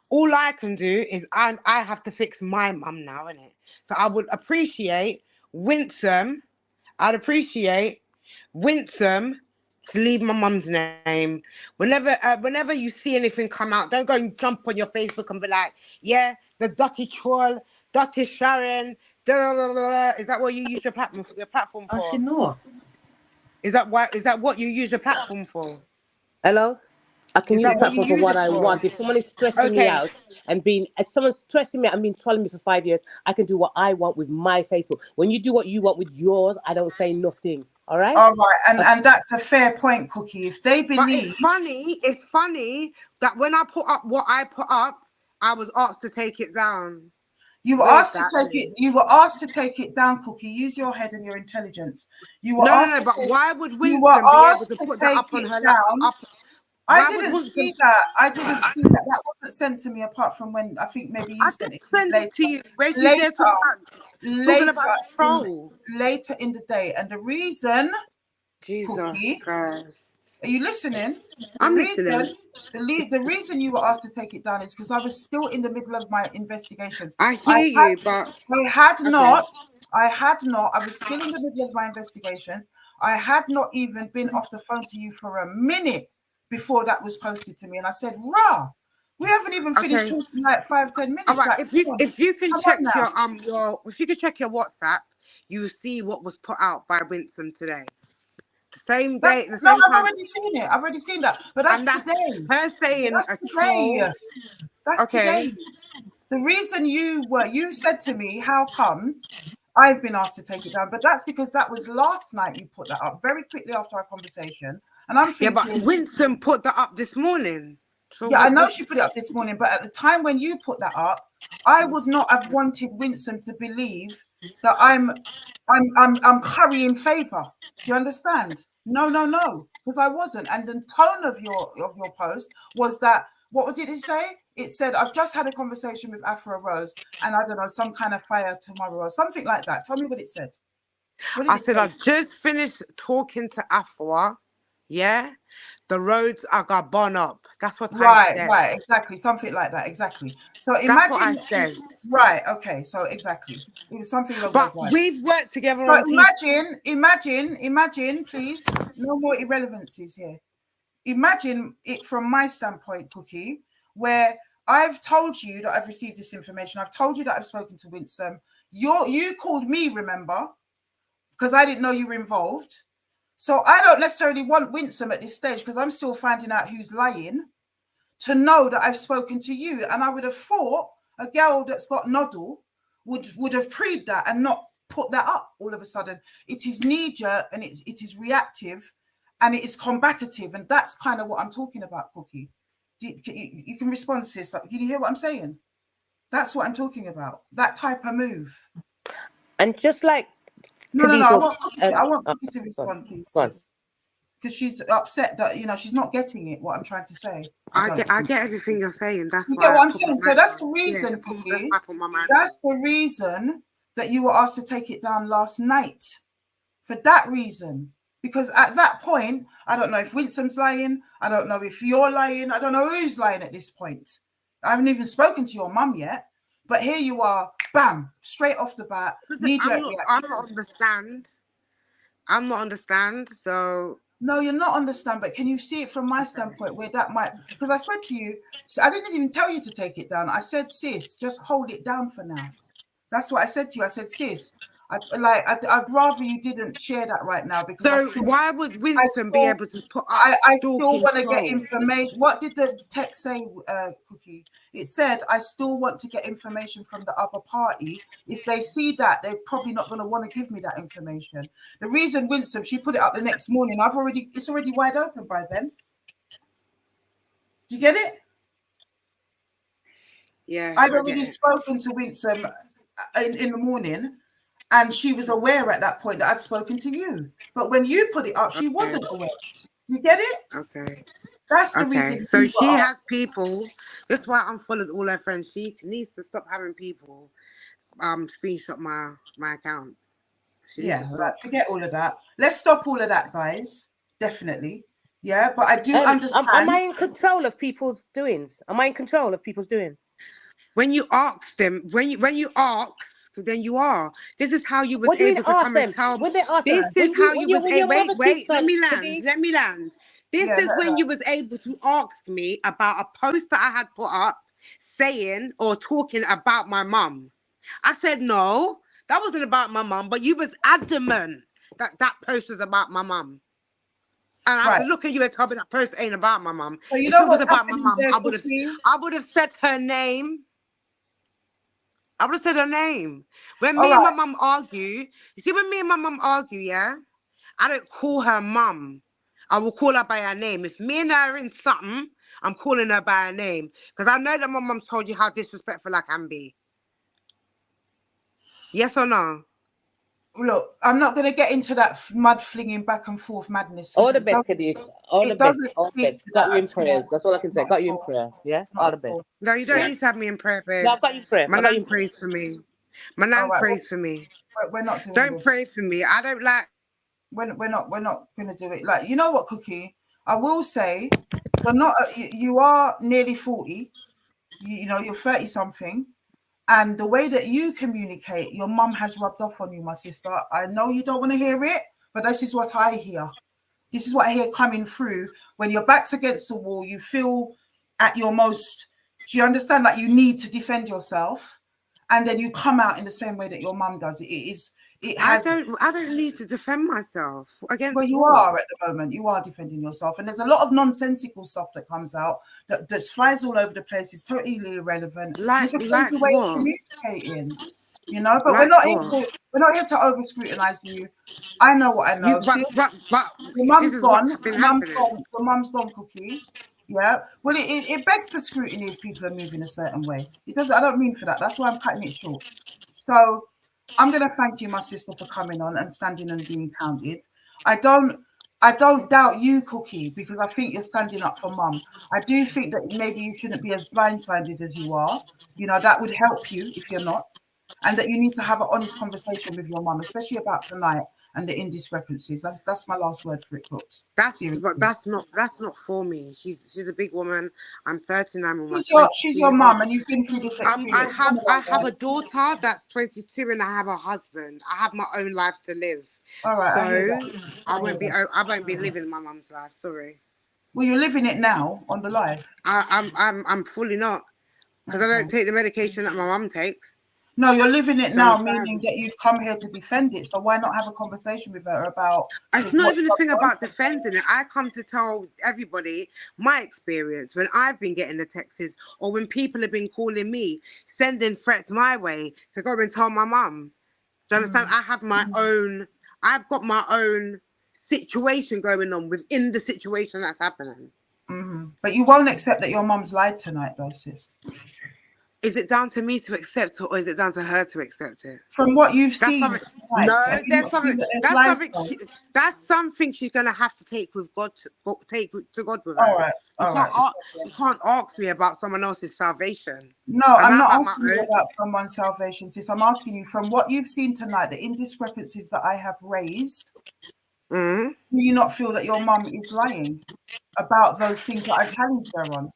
All I can do is I have to fix my mum now, innit? So I would appreciate Winson. I'd appreciate Winson to leave my mum's name. Whenever you see anything come out, don't go and jump on your Facebook and be like, yeah, the dirty troll, dirty Sharon. Is that what you use your platform for? Actually, no. Is that what you use the platform for? Hello? I can use the platform for what I want. If someone is stressing me out if someone's stressing me out and been trolling me for 5 years, I can do what I want with my Facebook. When you do what you want with yours, I don't say nothing. All right? All right. And that's a fair point, Cookie. If they believe... But it's funny that when I put up what I put up, I was asked to take it down. You were asked to take it. You were asked to take it down, Cookie. Use your head and your intelligence. You were asked. But why would Winson be able to put that up on her laptop? I didn't see that. I didn't see that. That wasn't sent to me. Apart from when I think maybe you sent it. Send it to you. Where she said talking about troll later in the day, and the reason. Jesus Cookie, Christ. Are you listening? I'm listening. The reason you were asked to take it down is because I was still in the middle of my investigations. I hear you, but I had not. I was still in the middle of my investigations. I had not even been off the phone to you for a minute before that was posted to me, and I said, "Rah, we haven't even finished talking like 5-10 minutes." All right, like, if you can check your WhatsApp, you will see what was put out by Winson today. The same day, the same time. I've already seen it. I've already seen that. But that's today. Her saying that's today. That's today. The reason you said to me, how comes I've been asked to take it down? But that's because that was last night you put that up very quickly after our conversation. And I'm thinking, yeah, but Winson put that up this morning. So I know she put it up this morning, but at the time when you put that up, I would not have wanted Winson to believe that I'm currying favor. Do you understand? No, because I wasn't. And the tone of your post was that, what did it say? It said, I've just had a conversation with Afua Rose, and I don't know, some kind of fire tomorrow or something like that. Tell me what it said. I said, I've just finished talking to Afua. Yeah, the roads are gonna burn up. That's what I said. Right, exactly, something like that, exactly. So imagine. That's what I said. Right, okay, so exactly, it was something along those lines. We've worked together. So imagine, please, no more irrelevancies here. Imagine it from my standpoint, Cookie, where I've told you that I've received this information. I've told you that I've spoken to Winson. You called me, remember, because I didn't know you were involved. So I don't necessarily want Winson at this stage, because I'm still finding out who's lying, to know that I've spoken to you. And I would have thought a girl that's got noddle would have treated that and not put that up all of a sudden. It is knee-jerk and it is reactive and it is combative. And that's kind of what I'm talking about, Cookie. You can respond to this. Can you hear what I'm saying? That's what I'm talking about. That type of move. And just like... No. I want Cookie to respond, please. Because she's upset that, she's not getting it, what I'm trying to say. I get everything you're saying. That's you get what I'm saying. So that's the reason, Cookie. That's the reason that you were asked to take it down last night. For that reason. Because at that point, I don't know if Winson's lying. I don't know if you're lying. I don't know who's lying at this point. I haven't even spoken to your mum yet. But here you are, bam, straight off the bat. I'm not understand. So no, you're not understand. But can you see it from my standpoint where that might? Because I said to you, so I didn't even tell you to take it down. I said, sis, just hold it down for now. That's what I said to you. I said, sis, I'd rather you didn't share that right now because So why would Winson be able to put up I still stalking want to get trolls? information. What did the text say, Cookie? It said, I still want to get information from the other party. If they see that, they're probably not going to want to give me that information. The reason Winson, she put it up the next morning, it's already wide open by then. Do you get it? Yeah. I'd already spoken to Winson in the morning, and she was aware at that point that I'd spoken to you. But when you put it up, she wasn't aware. You get it? Okay. That's the reason. So she has people. That's why I unfollowed all her friends. She needs to stop having people screenshot my account. She needs to stop. Forget all of that. Let's stop all of that, guys. Definitely. Yeah, but I do understand. Am I in control of people's doings? Am I in control of people's doings? When you ask them, when you ask, then you are. This is how you was able to come and tell. When they ask This them, is how you was able. Wait. Let me land. This is when you was able to ask me about a post that I had put up, saying or talking about my mum. I said no, that wasn't about my mum, but you was adamant that post was about my mum. And I have to look at you and tell me that post ain't about my mum. So you if know it was what's about my happening mum, there, I would have said her name. I would have said her name. When All me and right. my mum argue, you see, when me and my mum argue, yeah, I don't call her mum. I will call her by her name. If me and her are in something, I'm calling her by her name. Because I know that my mum told you how disrespectful I can be. Yes or no? Look, I'm not going to get into that mud flinging back and forth madness. All the best, Kadish. All the best. All the best. Got you in prayers. That's all I can say. Got you in prayer. Yeah? All the best. No, you don't need to have me in prayer, babe. No, I've got you in prayer. My nan prays for me. My nan prays for me. We're not doing Don't this. pray for me. I don't like. We're not going to do it. Like, you know what, Cookie? I will say, you're not. You are nearly 40. You know, you're 30 something. And the way that you communicate, your mum has rubbed off on you, my sister. I know you don't want to hear it, but this is what I hear. This is what I hear coming through. When your back's against the wall, you feel at your most, do you understand that you need to defend yourself? And then you come out in the same way that your mum does. I don't need to defend myself against. Well, you are at the moment. You are defending yourself, and there's a lot of nonsensical stuff that comes out that flies all over the place. It's totally irrelevant. It's a crazy way of communicating, you know. But we're not here to over scrutinize you. I know what I know. Your mum's gone. Your mum's gone, Cookie. Yeah. Well, it begs for scrutiny if people are moving a certain way. It doesn't. I don't mean for that. That's why I'm cutting it short. So I'm going to thank you, my sister, for coming on and standing and being counted. I don't doubt you, Cookie, because I think you're standing up for mum. I do think that maybe you shouldn't be as blindsided as you are. You know, that would help you if you're not. And that you need to have an honest conversation with your mum, especially about tonight and the indiscrepancies. That's my last word for it, Cooks. That's not for me. She's a big woman. I'm 39. She's your mum, and you've been through this experience. I have a daughter that's 22, and I have a husband. I have my own life to live. All right. So I won't be living my mum's life. Sorry. Well, you're living it now on the live. I'm fully not, because I don't take the medication that my mum takes. No, you're living it now, meaning that you've come here to defend it. So why not have a conversation with her about? It's not even a thing about defending it. I come to tell everybody my experience when I've been getting the texts, or when people have been calling me, sending threats my way to go and tell my mum. Do you understand? I have my own. I've got my own situation going on within the situation that's happening. But you won't accept that your mum's lied tonight, though, sis. Is it down to me to accept it, or is it down to her to accept it? From what you've seen, that's something she's gonna have to take with God. Take to God with her. All right. You can't ask me about someone else's salvation. No, I'm not asking you about someone's salvation, sis. I'm asking you from what you've seen tonight, the indiscrepancies that I have raised. Do you not feel that your mum is lying about those things that I challenged her on?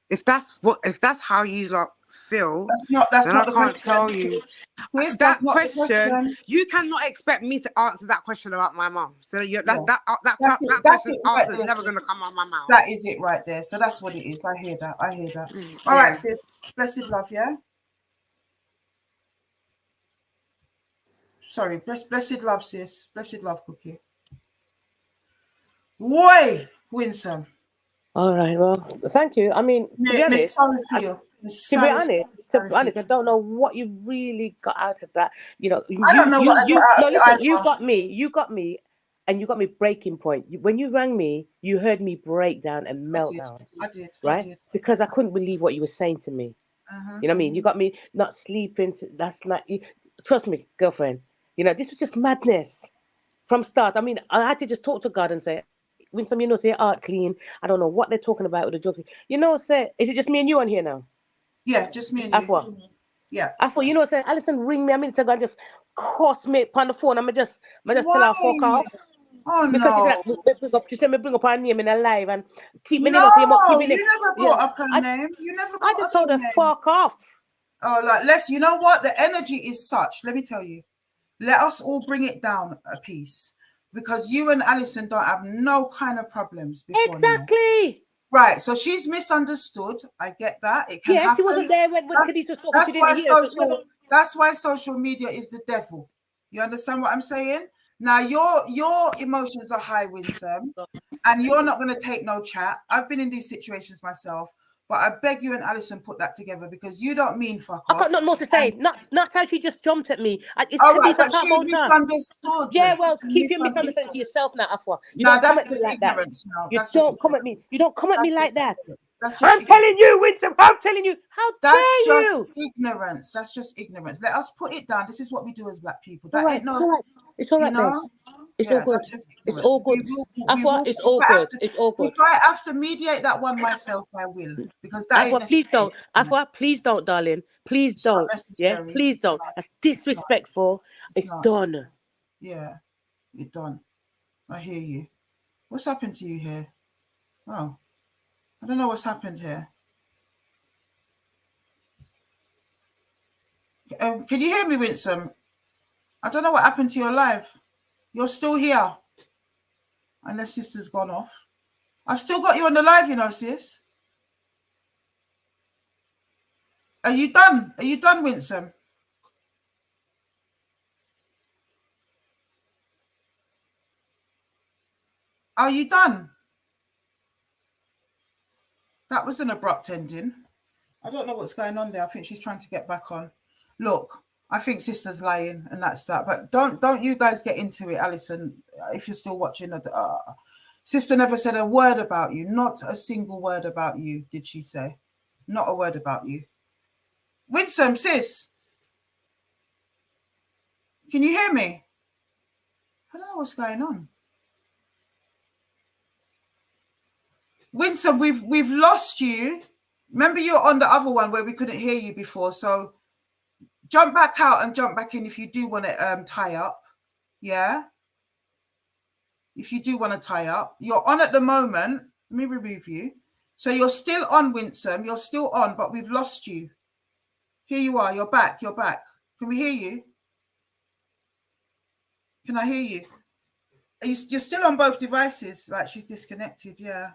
If that's how you feel, that's then not I the can't question. tell you. Sis, That that's not the question, you cannot expect me to answer that question about my mum. So that question's answer is never going to come out of my mouth. That is it right there. So that's what it is. I hear that. All right, sis. Blessed love, yeah? Sorry, blessed love, sis. Blessed love, Cookie. Why, Winson? All right, well, thank you. I mean, to be honest, Sorry for you. I don't know what you really got out of that. You know, I don't know what I got out no, of it listen, either. you got me, and you got me breaking point. When you rang me, you heard me break down and melt down, I did. right? Because I couldn't believe what you were saying to me. You know what I mean? You got me not sleeping last night. Trust me, girlfriend. You know, this was just madness from start. I mean, I had to just talk to God and say, Winsome, you know, say art clean. I don't know what they're talking about with the joke. You know, say, is it just me and you on here now? Yeah, just me and you. Afua. Yeah. Afua, you know, say, Alison ring me a minute ago and just cost me on the phone. I'm just tell her fuck off. Oh, Because no. she said me bring up her name in her live and keep my name No, up. Keep my name. you never brought up her name. You never brought I just up told her her name. fuck off. Oh, like, you know what? The energy is such. Let me tell you. Let us all bring it down a piece. Because you and Alison don't have no kind of problems before Exactly. now. Right. So she's misunderstood. I get that. It can happen. She wasn't there when Khadija was talking. She didn't hear. That's why social media is the devil. You understand what I'm saying? Now your emotions are high, Winsome, and you're not going to take no chat. I've been in these situations myself, but I beg you and Alison put that together because you don't mean fuck off. I got nothing more to say. Not how she just jumped at me. It's all right, Khadija, but she misunderstood. Yeah, well, keep your misunderstanding to yourself now, Afua. You No, don't come that's at me just like that. ignorance. No, You don't come at me. You don't come at me like that. I'm telling you, Winston. I'm telling you. How dare you? Ignorance. That's just ignorance. Let us put it down. This is what we do as black people. That ain't no. It's all right, babes. It's all good. It's all good. Afua, it's all good. It's all good. If I have to mediate that one myself, I will. Because that ain't please don't. Afua, please don't, darling. Please don't. Yeah, please don't. That's disrespectful. It's done. Yeah, it's done. I hear you. What's happened to you here? Oh, I don't know what's happened here. Can you hear me, Winsome? I don't know what happened to your live. You're still here. Unless sister's gone off. I've still got you on the live, you know, sis. Are you done? Are you done, Winsome? Are you done? That was an abrupt ending. I don't know what's going on there. I think she's trying to get back on. Look, I think sister's lying, and that's that. But don't you guys get into it, Alison, if you're still watching. Sister never said a word about you. Not a single word about you, did she say? Not a word about you. Winsome, sis. Can you hear me? I don't know what's going on. Winsome, we've lost you. Remember, you're on the other one where we couldn't hear you before. So jump back out and jump back in if you do want to tie up. Yeah. If you do want to tie up, you're on at the moment. Let me remove you. So you're still on, Winsome. You're still on, but we've lost you. Here you are. You're back. You're back. Can we hear you? Can I hear you? You're still on both devices. Like, she's disconnected. Yeah.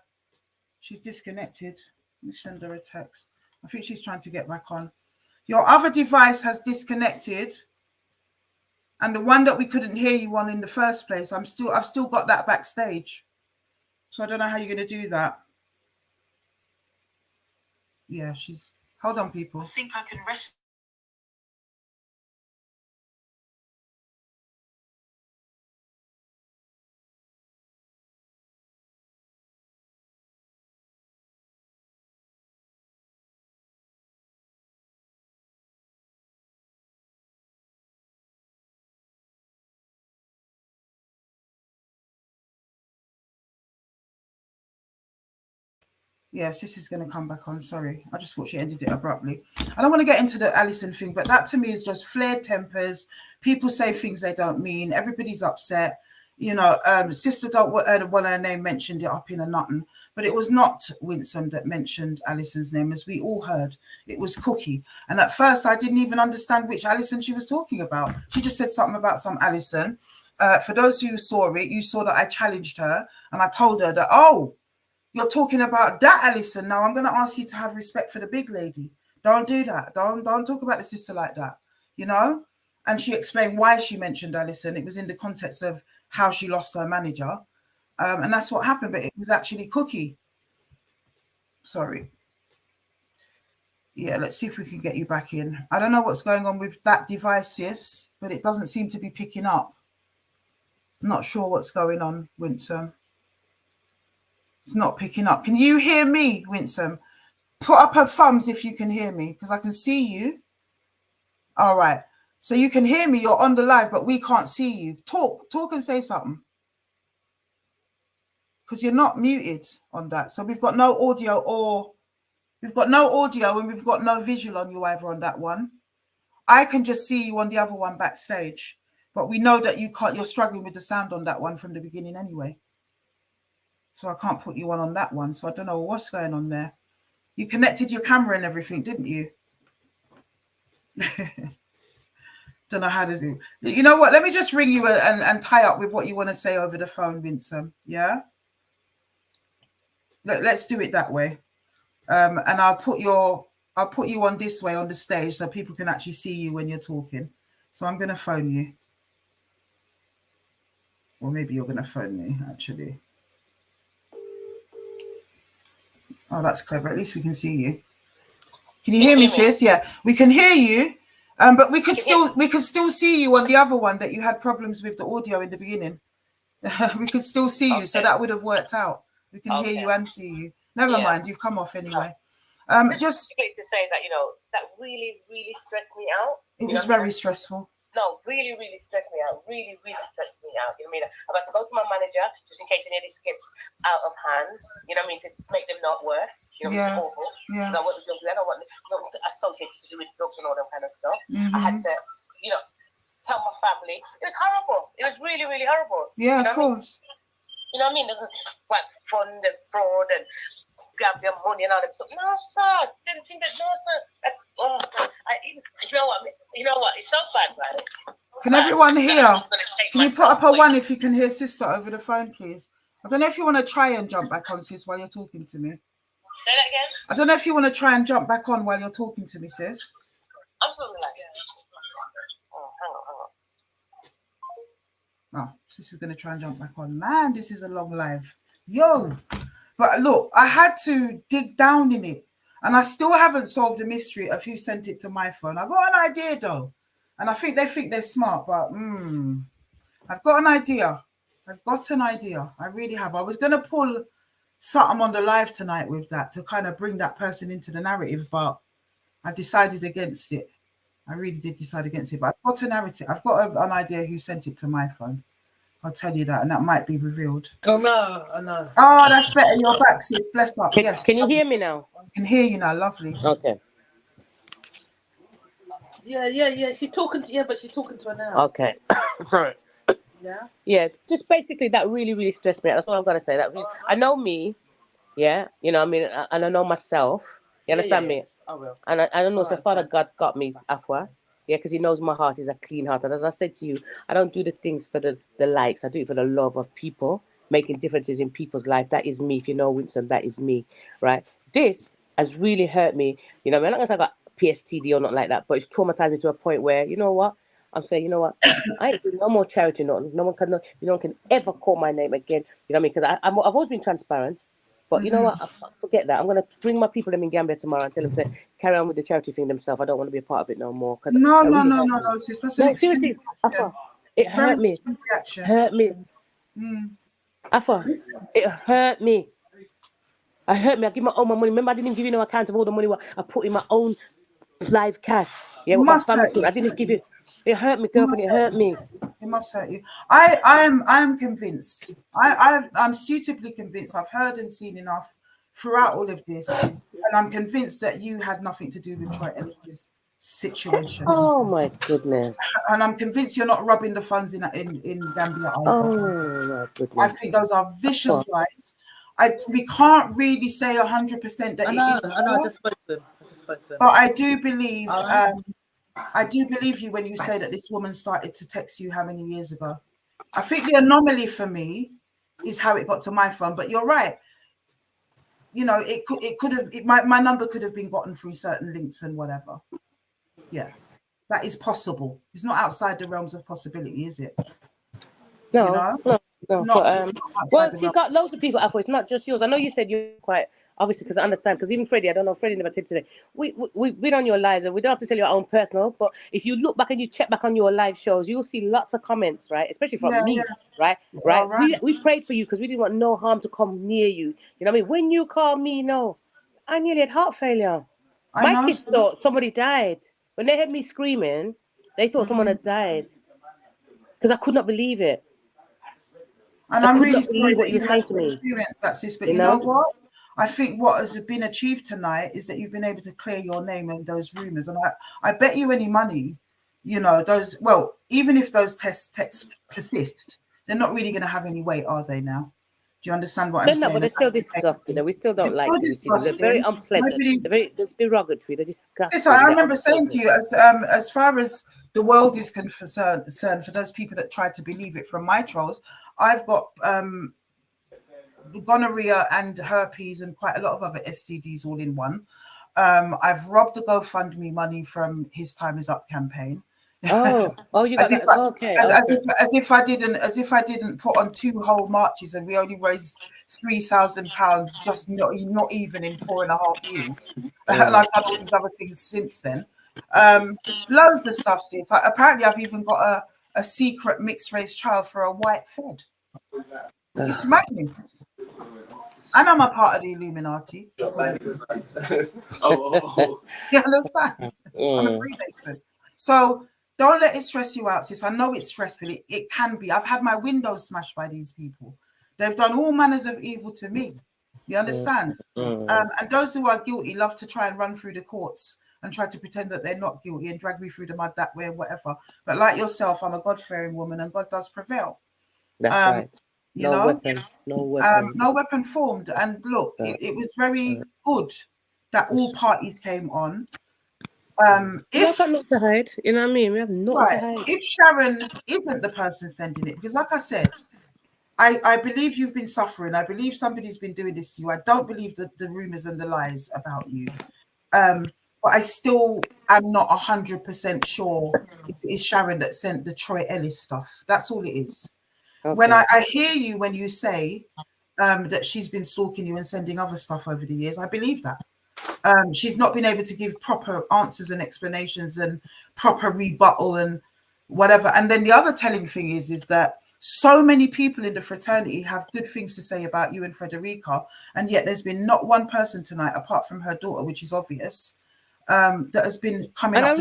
She's disconnected. Let me send her a text. I think she's trying to get back on. Your other device has disconnected. And the one that we couldn't hear you on in the first place, I've still got that backstage. So I don't know how you're going to do that. Yeah, hold on, people. I think I can rest. Yes, this is going to come back on. Sorry. I just thought she ended it abruptly. I don't want to get into the Alison thing, but that to me is just flared tempers. People say things they don't mean. Everybody's upset. You know, sister don't want her name mentioned it up in a nothing. But it was not Winson that mentioned Alison's name, as we all heard. It was Cookie. And at first, I didn't even understand which Alison she was talking about. She just said something about some Alison. For those who saw it, you saw that I challenged her. And I told her that, oh, you're talking about that, Alison. Now I'm going to ask you to have respect for the big lady. Don't do that. Don't talk about the sister like that, you know? and she explained why she mentioned Alison. It was in the context of how she lost her manager. And that's what happened, but it was actually Cookie. Sorry. Yeah, let's see if we can get you back in. I don't know what's going on with that device, sis, but it doesn't seem to be picking up. I'm not sure what's going on, Winson. It's not picking up. Can you hear me, Winson? Put up her thumbs if you can hear me, because I can see you. All right. So you can hear me. You're on the live, but we can't see you. Talk and say something. Because you're not muted on that. So we've got no audio and we've got no visual on you either on that one. I can just see you on the other one backstage, but we know that you're struggling with the sound on that one from the beginning anyway. So I can't put you on that one. So I don't know what's going on there. You connected your camera and everything, didn't you? Don't know how to do. You know what? Let me just ring you and tie up with what you want to say over the phone, Winson. Yeah? Let's do it that way. And I'll put you on this way on the stage so people can actually see you when you're talking. So I'm going to phone you. Or maybe you're going to phone me, actually. Oh, that's clever. At least we can see you. Can you hear me, sis? Yeah, we can hear you. But we could still see you on the other one that you had problems with the audio in the beginning. We could still see you, so that would have worked out. We can hear you and see you. Never mind, you've come off anyway. Just to say that, that really, really stressed me out. It was very stressful. No, really, really stressed me out. Really, really stressed me out. You know what I mean? I've had to go to my manager just in case any of this gets out of hand. You know what I mean? To make them not work. You know, it's awful. Yeah. I don't want associated to do with drugs and all that kind of stuff. I had to, tell my family. It was horrible. It was really, really horrible. Yeah, of course. You know what I mean? What, fund and fraud and grab their money and all that stuff. No, sir. Didn't think that. No, sir. You know what? It's so bad, right? Can everyone hear? Can you put up a one if you can hear sister over the phone, please? I don't know if you want to try and jump back on, sis, while you're talking to me. Say that again? I don't know if you want to try and jump back on while you're talking to me, sis. Absolutely. Oh, hang on. Oh, sis is going to try and jump back on. Man, this is a long live. Yo. But look, I had to dig down in it. And I still haven't solved the mystery of who sent it to my phone. I've got an idea, though. And I think they think they're smart, but I've got an idea. I really have. I was going to pull something on the live tonight with that to kind of bring that person into the narrative, but I decided against it. I really did decide against it, but I've got a narrative. I've got an idea who sent it to my phone. I'll tell you that, and that might be revealed. Oh, no. Oh, that's better. You're back, sis. Bless up. Yes. Can you hear me now? I can hear you now. Lovely. Okay. Yeah. She's talking to but she's talking to her now. Okay. Sorry. Yeah. Yeah, just basically that really, really stressed me out. That's what I'm gonna say. That I know me, yeah, you know what I mean, and I know myself. You understand me? I will. And I don't know. So Father God's got me, Afua. Yeah, because He knows my heart is a clean heart. And as I said to you, I don't do the things for the likes. I do it for the love of people, making differences in people's life. That is me. If you know Winson, that is me, right? This has really hurt me. You know, I'm not gonna say I got PSTD or not like that, but it's traumatized me to a point where, you know what? I'm saying, you know what? I ain't doing no more charity. No one can ever call my name again. You know what I mean? Because I've always been transparent. But you know what? Forget that. I'm going to bring my people in Gambia tomorrow and tell them to carry on with the charity thing themselves. I don't want to be a part of it no more. No, sis. That's an extreme seriously, Afua, it hurt me. Hurt me. Afua, it hurt me. I give my own money. Remember, I didn't give you no account of all the money I put in my own live cash. Yeah, with my family. I didn't give you. It hurt me, girlfriend. It hurt me. It must hurt you. I'm convinced. I'm suitably convinced. I've heard and seen enough throughout all of this, and I'm convinced that you had nothing to do with Troy Ellis's situation. Oh my goodness! And I'm convinced you're not rubbing the funds in Gambia either. Oh my goodness! I think those are vicious lies. We can't really say 100% that it is. I know. I just spoke to them. But I do believe. I do believe you when you say that this woman started to text you how many years ago. I think the anomaly for me is how it got to my phone. But you're right. You know, my number could have been gotten through certain links and whatever. Yeah. that is possible. It's not outside the realms of possibility, is it? No, you know? no. Not, But, it's not outside well, the she's realm. got loads of people, Afua. It's not just yours. I know you said you're quite, obviously, because I understand, because even Freddie, I don't know, Freddie never said today, we've been on your lives, and we don't have to tell your own personal, but if you look back and you check back on your live shows, you'll see lots of comments, right? Especially from me, right? All right. We prayed for you because we didn't want no harm to come near you. You know what I mean? When you called me, I nearly had heart failure. My kids thought somebody died. When they heard me screaming, they thought someone had died. Because I could not believe it. And I I'm could really not sorry believe what that you you were had saying to to me. experience that, sis. But You you know know? what? I think what has been achieved tonight is that you've been able to clear your name in those rumors. And I bet you any money, you know, even if those texts persist, they're not really going to have any weight, are they now? Do you understand what I'm They're not, saying? but they're still disgusting. And we still don't It's like so to receive them. They're very disgusting. unpleasant. They're derogatory. They're Sis, disgusting. I They're remember saying to unpleasant. you, as far as the world is concerned, for those people that try to believe it from my trolls, I've got gonorrhea and herpes and quite a lot of other STDs all in one. I've robbed the GoFundMe money from His Time Is Up campaign. You got that. Okay. As if I didn't put on 2 whole marches and we only raised £3,000 just not even in 4.5 years. And I've done all these other things since then. Loads of stuff, sis. Apparently I've even got a secret mixed race child for a white Fed. It's madness. And I'm a part of the Illuminati. You understand? I'm a Freemason. So don't let it stress you out, sis. I know it's stressful. It can be. I've had my windows smashed by these people. They've done all manners of evil to me. You understand? And those who are guilty love to try and run through the courts and try to pretend that they're not guilty and drag me through the mud that way or whatever. But like yourself, I'm a God-fearing woman and God does prevail. That's right. No weapon formed. And look, it was very good that all parties came on. We have got nothing to hide. You know what I mean? We have nothing to hide. If Sharon isn't the person sending it, because like I said, I believe you've been suffering. I believe somebody's been doing this to you. I don't believe the rumors and the lies about you. But I still am not 100% sure if it is Sharon that sent the Troy Ellis stuff. That's all it is. Okay. When I hear you when you say that she's been stalking you and sending other stuff over the years, I believe that. She's not been able to give proper answers and explanations and proper rebuttal and whatever. And then the other telling thing is that so many people in the fraternity have good things to say about you and Frederica, and yet there's been not one person tonight, apart from her daughter, which is obvious, that has been coming and up. And I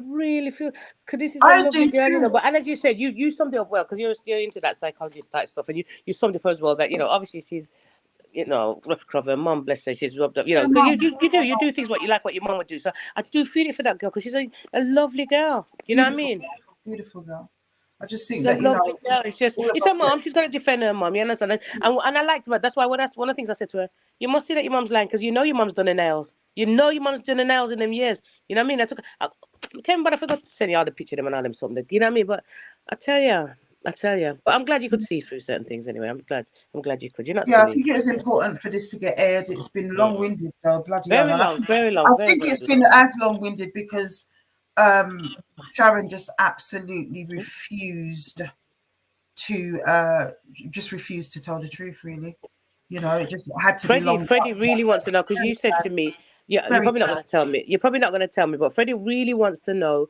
really feel, because this is a lovely girl, you know. But and as you said, you summed it up well, because you're into that psychologist type stuff, and you summed it up as well that, you know, obviously she's, you know, rough cover, mom, bless her, she's rubbed up, you know, because you do things what your mom would do. So I do feel it for that girl, because she's a lovely girl. You know what I mean? Beautiful girl. I just think she's that, a lovely girl. It's her mom. She's got to defend her mom. You understand? And I liked her. That's why one of the things I said to her, you must see that your mom's lying, because you know your mom's done her nails. You know your mom's done her nails in them years. You know what I mean? I can't, but I forgot to send you all the picture of them and all them something. You know what I mean? But I tell you. But I'm glad you could see through certain things anyway. I'm glad you could. You're not silly. I think it was important for this to get aired. It's been long-winded though, bloody hell. Very long. I think it's been as long-winded because Sharon just absolutely refused to tell the truth, really. You know, it just had to be long. Freddie really wants to know, because you said to me, you're probably not going to tell me. You're probably not going to tell me, but Freddie really wants to know,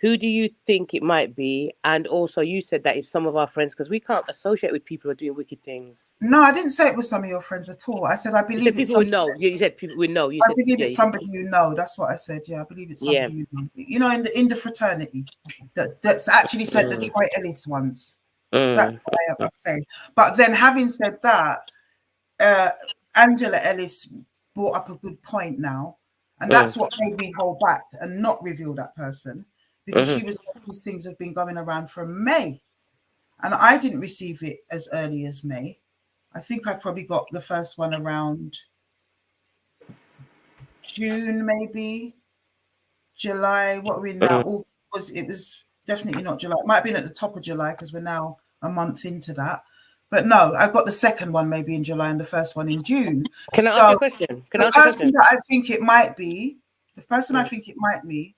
who do you think it might be? And also, you said that it's some of our friends, because we can't associate with people who are doing wicked things. No, I didn't say it was some of your friends at all. I said I believe it's people we know. You said people we know. I believe it's somebody you know. That's what I said. Yeah, I believe it's somebody you know. You know, in the fraternity, that's actually said the Troy Ellis ones. That's what I'm saying. But then, having said that, Angela Ellis brought up a good point now, and that's what made me hold back and not reveal that person, because she was saying these things have been going around from May, and I didn't receive it as early as May. I think I probably got the first one around June, maybe July. What are we now? It was definitely not July. It might have been at the top of July, because we're now a month into that. But no, I got the second one maybe in July and the first one in June. Can I ask you a question? The person that I think it might be, the person I think it might be,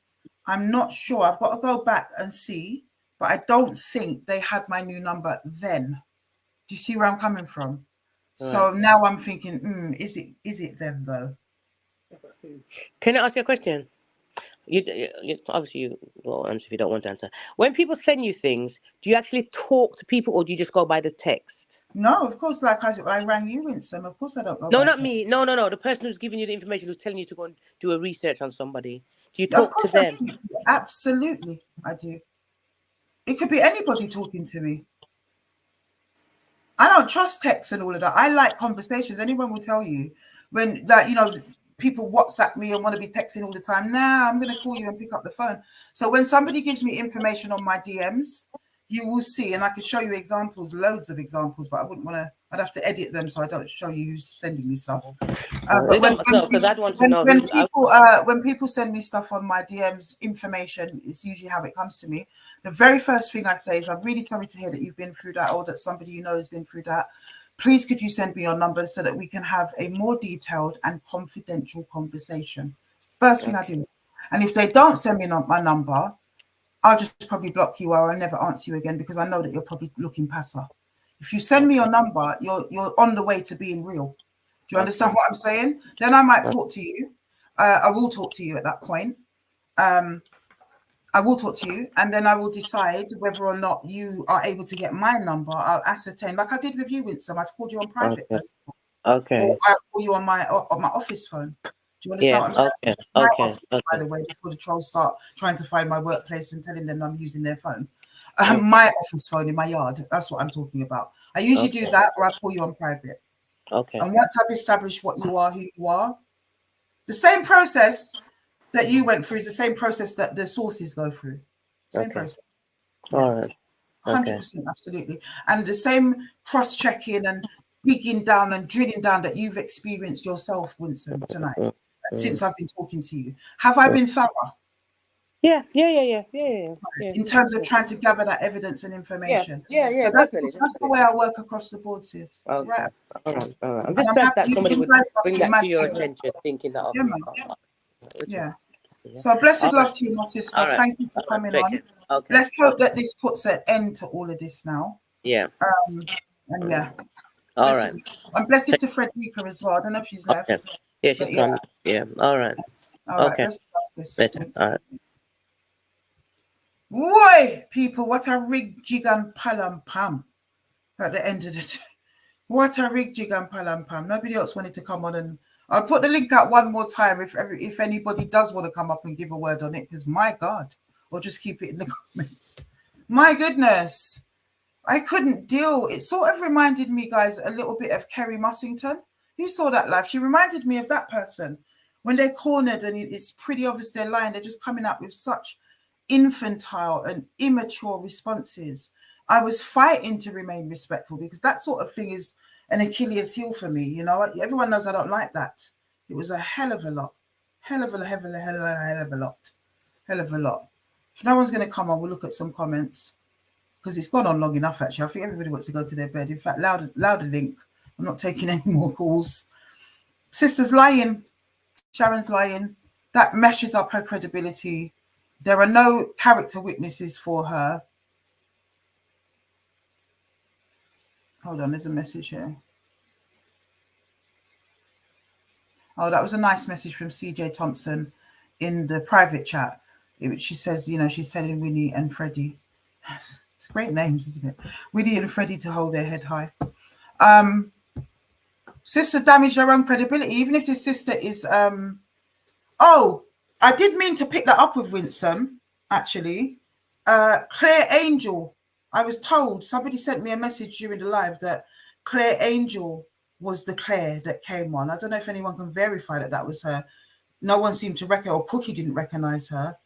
I'm not sure. I've got to go back and see, but I don't think they had my new number then. Do you see where I'm coming from? So now I'm thinking, is it them though? Can I ask you a question? You obviously you will answer if you don't want to answer. When people send you things, do you actually talk to people or do you just go by the text? No, of course. Like I rang you, Winson. Of course, I don't go. No, by not text. me. No. The person who's giving you the information, who's telling you to go and do a research on somebody. Do you Of talk to course, I them? speak to you. Absolutely, I do. It could be anybody talking to me. I don't trust texts and all of that. I like conversations. Anyone will tell you when, like, people WhatsApp me and want to be texting all the time. Nah, I'm going to call you and pick up the phone. So when somebody gives me information on my DMs, you will see, and I could show you examples, loads of examples, but I wouldn't want to. I'd have to edit them so I don't show you who's sending me stuff. But when people send me stuff on my DMs, information is usually how it comes to me. The very first thing I say is, I'm really sorry to hear that you've been through that, or that somebody you know has been through that. Please, could you send me your number so that we can have a more detailed and confidential conversation? First thing I do. And if they don't send me my number, I'll just probably block you or I'll never answer you again, because I know that you're probably looking passer. If you send me your number, you're on the way to being real. Do you understand what I'm saying? Then I might talk to you. I will talk to you at that point. I will talk to you, and then I will decide whether or not you are able to get my number. I'll ascertain, like I did with you, Winson. I called you on private first. Okay. Or I'll call you on my office phone. Do you understand what I'm saying? My office, by the way, before the trolls start trying to find my workplace and telling them I'm using their phone. My office phone in my yard. That's what I'm talking about. I usually do that, or I call you on private. Okay. And once I've established what you are, who you are, the same process that you went through is the same process that the sources go through. Same process. All right. 100%, absolutely. And the same cross-checking and digging down and drilling down that you've experienced yourself, Winson, tonight, since I've been talking to you. Have I been thorough? Yeah. In terms of trying to gather that evidence and information. Yeah. So that's the way I work across the board, sis. Okay. Right. All right. I'm just sad that somebody would bring that to your attention, thinking that. Yeah. So blessed love to you, my sister. Thank you for coming on. Okay. Let's hope that this puts an end to all of this now. Yeah. And yeah. All right. I'm blessed to Frederica as well. I don't know if she's left. Yeah, she's gone. Yeah. All right. All right. Okay. Better. All right. Why, people, what a rig, jig and palam pam at the end of the day. What a rig, jig and palam pam. Nobody else wanted to come on, and I'll put the link out one more time if anybody does want to come up and give a word on it, because my God, or just keep it in the comments. My goodness, I couldn't deal. It sort of reminded me, guys, a little bit of Kerry Mussington. Who saw that live? She reminded me of that person when they're cornered and it's pretty obvious they're lying. They're just coming up with such infantile and immature responses. I was fighting to remain respectful, because that sort of thing is an Achilles heel for me. You know, everyone knows I don't like that. It was a hell of a lot. Hell of a lot. If no one's going to come on, we'll look at some comments, because it's gone on long enough, actually. I think everybody wants to go to their bed. In fact, louder link. I'm not taking any more calls. Sister's lying. Sharon's lying. That meshes up her credibility. There are no character witnesses for her. Hold on, there's a message here. Oh, that was a nice message from CJ Thompson in the private chat. She says, she's telling Winnie and Freddie. It's great names, isn't it? Winnie and Freddie to hold their head high. Sister damaged her own credibility, even if this sister is... Oh, I did mean to pick that up with Winson, actually. Claire Angel. I was told, somebody sent me a message during the live that Claire Angel was the Claire that came on. I don't know if anyone can verify that was her. No one seemed to recognize, or Cookie didn't recognize her.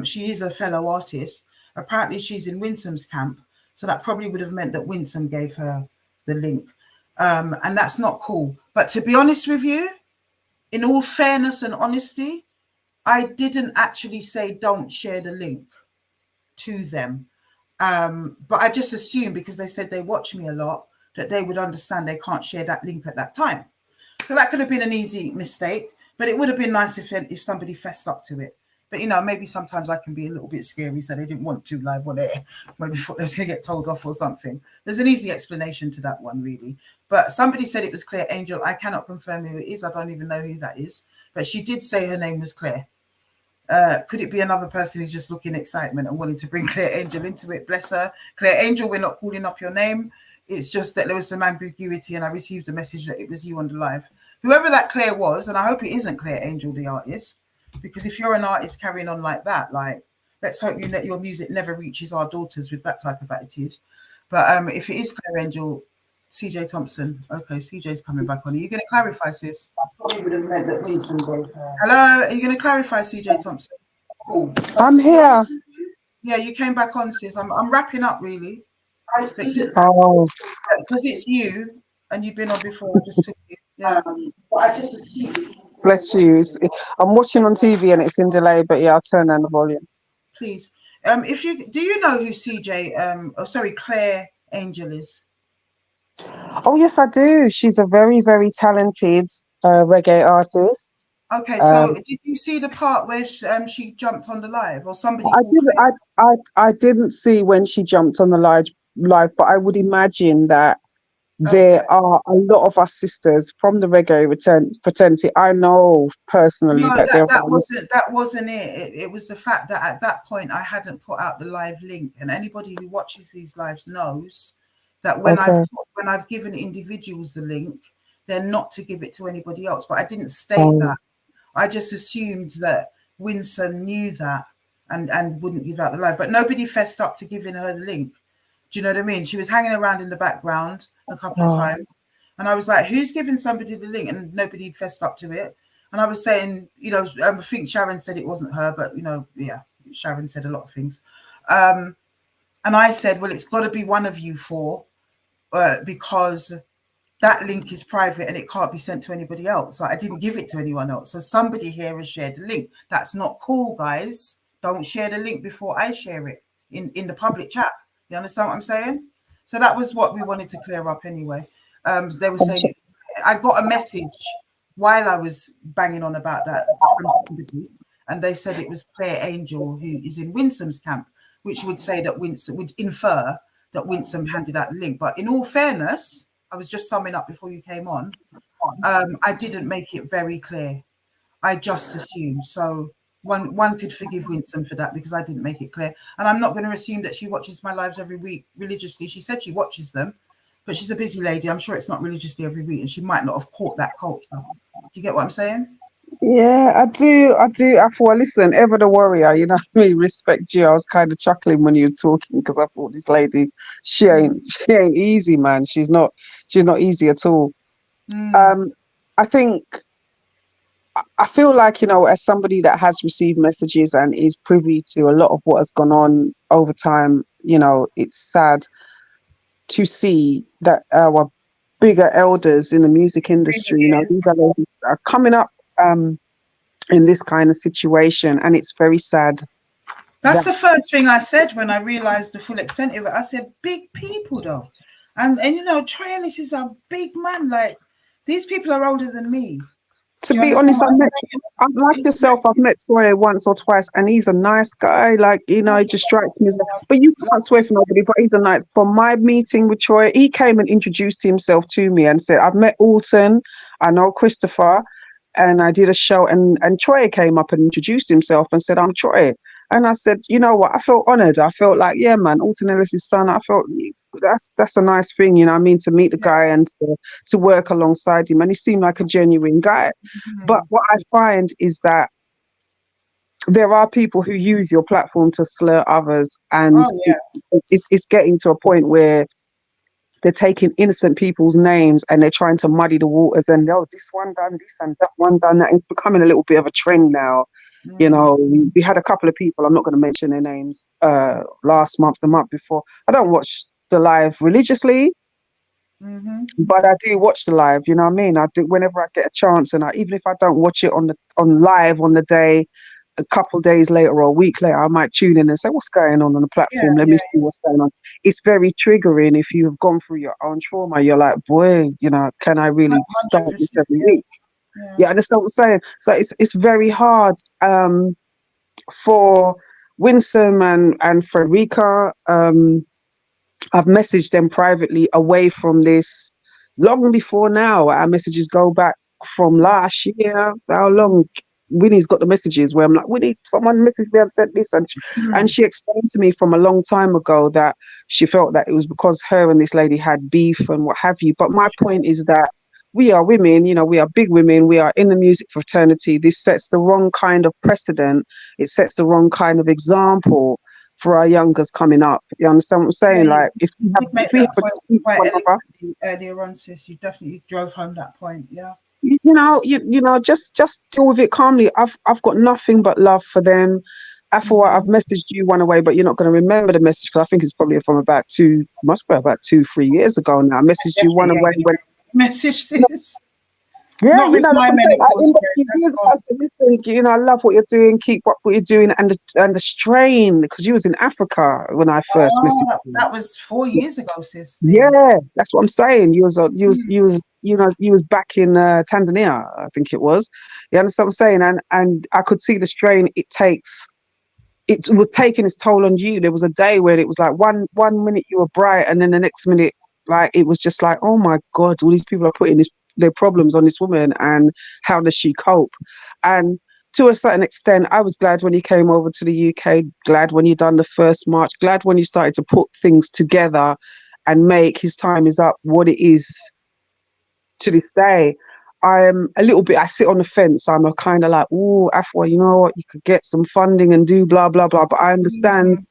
She is a fellow artist. Apparently she's in Winsom's camp. So that probably would have meant that Winson gave her the link. And that's not cool. But to be honest with you, in all fairness and honesty, I didn't actually say don't share the link to them. But I just assumed, because they said they watch me a lot, that they would understand they can't share that link at that time. So that could have been an easy mistake, but it would have been nice if somebody fessed up to it. But, you know, maybe sometimes I can be a little bit scary, so they didn't want to live on air. Maybe thought they was going to get told off or something. There's an easy explanation to that one, really. But somebody said it was Claire Angel. I cannot confirm who it is. I don't even know who that is. But she did say her name was Claire. Could it be another person who's just looking excitement and wanting to bring Claire Angel into it? Bless her. Claire Angel, we're not calling up your name. It's just that there was some ambiguity and I received a message that it was you on the live. Whoever that Claire was, and I hope it isn't Claire Angel, the artist, because if you're an artist carrying on like that, like, let's hope your music never reaches our daughters with that type of attitude. But if it is Claire Angel, CJ Thompson, okay, CJ's coming back on. Are you going to clarify, sis? Probably would have meant that Winson gave her. Hello, are you going to clarify, CJ Thompson? I'm here. Yeah, you came back on, sis. I'm wrapping up, really. Oh. Because it's you, and you've been on before. I just took you. Yeah. Bless you. I'm watching on TV and it's in delay, but yeah, I'll turn down the volume. Please. Do you know who Claire Angel is? Oh yes, I do. She's a very, very talented reggae artist. Okay, so did you see the part where she jumped on the live, or somebody? I didn't see when she jumped on the live, but I would imagine that there are a lot of us sisters from the reggae fraternity. I know personally that wasn't it. It was the fact that at that point I hadn't put out the live link, and anybody who watches these lives knows that when I've given individuals the link, they're not to give it to anybody else. But I didn't state that. I just assumed that Winson knew that and wouldn't give out the live. But nobody fessed up to giving her the link. Do you know what I mean? She was hanging around in the background a couple of times. And I was like, who's giving somebody the link? And nobody fessed up to it. And I was saying, you know, I think Sharon said it wasn't her, but, you know, yeah, Sharon said a lot of things. And I said, well, it's got to be one of you four because that link is private and it can't be sent to anybody else. Like, I didn't give it to anyone else. So somebody here has shared the link. That's not cool, guys. Don't share the link before I share it in the public chat. You understand what I'm saying? So that was what we wanted to clear up anyway. They were saying I got a message while I was banging on about that from somebody, and they said it was Claire Angel who is in Winsom's camp, which would say that Winson would infer that Winson handed out the link. But in all fairness, I was just summing up before you came on. I didn't make it very clear. I just assumed. So one could forgive Winson for that because I didn't make it clear. And I'm not going to assume that she watches my lives every week religiously. She said she watches them, but she's a busy lady. I'm sure it's not religiously every week, and she might not have caught that culture. Do you get what I'm saying? Yeah, I do. Afua, listen, ever the warrior, you know what I mean? Respect you. I was kind of chuckling when you were talking because I thought this lady, she ain't easy, man. She's not easy at all. I think I feel like, you know, as somebody that has received messages and is privy to a lot of what has gone on over time, you know, it's sad to see that our bigger elders in the music industry, you know, these are coming up in this kind of situation, and it's very sad. That's the first thing I said when I realized the full extent of it. I said, big people though. And you know, Ellis is a big man. Like, these people are older than me. To be honest, I'm like yourself. I've met Troy once or twice, and he's a nice guy. Like, you know, he just strikes me as. But you can't swear for nobody. But he's a nice. From my meeting with Troy, he came and introduced himself to me and said, "I've met Alton. I know Christopher, and I did a show." And Troy came up and introduced himself and said, "I'm Troy." And I said, you know what? I felt honoured. I felt like, yeah, man, Alton Ellis' son. I felt that's a nice thing, you know what I mean, to meet the guy and to work alongside him. And he seemed like a genuine guy. But what I find is that there are people who use your platform to slur others. And it's getting to a point where they're taking innocent people's names and they're trying to muddy the waters. And, this one done this and that one done that. It's becoming a little bit of a trend now. You know, we had a couple of people, I'm not going to mention their names, last month, the month before. I don't watch the live religiously, but I do watch the live, you know what I mean? I do whenever I get a chance, and even if I don't watch it on live on the day, a couple of days later or a week later, I might tune in and say, what's going on the platform? Let me see what's going on. It's very triggering if you've gone through your own trauma. You're like, boy, you know, can I really start this every week? Yeah, I understand what I'm saying. So it's very hard for Winson and Frederica, I've messaged them privately away from this long before now. Our messages go back from last year. How long? Winnie's got the messages where I'm like, Winnie, someone messaged me and said this, and she explained to me from a long time ago that she felt that it was because her and this lady had beef and what have you. But my point is that we are women, you know, we are big women, we are in the music fraternity. This sets the wrong kind of precedent. It sets the wrong kind of example for our youngers coming up. You understand what I'm saying? Yeah, like if we have, make if we that have a point dispute quite with one another, eloquently earlier on, sis. You definitely drove home that point. Yeah. you know, just deal with it calmly. I've got nothing but love for them. Afua, I've messaged you one away, but you're not going to remember the message because I think it's probably from about 2-3 years ago now. I messaged you one away when message this. yeah, Not you with know, that's my what I'm saying. I menopause inbox period. you That's years ago. gone. I said, listen, you know, I love what you're doing. Keep up what you're doing, and the strain because you was in Africa when I first messaged Oh, you. that was 4 years ago, sis. Nearly. Yeah, that's what I'm saying. You was back in Tanzania, I think it was. You understand what I'm saying? And I could see the strain it takes. It was taking its toll on you. There was a day where it was like one minute you were bright, and then the next minute, like it was just like, oh my God, all these people are putting their problems on this woman, and how does she cope? And to a certain extent, I was glad when you came over to the UK, glad when you done the first march, glad when you started to put things together and make His Time Is Up what it is to this day. I'm a little bit, I sit on the fence. I'm a kind of like, oh, Afua, you know what? You could get some funding and do blah, blah, blah. But I understand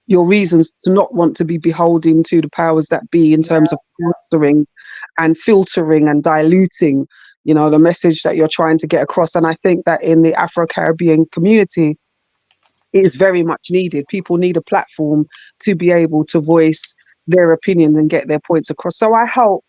your reasons to not want to be beholden to the powers that be in terms of filtering and diluting, you know, the message that you're trying to get across. And I think that in the Afro-Caribbean community, it is very much needed. People need a platform to be able to voice their opinion and get their points across. So I hope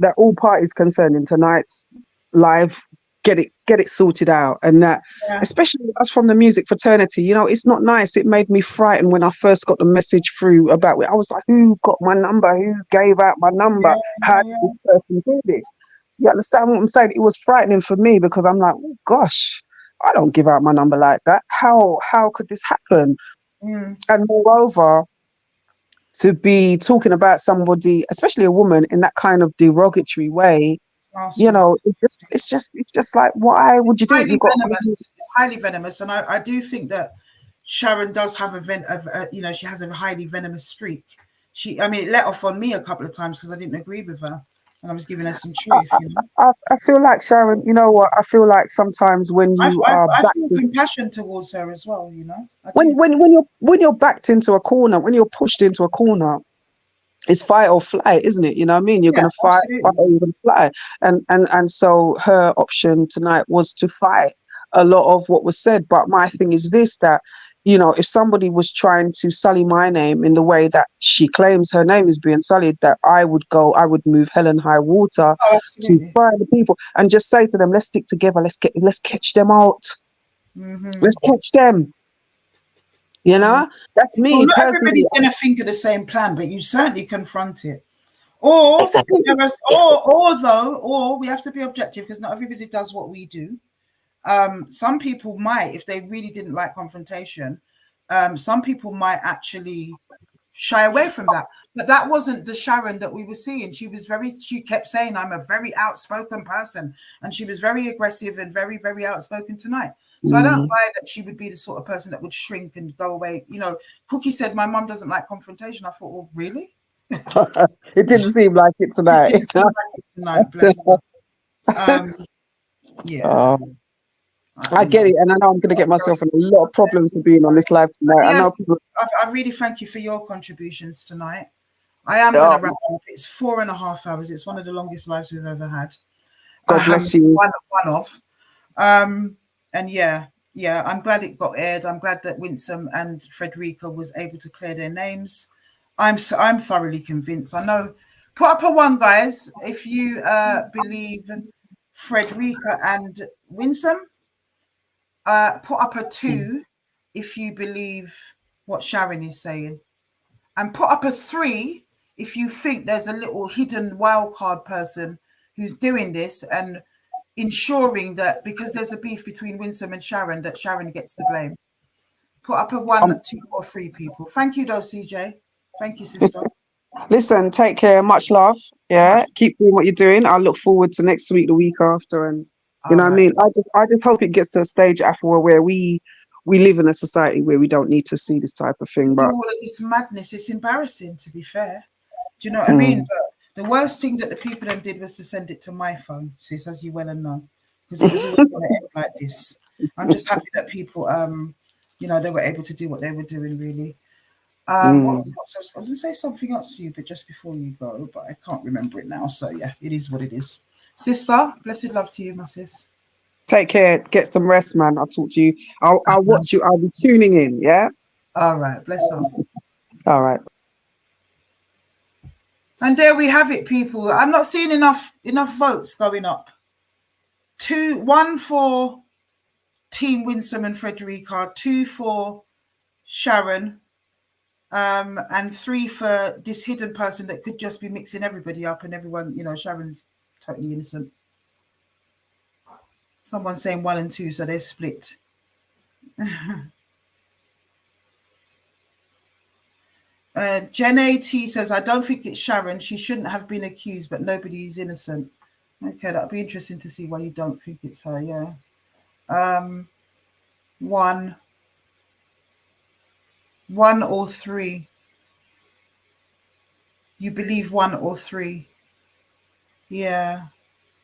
that all parties concerned in tonight's live get it sorted out, and that especially us from the music fraternity, you know, it's not nice. It made me frightened when I first got the message through about it. I was like, who got my number? Who gave out my number? How did this person do this? You understand what I'm saying? It was frightening for me because I'm like, oh gosh, I don't give out my number like that. How could this happen? And moreover, to be talking about somebody, especially a woman, in that kind of derogatory way, you know, it's just like, why would you do it? It's highly venomous, and I do think that Sharon does have she has a highly venomous streak. It let off on me a couple of times because I didn't agree with her, and I was giving her some truth. I feel like Sharon, you know what? I feel like sometimes when you I feel compassion towards her as well. You know, when you're backed into a corner, when you're pushed into a corner, it's fight or flight, isn't it? You know what I mean? You're going to fight or you're going to fly. And so her option tonight was to fight a lot of what was said. But my thing is this, that, you know, if somebody was trying to sully my name in the way that she claims her name is being sullied, that I would move hell and high water to find the people and just say to them, let's stick together. Let's catch them out. Let's catch them. You know, that's me. Well, not personally. everybody's going to think of the same plan, but you certainly confront it. Or we have to be objective because not everybody does what we do. Some people might, if they really didn't like confrontation, some people might actually shy away from that. But that wasn't the Sharon that we were seeing. She kept saying, I'm a very outspoken person. And she was very aggressive and very, very outspoken tonight. So I don't buy that she would be the sort of person that would shrink and go away. You know, Cookie said, my mom doesn't like confrontation. I thought, well, really? It didn't seem like it tonight. It didn't seem like it tonight, bless her. Yeah. I get it, and I know I'm going to get myself in a lot of problems for being on this live tonight. Yes, I know people. I really thank you for your contributions tonight. I am going to wrap up. It's 4.5 hours. It's one of the longest lives we've ever had. God bless you. One of. And yeah, I'm glad it got aired. I'm glad that Winson and Frederica was able to clear their names. I'm thoroughly convinced. I know. Put up a 1, guys, if you believe Frederica and Winson. Put up a 2 if you believe what Sharon is saying, and put up a 3 if you think there's a little hidden wildcard person who's doing this and ensuring that because there's a beef between Winson and Sharon, that Sharon gets the blame. Put up a 1, 2, or 3 people. Thank you, though, CJ. Thank you, sister. Listen, take care. Much love. Yeah, keep doing what you're doing. I look forward to next week, the week after, and you know what I mean. I just hope it gets to a stage, Afua, where we live in a society where we don't need to see this type of thing. But all of this madness, it's embarrassing, to be fair. Do you know what I mean? But the worst thing that the people then did was to send it to my phone, sis, as you well and know, because it was always going to end like this. I'm just happy that people, you know, they were able to do what they were doing, really. What was I was going to say something else to you, but just before you go, but I can't remember it now. So yeah, it is what it is. Sister, blessed love to you, my sis. take care. Get some rest, man. I'll talk to you. I'll watch you. I'll be tuning in. Yeah. All right. Bless her. All right. And there we have it, people. I'm not seeing enough votes going up. 1 for Team Winson and Frederica, 2 for Sharon, and 3 for this hidden person that could just be mixing everybody up and everyone, you know, Sharon's totally innocent. Someone saying 1 and 2, so they're split. Jen AT says, I don't think it's Sharon. She shouldn't have been accused, but nobody is innocent. Okay, that'll be interesting to see why you don't think it's her. Yeah. 1 or 3. You believe 1 or 3. Yeah.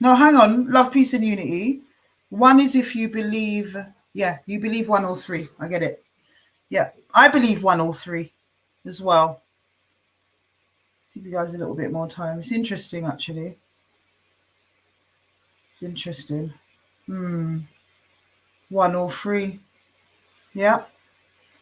No, hang on. Love, peace, and unity. 1 is if you believe. Yeah, you believe 1 or 3. I get it. Yeah, I believe 1 or 3 as well. Give you guys a little bit more time. It's interesting, actually. It's interesting. 1 or 3. Yeah.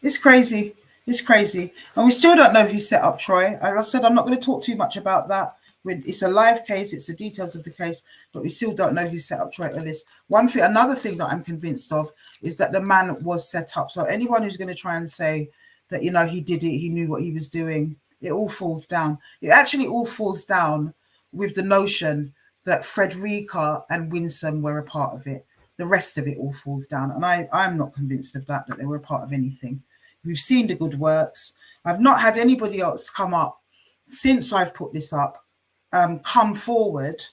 It's crazy. It's crazy. And we still don't know who set up Troy. As I said, I'm not going to talk too much about that. It's a live case. It's the details of the case, but we still don't know who set up Troy Ellis. Another thing that I'm convinced of is that the man was set up. So anyone who's going to try and say that, you know, he did it, he knew what he was doing, it all falls down. It actually all falls down with the notion that Frederica and Winson were a part of it. The rest of it all falls down. And I'm not convinced of that they were a part of anything. We've seen the good works. I've not had anybody else come up since I've put this up, come forward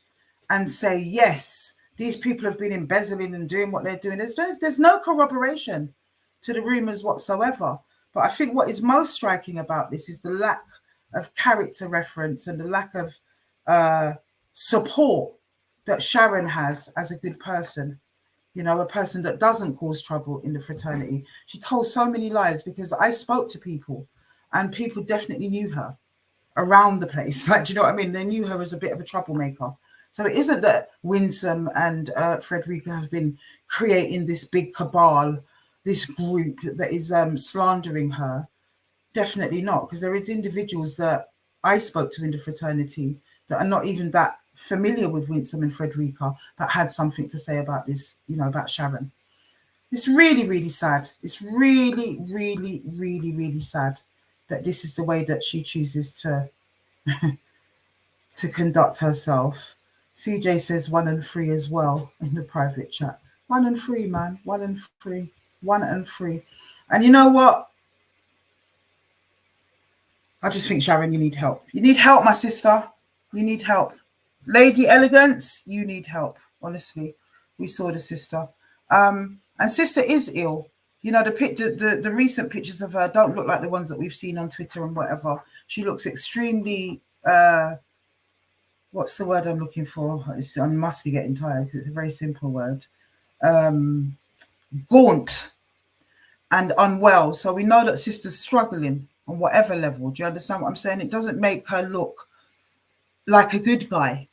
and say, yes, these people have been embezzling and doing what they're doing. There's no corroboration to the rumours whatsoever. But I think what is most striking about this is the lack of character reference and the lack of support that Sharon has as a good person. You know, a person that doesn't cause trouble in the fraternity. She told so many lies because I spoke to people and people definitely knew her around the place. Like, do you know what I mean? They knew her as a bit of a troublemaker. So it isn't that Winson and Frederica have been creating this big cabal, this group that is slandering her. Definitely not, because there is individuals that I spoke to in the fraternity that are not even that familiar with Winson and Frederica, but had something to say about this, you know, about Sharon. It's really, really sad. It's really, really, really, really sad that this is the way that she chooses to to conduct herself. CJ says 1 and 3 as well in the private chat. 1 and 3, man. 1 and 3. 1 and 3. And you know what? I just think, Sharon, you need help. You need help, my sister. You need help. Lady Elegance, you need help. Honestly, we saw the sister. And sister is ill. You know, the recent pictures of her don't look like the ones that we've seen on Twitter and whatever. She looks extremely, what's the word I'm looking for? I must be getting tired because it's a very simple word. Gaunt and unwell. So we know that sister's struggling on whatever level. Do you understand what I'm saying? It doesn't make her look like a good guy,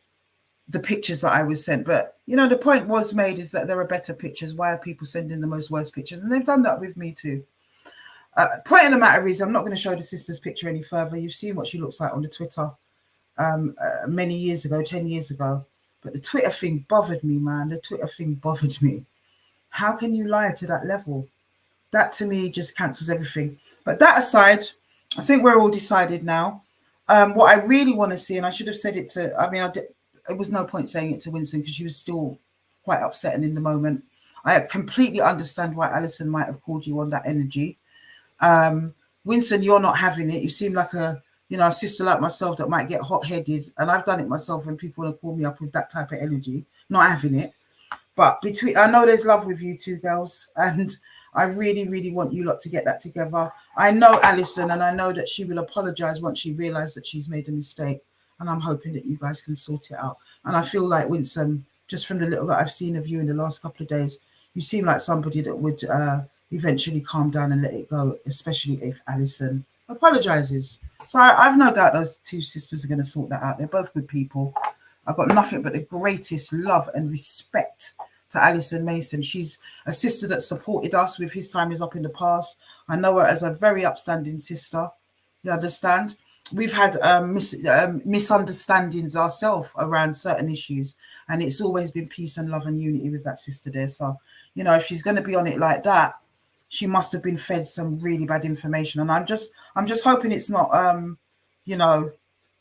the pictures that I was sent. But, you know, the point was made is that there are better pictures. Why are people sending the most worst pictures? And they've done that with me too. Point of the matter is, I'm not going to show the sister's picture any further. You've seen what she looks like on the Twitter many years ago, 10 years ago. But the Twitter thing bothered me, man. The Twitter thing bothered me. How can you lie to that level? That to me just cancels everything. But that aside, I think we're all decided now. What I really want to see, and I should have said it to, I mean, it was no point saying it to Winson because she was still quite upsetting in the moment. I completely understand why Alison might have called you on that energy. Winson, you're not having it. You seem like a sister like myself that might get hot-headed, and I've done it myself when people want to call me up with that type of energy. Not having it. But I know there's love with you two girls, and I really, really want you lot to get that together. I know Alison, and I know that she will apologize once she realizes that she's made a mistake, and I'm hoping that you guys can sort it out. And I feel like, Winson, just from the little that I've seen of you in the last couple of days, you seem like somebody that would eventually calm down and let it go, especially if Alison apologizes. So I've no doubt those two sisters are going to sort that out. They're both good people. I've got nothing but the greatest love and respect to Alison Mason. She's a sister that supported us with His Time Is Up in the past. I know her as a very upstanding sister. You understand? We've had misunderstandings ourselves around certain issues, and it's always been peace and love and unity with that sister there. So, if she's going to be on it like that, she must have been fed some really bad information. And I'm just hoping it's not,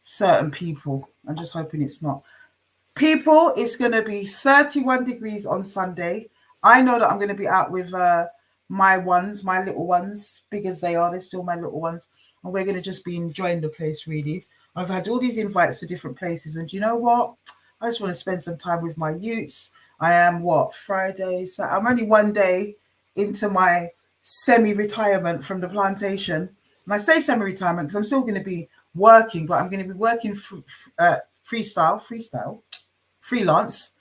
certain people. I'm just hoping it's not. People, it's going to be 31 degrees on Sunday. I know that I'm going to be out with my little ones, big as they are. They're still my little ones. And we're going to just be enjoying the place, really. I've had all these invites to different places. And you know what? I just want to spend some time with my youths. I am, Friday? So I'm only one day into my semi-retirement from the plantation. And I say semi-retirement because I'm still going to be working, but I'm going to be working freelance,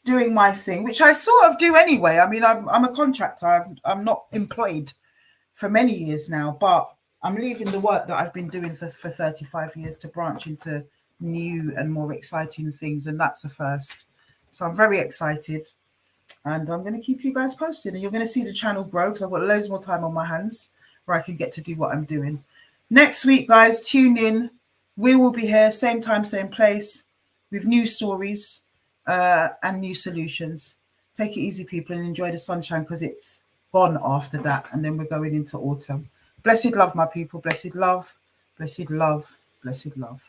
doing my thing, which I sort of do anyway. I mean, I'm a contractor. I'm not employed for many years now, but I'm leaving the work that I've been doing for 35 years to branch into new and more exciting things, and that's a first. So I'm very excited, and I'm going to keep you guys posted, and you're going to see the channel grow because I've got loads more time on my hands where I can get to do what I'm doing. Next week, guys, tune in. We will be here, same time, same place, with new stories and new solutions. Take it easy, people, and enjoy the sunshine because it's gone after that, and then we're going into autumn. Blessed love, my people. Blessed love, blessed love, blessed love.